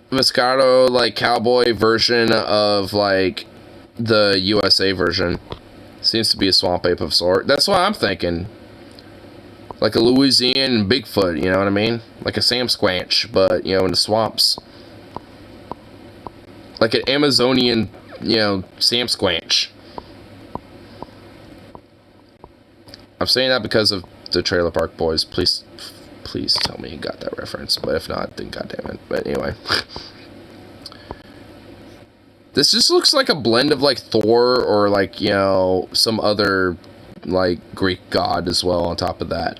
Moscato, like, cowboy version of, like, the USA version. Seems to be a swamp ape of sort. That's what I'm thinking. Like a Louisiana Bigfoot, you know what I mean? Like a Sam Squanch, but, you know, in the swamps. Like an Amazonian, you know, Sam Squanch. I'm saying that because of the Trailer Park Boys. Please tell me you got that reference. But if not, then goddamn it. But anyway. This just looks like a blend of, like, Thor or, like, you know, some other, like, Greek god as well on top of that.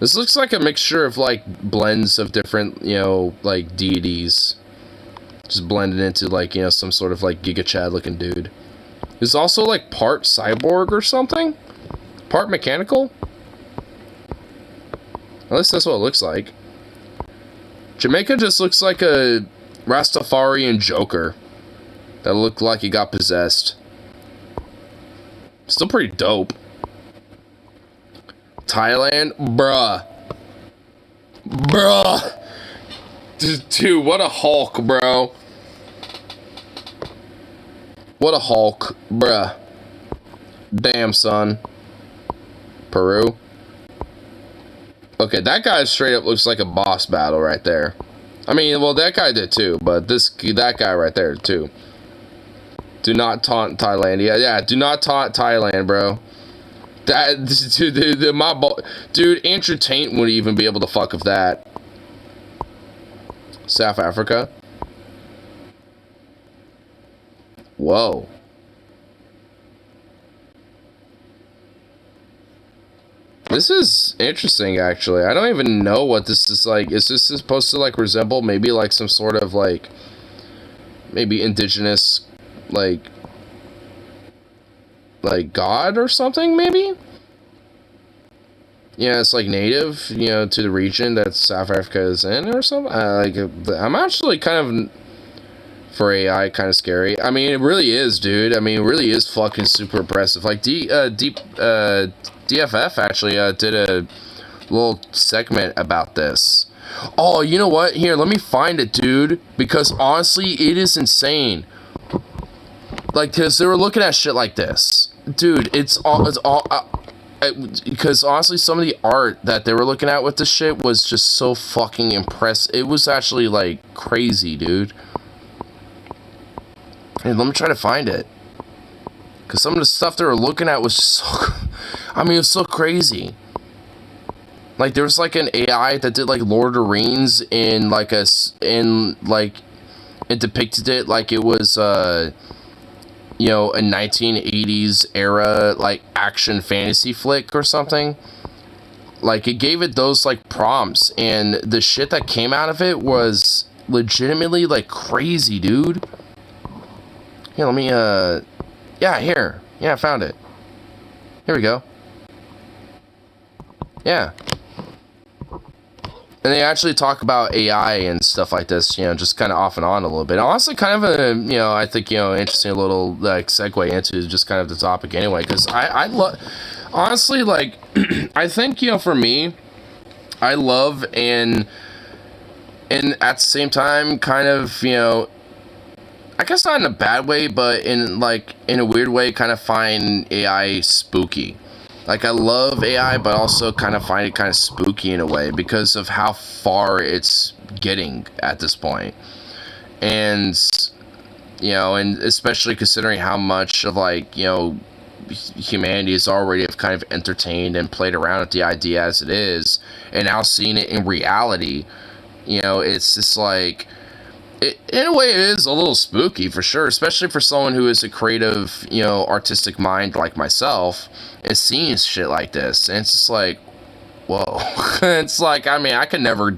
This looks like a mixture of, like, blends of different, you know, like, deities. Just blended into, like, you know, some sort of, like, Giga Chad looking dude. He's also, like, part cyborg or something? Part mechanical? At least that's what it looks like. Jamaica just looks like a Rastafarian Joker. That looked like he got possessed. Still pretty dope. Thailand? Bruh. Bruh. Dude, what a Hulk, bro. What a Hulk, bruh. Damn, son. Peru. Okay, that guy straight up looks like a boss battle right there. I mean, well, that guy did too, but that guy right there too. Do not taunt Thailand. Yeah, do not taunt Thailand, bro. Dude, Entertain wouldn't even be able to fuck with that. South Africa. Whoa. This is interesting, actually. I don't even know what this is like. Is this supposed to, like, resemble maybe, like, some sort of, like, maybe indigenous, like god or something, maybe? Yeah, it's, like, native, you know, to the region that South Africa is in or something. I'm actually kind of, for AI, kind of scary. I mean, it really is, dude. I mean, it really is fucking super impressive. Like, DFF actually did a little segment about this. Oh, you know what? Here, let me find it, dude. Because honestly, it is insane. Like, because they were looking at shit like this. Dude, it's all because honestly, some of the art that they were looking at with this shit was just so fucking impressive. It was actually, like, crazy, dude. Hey, let me try to find it. Because some of the stuff they were looking at was so... I mean, it was so crazy. Like, there was, like, an AI that did, like, Lord of the Rings in, like, it depicted it like it was, you know, a 1980s era, like, action fantasy flick or something. Like, it gave it those, like, prompts, and the shit that came out of it was legitimately, like, crazy, dude. Here, let me, yeah, here. Yeah, I found it. Here we go. Yeah. And they actually talk about AI and stuff like this, you know, just kind of off and on a little bit. Honestly, kind of a, you know, I think, you know, interesting little, like, segue into just kind of the topic anyway, because I love, honestly, like, I think, you know, for me, I love and at the same time, kind of, you know, I guess not in a bad way, but in, like, in a weird way, kind of find AI spooky. Like, I love AI, but also kind of find it kind of spooky in a way because of how far it's getting at this point. And, you know, and especially considering how much of, like, you know, humanity is already have kind of entertained and played around with the idea as it is, and now seeing it in reality, you know, it's just like... in a way, it is a little spooky, for sure, especially for someone who is a creative, you know, artistic mind like myself, and seeing shit like this, and it's just like, whoa. It's like, I mean, I could never,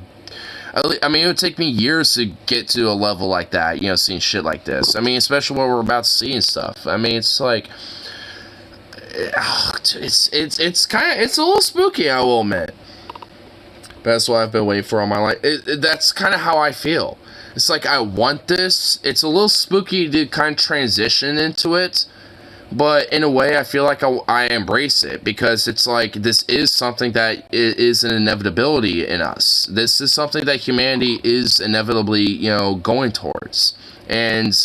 I mean, it would take me years to get to a level like that, you know, seeing shit like this. I mean, especially what we're about to see and stuff. I mean, it's like, it's kind of, it's a little spooky, I will admit. But that's what I've been waiting for all my life. That's kind of how I feel. It's like, I want this. It's a little spooky to kind of transition into it, but in a way, I feel like I embrace it, because it's like, this is something that is an inevitability in us. This is something that humanity is inevitably, you know, going towards. And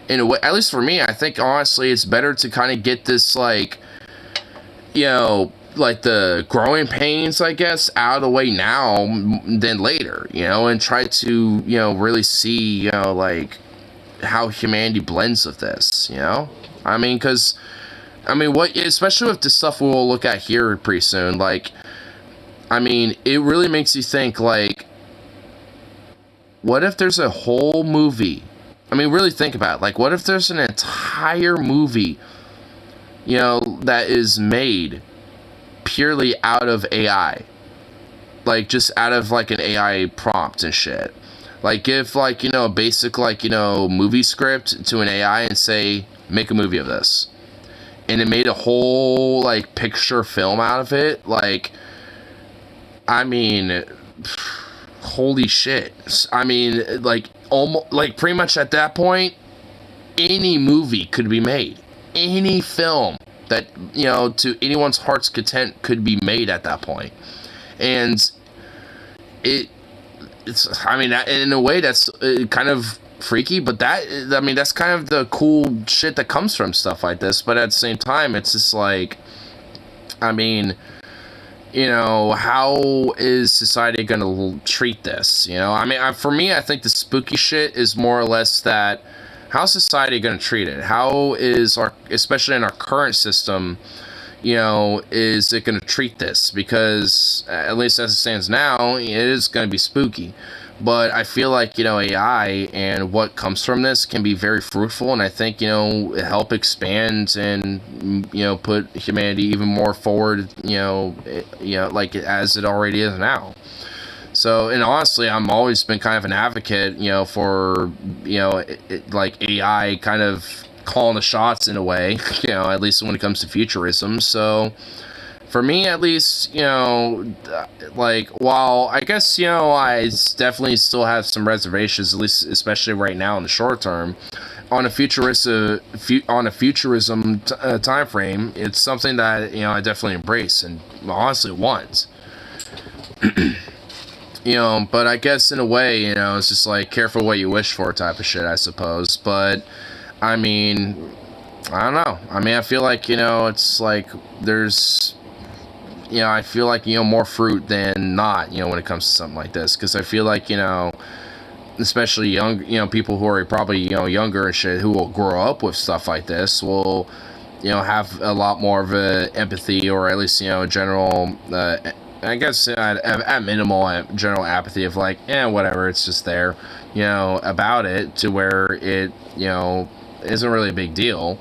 in a way, at least for me, I think honestly it's better to kind of get this, like, you know, like the growing pains, I guess, out of the way now than later, you know, and try to, you know, really see, you know, like how humanity blends with this, you know. I mean, because I mean, what, especially with the stuff we'll look at here pretty soon, like, I mean, it really makes you think, like, what if there's a whole movie? I mean, really think about it. Like, what if there's an entire movie, you know, that is made purely out of AI? Like, just out of, like, an AI prompt and shit. Like, give, like, you know, a basic, like, you know, movie script to an AI and say, make a movie of this. And it made a whole, like, picture film out of it. Like, I mean, holy shit. I mean, like, almost, like, pretty much at that point, any movie could be made. Any film that, you know, to anyone's heart's content could be made at that point. And it's, I mean, in a way that's kind of freaky, but that, I mean, that's kind of the cool shit that comes from stuff like this. But at the same time, it's just like, I mean, you know, how is society going to treat this? You know, I mean, for me, I think the spooky shit is more or less that, how's society going to treat it? How is our, especially in our current system, you know, is it going to treat this? Because, at least as it stands now, it is going to be spooky. But I feel like, you know, AI and what comes from this can be very fruitful, and I think, you know, help expand and, you know, put humanity even more forward, you know, like as it already is now. So, and honestly, I'm always been kind of an advocate, you know, for, you know, like AI kind of calling the shots in a way, you know, at least when it comes to futurism. So, for me, at least, you know, like, while I guess, you know, I definitely still have some reservations, at least, especially right now in the short term, on a futurism time frame, it's something that, you know, I definitely embrace and honestly want. You know, but I guess in a way, you know, it's just like careful what you wish for type of shit, I suppose. But I mean, I don't know. I mean, I feel like, you know, it's like there's, you know, I feel like, you know, more fruit than not, you know, when it comes to something like this. Because I feel like, you know, especially young, you know, people who are probably, you know, younger and shit, who will grow up with stuff like this will, you know, have a lot more of a empathy, or at least, you know, general, I guess at minimal, general apathy of like, whatever, it's just there, you know, about it, to where it, you know, isn't really a big deal.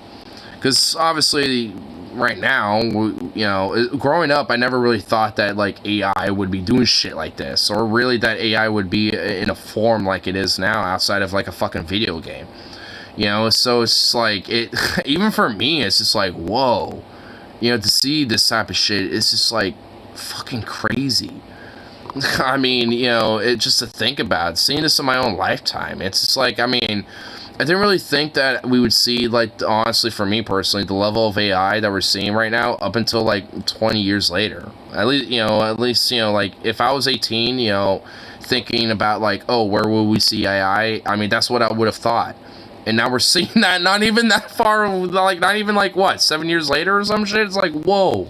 Because obviously, right now, you know, growing up, I never really thought that, like, AI would be doing shit like this, or really that AI would be in a form like it is now, outside of, like, a fucking video game. You know, so it's like, it, even for me, it's just like, whoa. You know, to see this type of shit, it's just like, fucking crazy. I mean, you know, it just to think about, seeing this in my own lifetime, it's just like, I mean, I didn't really think that we would see, like, honestly, for me personally, the level of AI that we're seeing right now up until, like, 20 years later. At least, you know, like, if I was 18, you know, thinking about, like, oh, where will we see AI? I mean, that's what I would have thought. And now we're seeing that not even that far, like, not even, like, what, 7 years later or some shit? It's like, whoa.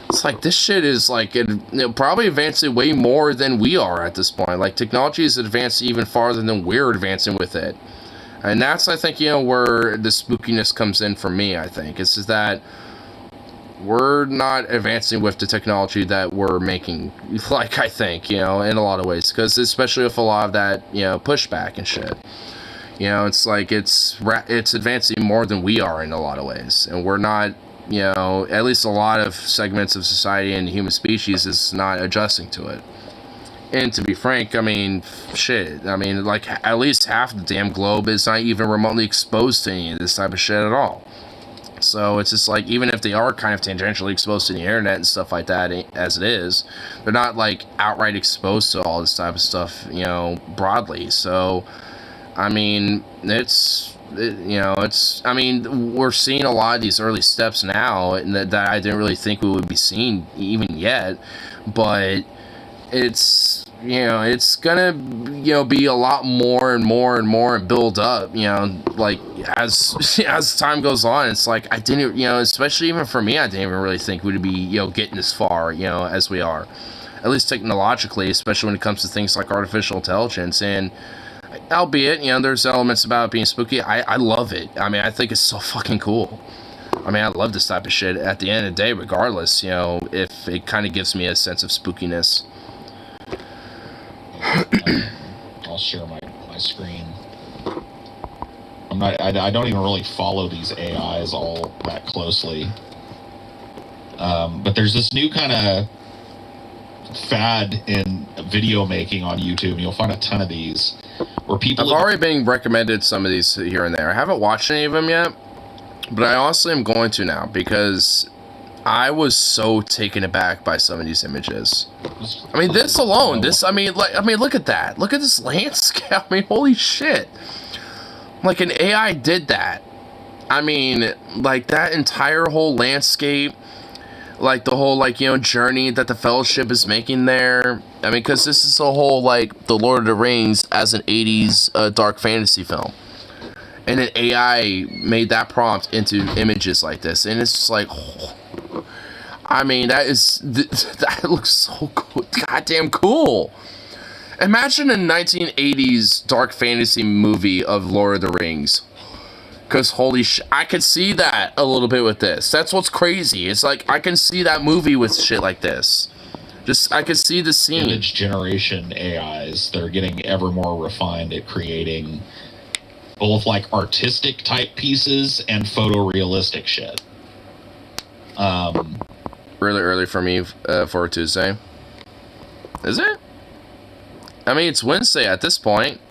It's like, this shit is, like, probably advancing way more than we are at this point. Like, technology is advanced even farther than we're advancing with it. And that's, I think, you know, where the spookiness comes in for me, I think. It's just that we're not advancing with the technology that we're making, like, I think, you know, in a lot of ways. Because especially with a lot of that, you know, pushback and shit. You know, it's like, it's advancing more than we are in a lot of ways. And we're not, you know, at least a lot of segments of society and the human species is not adjusting to it. And to be frank, I mean, shit, I mean, like, at least half the damn globe is not even remotely exposed to any of this type of shit at all. So it's just like, even if they are kind of tangentially exposed to the internet and stuff like that as it is, they're not, like, outright exposed to all this type of stuff, you know, broadly. So, I mean, you know, I mean, we're seeing a lot of these early steps now that I didn't really think we would be seeing even yet, but it's, it's gonna, be a lot more and more and more and build up, like as time goes on. It's like I didn't, especially even for me, I didn't even really think we'd be, getting as far, as we are, at least technologically, especially when it comes to things like artificial intelligence. And albeit, there's elements about it being spooky, I love it. I mean, I think it's so fucking cool. I mean, I love this type of shit at the end of the day, regardless, if it kind of gives me a sense of spookiness. I'll share my screen. I don't even really follow these AIs all that closely. But there's this new kind of fad in video making on YouTube, and you'll find a ton of these where people... I've already been recommended some of these here and there. I haven't watched any of them yet, but I honestly am going to now, because I was so taken aback by some of these images. I mean, this alone, look at that. Look at this landscape. I mean, holy shit. Like, an AI did that. I mean, like, that entire whole landscape, like, the whole, like, journey that the Fellowship is making there. I mean, because this is the whole, like, The Lord of the Rings as an 80s dark fantasy film. And an AI made that prompt into images like this. And it's just like... I mean, that looks so cool. Goddamn cool. Imagine a 1980s dark fantasy movie of Lord of the Rings. Because holy shit, I could see that a little bit with this. That's what's crazy. It's like, I can see that movie with shit like this. I could see the scene. Image generation AIs, they're getting ever more refined at creating both, like, artistic type pieces and photorealistic shit. Really early for me for a Tuesday. Is it? I mean, it's Wednesday at this point.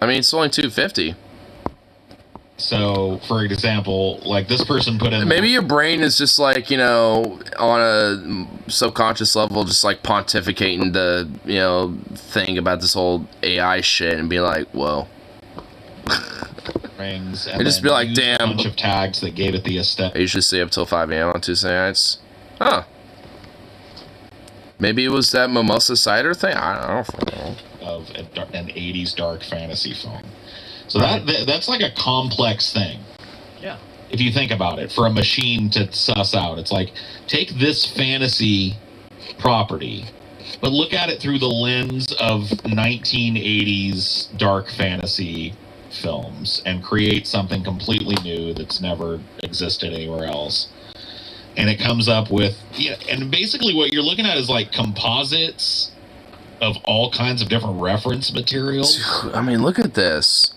I mean, it's only 2:50. So, for example, like, this person put in... Maybe your brain is just like, on a subconscious level, just like pontificating the, thing about this whole AI shit and be like, whoa. Rings, and just be like, damn. A bunch of tags that gave it the aesthetic. I usually stay up till 5 a.m. on Tuesday nights. Huh. Maybe it was that mimosa cider thing? I don't know. Of an 80s dark fantasy film. So that's like a complex thing. Yeah. If you think about it, for a machine to suss out, it's like, take this fantasy property, but look at it through the lens of 1980s dark fantasy films and create something completely new that's never existed anywhere else. And it comes up with, and basically what you're looking at is like composites of all kinds of different reference materials. I mean, look at this.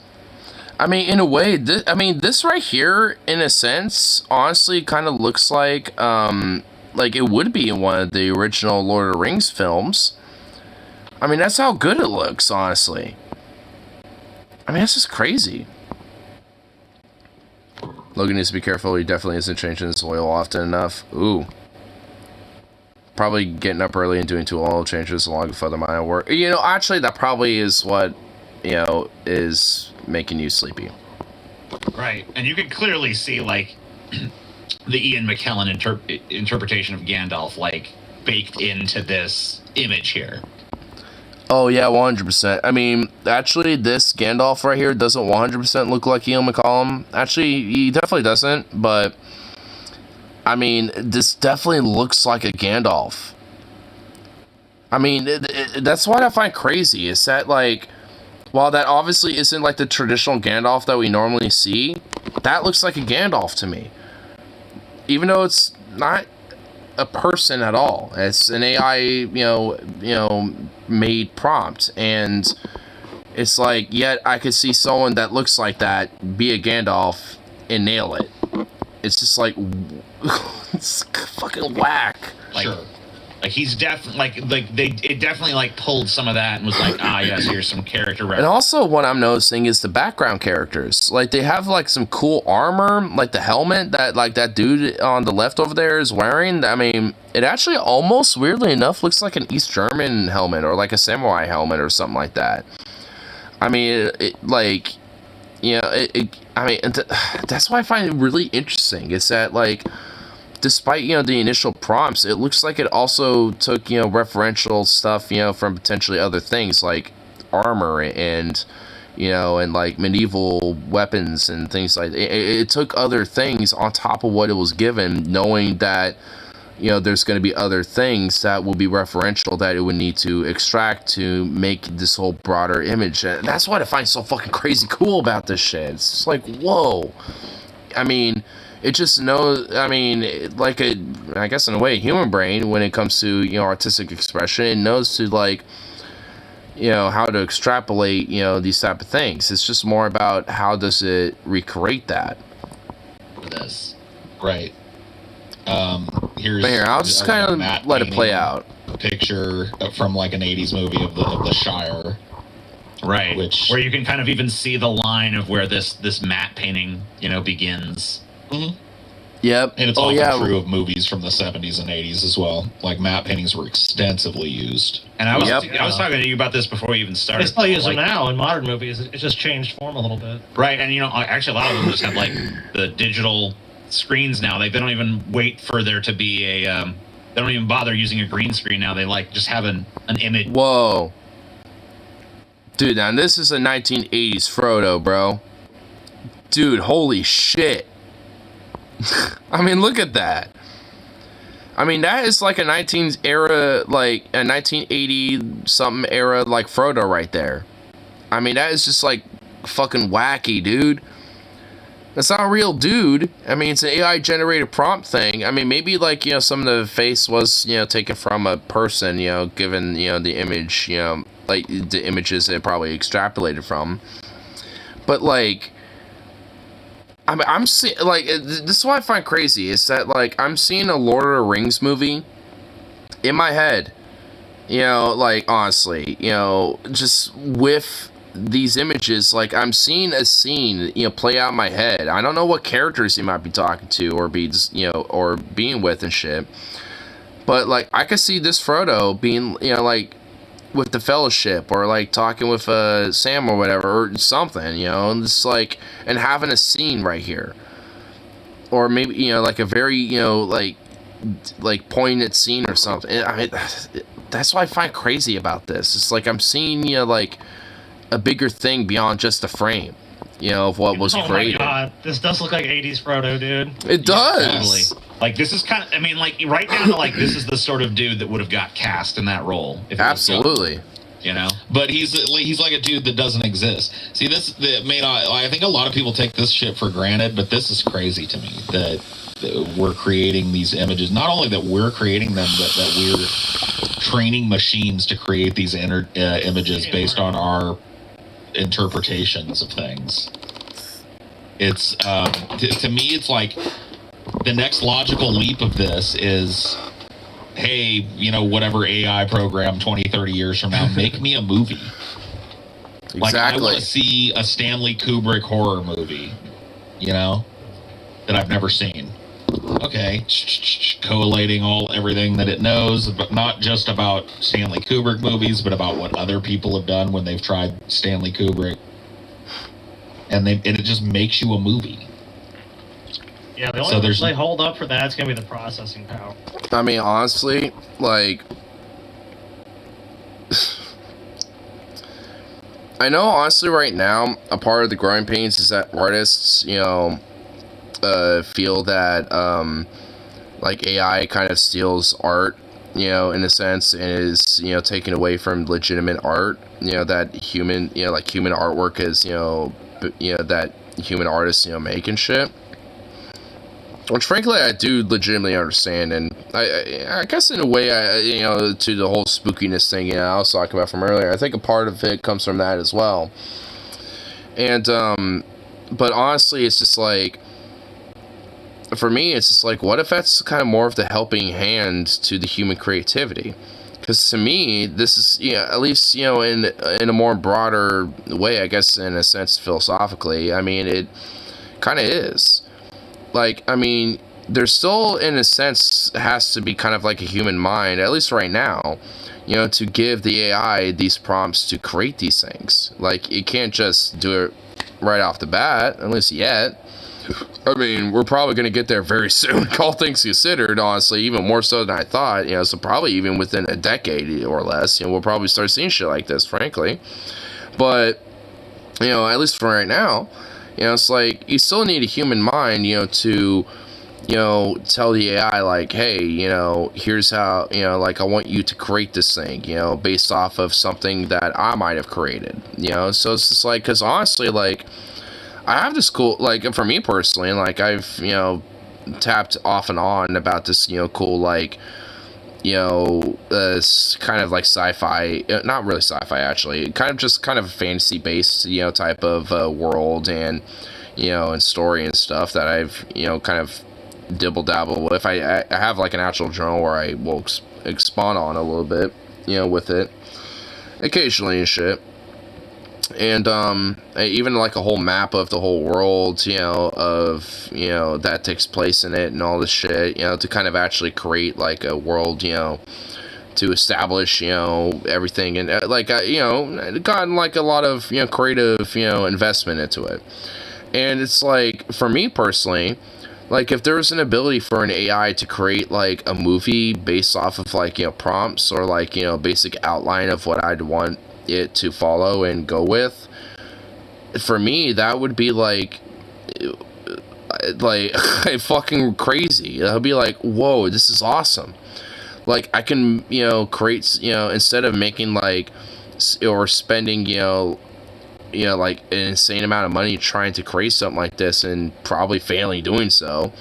I mean, in a way, this right here, in a sense, honestly kind of looks like it would be in one of the original Lord of the Rings films. I mean, that's how good it looks, honestly. I mean, that's just crazy. Logan needs to be careful. He definitely isn't changing his oil often enough. Ooh. Probably getting up early and doing 2 oil changes along with other minor work. Actually, that probably is what, is making you sleepy. Right. And you can clearly see, like, the Ian McKellen interpretation of Gandalf, like, baked into this image here. Oh, yeah, 100%. I mean, actually, this Gandalf right here doesn't 100% look like Ian McKellen. Actually, he definitely doesn't, but... I mean, this definitely looks like a Gandalf. I mean, that's what I find crazy, is that, like... While that obviously isn't, like, the traditional Gandalf that we normally see, that looks like a Gandalf to me. Even though it's not a person at all. It's an AI, made prompt. And it's like, yet I could see someone that looks like that be a Gandalf and nail it. It's just like, it's fucking whack. Sure. Like, he's definitely, it definitely, like, pulled some of that and was like, yes, here's some character reference. And also, what I'm noticing is the background characters. Like, they have, like, some cool armor, like the helmet that, like, that dude on the left over there is wearing. I mean, it actually almost, weirdly enough, looks like an East German helmet or, like, a samurai helmet or something like that. I mean, that's why I find it really interesting. Is that, like, despite, you know, the initial prompts, it looks like it also took, you know, referential stuff, you know, from potentially other things like armor and, you know, and like medieval weapons and things like that. It took other things on top of what it was given, knowing that, you know, there's going to be other things that will be referential that it would need to extract to make this whole broader image. And that's what I find so fucking crazy cool about this shit. It's just like, whoa. I mean, it just knows, I mean, like a, I guess in a way, human brain, when it comes to, you know, artistic expression, it knows to, like, you know, how to extrapolate, you know, these type of things. It's just more about how does it recreate that. This. Right. Here's Here, I'll just kind of let it play out. Picture from like an 80s movie of the Shire. Right, which where you can kind of even see the line of where this matte painting, you know, begins. Mm-hmm. Yep. And it's often true of movies from the 70s and 80s as well. Like, matte paintings were extensively used. And I was talking to you about this before we even started. They still use them now in modern movies. It just changed form a little bit. Right, and you know, actually a lot of them just have like the digital screens now. They don't even wait for there to be a they don't even bother using a green screen now. They like just have an image. Whoa. Dude, now this is a 1980s Frodo, bro. Dude, holy shit. I mean, look at that. I mean, that is like a 19s era, like a 1980 something era, like Frodo right there. I mean, that is just like fucking wacky, dude. That's not a real dude. I mean, it's an AI generated prompt thing. I mean, maybe like, you know, some of the face was, you know, taken from a person, you know, given, you know, the image, you know, like the images it probably extrapolated from. But like, I mean, I'm seeing, like, this is what I find crazy, is that, like, I'm seeing a Lord of the Rings movie in my head, you know, like, honestly, you know, just with these images, like, I'm seeing a scene, you know, play out in my head. I don't know what characters he might be talking to or be, you know, or being with and shit, but, like, I could see this Frodo being, you know, like, with the Fellowship, or like talking with Sam or whatever, or something, you know, and it's like, and having a scene right here, or maybe, you know, like a very, you know, like poignant scene or something. I mean, that's what I find crazy about this. It's like I'm seeing, you know, like a bigger thing beyond just the frame, you know, of what was created. Oh my god, this does look like 80s Frodo, dude. It does. Yeah, totally. Like, this is kind of, I mean, like, right down to, like, this is the sort of dude that would have got cast in that role. If absolutely. You know? But he's like a dude that doesn't exist. See, this may not, I think a lot of people take this shit for granted, but this is crazy to me, that we're creating these images. Not only that we're creating them, but that we're training machines to create these images based on our interpretations of things. It's, to me, it's like, the next logical leap of this is, hey, you know, whatever AI program 20, 30 years from now, make me a movie. Exactly. Like, I want to see a Stanley Kubrick horror movie, you know, that I've never seen. Okay, collating everything that it knows, but not just about Stanley Kubrick movies, but about what other people have done when they've tried Stanley Kubrick. And it just makes you a movie. Yeah, the only thing they hold up for that is going to be the processing power. I mean, honestly, like, I know, honestly, right now, a part of the growing pains is that artists, you know, feel that, like, AI kind of steals art, you know, in a sense, and is, you know, taken away from legitimate art, you know, that human, you know, like, human artwork is, you know, that human artists, you know, make and shit. Which, frankly, I do legitimately understand, and I guess in a way, you know, to the whole spookiness thing, you know, I was talking about from earlier, I think a part of it comes from that as well. And, but honestly, it's just like, for me, it's just like, what if that's kind of more of the helping hand to the human creativity? Because to me, this is, you know, at least, you know, in a more broader way, I guess, in a sense, philosophically, I mean, it kind of is. Like, I mean, there's still, in a sense, has to be kind of like a human mind, at least right now, you know, to give the AI these prompts to create these things. Like, it can't just do it right off the bat, at least yet. I mean, we're probably going to get there very soon, all things considered, honestly, even more so than I thought, so probably even within a decade or less, we'll probably start seeing shit like this, frankly. But, at least for right now, it's like, you still need a human mind, to, tell the AI, like, hey, here's how, like, I want you to create this thing, based off of something that I might have created, so it's just like, because honestly, like, I have this cool, like, for me personally, like, I've, tapped off and on about this, cool, like, this kind of like sci-fi, not really sci-fi actually, kind of fantasy-based, type of world and, and story and stuff that I've, kind of dibble-dabble with. I have like an actual journal where I will expand on a little bit, with it, occasionally and shit. And even like a whole map of the whole world, of that takes place in it and all this shit, to kind of actually create like a world, to establish, everything, and gotten like a lot of creative investment into it. And it's like, for me personally, like, if there was an ability for an AI to create like a movie based off of like prompts or like basic outline of what I'd want it to follow and go with, for me that would be like fucking crazy. I'll be like, whoa, this is awesome. Like, I can create, instead of making like or spending like an insane amount of money trying to create something like this and probably failing doing so,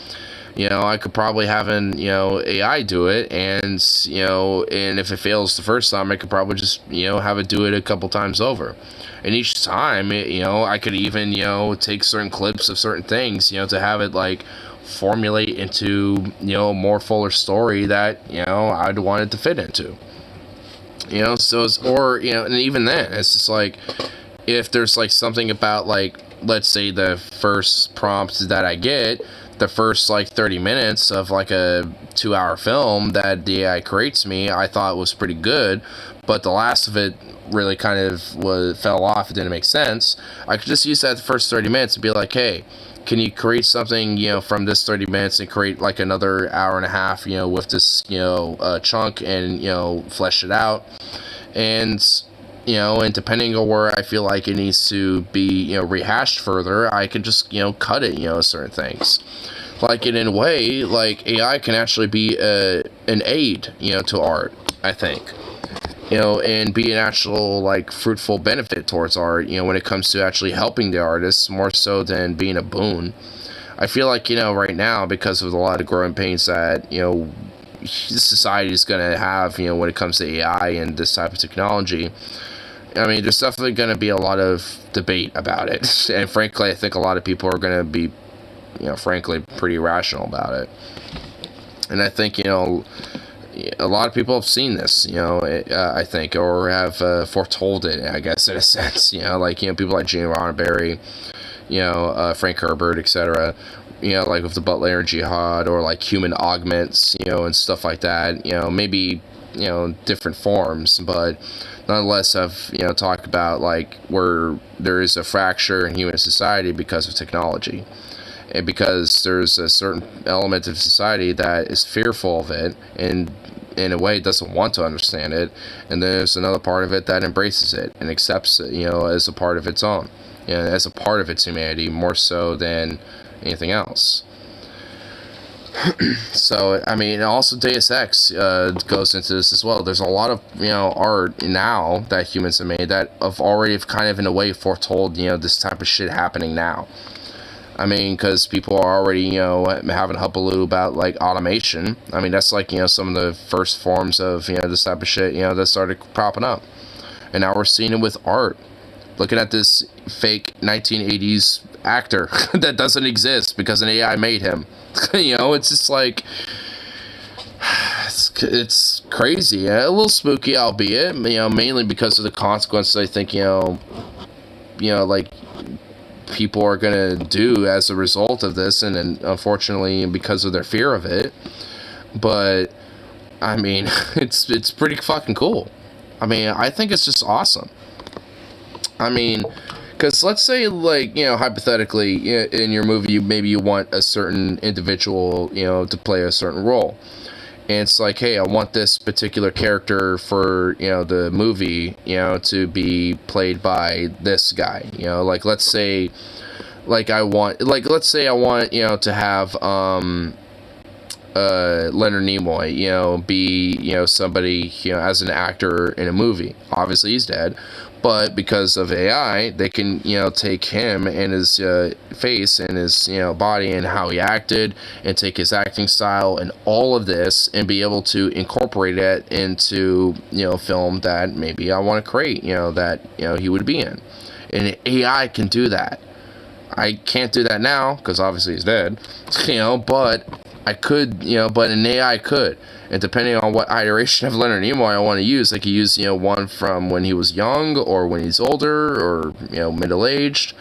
I could probably have an, AI do it, and, and if it fails the first time, I could probably just, have it do it a couple times over. And each time, I could even, take certain clips of certain things, to have it, like, formulate into, a more fuller story that, I'd want it to fit into. So it's, or, and even then, it's just like, if there's, like, something about, like, let's say the first prompt that I get, the first like 30 minutes of like a 2-hour film that the AI creates me, I thought was pretty good, but the last of it really kind of fell off. It didn't make sense. I could just use that the first 30 minutes and be like, hey, can you create something, from this 30 minutes and create like another hour and a half, with this, chunk, and, flesh it out. And, and depending on where I feel like it needs to be, rehashed further, I can just, cut it, certain things. Like, in a way, like, AI can actually be an aid, to art, I think. And be an actual, like, fruitful benefit towards art, when it comes to actually helping the artists, more so than being a boon. I feel like, right now, because of a lot of growing pains that, society is going to have, when it comes to AI and this type of technology, I mean, there's definitely going to be a lot of debate about it. And frankly, I think a lot of people are going to be, frankly, pretty rational about it. And I think, a lot of people have seen this, I think, or have foretold it, I guess, in a sense. Like, people like Gene Roddenberry, Frank Herbert, etc., like with the Butler Jihad, or like human augments, and stuff like that, maybe, different forms, but nonetheless have, talked about, like, where there is a fracture in human society because of technology. And because there's a certain element of society that is fearful of it, and in a way doesn't want to understand it, and there's another part of it that embraces it and accepts it, as a part of its own, as a part of its humanity, more so than anything else. So, I mean, also Deus Ex goes into this as well. There's a lot of, art now that humans have made that have already kind of in a way foretold, this type of shit happening now. I mean, because people are already, having hullabaloo about, like, automation. I mean, that's, like, some of the first forms of, this type of shit, that started popping up. And now we're seeing it with art. Looking at this fake 1980s actor that doesn't exist because an AI made him. It's just like, it's crazy. A little spooky, albeit, mainly because of the consequences, I think, like, people are gonna do as a result of this, and unfortunately because of their fear of it. But I mean, it's pretty fucking cool. I mean, I think it's just awesome. I mean, Because let's say, like, hypothetically, in your movie, maybe you want a certain individual, to play a certain role. And it's like, hey, I want this particular character for, the movie, to be played by this guy. Like, let's say, I want, to have, Leonard Nimoy, be, somebody, as an actor in a movie. Obviously, he's dead. But because of AI, they can, take him and his face and his, body and how he acted and take his acting style and all of this and be able to incorporate it into, film that maybe I want to create, that, he would be in. And AI can do that. I can't do that now because obviously he's dead, but I could, but an AI could. And depending on what iteration of Leonard Nimoy I want to use, I could use, one from when he was young or when he's older or, middle-aged.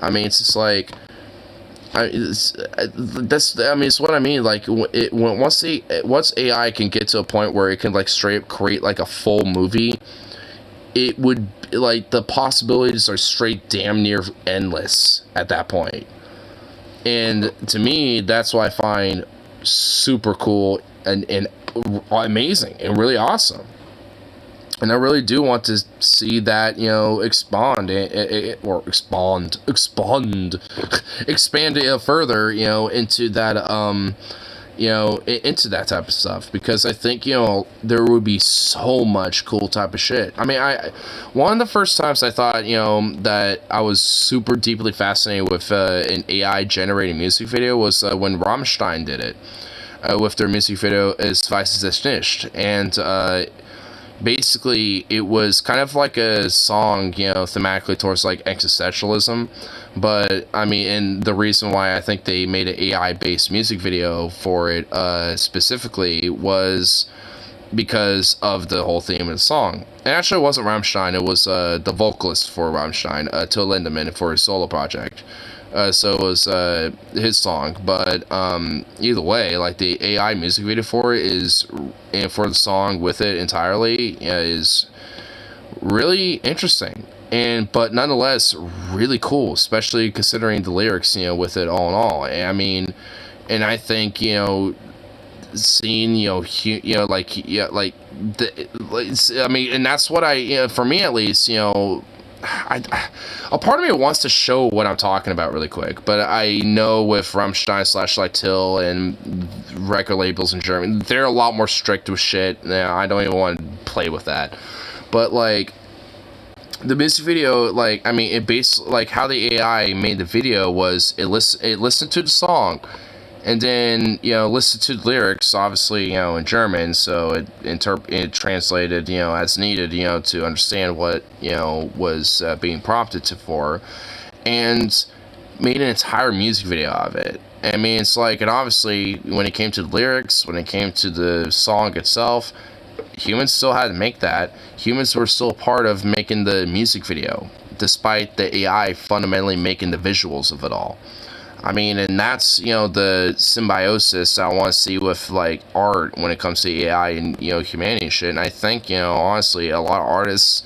I mean, it's just like, it's what I mean. Like, once AI can get to a point where it can, like, straight up create, like, a full movie, it would, like, the possibilities are straight damn near endless at that point. And to me, that's what I find super cool and amazing and really awesome. And I really do want to see that, expand it further, into that, into that type of stuff, because I think, there would be so much cool type of shit. I mean, one of the first times I thought, that I was super deeply fascinated with an AI generated music video was when Rammstein did it. With their music video is Weiß ist nicht, and basically it was kind of like a song, thematically towards like existentialism, but I mean, and the reason why I think they made an AI-based music video for it specifically was because of the whole theme of the song. And actually, it wasn't Rammstein; it was the vocalist for Rammstein, Till Lindemann, for his solo project. So it was his song, but either way, like the AI music video for it is, and for the song with it entirely, is really interesting, but nonetheless really cool, especially considering the lyrics, with it all in all. I mean, and I think seeing I mean, and that's what I for me at least, a part of me wants to show what I'm talking about really quick, but I know with Rammstein / like Till and record labels in Germany, they're a lot more strict with shit. I don't even want to play with that. But like the music video, like, I mean, it basically, like, how the AI made the video was it listened to the song, and then, listen to the lyrics, obviously, in German, so it translated, as needed, to understand what, was being prompted for, and made an entire music video of it. I mean, it's like, and obviously, when it came to the lyrics, when it came to the song itself, humans still had to make that. Humans were still part of making the music video, despite the AI fundamentally making the visuals of it all. I mean, and that's, the symbiosis I want to see with, like, art when it comes to AI and, humanity and shit. And I think, honestly, a lot of artists,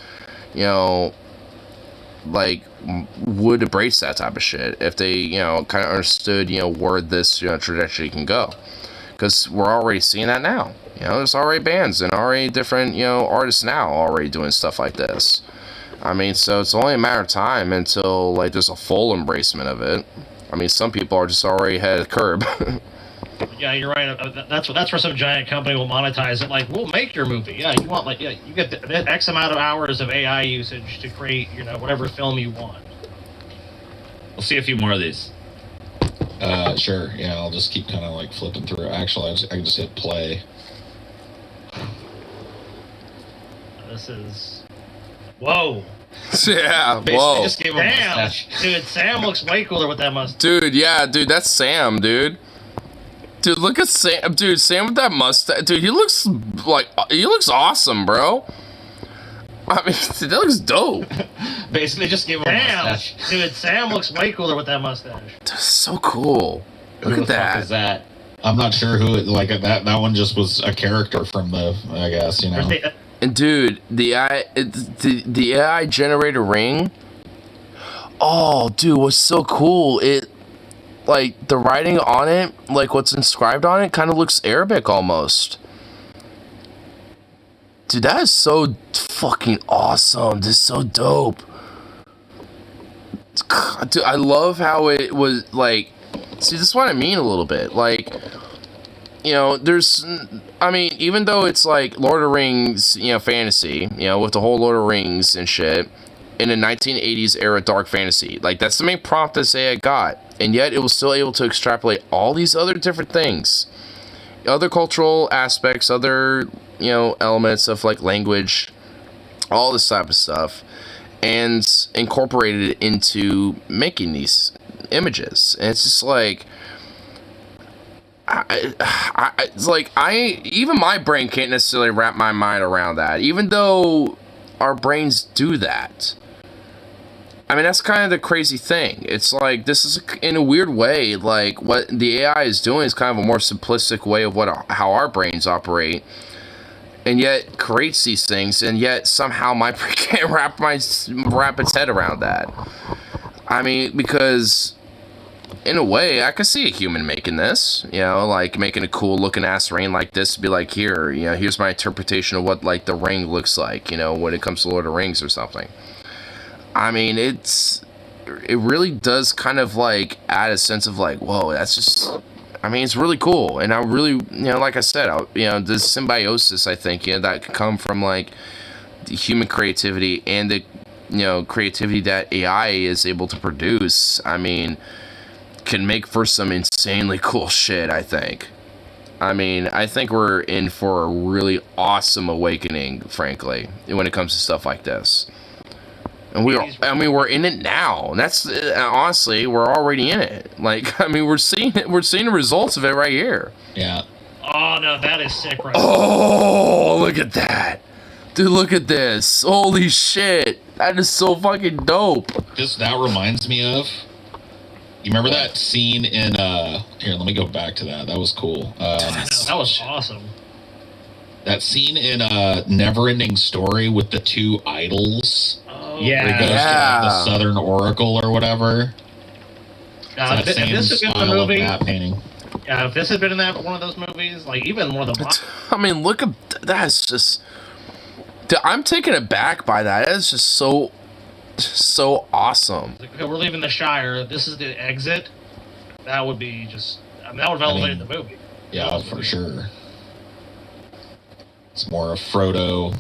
like, would embrace that type of shit if they, kind of understood, where this, trajectory can go. Because we're already seeing that now. There's already bands and already different, artists now already doing stuff like this. I mean, so it's only a matter of time until, like, there's a full embracement of it. I mean, some people are just already ahead of the curb. Yeah, you're right. That's where some giant company will monetize it. Like, we'll make your movie. Yeah, you want, like, you get the X amount of hours of AI usage to create, whatever film you want. We'll see a few more of these. Sure. Yeah, I'll just keep kind of like flipping through. Actually, I can just hit play. This is... Whoa. Yeah, whoa. Just gave him damn, dude, Sam looks way cooler with that mustache. Dude, yeah, dude, that's Sam, dude. Dude, look at Sam. Dude, Sam with that mustache. Dude, he looks awesome, bro. I mean, that looks dope. Basically, just give him a mustache. Dude, Sam looks way cooler with that mustache. That's so cool. Look at that. Fuck is that? I'm not sure who it, like, that one just was a character from the, I guess, And dude, the AI generated ring. Oh, dude, what's so cool? It, like, the writing on it, like, what's inscribed on it, kind of looks Arabic almost. Dude, that is so fucking awesome. This is so dope. Dude, I love how it was, like, see, this is what I mean a little bit. Like, you know, there's, I mean, even though it's like Lord of the Rings, you know, fantasy, you know, with the whole Lord of the Rings and shit, in a 1980s era dark fantasy, like, that's the main prompt this AI got, and yet it was still able to extrapolate all these other different things, other cultural aspects, other, you know, elements of, like, language, all this type of stuff, and incorporated it into making these images. And it's just like, it's like, even my brain can't necessarily wrap my mind around that, even though our brains do that. I mean, that's kind of the crazy thing. It's like, this is, in a weird way, like, what the AI is doing is kind of a more simplistic way of how our brains operate, and yet creates these things, and yet somehow my brain can't wrap its head around that. I mean, because in a way, I could see a human making this, you know, like making a cool looking ass ring like this, be like, here, you know, here's my interpretation of what, like, the ring looks like, you know, when it comes to Lord of the Rings or something. I mean, it really does kind of, like, add a sense of, like, whoa, that's just, I mean, it's really cool. And I really, you know, like I said, you know, this symbiosis, I think, you know, that can come from, like, the human creativity and the, you know, creativity that AI is able to produce, I mean, can make for some insanely cool shit, I think. I mean, I think we're in for a really awesome awakening, frankly, when it comes to stuff like this. And we're in it now. That's, honestly, we're already in it. Like, I mean, we're seeing the results of it right here. Yeah. Oh, no, that is sick right Oh, look at that. Dude, look at this. Holy shit. That is so fucking dope. That reminds me of, you remember that scene in, here, let me go back to that. That was cool. that was awesome. That scene in Neverending Story with the two idols. Yeah. Where he goes to, like, the Southern Oracle or whatever. If this had been in the movie, that painting. Yeah, if this had been in one of those movies, like, even one of the... I mean, look at, that's just... Dude, I'm taken aback by that. That's just so awesome. Okay, we're leaving the Shire. This is the exit. That would be just... I mean, that would have elevated the movie. Yeah, for sure. It's more of Frodo,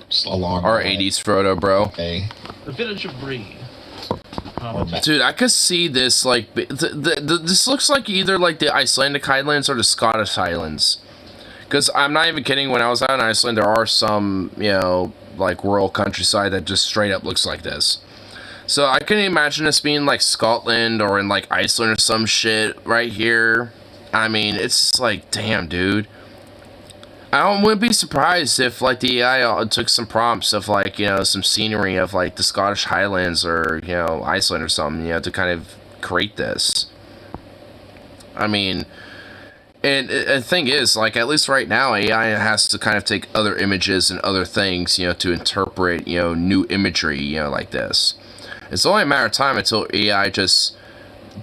just along our 80s Frodo, bro. Hey. The village of Bree. Dude, I could see this, like, this looks like either, like, the Icelandic Highlands or the Scottish Highlands. Because I'm not even kidding, when I was out in Iceland, there are some, you know, like, rural countryside that just straight up looks like this. So I can imagine this being, like, Scotland or in, like, Iceland or some shit right here. I mean, it's just like, damn, dude. I wouldn't be surprised if, like, the AI took some prompts of, like, you know, some scenery of, like, the Scottish Highlands or, you know, Iceland or something, you know, to kind of create this. I mean, and the thing is, like, at least right now, AI has to kind of take other images and other things, you know, to interpret, you know, new imagery, you know, like this. It's only a matter of time until AI just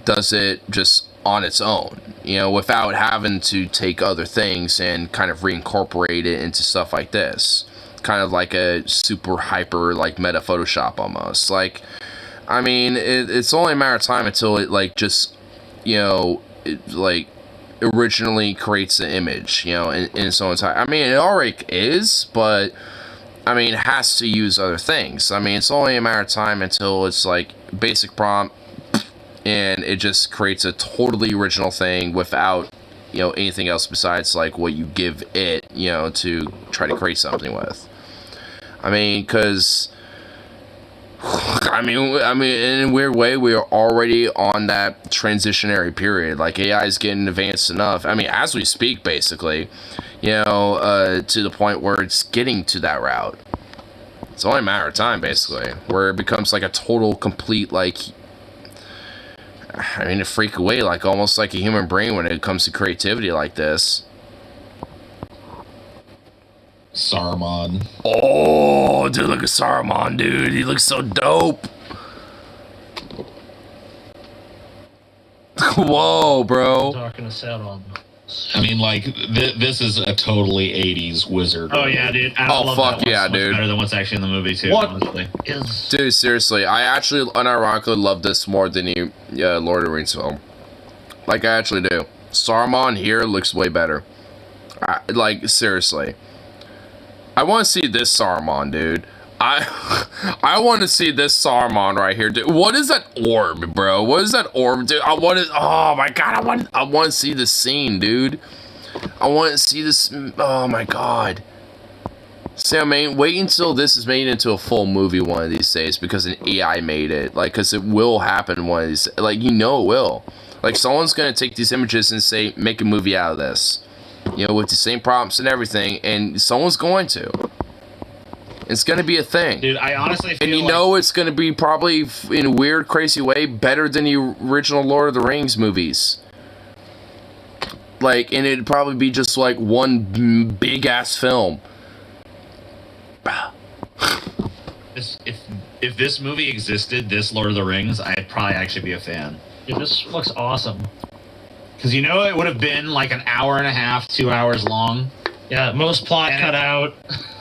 does it just on its own, you know, without having to take other things and kind of reincorporate it into stuff like this. Kind of like a super hyper, like, meta Photoshop almost. Like, I mean, it's only a matter of time until it, like, just, you know, like, originally creates the image, you know, in its own time. I mean, it already is, but, I mean, it has to use other things. I mean, it's only a matter of time until it's, like, basic prompt, and it just creates a totally original thing without, you know, anything else besides, like, what you give it, you know, to try to create something with. I mean, because, I mean, in a weird way, we are already on that transitionary period. Like, AI is getting advanced enough. I mean, as we speak, basically, you know, to the point where it's getting to that route. It's only a matter of time, basically, where it becomes, like, a total, complete, like, I mean, to freak away, like, almost like a human brain when it comes to creativity like this. Saruman. Oh, dude, look at Saruman, dude. He looks so dope. Whoa, bro. Talking us out on. I mean, like, this is a totally 80s wizard. Oh yeah, dude. I Oh, love fuck that one yeah, so much dude. Better than what's actually in the movie too. What honestly. is? Dude, seriously, I actually unironically love this more than the Lord of the Rings film. Like, I actually do. Saruman here looks way better. Like, seriously. I want to see this Saruman, dude. I want to see this Saruman right here, dude. What is that orb, bro? What is that orb, dude? Oh my god, I want to see this scene, dude. I want to see this. Oh my god. See, I mean, wait until this is made into a full movie one of these days because an AI made it. Like, because it will happen one of these. Like, you know it will. Like, someone's gonna take these images and say, make a movie out of this. You know, with the same prompts and everything, and someone's going to. It's gonna be a thing. Dude, I honestly feel and you know it's gonna be probably, in a weird, crazy way, better than the original Lord of the Rings movies. Like, and it'd probably be just like one big-ass film. If this movie existed, this Lord of the Rings, I'd probably actually be a fan. Dude, this looks awesome. Because you know it would have been like an hour and a half, 2 hours long. Yeah, most plot cut out.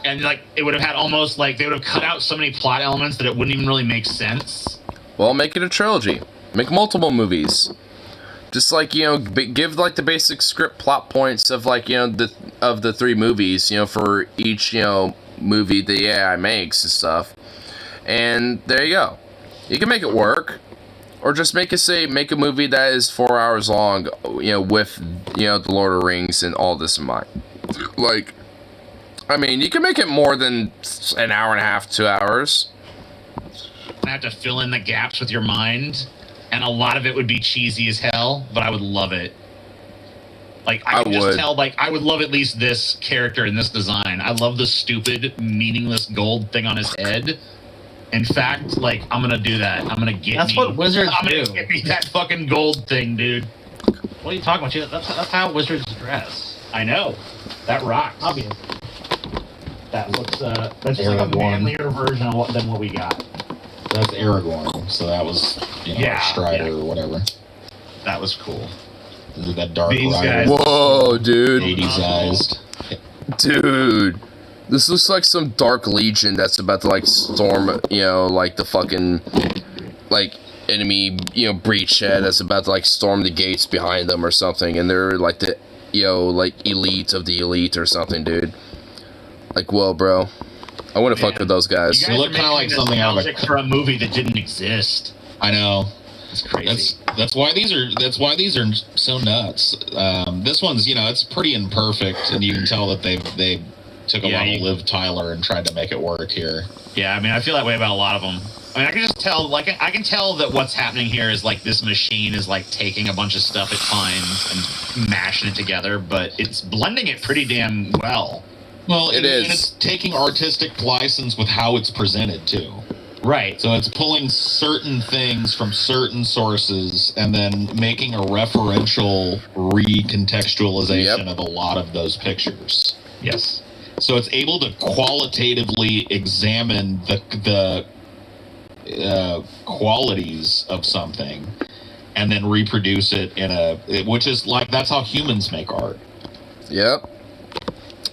And like it would have had almost like they would have cut out so many plot elements that it wouldn't even really make sense. Well, make it a trilogy. Make multiple movies. Just like, you know, give like the basic script plot points of like, you know, the 3 movies, you know, for each, you know, movie the AI makes and stuff. And there you go. You can make it work. Or just make a movie that is 4 hours long, you know, with, you know, the Lord of the Rings and all this in mind. Like, I mean, you can make it more than an hour and a half, 2 hours. I have to fill in the gaps with your mind, and a lot of it would be cheesy as hell, but I would love it. Like, I can just tell, like, I would love at least this character in this design. I love the stupid, meaningless gold thing on his head. In fact, like, I'm gonna do that. I'm gonna get That's what wizards I'm do. gonna get me that fucking gold thing, dude. What are you talking about? That's how wizards dress. I know. That rocks. Obvious. That looks, that's just like a manlier version of than what we got. That's Aragorn, so that was, you know, Strider or whatever. That was cool. That dark These rider. guys- Whoa, dude. 80s-ized. Dude. This looks like some Dark Legion that's about to, like, storm, you know, like, the fucking, like, enemy, you know, breachhead that's about to, like, storm the gates behind them or something, and they're, like, the, you know, like, elite of the elite or something, dude. Like, whoa, bro. I want to fuck with those guys. You guys look kind of like something out of for a movie that didn't exist. I know. It's crazy. That's why these are so nuts. This one's, you know, it's pretty imperfect, and you can tell that they took a lot of Liv Tyler and tried to make it work here. Yeah, I mean, I feel that way about a lot of them. I mean, I can just tell, like, I can tell that what's happening here is, like, this machine is, like, taking a bunch of stuff it finds and mashing it together, but it's blending it pretty damn well. Well, It is. And it's taking artistic license with how it's presented, too. Right. So it's pulling certain things from certain sources and then making a referential recontextualization of a lot of those pictures. Yes. So it's able to qualitatively examine the qualities of something and then reproduce it which is like, that's how humans make art. Yep.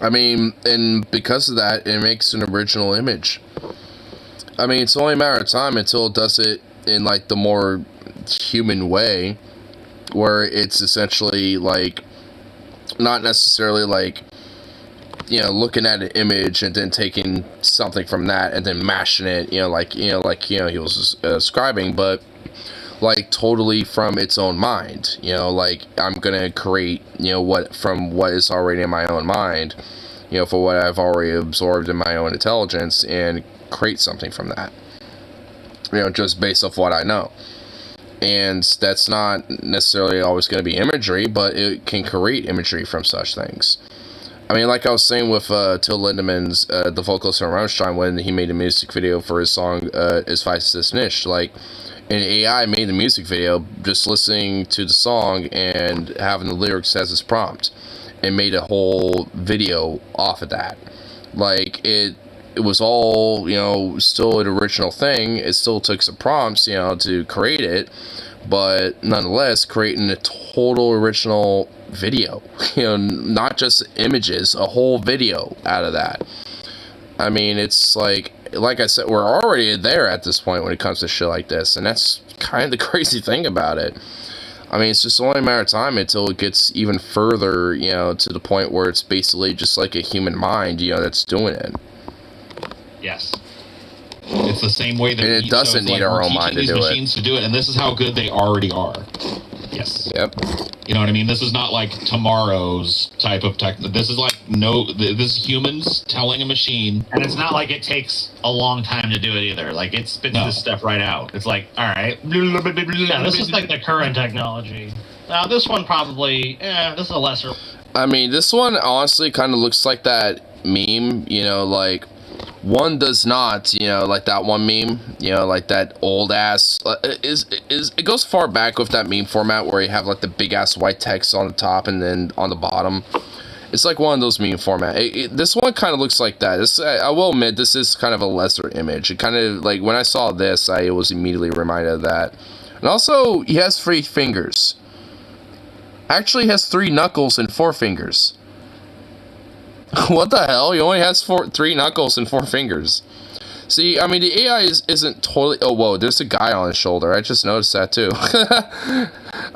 I mean, and because of that, it makes an original image. I mean, it's only a matter of time until it does it in, like, the more human way, where it's essentially, like, not necessarily, like, you know, looking at an image and then taking something from that and then mashing it, you know, like he was describing, but, like, totally from its own mind, you know, like, I'm gonna create, you know, what is already in my own mind, you know, for what I've already absorbed in my own intelligence, and create something from that, you know, just based off what I know. And that's not necessarily always going to be imagery, but it can create imagery from such things. I mean, like I was saying with Till Lindemann's, the vocalist from Rammstein, when he made a music video for his song, Es Weiß ist nicht, like, an AI made the music video just listening to the song and having the lyrics as its prompt, and made a whole video off of that. Like, it was all, you know, still an original thing. It still took some prompts, you know, to create it, but nonetheless creating a total original video, not just images, a whole video out of that. I mean, it's like I said, we're already there at this point when it comes to shit like this, and that's kind of the crazy thing about it. I mean, it's just only a matter of time until it gets even further, to the point where it's basically just like a human mind, that's doing it. Yes. It's the same way that it doesn't need our own mind to do machines to do it, and this is how good they already are. Yes. Yep. You know what I mean? This is not like tomorrow's type of tech. This is like this is humans telling a machine. And it's not like it takes a long time to do it either. Like it spits this stuff right out. It's like, all right. Yeah, this is like the current technology. Now this one probably, this is a lesser. I mean, this one honestly kind of looks like that meme, like one does not, like that one meme, like that old ass, it goes far back with that meme format where you have like the big ass white text on the top and then on the bottom. It's like one of those meme format. This one kind of looks like that. I will admit, this is kind of a lesser image. It kind of, like, when I saw this, I was immediately reminded of that. And also, he has 3 fingers. Actually, he has 3 knuckles and 4 fingers. What the hell? He only has 3 knuckles and 4 fingers. See, I mean, the AI isn't totally... Oh, whoa, there's a guy on his shoulder. I just noticed that, too.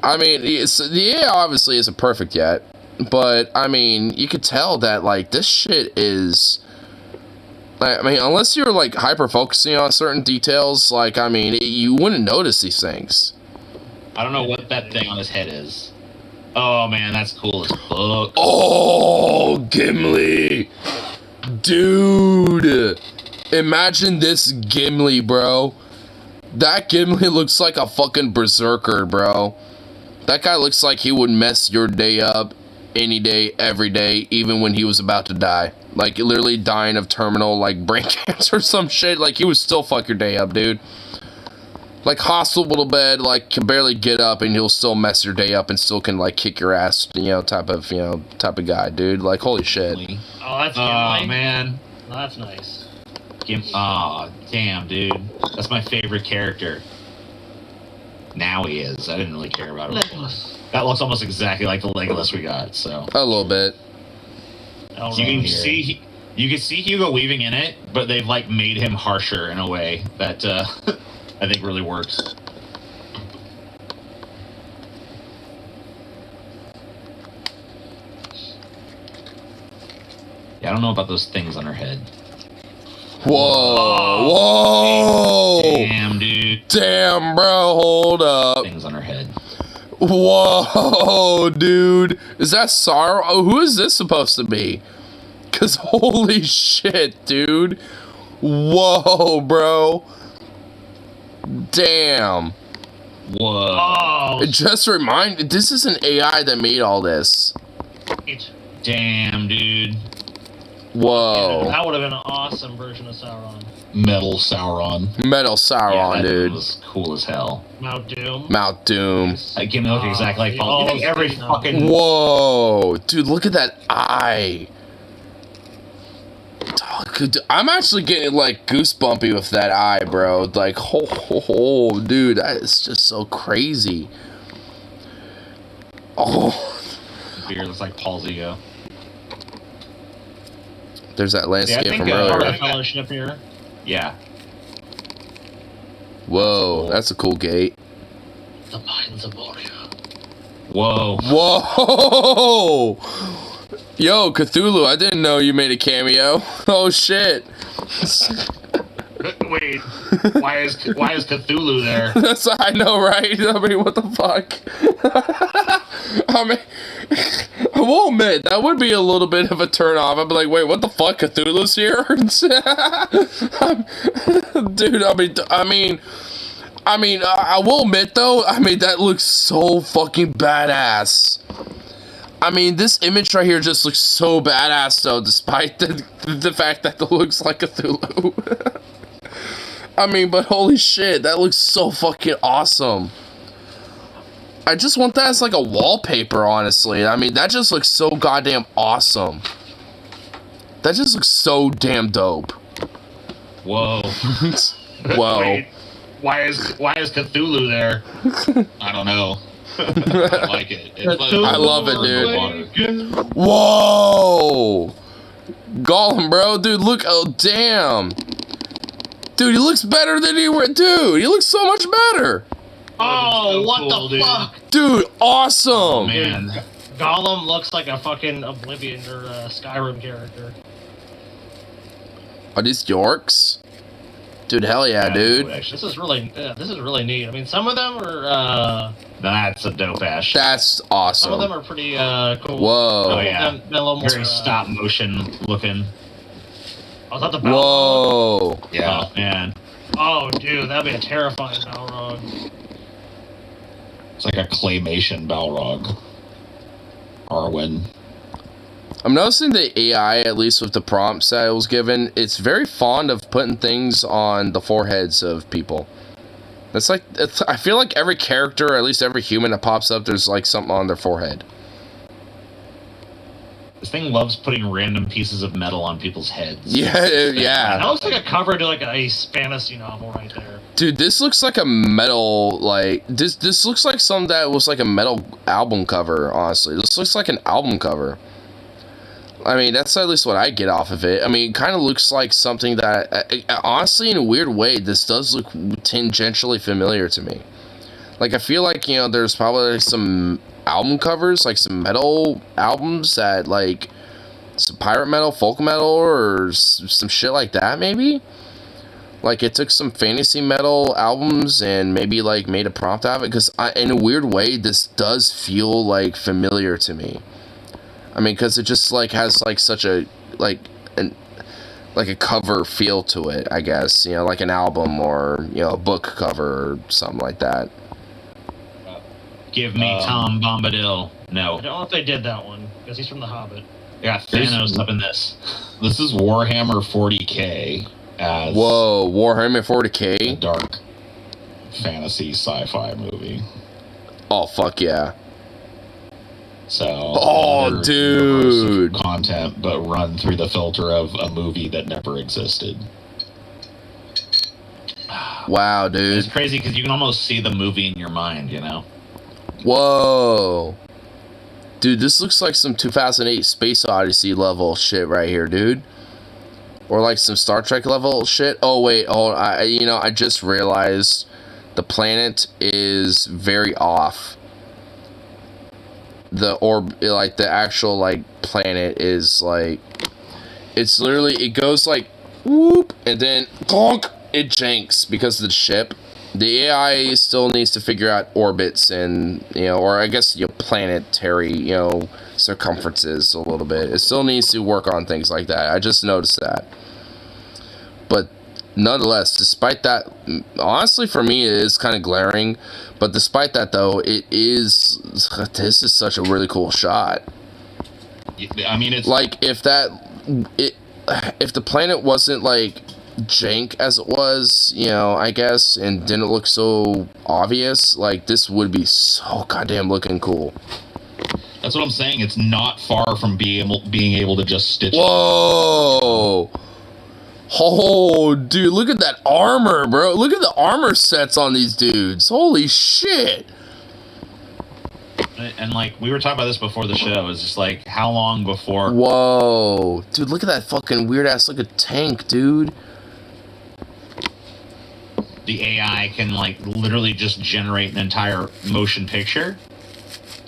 I mean, the AI obviously isn't perfect yet. But, I mean, you could tell that, like, this shit is... I mean, unless you're, like, hyper-focusing on certain details, like, I mean, you wouldn't notice these things. I don't know what that thing on his head is. Oh, man, that's cool as fuck. Oh, Gimli! Dude! Imagine this Gimli, bro. That Gimli looks like a fucking berserker, bro. That guy looks like he would mess your day up any day, every day, even when he was about to die. Like, literally dying of terminal, like, brain cancer or some shit. Like, he would still fuck your day up, dude. Like, hospital bed, like, can barely get up, and he'll still mess your day up and still can, like, kick your ass, type of guy, dude. Like, holy shit. Oh, that's Gimli. Oh, man. Oh, that's nice. Oh, damn, dude. That's my favorite character. Now he is. I didn't really care about him. Legolas. That looks almost exactly like the Legolas we got, so. A little bit. So you can see Hugo Weaving in it, but they've, like, made him harsher in a way that, I think really works. Yeah, I don't know about those things on her head. Whoa! Whoa! Damn, dude. Damn, bro, hold up. Things on her head. Whoa, dude. Is that Sauron? Oh, who is this supposed to be? Because holy shit, dude. Whoa, bro. Damn. Whoa. It just reminded, this is an AI that made all this. Damn, dude. Whoa. That would have been an awesome version of Sauron. Metal Sauron. Metal Sauron, yeah, that dude. Was cool as hell. Mount Doom. Mount Doom. Like, give me look exactly like Paul. You think every fucking... Whoa. Dude, look at that eye. I'm actually getting, like, goosebumpy with that eye, bro. Like, oh, dude, that is just so crazy. Oh. Beard looks like Paul's ego. There's that landscape from earlier. Fellowship here. Yeah. Whoa, that's a cool gate. The Mines of Moria. Whoa. Whoa! Yo, Cthulhu, I didn't know you made a cameo. Oh, shit. Wait, why is Cthulhu there? That's, I know, right? I mean, what the fuck? I mean, I will admit, that would be a little bit of a turn off. I'd be like, wait, what the fuck? Cthulhu's here? Dude, I will admit, though, I mean, that looks so fucking badass. I mean, this image right here just looks so badass, though, despite the fact that it looks like Cthulhu. I mean, but holy shit, that looks so fucking awesome. I just want that as like a wallpaper, honestly. I mean, that just looks so goddamn awesome. That just looks so damn dope. Whoa. Whoa. Wait, Why is Cthulhu there? I don't know. I like it. I love it, dude. Whoa! Gollum, bro. Dude, look. Oh, damn. Dude, he looks better than he were. Dude, he looks so much better. Oh, what cool, the fuck? Dude, awesome. Man. Gollum looks like a fucking Oblivion or Skyrim character. Are these Yorks? Dude, hell yeah, dude. This is really neat. I mean, some of them are. That's a dope ash. That's awesome. Some of them are pretty cool. Whoa. Oh yeah. Been a little more, Very stop motion looking. Oh, is that the Balrog? Whoa. Yeah. Oh, man. Oh, dude, that'd be a terrifying Balrog. It's like a claymation Balrog. Arwen. I'm noticing the AI, at least with the prompts that it was given, it's very fond of putting things on the foreheads of people. It's like, I feel like every character, or at least every human that pops up, there's like something on their forehead. This thing loves putting random pieces of metal on people's heads. Yeah, yeah. That looks like a cover to like a fantasy novel right there. Dude, this looks like a metal, like, this looks like something that was like a metal album cover, honestly. This looks like an album cover. I mean, that's at least what I get off of it. I mean, it kind of looks like something that, honestly, in a weird way, this does look tangentially familiar to me. Like, I feel like, you know, there's probably some album covers, like some metal albums that, like, some pirate metal, folk metal, or some shit like that, maybe? Like, it took some fantasy metal albums and maybe, like, made a prompt out of it, because in a weird way, this does feel, like, familiar to me. I mean, because it just, like, has, like, such a, like a cover feel to it, I guess. You know, like an album or, you know, a book cover or something like that. Give me Tom Bombadil. No. I don't know if they did that one, because he's from The Hobbit. Yeah, Thanos up in this. This is Warhammer 40k as... Whoa, Warhammer 40k? A dark fantasy sci-fi movie. Oh, fuck yeah. So, oh, dude, content, but run through the filter of a movie that never existed. Wow, dude, it's crazy because you can almost see the movie in your mind, you know. Whoa, dude, this looks like some 2008 Space Odyssey level shit right here, dude, or like some Star Trek level shit. Oh wait, I just realized the planet is very off. The actual, like, planet is, like, it's literally, it goes, like, whoop, and then, clonk, it janks because of the ship. The AI still needs to figure out orbits and, you know, or I guess, you know, planetary, you know, circumferences a little bit. It still needs to work on things like that. I just noticed that. But nonetheless, despite that, honestly, for me, it is kind of glaring. But despite that, though, this is such a really cool shot. I mean, it's... Like, if the planet wasn't, like, jank as it was, you know, I guess, and didn't look so obvious, like, this would be so goddamn looking cool. That's what I'm saying. It's not far from being able to just stitch it. Whoa! Oh, dude, look at that armor, bro. Look at the armor sets on these dudes. Holy shit. And, like, we were talking about this before the show. It's just, like, how long before... Whoa. Dude, look at that fucking weird-ass looking tank, dude. The AI can, like, literally just generate an entire motion picture.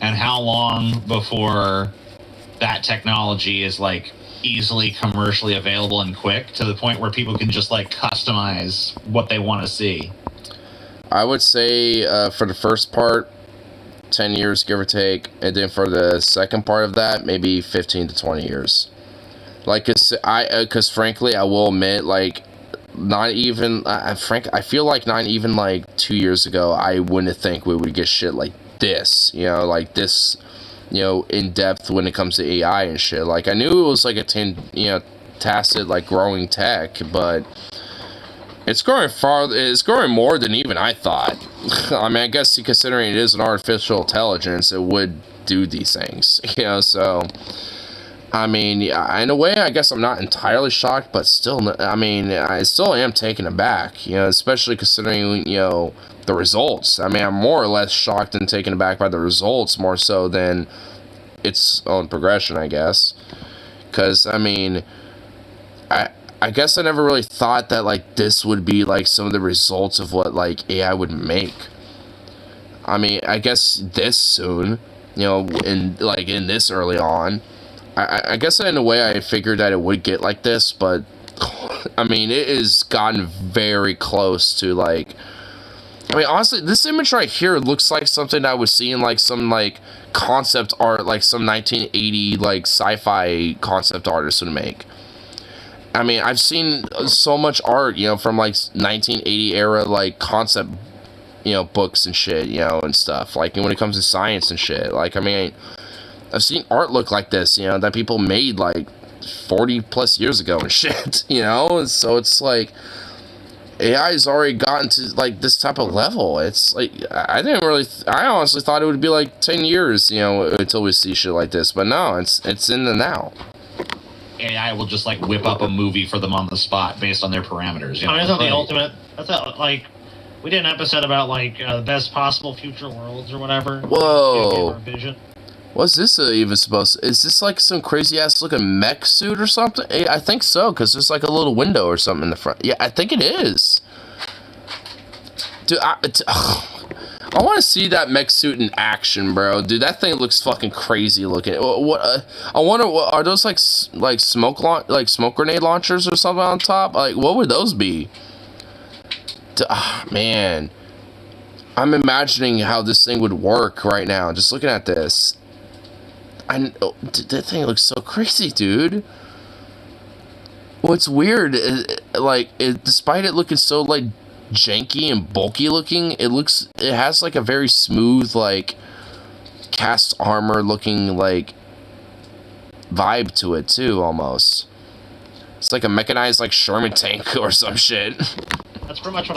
And how long before that technology is, like, easily commercially available and quick to the point where people can just, like, customize what they want to see. I would say for the first part, 10 years, give or take, and then for the second part of that, maybe 15 to 20 years. Like, because frankly, I will admit, like, not even, I feel like not even, like, 2 years ago, I wouldn't think we would get shit like this, you know, like this, you know, in depth when it comes to AI and shit. Like, I knew it was like a tacit, like, growing tech, but it's growing more than even I thought. I mean, I guess considering it is an artificial intelligence, it would do these things, you know, so I mean, yeah, in a way, I guess I'm not entirely shocked, but still, I mean, I still am taken aback, you know, especially considering, you know, the results. I mean, I'm more or less shocked and taken aback by the results more so than its own progression, I guess. Because, I mean, I guess I never really thought that, like, this would be, like, some of the results of what, like, AI would make. I mean, I guess this soon, you know, in this early on. I guess in a way I figured that it would get like this, but I mean, it has gotten very close to, like, I mean, honestly, this image right here looks like something I would see in, like, some, like, concept art, like some 1980, like, sci-fi concept artist would make. I mean, I've seen so much art, you know, from, like, 1980 era, like, concept, you know, books and shit, you know, and stuff, like, when it comes to science and shit. Like, I mean, I've seen art look like this, you know, that people made, like, 40 plus years ago and shit, you know? So it's like, AI's already gotten to, like, this type of level. It's like, I honestly thought it would be, like, 10 years, you know, until we see shit like this. But no, it's in the now. AI will just, like, whip up a movie for them on the spot based on their parameters. You know? I mean, that's not the ultimate. That's not, like, we did an episode about, like, best possible future worlds or whatever. Whoa. Our vision. What's this even supposed to... Is this like some crazy-ass looking mech suit or something? I think so, because there's like a little window or something in the front. Yeah, I think it is. Dude, I want to see that mech suit in action, bro. Dude, that thing looks fucking crazy looking. What? I wonder, are those like smoke grenade launchers or something on top? Like, what would those be? Man. I'm imagining how this thing would work right now, just looking at this. That thing looks so crazy, dude. What's weird is, like, despite it looking so, like, janky and bulky looking, it has, like, a very smooth, like, cast armor looking, like, vibe to it, too, almost. It's like a mechanized, like, Sherman tank or some shit. That's pretty much what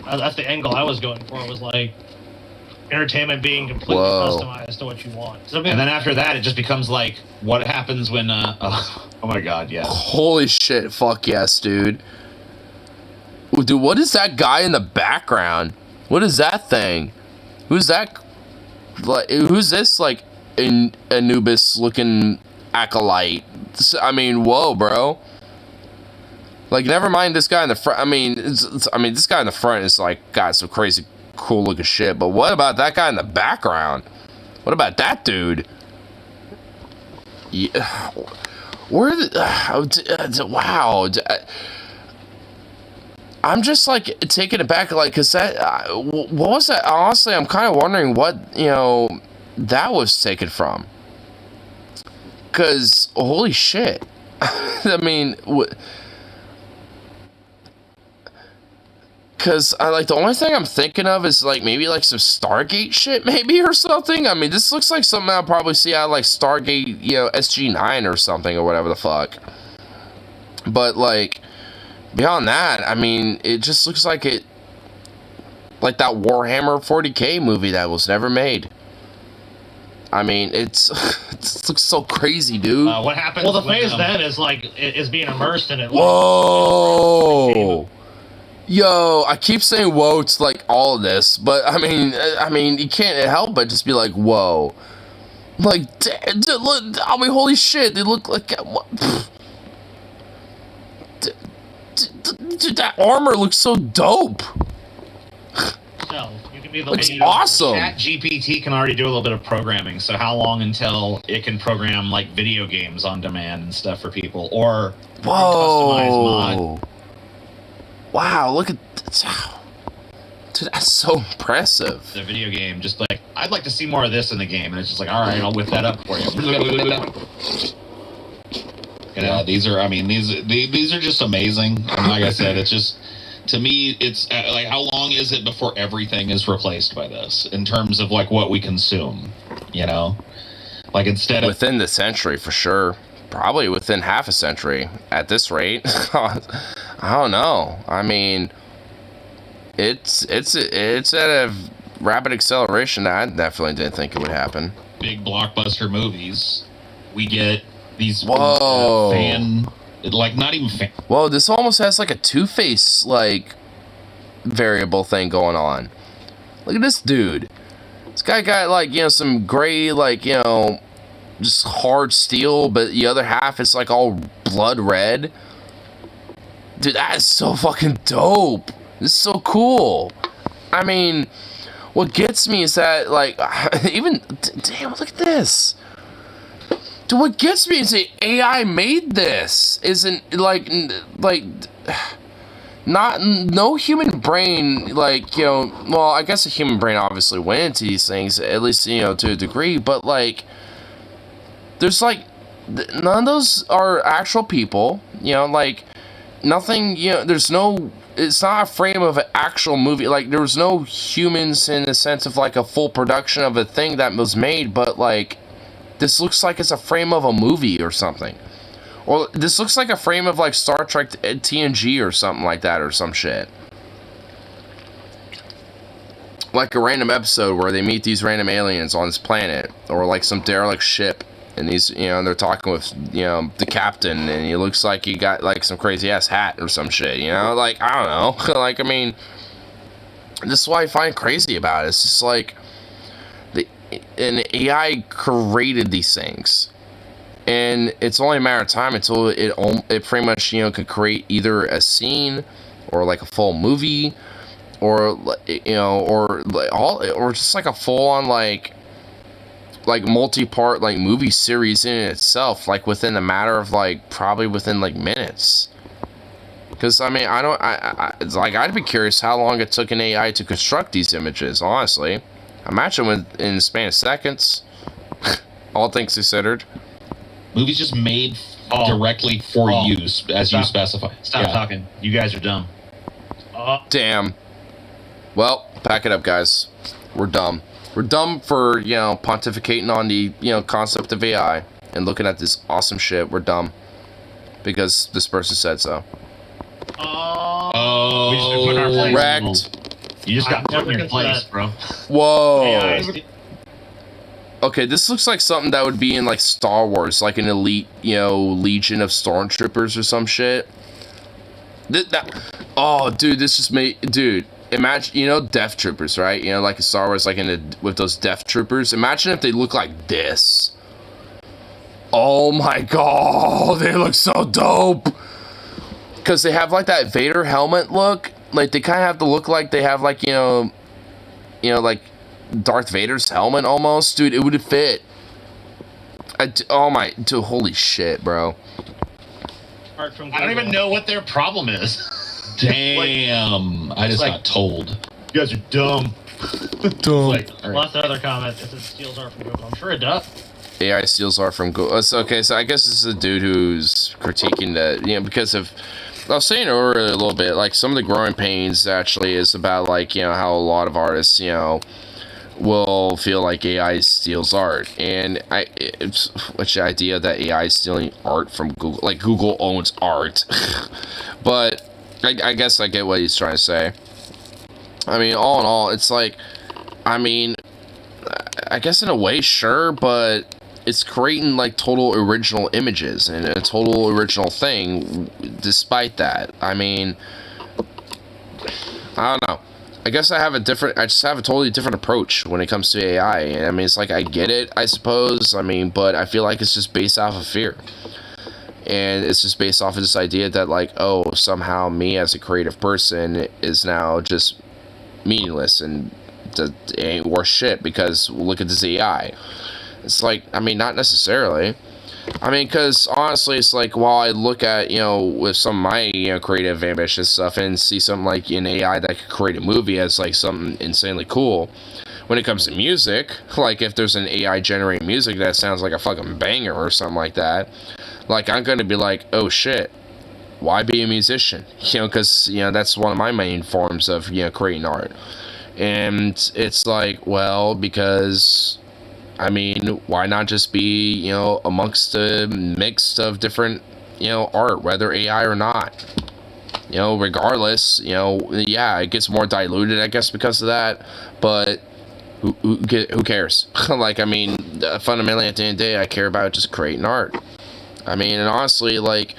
that's the angle I was going for, was, like, entertainment being completely customized to what you want. And then after that, it just becomes like, what happens when, oh my god, yeah. Holy shit, fuck yes, dude. Dude, what is that guy in the background? What is that thing? Who's that? Like, who's this, like, Anubis-looking acolyte? I mean, whoa, bro. Like, never mind this guy in the front. I mean, this guy in the front is, like, got some crazy cool looking shit, but what about that guy in the background? What about that dude? Yeah, where wow, I'm just like taken aback, like, cause that what was that? Honestly, I'm kind of wondering what, you know, that was taken from, cause holy shit. I mean, because like the only thing I'm thinking of is like maybe like some Stargate shit maybe or something. I mean, this looks like something I'll probably see out of like Stargate, you know, SG-9 or something or whatever the fuck. But like beyond that, I mean, it just looks like that Warhammer 40K movie that was never made. I mean, it looks so crazy, dude. What happens? Well, the phase then is like is being immersed in it. Whoa. Yo, I keep saying whoa to like all of this, but I mean, you can't help but just be like, whoa. Like, look, I mean, holy shit, they look like, what? Dude, that armor looks so dope. Looks awesome. ChatGPT can already do a little bit of programming, so how long until it can program like video games on demand and stuff for people, or customized mod? Wow, look at that. Dude, that's so impressive. The video game, just like, I'd like to see more of this in the game, and it's just like, all right, I'll whip that up for you. You know, these are just amazing. And like I said, it's just, to me, it's like, how long is it before everything is replaced by this in terms of like what we consume? You know, like instead of within the century for sure. Probably within half a century at this rate. I don't know. I mean, it's at a rapid acceleration that I definitely didn't think it would happen. Big blockbuster movies, we get these Whoa. not even fan. Whoa, this almost has like a Two-Face like variable thing going on. Look at this dude. This guy got like, you know, some gray, like, you know, just hard steel, but the other half is like all blood red. Dude, that is so fucking dope. This is so cool. I mean, what gets me is that, like, even, damn, look at this. Dude, what gets me is that AI made this. Isn't, like, no human brain, like, you know, well, I guess a human brain obviously went into these things, at least, you know, to a degree, but, like, there's, like, none of those are actual people, you know, like, nothing, you know, there's no, it's not a frame of an actual movie, like, there was no humans in the sense of, like, a full production of a thing that was made, but, like, this looks like it's a frame of a movie or something. Or this looks like a frame of, like, Star Trek TNG or something like that, or some shit. Like a random episode where they meet these random aliens on this planet, or, like, some derelict ship. And he's, you know, they're talking with, you know, the captain, and he looks like he got, like, some crazy-ass hat or some shit, you know? Like, I don't know. Like, I mean, this is what I find crazy about it. It's just, like, an AI created these things. And it's only a matter of time until it pretty much, you know, could create either a scene, or, like, a full movie, or, you know, or, like, or just, like, a full-on, like multi-part, like, movie series in itself, like, within a matter of, like, probably within, like, minutes. Because, I mean, it's like, I'd be curious how long it took an AI to construct these images, honestly. Imagine in the span of seconds, all things considered. Movies just made directly for use, as you specify. Stop talking. You guys are dumb. Damn. Well, pack it up, guys. We're dumb. We're dumb for, you know, pontificating on the, you know, concept of AI and looking at this awesome shit. We're dumb. Because this person said so. We should have put in our place. Wrecked. You just got put in your place, bro. Whoa. Okay, this looks like something that would be in, like, Star Wars, like an elite, you know, legion of stormtroopers or some shit. Oh, dude, this just made, dude. Imagine, you know, Death Troopers, right? You know, like in Star Wars, like with those Death Troopers. Imagine if they look like this. Oh my god, they look so dope. Because they have, like, that Vader helmet look. Like, they kind of have to look like they have, like, you know, like Darth Vader's helmet almost. Dude, it would fit. Oh my, dude, holy shit, bro. I don't even know what their problem is. Damn, I just got told. You guys are dumb. Dumb. Lots of other comments. It says steals are from Google. I'm sure it does. AI steals are from Google. Okay, so I guess this is a dude who's critiquing that, you know, because of, I was saying earlier a little bit, like, some of the growing pains actually is about, like, you know, how a lot of artists, you know, will feel like AI steals art. And which idea that AI is stealing art from Google, like, Google owns art. But I guess I get what he's trying to say. I mean, all in all, it's like, I mean, I guess in a way, sure, but it's creating, like, total original images and a total original thing despite that. I mean, I don't know. I guess I just have a totally different approach when it comes to AI. I mean, it's like, I get it, I suppose. I mean, but I feel like it's just based off of fear. And it's just based off of this idea that, like, oh, somehow me as a creative person is now just meaningless and it ain't worth shit because look at this AI. It's like, I mean, not necessarily. I mean, because honestly, it's like, while I look at, you know, with some of my, you know, creative, ambitious stuff and see something like an AI that could create a movie as, like, something insanely cool, when it comes to music, like, if there's an AI generated music that sounds like a fucking banger or something like that, like, I'm gonna be like, oh shit, why be a musician? You know, because, you know, that's one of my main forms of, you know, creating art. And it's like, well, because, I mean, why not just be, you know, amongst a mix of different, you know, art, whether AI or not? You know, regardless, you know, yeah, it gets more diluted, I guess, because of that, but who cares? Like, I mean, fundamentally, at the end of the day, I care about just creating art. I mean, and honestly, like,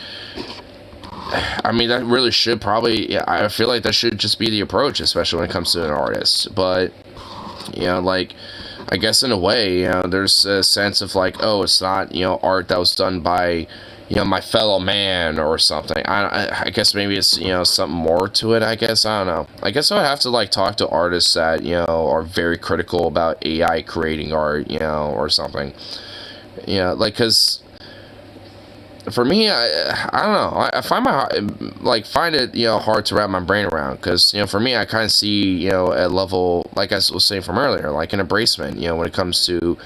I mean, that really should probably, yeah, I feel like that should just be the approach, especially when it comes to an artist. But, you know, like, I guess in a way, you know, there's a sense of like, oh, it's not, you know, art that was done by, you know, my fellow man or something. I guess maybe it's, you know, something more to it, I guess. I don't know. I guess I would have to, like, talk to artists that, you know, are very critical about AI creating art, you know, or something. You know, like, because for me, I don't know. I find it, you know, hard to wrap my brain around, because, you know, for me, I kind of see, you know, a level, like I was saying from earlier, like an embracement, you know, when it comes to,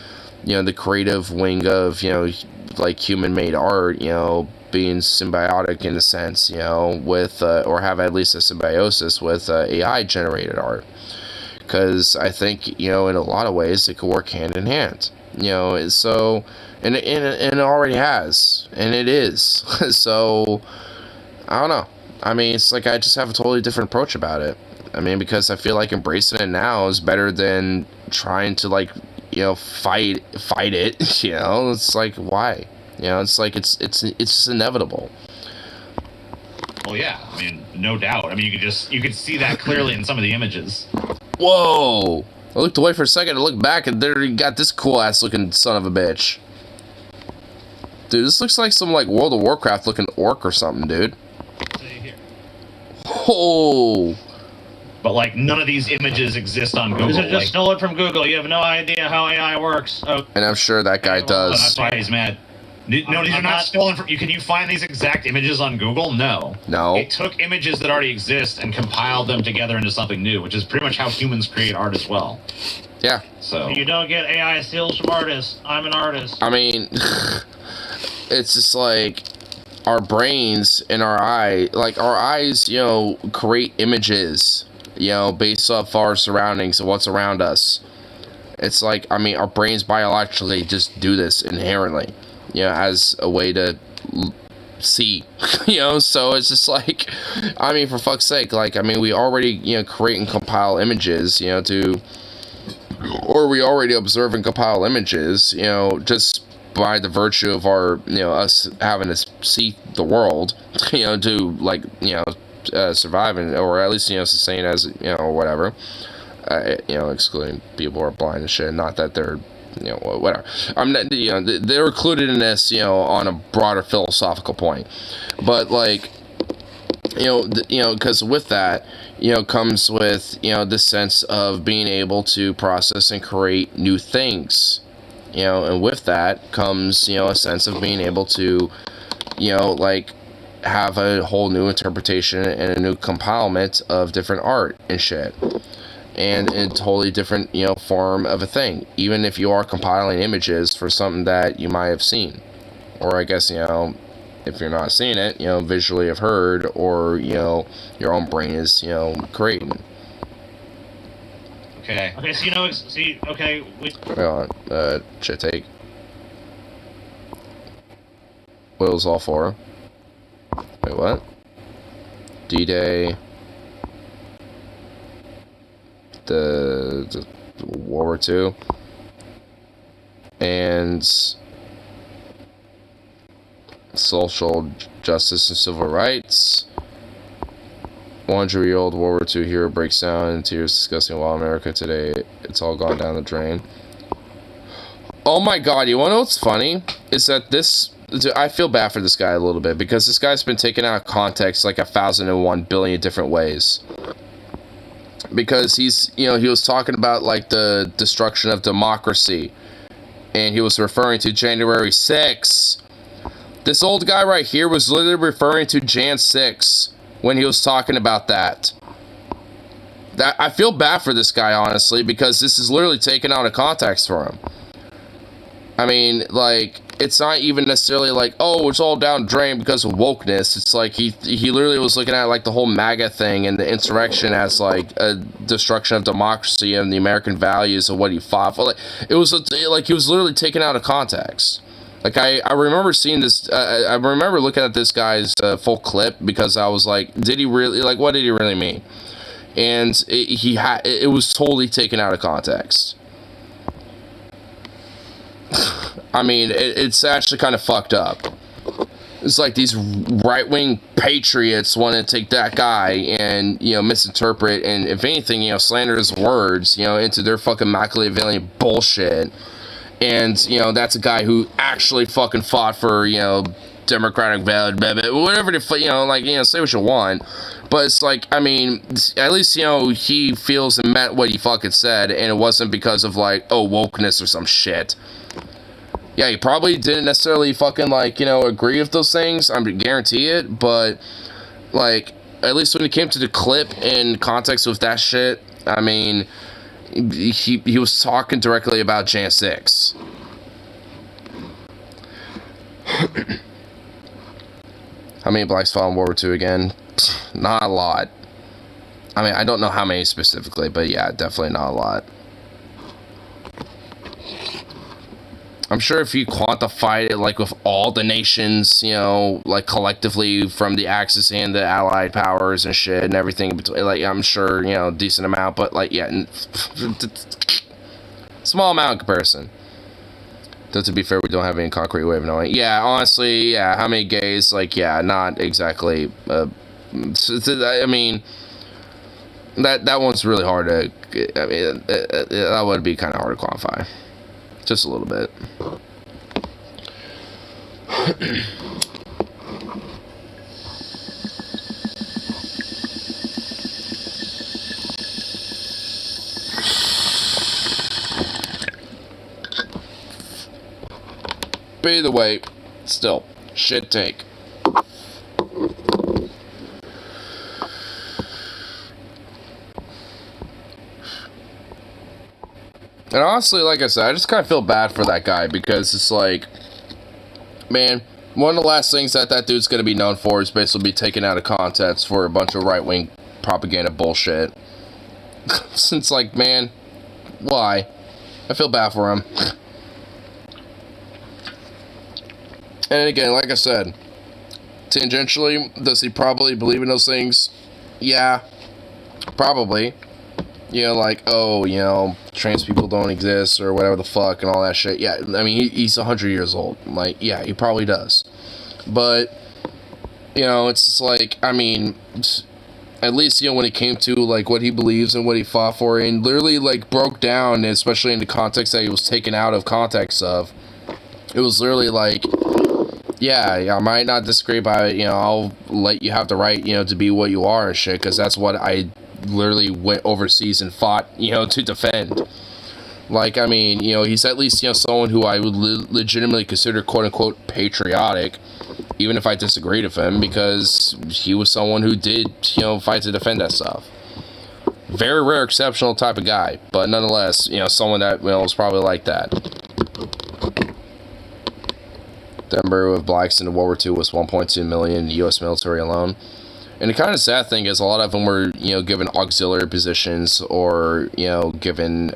you know, the creative wing of, you know, like human-made art, you know, being symbiotic in a sense, you know, with, or have at least a symbiosis with AI-generated art. Because I think, you know, in a lot of ways, it could work hand in hand. You know, so, and it already has, and it is. So, I don't know. I mean, it's like I just have a totally different approach about it. I mean, because I feel like embracing it now is better than trying to, like, you know, fight it. You know, it's like, why? You know, it's like it's just inevitable. Well, yeah. I mean, no doubt. I mean, you could see that clearly in some of the images. Whoa! I looked away for a second, I looked back, and there you got this cool-ass looking son of a bitch. Dude, this looks like some, like, World of Warcraft looking orc or something, dude. Oh! But, like, none of these images exist on Google. These are just stolen from Google. You have no idea how AI works. Oh. And I'm sure that guy does. That's why he's mad. No, these are not stolen from... Can you find these exact images on Google? No. No. It took images that already exist and compiled them together into something new, which is pretty much how humans create art as well. Yeah. So you don't get AI steals from artists. I'm an artist. I mean, it's just like our brains and our eyes, you know, create images, you know, based off our surroundings and what's around us. It's like, I mean, our brains biologically just do this inherently. You know, as a way to see, you know, so it's just like, I mean, for fuck's sake, like, I mean, we already, you know, create and compile images, you know, or we already observe and compile images, you know, just by the virtue of our, you know, us having to see the world, you know, to, like, you know, survive, and, or at least, you know, sustain as, you know, whatever, you know, excluding people who are blind and shit, not that they're, you know, whatever. I'm not, you know, they're included in this, you know, on a broader philosophical point. But, like, you know, because with that, you know, comes with, you know, this sense of being able to process and create new things. You know, and with that comes, you know, a sense of being able to, you know, like, have a whole new interpretation and a new compilement of different art and shit. And a totally different, you know, form of a thing. Even if you are compiling images for something that you might have seen. Or I guess, you know, if you're not seeing it, you know, visually have heard, or, you know, your own brain is, you know, creating. Okay. Okay, so, you know, see, okay, Wait on, shit take. What was all for? Wait, what? D-Day... The World War II, and social justice and civil rights. 100-year-old World War II hero breaks down in tears discussing why America today, it's all gone down the drain. Oh my god, you wanna know what's funny? Is that this... I feel bad for this guy a little bit, because this guy's been taken out of context like 1,001 billion different ways. Because he's, you know, he was talking about, like, the destruction of democracy, and he was referring to January 6th. This old guy right here was literally referring to Jan 6 when he was talking about that. I feel bad for this guy, honestly, because this is literally taken out of context for him. I mean, like, it's not even necessarily like, oh, it's all down the drain because of wokeness. It's like he literally was looking at, like, the whole MAGA thing and the insurrection as, like, a destruction of democracy and the American values of what he fought for. Like, it was like he was literally taken out of context. Like, I remember seeing this. I remember looking at this guy's full clip, because I was like, did he really, like, what did he really mean? And it was totally taken out of context. I mean, it's actually kind of fucked up. it's like these right-wing patriots want to take that guy and, you know, misinterpret and, if anything, you know, slander his words, you know, into their fucking Machiavellian bullshit. And, you know, that's a guy who actually fucking fought for, you know, democratic value, whatever the, you know, like, you know, say what you want. But it's like, I mean, at least, you know, he feels and meant what he fucking said, and it wasn't because of, like, oh, wokeness or some shit. Yeah, he probably didn't necessarily fucking, like, you know, agree with those things, I guarantee it, but, like, at least when it came to the clip in context with that shit, I mean, he was talking directly about Jan 6. How many blacks fought in World War II again? Not a lot. I mean, I don't know how many specifically, but yeah, definitely not a lot. I'm sure if you quantified it, like, with all the nations, you know, like, collectively from the Axis and the Allied powers and shit and everything in between, like, I'm sure, you know, decent amount, but, like, yeah, small amount in comparison. Though, to be fair, we don't have any concrete way of knowing. Yeah, honestly, yeah, how many gays, like, yeah, not exactly, I mean, that one's really hard to, I mean, that would be kind of hard to quantify. Just a little bit. But either way, still, shit take. And honestly, like I said, I just kind of feel bad for that guy because it's like, man, one of the last things that dude's going to be known for is basically be taken out of context for a bunch of right-wing propaganda bullshit. Since, like, man, why? I feel bad for him. And again, like I said, tangentially, does he probably believe in those things? Yeah, probably. You know, like, oh, you know, trans people don't exist or whatever the fuck and all that shit. Yeah, I mean, he's 100 years old. Like, yeah, he probably does. But, you know, it's just like, I mean, at least, you know, when it came to, like, what he believes and what he fought for and literally, like, broke down, especially in the context that he was taken out of context of, it was literally like, yeah, I might not disagree about it, you know, I'll let you have the right, you know, to be what you are and shit, because that's what I literally went overseas and fought, you know, to defend. Like, I mean, you know, he's at least, you know, someone who I would legitimately consider quote-unquote patriotic, even if I disagreed with him, because he was someone who did, you know, fight to defend that stuff. Very rare, exceptional type of guy, but nonetheless, you know, someone that, you know, was probably like that. The number of blacks in World War II was 1.2 million in the U.S. military alone. And the kind of sad thing is a lot of them were, you know, given auxiliary positions or, you know, given,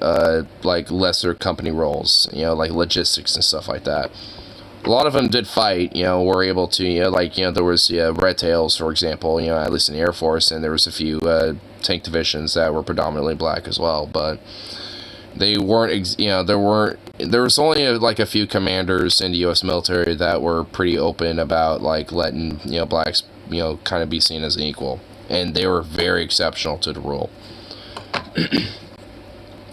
like, lesser company roles, you know, like logistics and stuff like that. A lot of them did fight, you know, were able to, you know, like, you know, there was Red Tails, for example, you know, at least in the Air Force, and there was a few tank divisions that were predominantly black as well, but they weren't, you know, there was only, like, a few commanders in the U.S. military that were pretty open about, like, letting, you know, blacks, you know, kind of be seen as an equal, and they were very exceptional to the rule.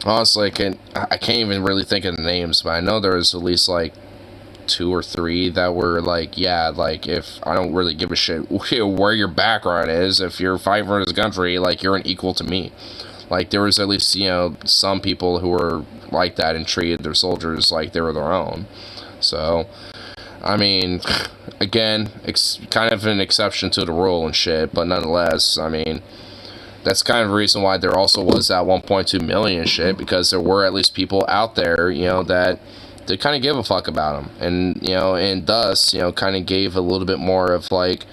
Honestly, I can't even really think of the names, but I know there was at least, like, 2 or 3 that were like, yeah, like, if I don't really give a shit where your background is, if you're fighting for this country, like, you're an equal to me. Like, there was at least, you know, some people who were like that and treated their soldiers like they were their own. So, I mean, again, kind of an exception to the rule and shit, but nonetheless, I mean, that's kind of the reason why there also was that 1.2 million shit, because there were at least people out there, you know, that they kind of give a fuck about him, and, you know, and thus, you know, kind of gave a little bit more of, like,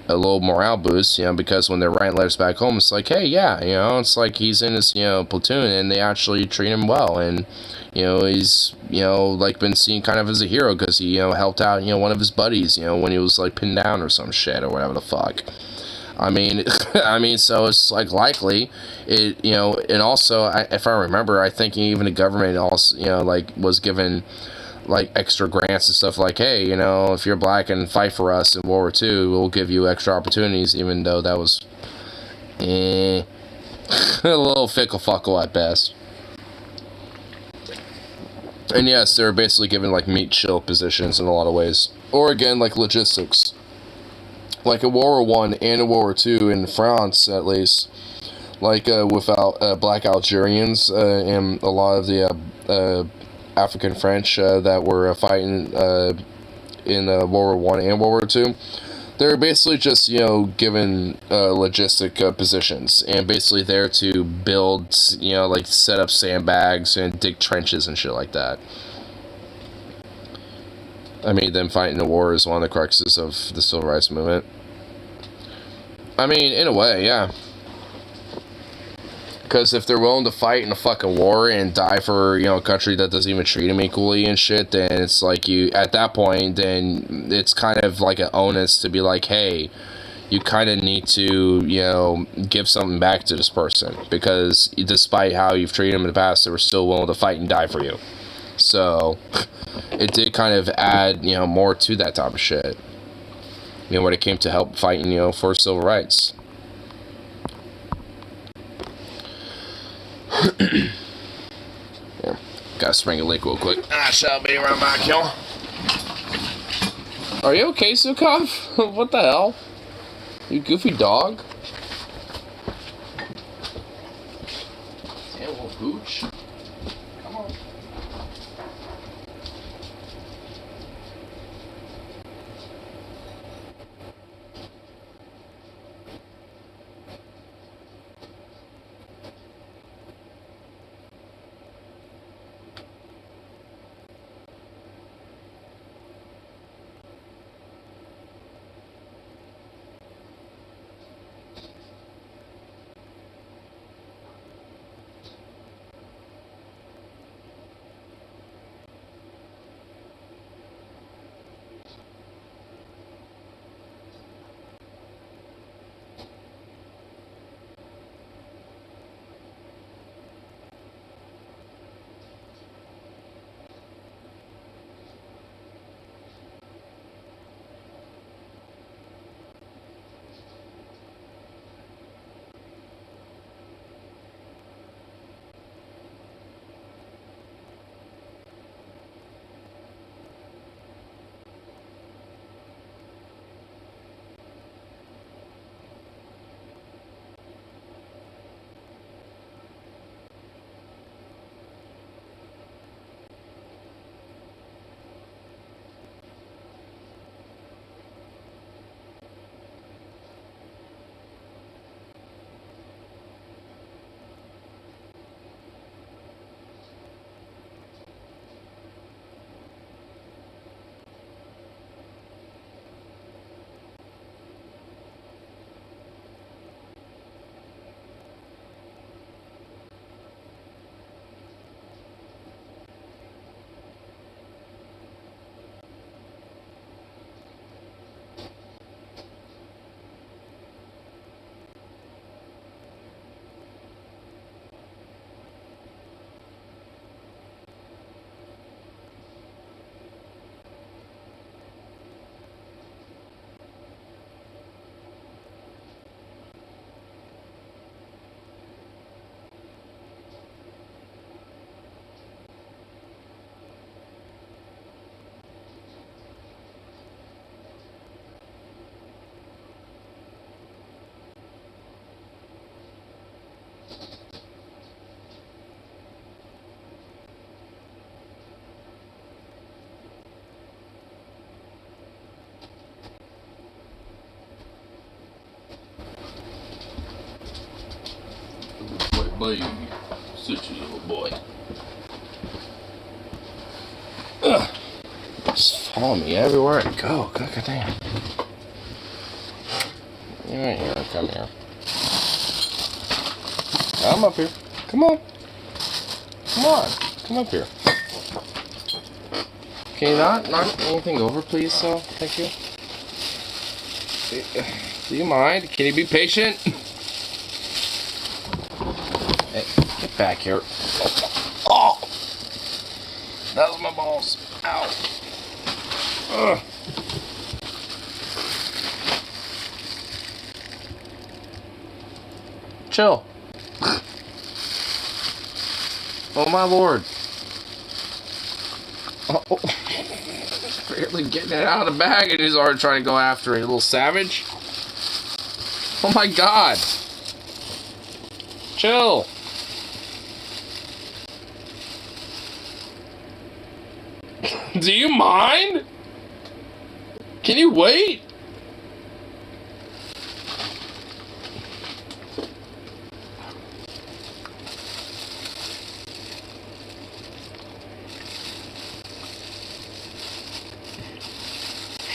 a little morale boost, you know, because when they're writing letters back home, it's like, hey, yeah, you know, it's like he's in his, you know, platoon, and they actually treat him well, and, you know, he's, you know, like, been seen kind of as a hero, because he, you know, helped out, you know, one of his buddies, you know, when he was, like, pinned down or some shit, or whatever the fuck. I mean, so it's, like, likely, it, you know, and also, if I remember, I think even the government also, you know, like, was given, like extra grants and stuff like, hey, you know, if you're black and fight for us in World War II, we'll give you extra opportunities, even though that was a little fickle-fuckle at best. And yes, they're basically given like meat shield positions in a lot of ways. Or again, like logistics. Like in World War I and in World War II, in France at least, like without black Algerians and a lot of the African French that were fighting in World War I and World War II, they're basically just, you know, given logistic positions and basically there to build, you know, like set up sandbags and dig trenches and shit like that. I mean, them fighting the war is one of the cruxes of the civil rights movement. I mean, in a way, yeah. Because if they're willing to fight in a fucking war and die for, you know, a country that doesn't even treat them equally and shit, then it's like you, at that point, then it's kind of like an onus to be like, hey, you kind of need to, you know, give something back to this person. Because despite how you've treated them in the past, they were still willing to fight and die for you. So, it did kind of add, you know, more to that type of shit. You know, when it came to help fighting, you know, for civil rights. Yeah, gotta spring a leak real quick. I shall be right back, y'all. Are you okay, Sukov? What the hell? You goofy dog? Yeah, little pooch. Come on. Baby, such a little boy. Ugh. Just follow me everywhere I go. God damn. You ain't here. Come here. I'm up here. Come on. Come on. Come up here. Can you not knock anything over, please, so? Thank you. Do you mind? Can you be patient? Hey, get back here. Oh! That was my balls. Ow. Ugh. Chill. Oh my lord. Oh. Barely getting it out of the bag and he's already trying to go after it. A little savage. Oh my god. Chill. Do you mind? Can you wait?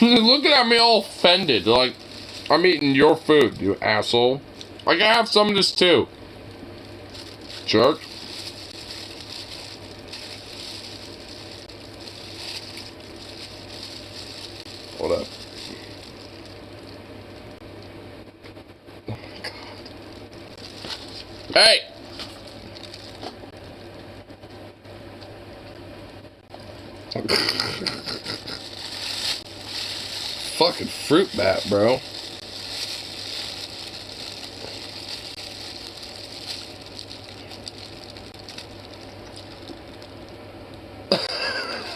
Looking at me all offended, like I'm eating your food, you asshole. I can have some of this too. Jerk. Hold up. Oh my god. Hey! Fucking fruit bat, bro.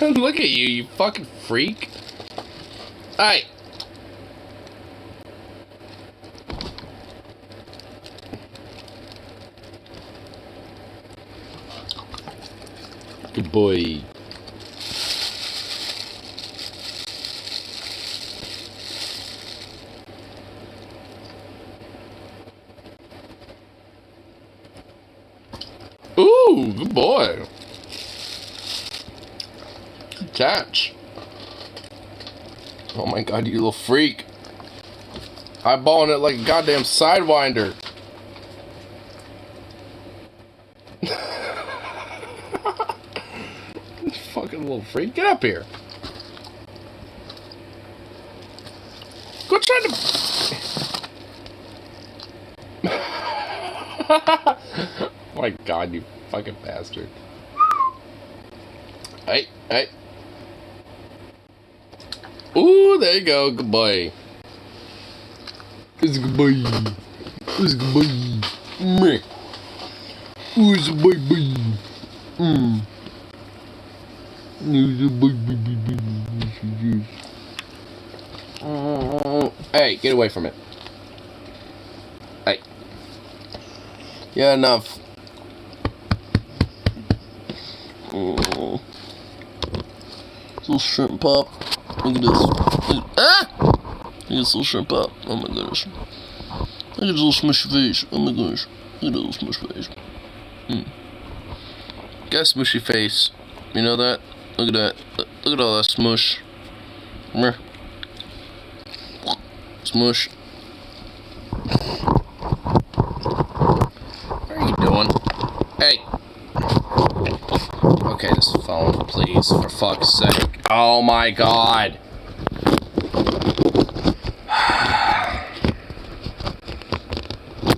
Look at you, you fucking freak. Hey. Good boy. Ooh, good boy. Good catch. Oh my god, you little freak. Eyeballing it like a goddamn sidewinder. Fucking little freak. Get up here. Go try to... Oh my god, you fucking bastard. Hey, hey. Ooh, there you go. Good boy. It's a good boy. It's a good boy. Meh. Ooh, it's a boy, boy. It's a boy, boy. Hey, get away from it. Hey. Yeah, enough. Little shrimp pop. Look at this. Ah! Look at this little shrimp pop. Oh my goodness. Look at this little smushy face. Oh my gosh. Look at that little smushy face. Got a smushy face. You know that? Look at that. Look at all that smush. Smush. What are you doing? Hey. Okay, this phone, please, for fuck's sake. Oh my god.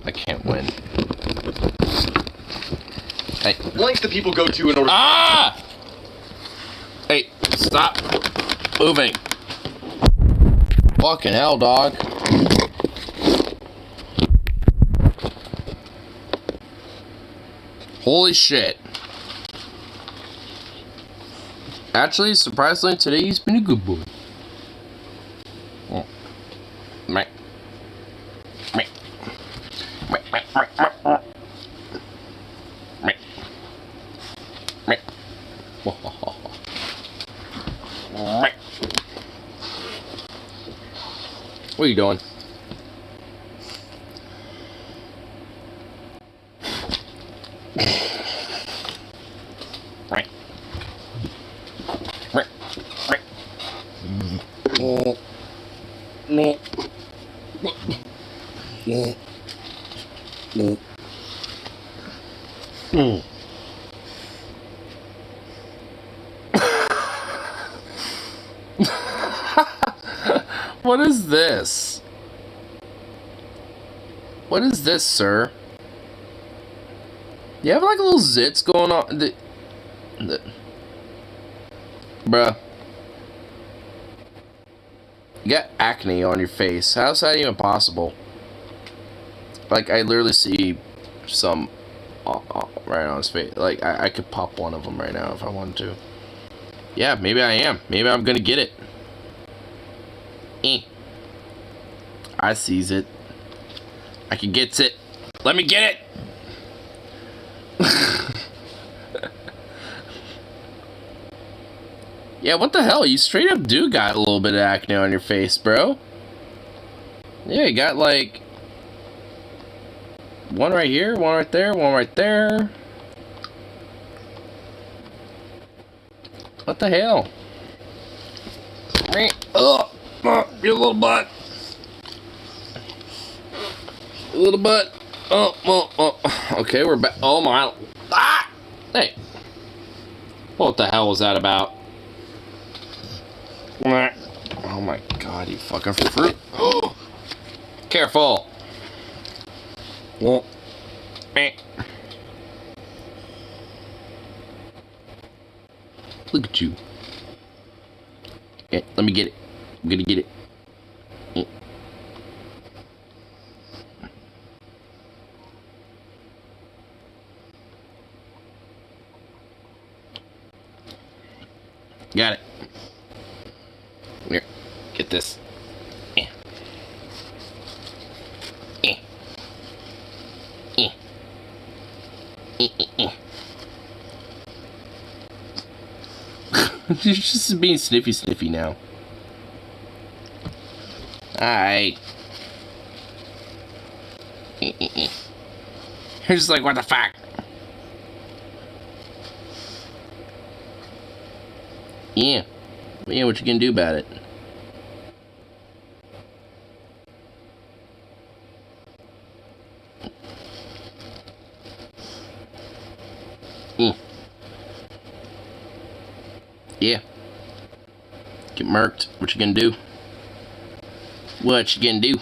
I can't win. Hey. Lengths that people go to in order. Ah! Hey, stop moving. Fucking hell, dog. Holy shit. Actually, surprisingly, today he's been a good boy. Oh. Meh. Meh. Meh. Meh. Meh. Meh. Meh. Meh. What are you doing? What is this? What is this, sir? You have like little zits going on. Bruh, You got acne on your face. How's that even possible? Like, I literally see some right on his face. Like, I could pop one of them right now if I wanted to. Yeah, maybe I am. Maybe I'm gonna get it. I sees it. I can get it. Let me get it! Yeah, what the hell? You straight up do got a little bit of acne on your face, bro. Yeah, you got like... one right here, one right there, one right there. What the hell? Oh, your little butt. Your little butt. Oh. Okay, we're back. Oh my. Ah! Hey. What the hell was that about? Oh my god, you fucking fruit. Careful. Well. Look at you. Okay, let me get it. I'm gonna get it. Got it. Here, get this. You're just being sniffy now. Alright. You're just like, what the fuck? Yeah. Yeah, what you gonna do about it? Yeah. Get murked. What you gonna do? What you gonna do?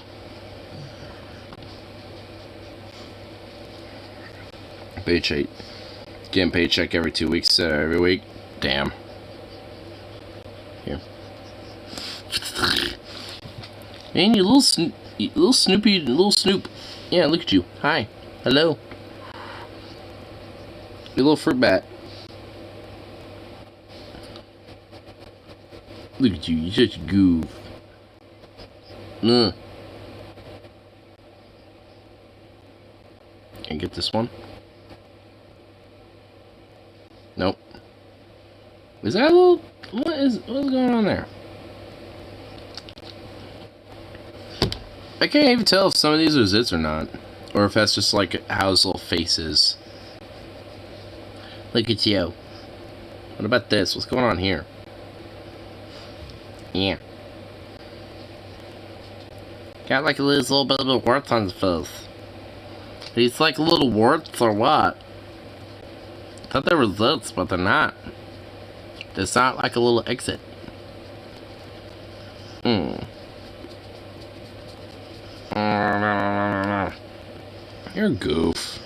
Paycheck. Getting paycheck every 2 weeks, every week. Damn. Here. Man, you little Snoopy, little Snoop. Yeah, look at you. Hi. Hello. You little fruit bat. Look at you. You're such a goof. Can I get this one? Nope. Is that a little... What's going on there? I can't even tell if some of these are zits or not. Or if that's just like how his little face is. Look at you. What about this? What's going on here? Yeah. Got like a little bit of warts on his face. He's like little warts or what? I thought they were zits, but they're not. It's not like a little exit. You're a goof.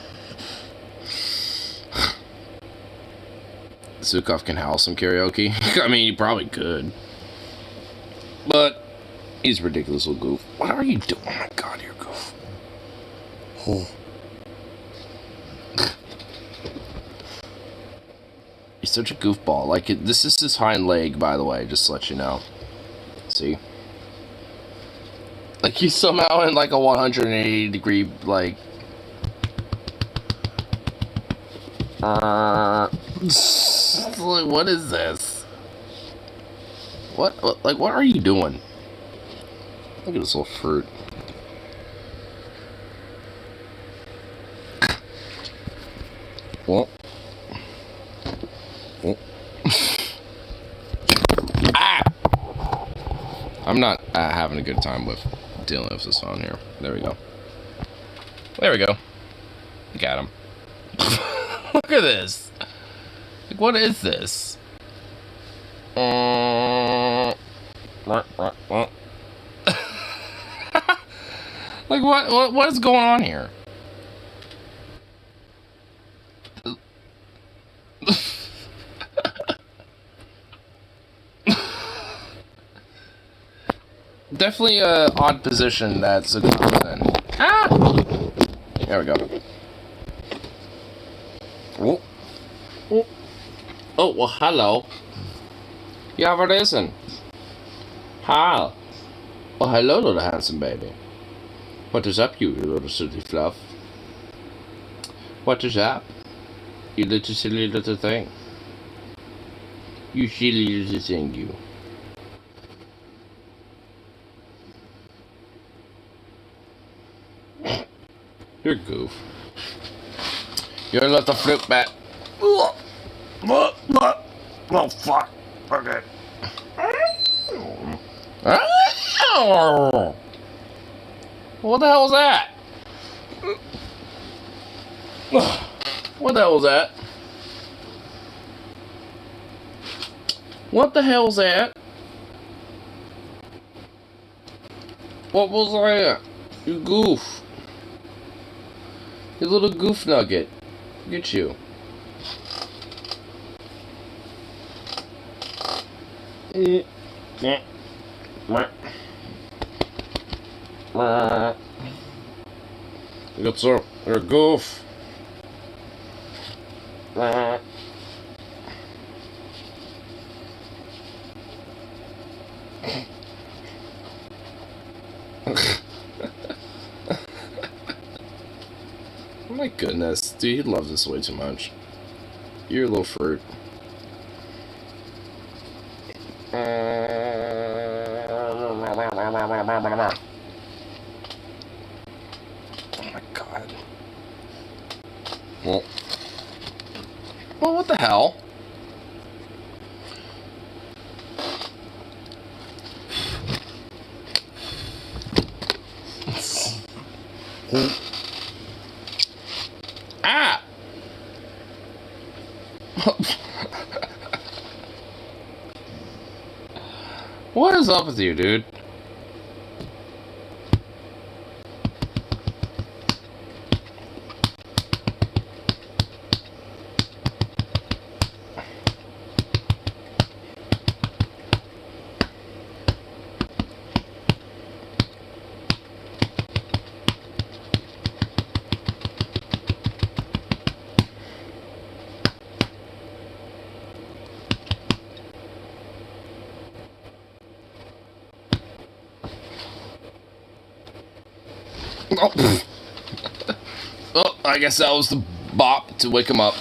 Zukov can howl some karaoke. I mean, he probably could. But he's a ridiculous little goof. What are you doing? Oh my god, you're a goof. Oh. He's such a goofball. Like, this is his hind leg, by the way, just to let you know. See? Like, he's somehow in, like, a 180 degree, like... what is this? What, like, what are you doing? Look at this little fruit. Well... I'm not having a good time with dealing with this phone here. There we go. There we go. Got him. Look at this. Like, what is this? Like, what is going on here? Definitely a odd position that's a goof in. Ah! There we go. Oh. Oh, well, hello. Ja, vad är sen? Hi. Oh, hello, little handsome baby. What is up, you little silly fluff? What is up? You little silly little thing. You silly little thing, you. You're a goof. You're a little flute bat. Oh, fuck. Okay. What the hell was that? What the hell was that? What the hell was that? What was that? You goof. You little goof nugget. Look at you. Good sir, you're a goof. Oh my goodness, dude, he loves this way too much. You're a little fruit. Oh my god. Well, what the hell? Ah! What is up with you, dude? Oh. Oh, I guess that was the bop to wake him up.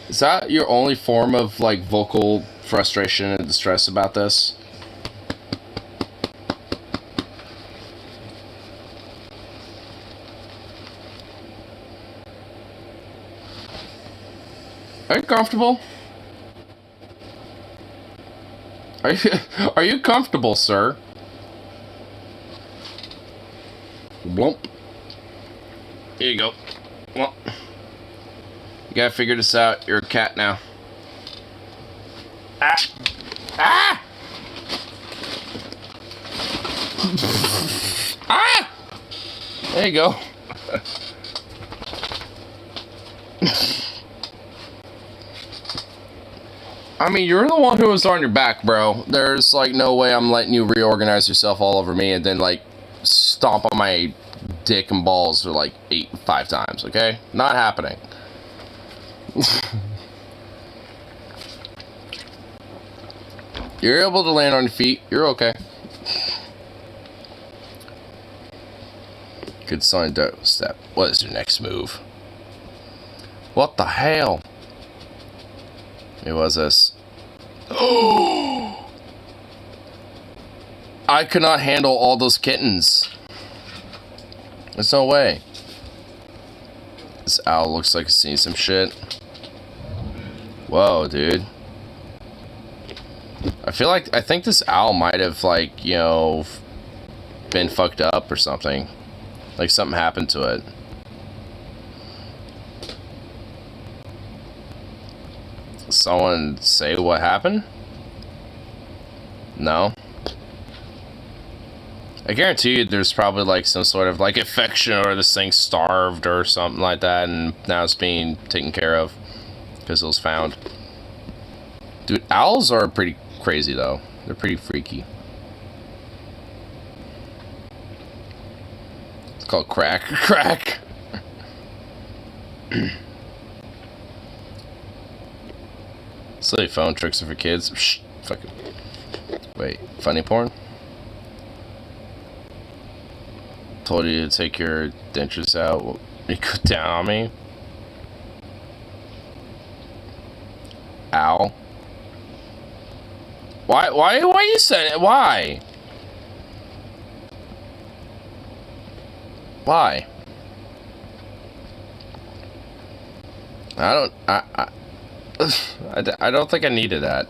Is that your only form of, like, vocal frustration and distress about this? Are you comfortable? Are you comfortable, sir? Blump. Here you go. Well, you gotta figure this out. You're a cat now. Ah! Ah! Ah! There you go. I mean, you're the one who was on your back, bro. There's, like, no way I'm letting you reorganize yourself all over me and then, like, stomp on my dick and balls for, like, 5 times, okay? Not happening. You're able to land on your feet. You're okay. Good sign, step. What is your next move? What the hell? It was this. Oh! I could not handle all those kittens. There's no way. This owl looks like it's seen some shit. Whoa, dude. I think this owl might have, like, you know, been fucked up or something. Like, something happened to it. Someone say what happened? No. I guarantee you there's probably like some sort of like infection or this thing starved or something like that and now it's being taken care of because it was found. Dude, owls are pretty crazy, though. They're pretty freaky. It's called crack. Crack! Silly phone tricks are for kids. Shh. Fucking. Wait, funny porn? Told you to take your dentures out. You go down on me? Ow. Why you said it? Why? Why? I don't think I needed that.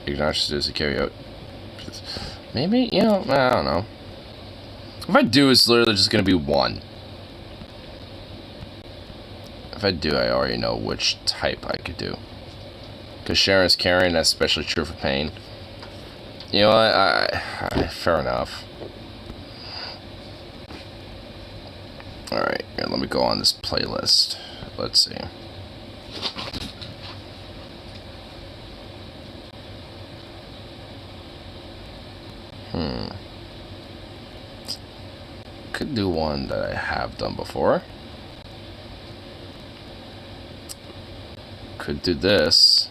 You're not supposed to carry out. Maybe, you know, I don't know. If I do, it's literally just gonna be one. If I do, I already know which type I could do. Because Sharon's carrying, that's especially true for pain. You know what? Fair enough. Alright, here, let me go on this playlist. Let's see. Could do one that I have done before. Could do this.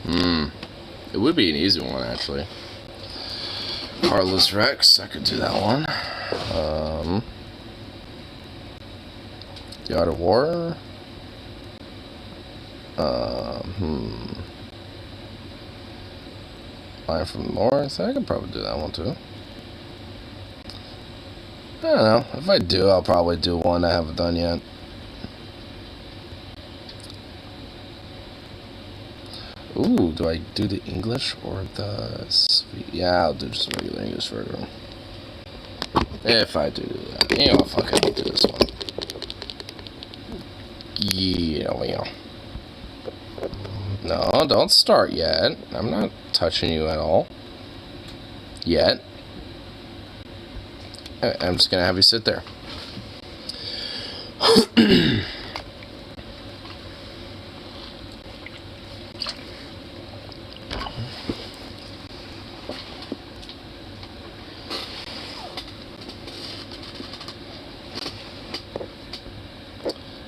It would be an easy one, actually. Carlos Rex, I could do that one. The Art of War. Line from the North. I could probably do that one too. I don't know. If I do, I'll probably do one I haven't done yet. Ooh, do I do the English or the sweet? Yeah, I'll do just a regular English version. If I do that. You know what, fuck it, I'll do this one. Yeah. No, don't start yet. I'm not touching you at all. Yet. I'm just gonna have you sit there.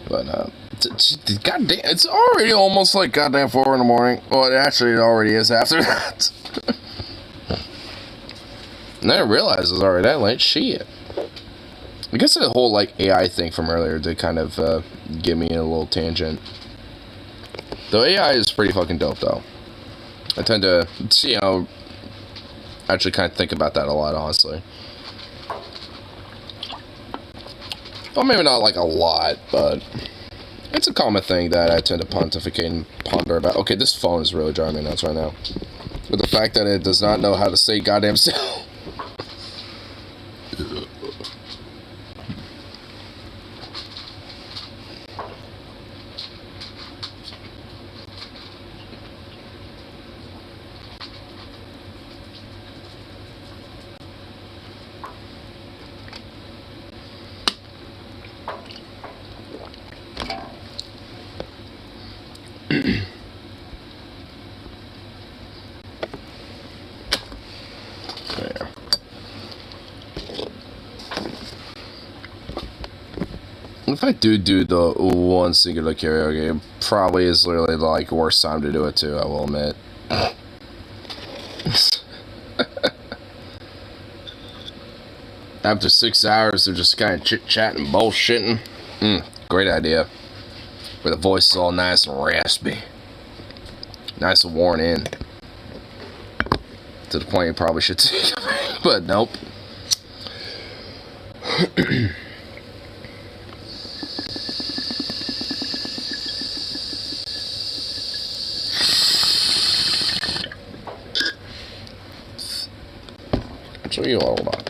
But goddamn, it's already almost like goddamn 4 in the morning. Well, actually, it already is after that. And then I realized it was already that late. Shit. I guess the whole like AI thing from earlier did kind of give me a little tangent. The AI is pretty fucking dope, though. I tend to, you know, actually kind of think about that a lot, honestly. Well, maybe not like a lot, but it's a common thing that I tend to pontificate and ponder about. Okay, this phone is really driving me nuts right now. But the fact that it does not know how to say goddamn self. If I do the one singular karaoke, it probably is literally the like worst time to do it too, I will admit. After 6 hours of just kind of chit-chatting and bullshitting. Great idea. Where the voice is all nice and raspy. Nice and worn in. To the point you probably should take it, but nope. Show you all about.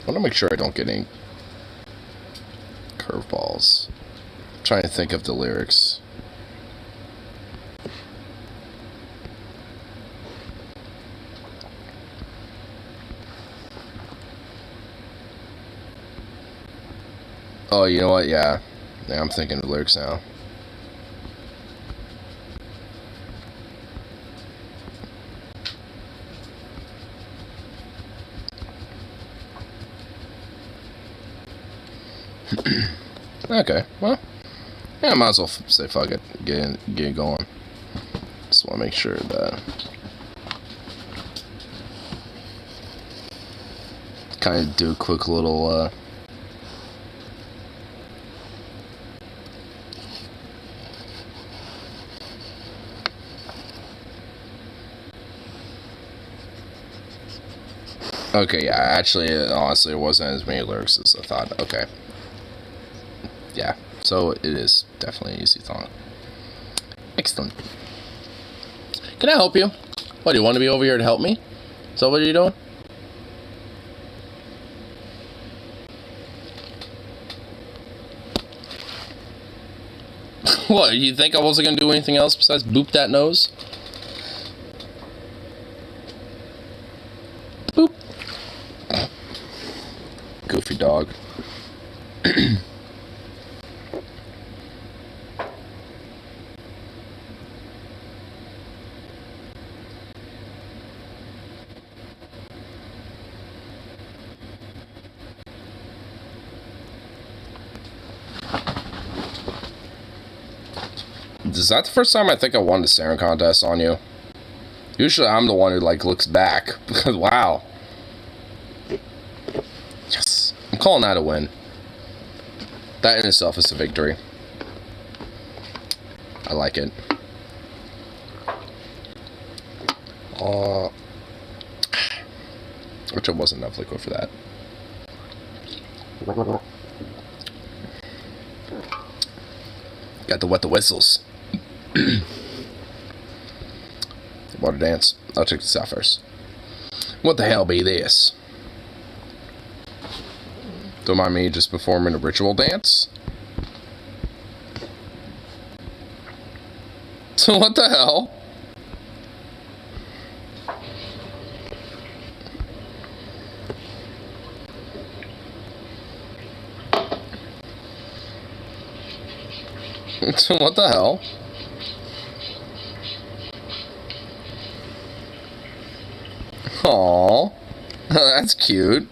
I want to make sure I don't get any curveballs. I'm trying to think of the lyrics. Oh, you know what? Yeah. Yeah, I'm thinking of the lyrics now. Okay, well, yeah, I might as well say fuck it, get it going. Just want to make sure that kind of do a quick little okay, yeah, actually, honestly, it wasn't as many lyrics as I thought. Okay. Yeah, so it is definitely an easy song. Excellent. Can I help you? What, do you want to be over here to help me? Is that what you're doing? What, you think I wasn't going to do anything else besides boop that nose? Boop. Goofy dog. Is that the first time I think I won the staring contest on you? Usually I'm the one who, like, looks back. Because, wow. Yes. I'm calling that a win. That in itself is a victory. I like it. Which I wasn't enough liquid for that. Got to wet the whistles. Water dance. I'll check this out first. What the hell be this? Don't mind me just performing a ritual dance? So what the hell? So what the hell? Aww. That's cute.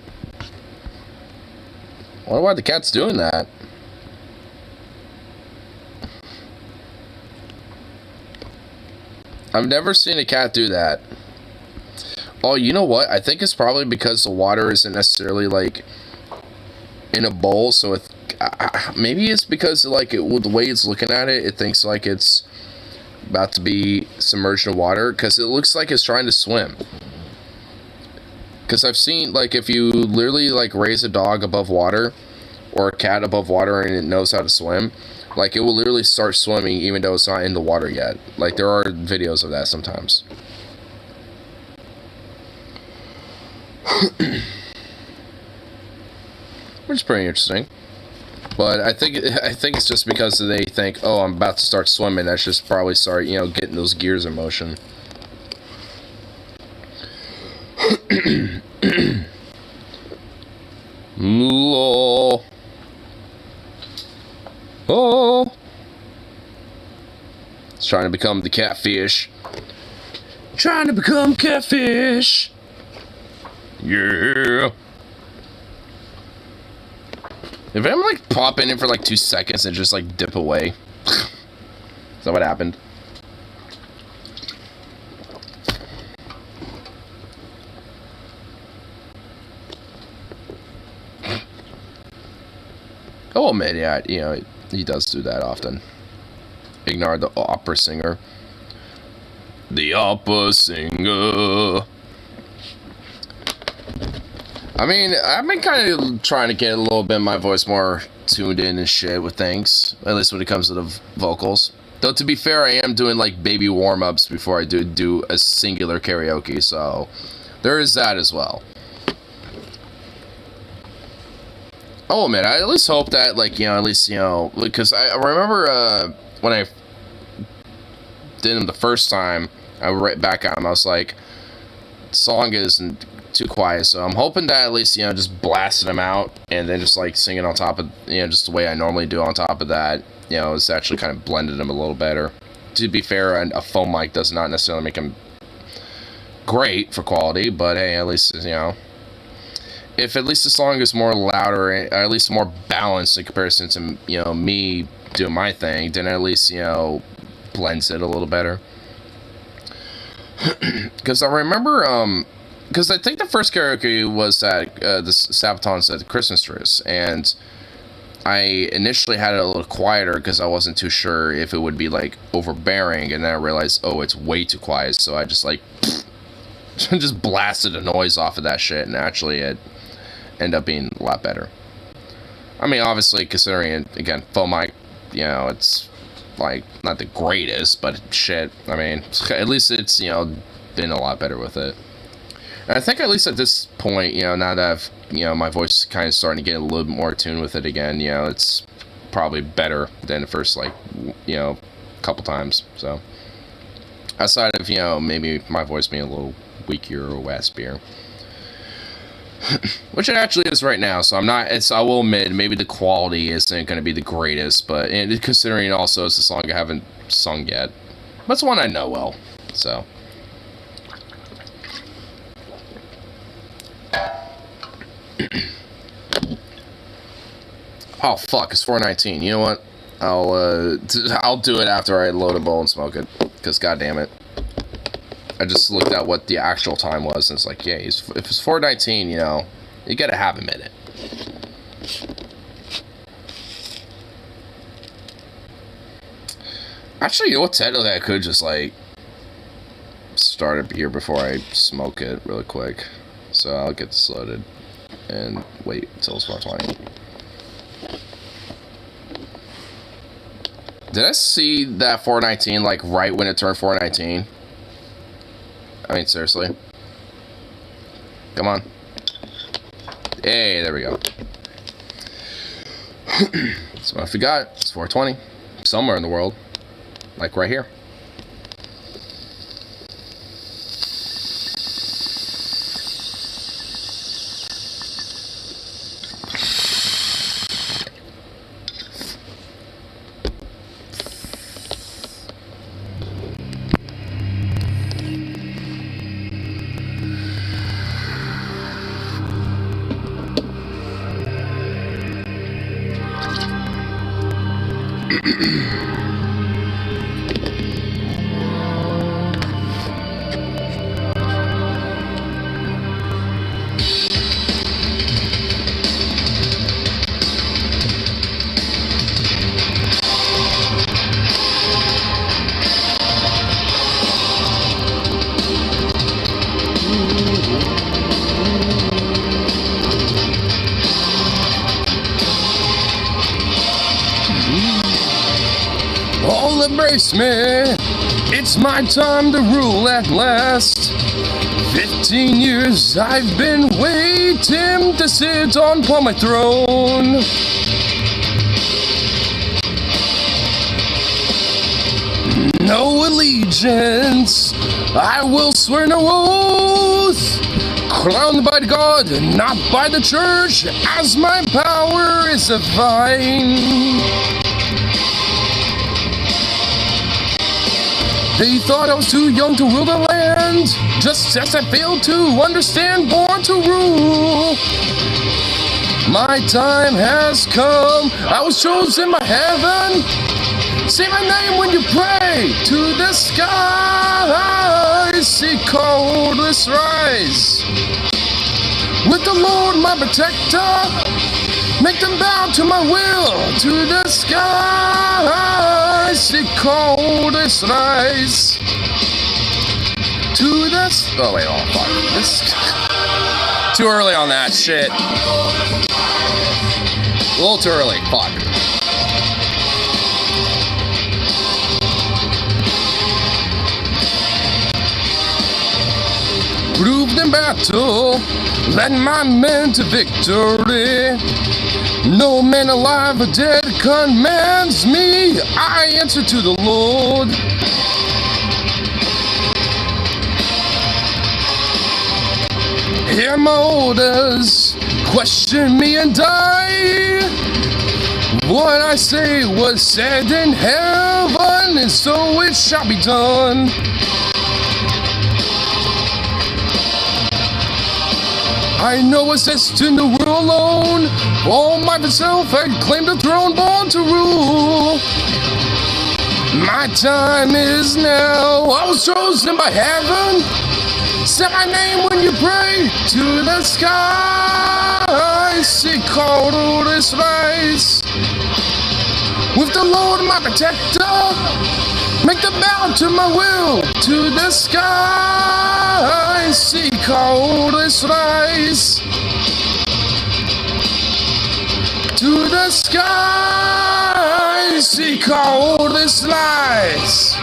I wonder why the cat's doing that. I've never seen a cat do that. Oh, you know what? I think it's probably because the water isn't necessarily, like, in a bowl, so it... maybe it's because, like, with the way it's looking at it, it thinks, like, it's about to be submerged in water, because it looks like it's trying to swim. Because I've seen, like, if you literally, like, raise a dog above water, or a cat above water, and it knows how to swim, like, it will literally start swimming even though it's not in the water yet. Like, there are videos of that sometimes. Which is pretty interesting. But I think it's just because they think, oh, I'm about to start swimming. I should just probably start, you know, getting those gears in motion. Lol. Oh. It's trying to become the catfish. Trying to become catfish. Yeah. If I'm like pop in it for like 2 seconds and just like dip away. Is that what happened? Oh man, yeah, you know, he does do that often. Ignore the opera singer. The opera singer. I mean, I've been kind of trying to get a little bit of my voice more tuned in and shit with things. At least when it comes to the vocals. Though, to be fair, I am doing, like, baby warm-ups before I do a singular karaoke. So, there is that as well. Oh, man, I at least hope that, like, you know, at least, you know... Because I remember when I did them the first time, I went right back at him. I was like, the song isn't too quiet. So I'm hoping that at least, just blasting them out and then just like singing on top of, just the way I normally do on top of that, it's actually kind of blended them a little better. To be fair, a phone mic does not necessarily make them great for quality, but hey, at least, if at least the song is more louder, or at least more balanced in comparison to, me doing my thing, then at least, blends it a little better. Because I remember, because I think the first karaoke was at the Sabatons at the Christmas Truce, and I initially had it a little quieter because I wasn't too sure if it would be like overbearing, and then I realized, oh, it's way too quiet, so I just like just blasted the noise off of that shit, and actually it ended up being a lot better. I mean, obviously, considering it, again, phone mic, it's like not the greatest, but shit, I mean, at least it's, been a lot better with it. And I think at least at this point, now that I've, my voice is kind of starting to get a little bit more attuned with it again, it's probably better than the first, like, couple times. So, outside of, maybe my voice being a little weaker or waspier. Which it actually is right now, so I will admit, maybe the quality isn't going to be the greatest, but considering also it's a song I haven't sung yet. But it's one I know well, so. Oh fuck, it's 4:19. You know what? I'll do it after I load a bowl and smoke it, because goddamn it. I just looked at what the actual time was, and it's like, yeah, if it's 4:19, you gotta have a minute. Actually, technically I could just, like, start a beer before I smoke it really quick. So I'll get this loaded and wait until it's 4:20. Did I see that 4:19, like, right when it turned 4:19? I mean, seriously. Come on. Hey, there we go. So I forgot, it's 4:20. Somewhere in the world. Like right here. Oh, embrace me, it's my time to rule at last. 15 years I've been waiting to sit upon my throne. No allegiance, I will swear no oath. Crowned by God, not by the church, as my power is divine. They thought I was too young to rule the land, just as I failed to understand, born to rule. My time has come, I was chosen by heaven. Say my name when you pray to the skies, see coldness rise. With the Lord my protector, make them bow to my will, to the skies, see coldness rise. To the oh wait, oh fuck, this too early on that shit. A little too early, fuck. Proved in battle, led my men to victory. No man alive or dead commands me, I answer to the Lord. hear my orders, question me and die. What I say was said in heaven, and so it shall be done. I know exist in the world alone, all by myself I claim the throne, born to rule. My time is now, I was chosen by heaven. Say my name when you pray to the sky. Seek all this rise. With the Lord my protector, make the bow to my will to the sky. Seek all this rise. To the sky. Seek all this lies.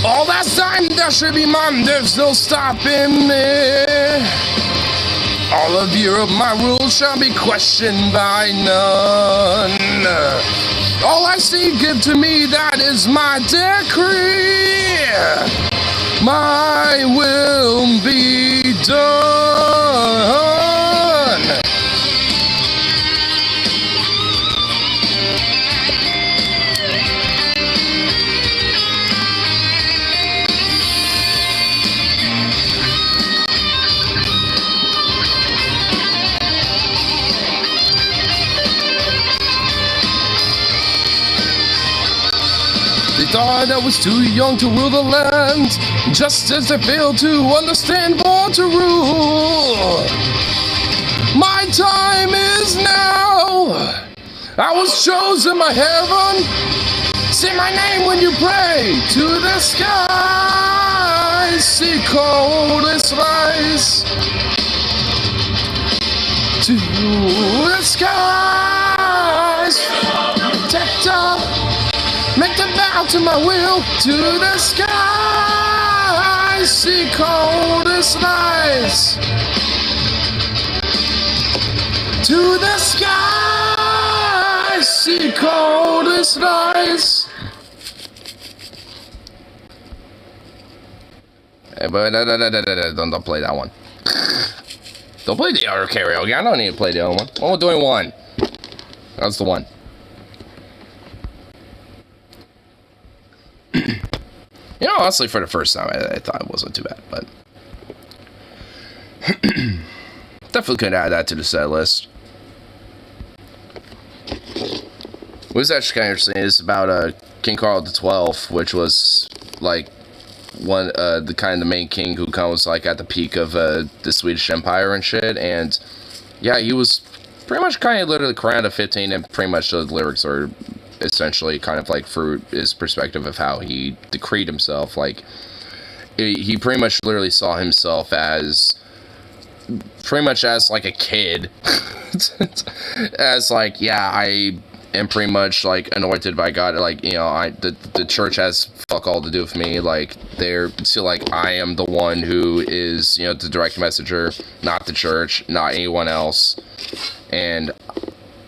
All that's time that should be mine, there's no stopping me. All of Europe, my rules shall be questioned by none. All I see, give to me, that is my decree. My will be done. They thought I was too young to rule the land, just as I failed to understand born to rule. My time is now. I was chosen by heaven. Say my name when you pray to the sky. Seek all this rise. To the skies. Protector. Make the bow to my will, to the sky. Seek all this lies. To the sky. Seek all this lies. Hey, but don't play that one. Don't play the other karaoke. I don't need to play the other one. We're doing one. That's the one. You know, honestly, for the first time, I thought it wasn't too bad, but definitely could add that to the set list. What was actually kind of interesting is about King Carl XII, which was like the main king who comes like at the peak of the Swedish Empire and shit, and yeah, he was pretty much kind of literally crowned at 15, and pretty much the lyrics are essentially kind of like through his perspective of how he decreed himself. Like he pretty much literally saw himself as pretty much as like a kid as like, yeah, I am pretty much like anointed by God, like, you know, the church has fuck all to do with me, like they're still like I am the one who is, you know, the direct messenger, not the church, not anyone else, and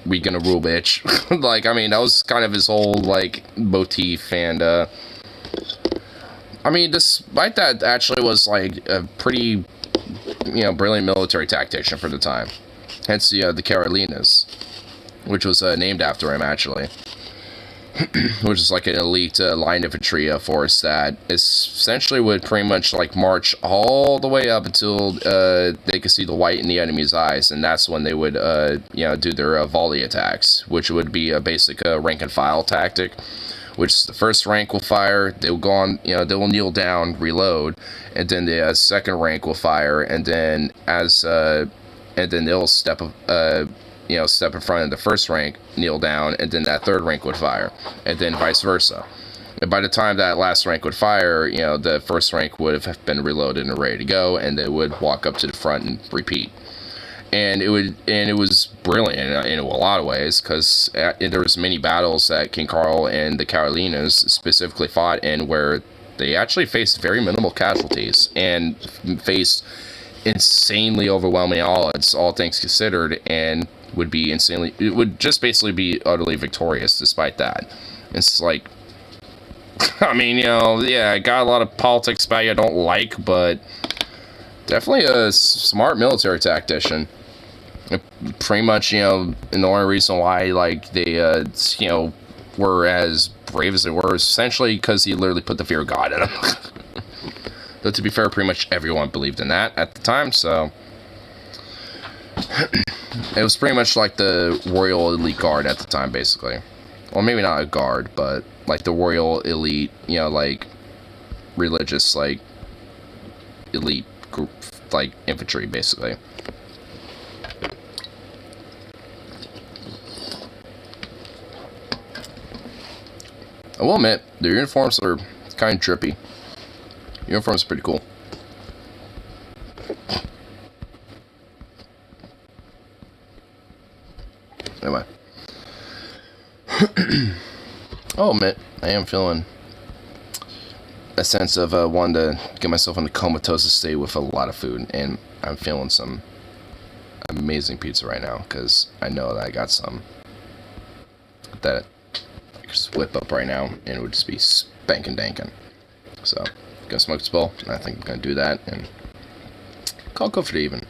we gonna rule, bitch. Like, I mean, that was kind of his whole, like, motif, and, I mean, despite that, actually was, like, a pretty, you know, brilliant military tactician for the time. Hence, the Carolinas, which was, named after him, actually. Which is, like, an elite, line infantry force that essentially would pretty much, like, march all the way up until, they could see the white in the enemy's eyes, and that's when they would, you know, do their, volley attacks, which would be a basic, rank and file tactic, which the first rank will fire, they'll go on, you know, they will kneel down, reload, and then the, second rank will fire, and then and then they'll step, you know, step in front of the first rank, kneel down, and then that third rank would fire, and then vice versa. And by the time that last rank would fire, you know, the first rank would have been reloaded and ready to go, and they would walk up to the front and repeat. And it was brilliant in a lot of ways, because there was many battles that King Carl and the Carolinas specifically fought in where they actually faced very minimal casualties and faced insanely overwhelming all things considered, and it would just basically be utterly victorious despite that. It's like, I mean, yeah, I got a lot of politics about you I don't like, but definitely a smart military tactician. Pretty much, and the only reason why, like, they, were as brave as they were is essentially because he literally put the fear of God in them. Though, to be fair, pretty much everyone believed in that at the time, so it was pretty much like the Royal Elite Guard at the time, basically. Well, maybe not a guard, but like the Royal Elite, like religious, like elite group, like infantry, basically. I will admit, their uniforms are kind of drippy. Uniform's pretty cool. Anyway. Oh, man, I am feeling a sense of wanting to get myself in a comatose state with a lot of food, and I'm feeling some amazing pizza right now, because I know that I got some that I could just whip up right now, and it would just be spankin' dankin'. So, gonna smoke this bowl, and I think I'm gonna do that, and I'll go for the even.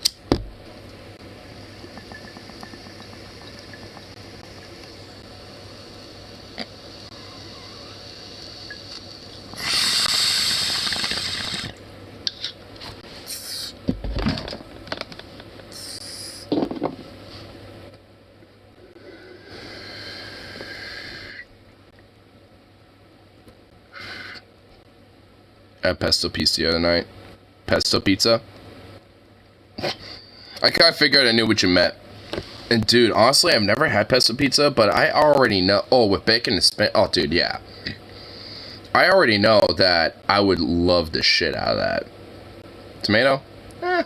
I had pesto pizza the other night. Pesto pizza? I kind of figured I knew what you meant. And dude, honestly, I've never had pesto pizza, but I already know. Oh, with bacon and spinach. Oh, dude, yeah. I already know that I would love the shit out of that. Tomato? Eh.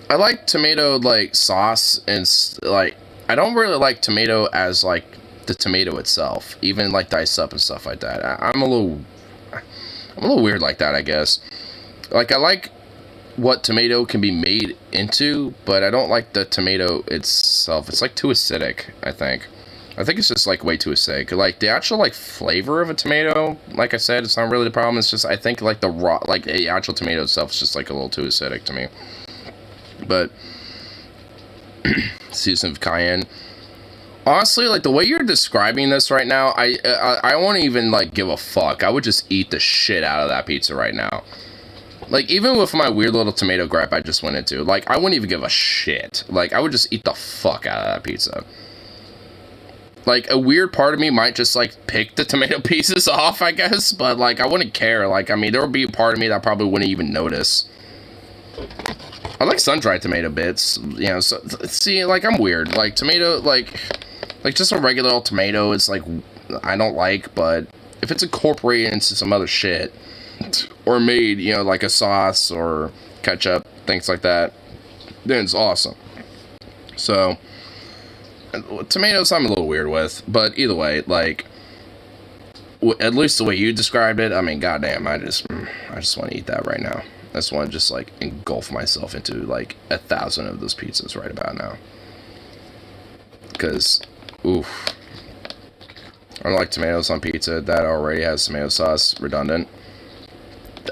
I like tomato, like, sauce, and, like, I don't really like tomato as, like, the tomato itself. Even, like, diced up and stuff like that. I'm a little weird like that, I guess. Like, I like what tomato can be made into, but I don't like the tomato itself. It's, like, too acidic, I think. I think it's just, like, way too acidic. Like, the actual, like, flavor of a tomato, like I said, it's not really the problem. It's just, I think, like, the raw, like, the actual tomato itself is just, like, a little too acidic to me. But, season of cayenne. Honestly, like, the way you're describing this right now, I won't even, like, give a fuck. I would just eat the shit out of that pizza right now. Like, even with my weird little tomato gripe I just went into, like, I wouldn't even give a shit. Like, I would just eat the fuck out of that pizza. Like, a weird part of me might just, like, pick the tomato pieces off, I guess, but, like, I wouldn't care. Like, I mean, there would be a part of me that probably wouldn't even notice. I like sun-dried tomato bits, so, see, like, I'm weird. Like, tomato, like, just a regular old tomato is, like, I don't like, but if it's incorporated into some other shit, or made, like a sauce or ketchup, things like that, then it's awesome. So, tomatoes I'm a little weird with, but either way, like, at least the way you described it, I mean, goddamn, I just want to eat that right now. I just want to just, like, engulf myself into, like, 1,000 of those pizzas right about now. Because, oof. I don't like tomatoes on pizza. That already has tomato sauce. Redundant.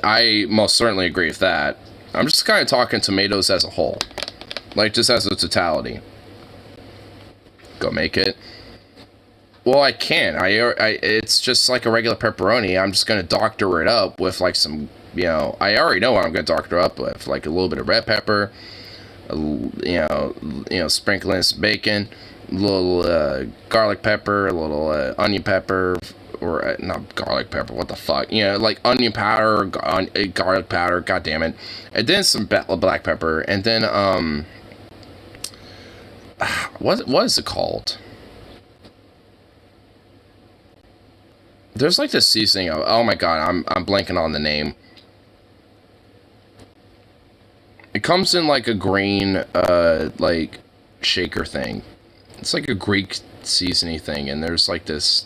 I most certainly agree with that. I'm just kind of talking tomatoes as a whole. Like, just as a totality. Go make it. Well, I can. It's just like a regular pepperoni. I'm just going to doctor it up with, like, some, I already know what I'm going to doctor up with. Like, a little bit of red pepper, sprinkling some bacon, a little garlic pepper, a little onion pepper, or not garlic pepper, what the fuck, like onion powder, garlic powder, god damn it, and then some black pepper, and then, what is it called? There's like this seasoning, oh my god, I'm blanking on the name. It comes in like a green, like, shaker thing. It's like a Greek seasoning thing, and there's like this,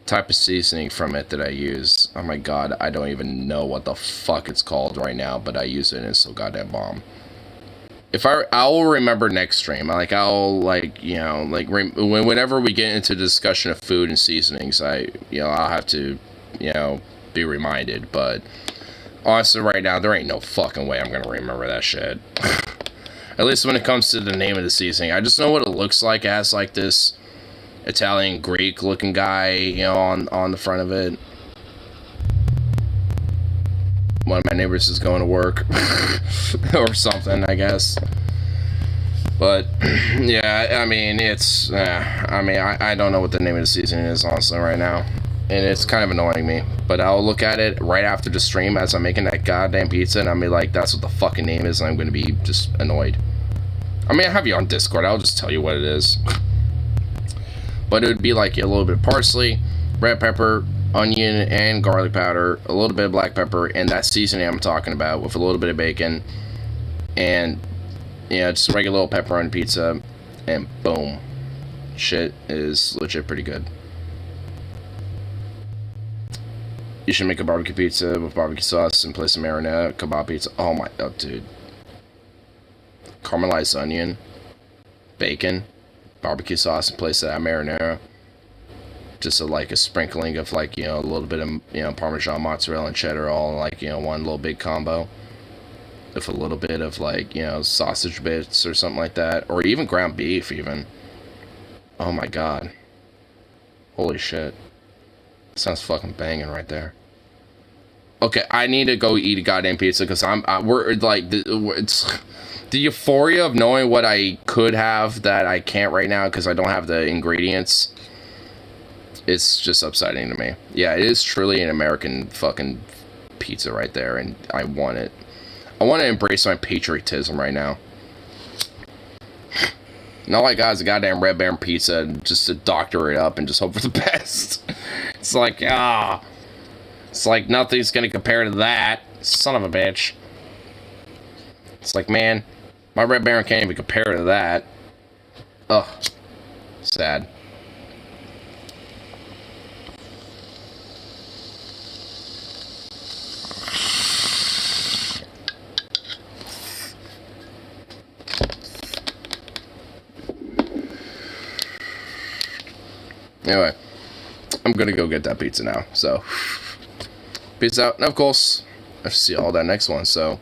type of seasoning from it that I use. Oh my god, I don't even know what the fuck it's called right now, but I use it and it's so goddamn bomb. If I'll remember next stream. Like, I'll, like, you know, like, whenever we get into discussion of food and seasonings, I'll have to, you know, be reminded. But honestly, right now, there ain't no fucking way I'm gonna remember that shit. At least when it comes to the name of the seasoning. I just know what it looks like. It has, like, this Italian Greek looking guy, you know, on the front of it. One of my neighbors is going to work or something, I guess. But yeah, I mean, it's I don't know what the name of the season is honestly right now, and it's kind of annoying me. But I'll look at it right after the stream as I'm making that goddamn pizza, and I'll be like, that's what the fucking name is, and I'm gonna be just annoyed. I mean, I have you on Discord. I'll just tell you what it is. But it would be like a little bit of parsley, red pepper, onion, and garlic powder, a little bit of black pepper, and that seasoning I'm talking about with a little bit of bacon, and, yeah, just regular little pepperoni pizza, and boom. Shit is legit pretty good. You should make a barbecue pizza with barbecue sauce and place some marinara, kebab pizza. Oh my god, dude. Caramelized onion, bacon, barbecue sauce, and place that marinara. Just like a sprinkling of, like, you know, a little bit of, you know, Parmesan, mozzarella, and cheddar, all in, like, you know, one little big combo. With a little bit of, like, you know, sausage bits or something like that. Or even ground beef, even. Oh my god. Holy shit. Sounds fucking banging right there. Okay, I need to go eat a goddamn pizza, because we're, like, it's the euphoria of knowing what I could have that I can't right now, because I don't have the ingredients. It's just upsetting to me. Yeah, it is truly an American fucking pizza right there, and I want it. I want to embrace my patriotism right now. And all I got is a goddamn Red Baron pizza, and just to doctor it up and just hope for the best. It's like, it's like nothing's gonna compare to that. Son of a bitch. It's like, man, my Red Baron can't even compare to that. Ugh. Sad. Anyway, I'm gonna go get that pizza now, so peace out. And of course, I see all that next one, so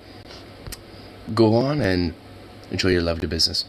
go on and enjoy your lovely business.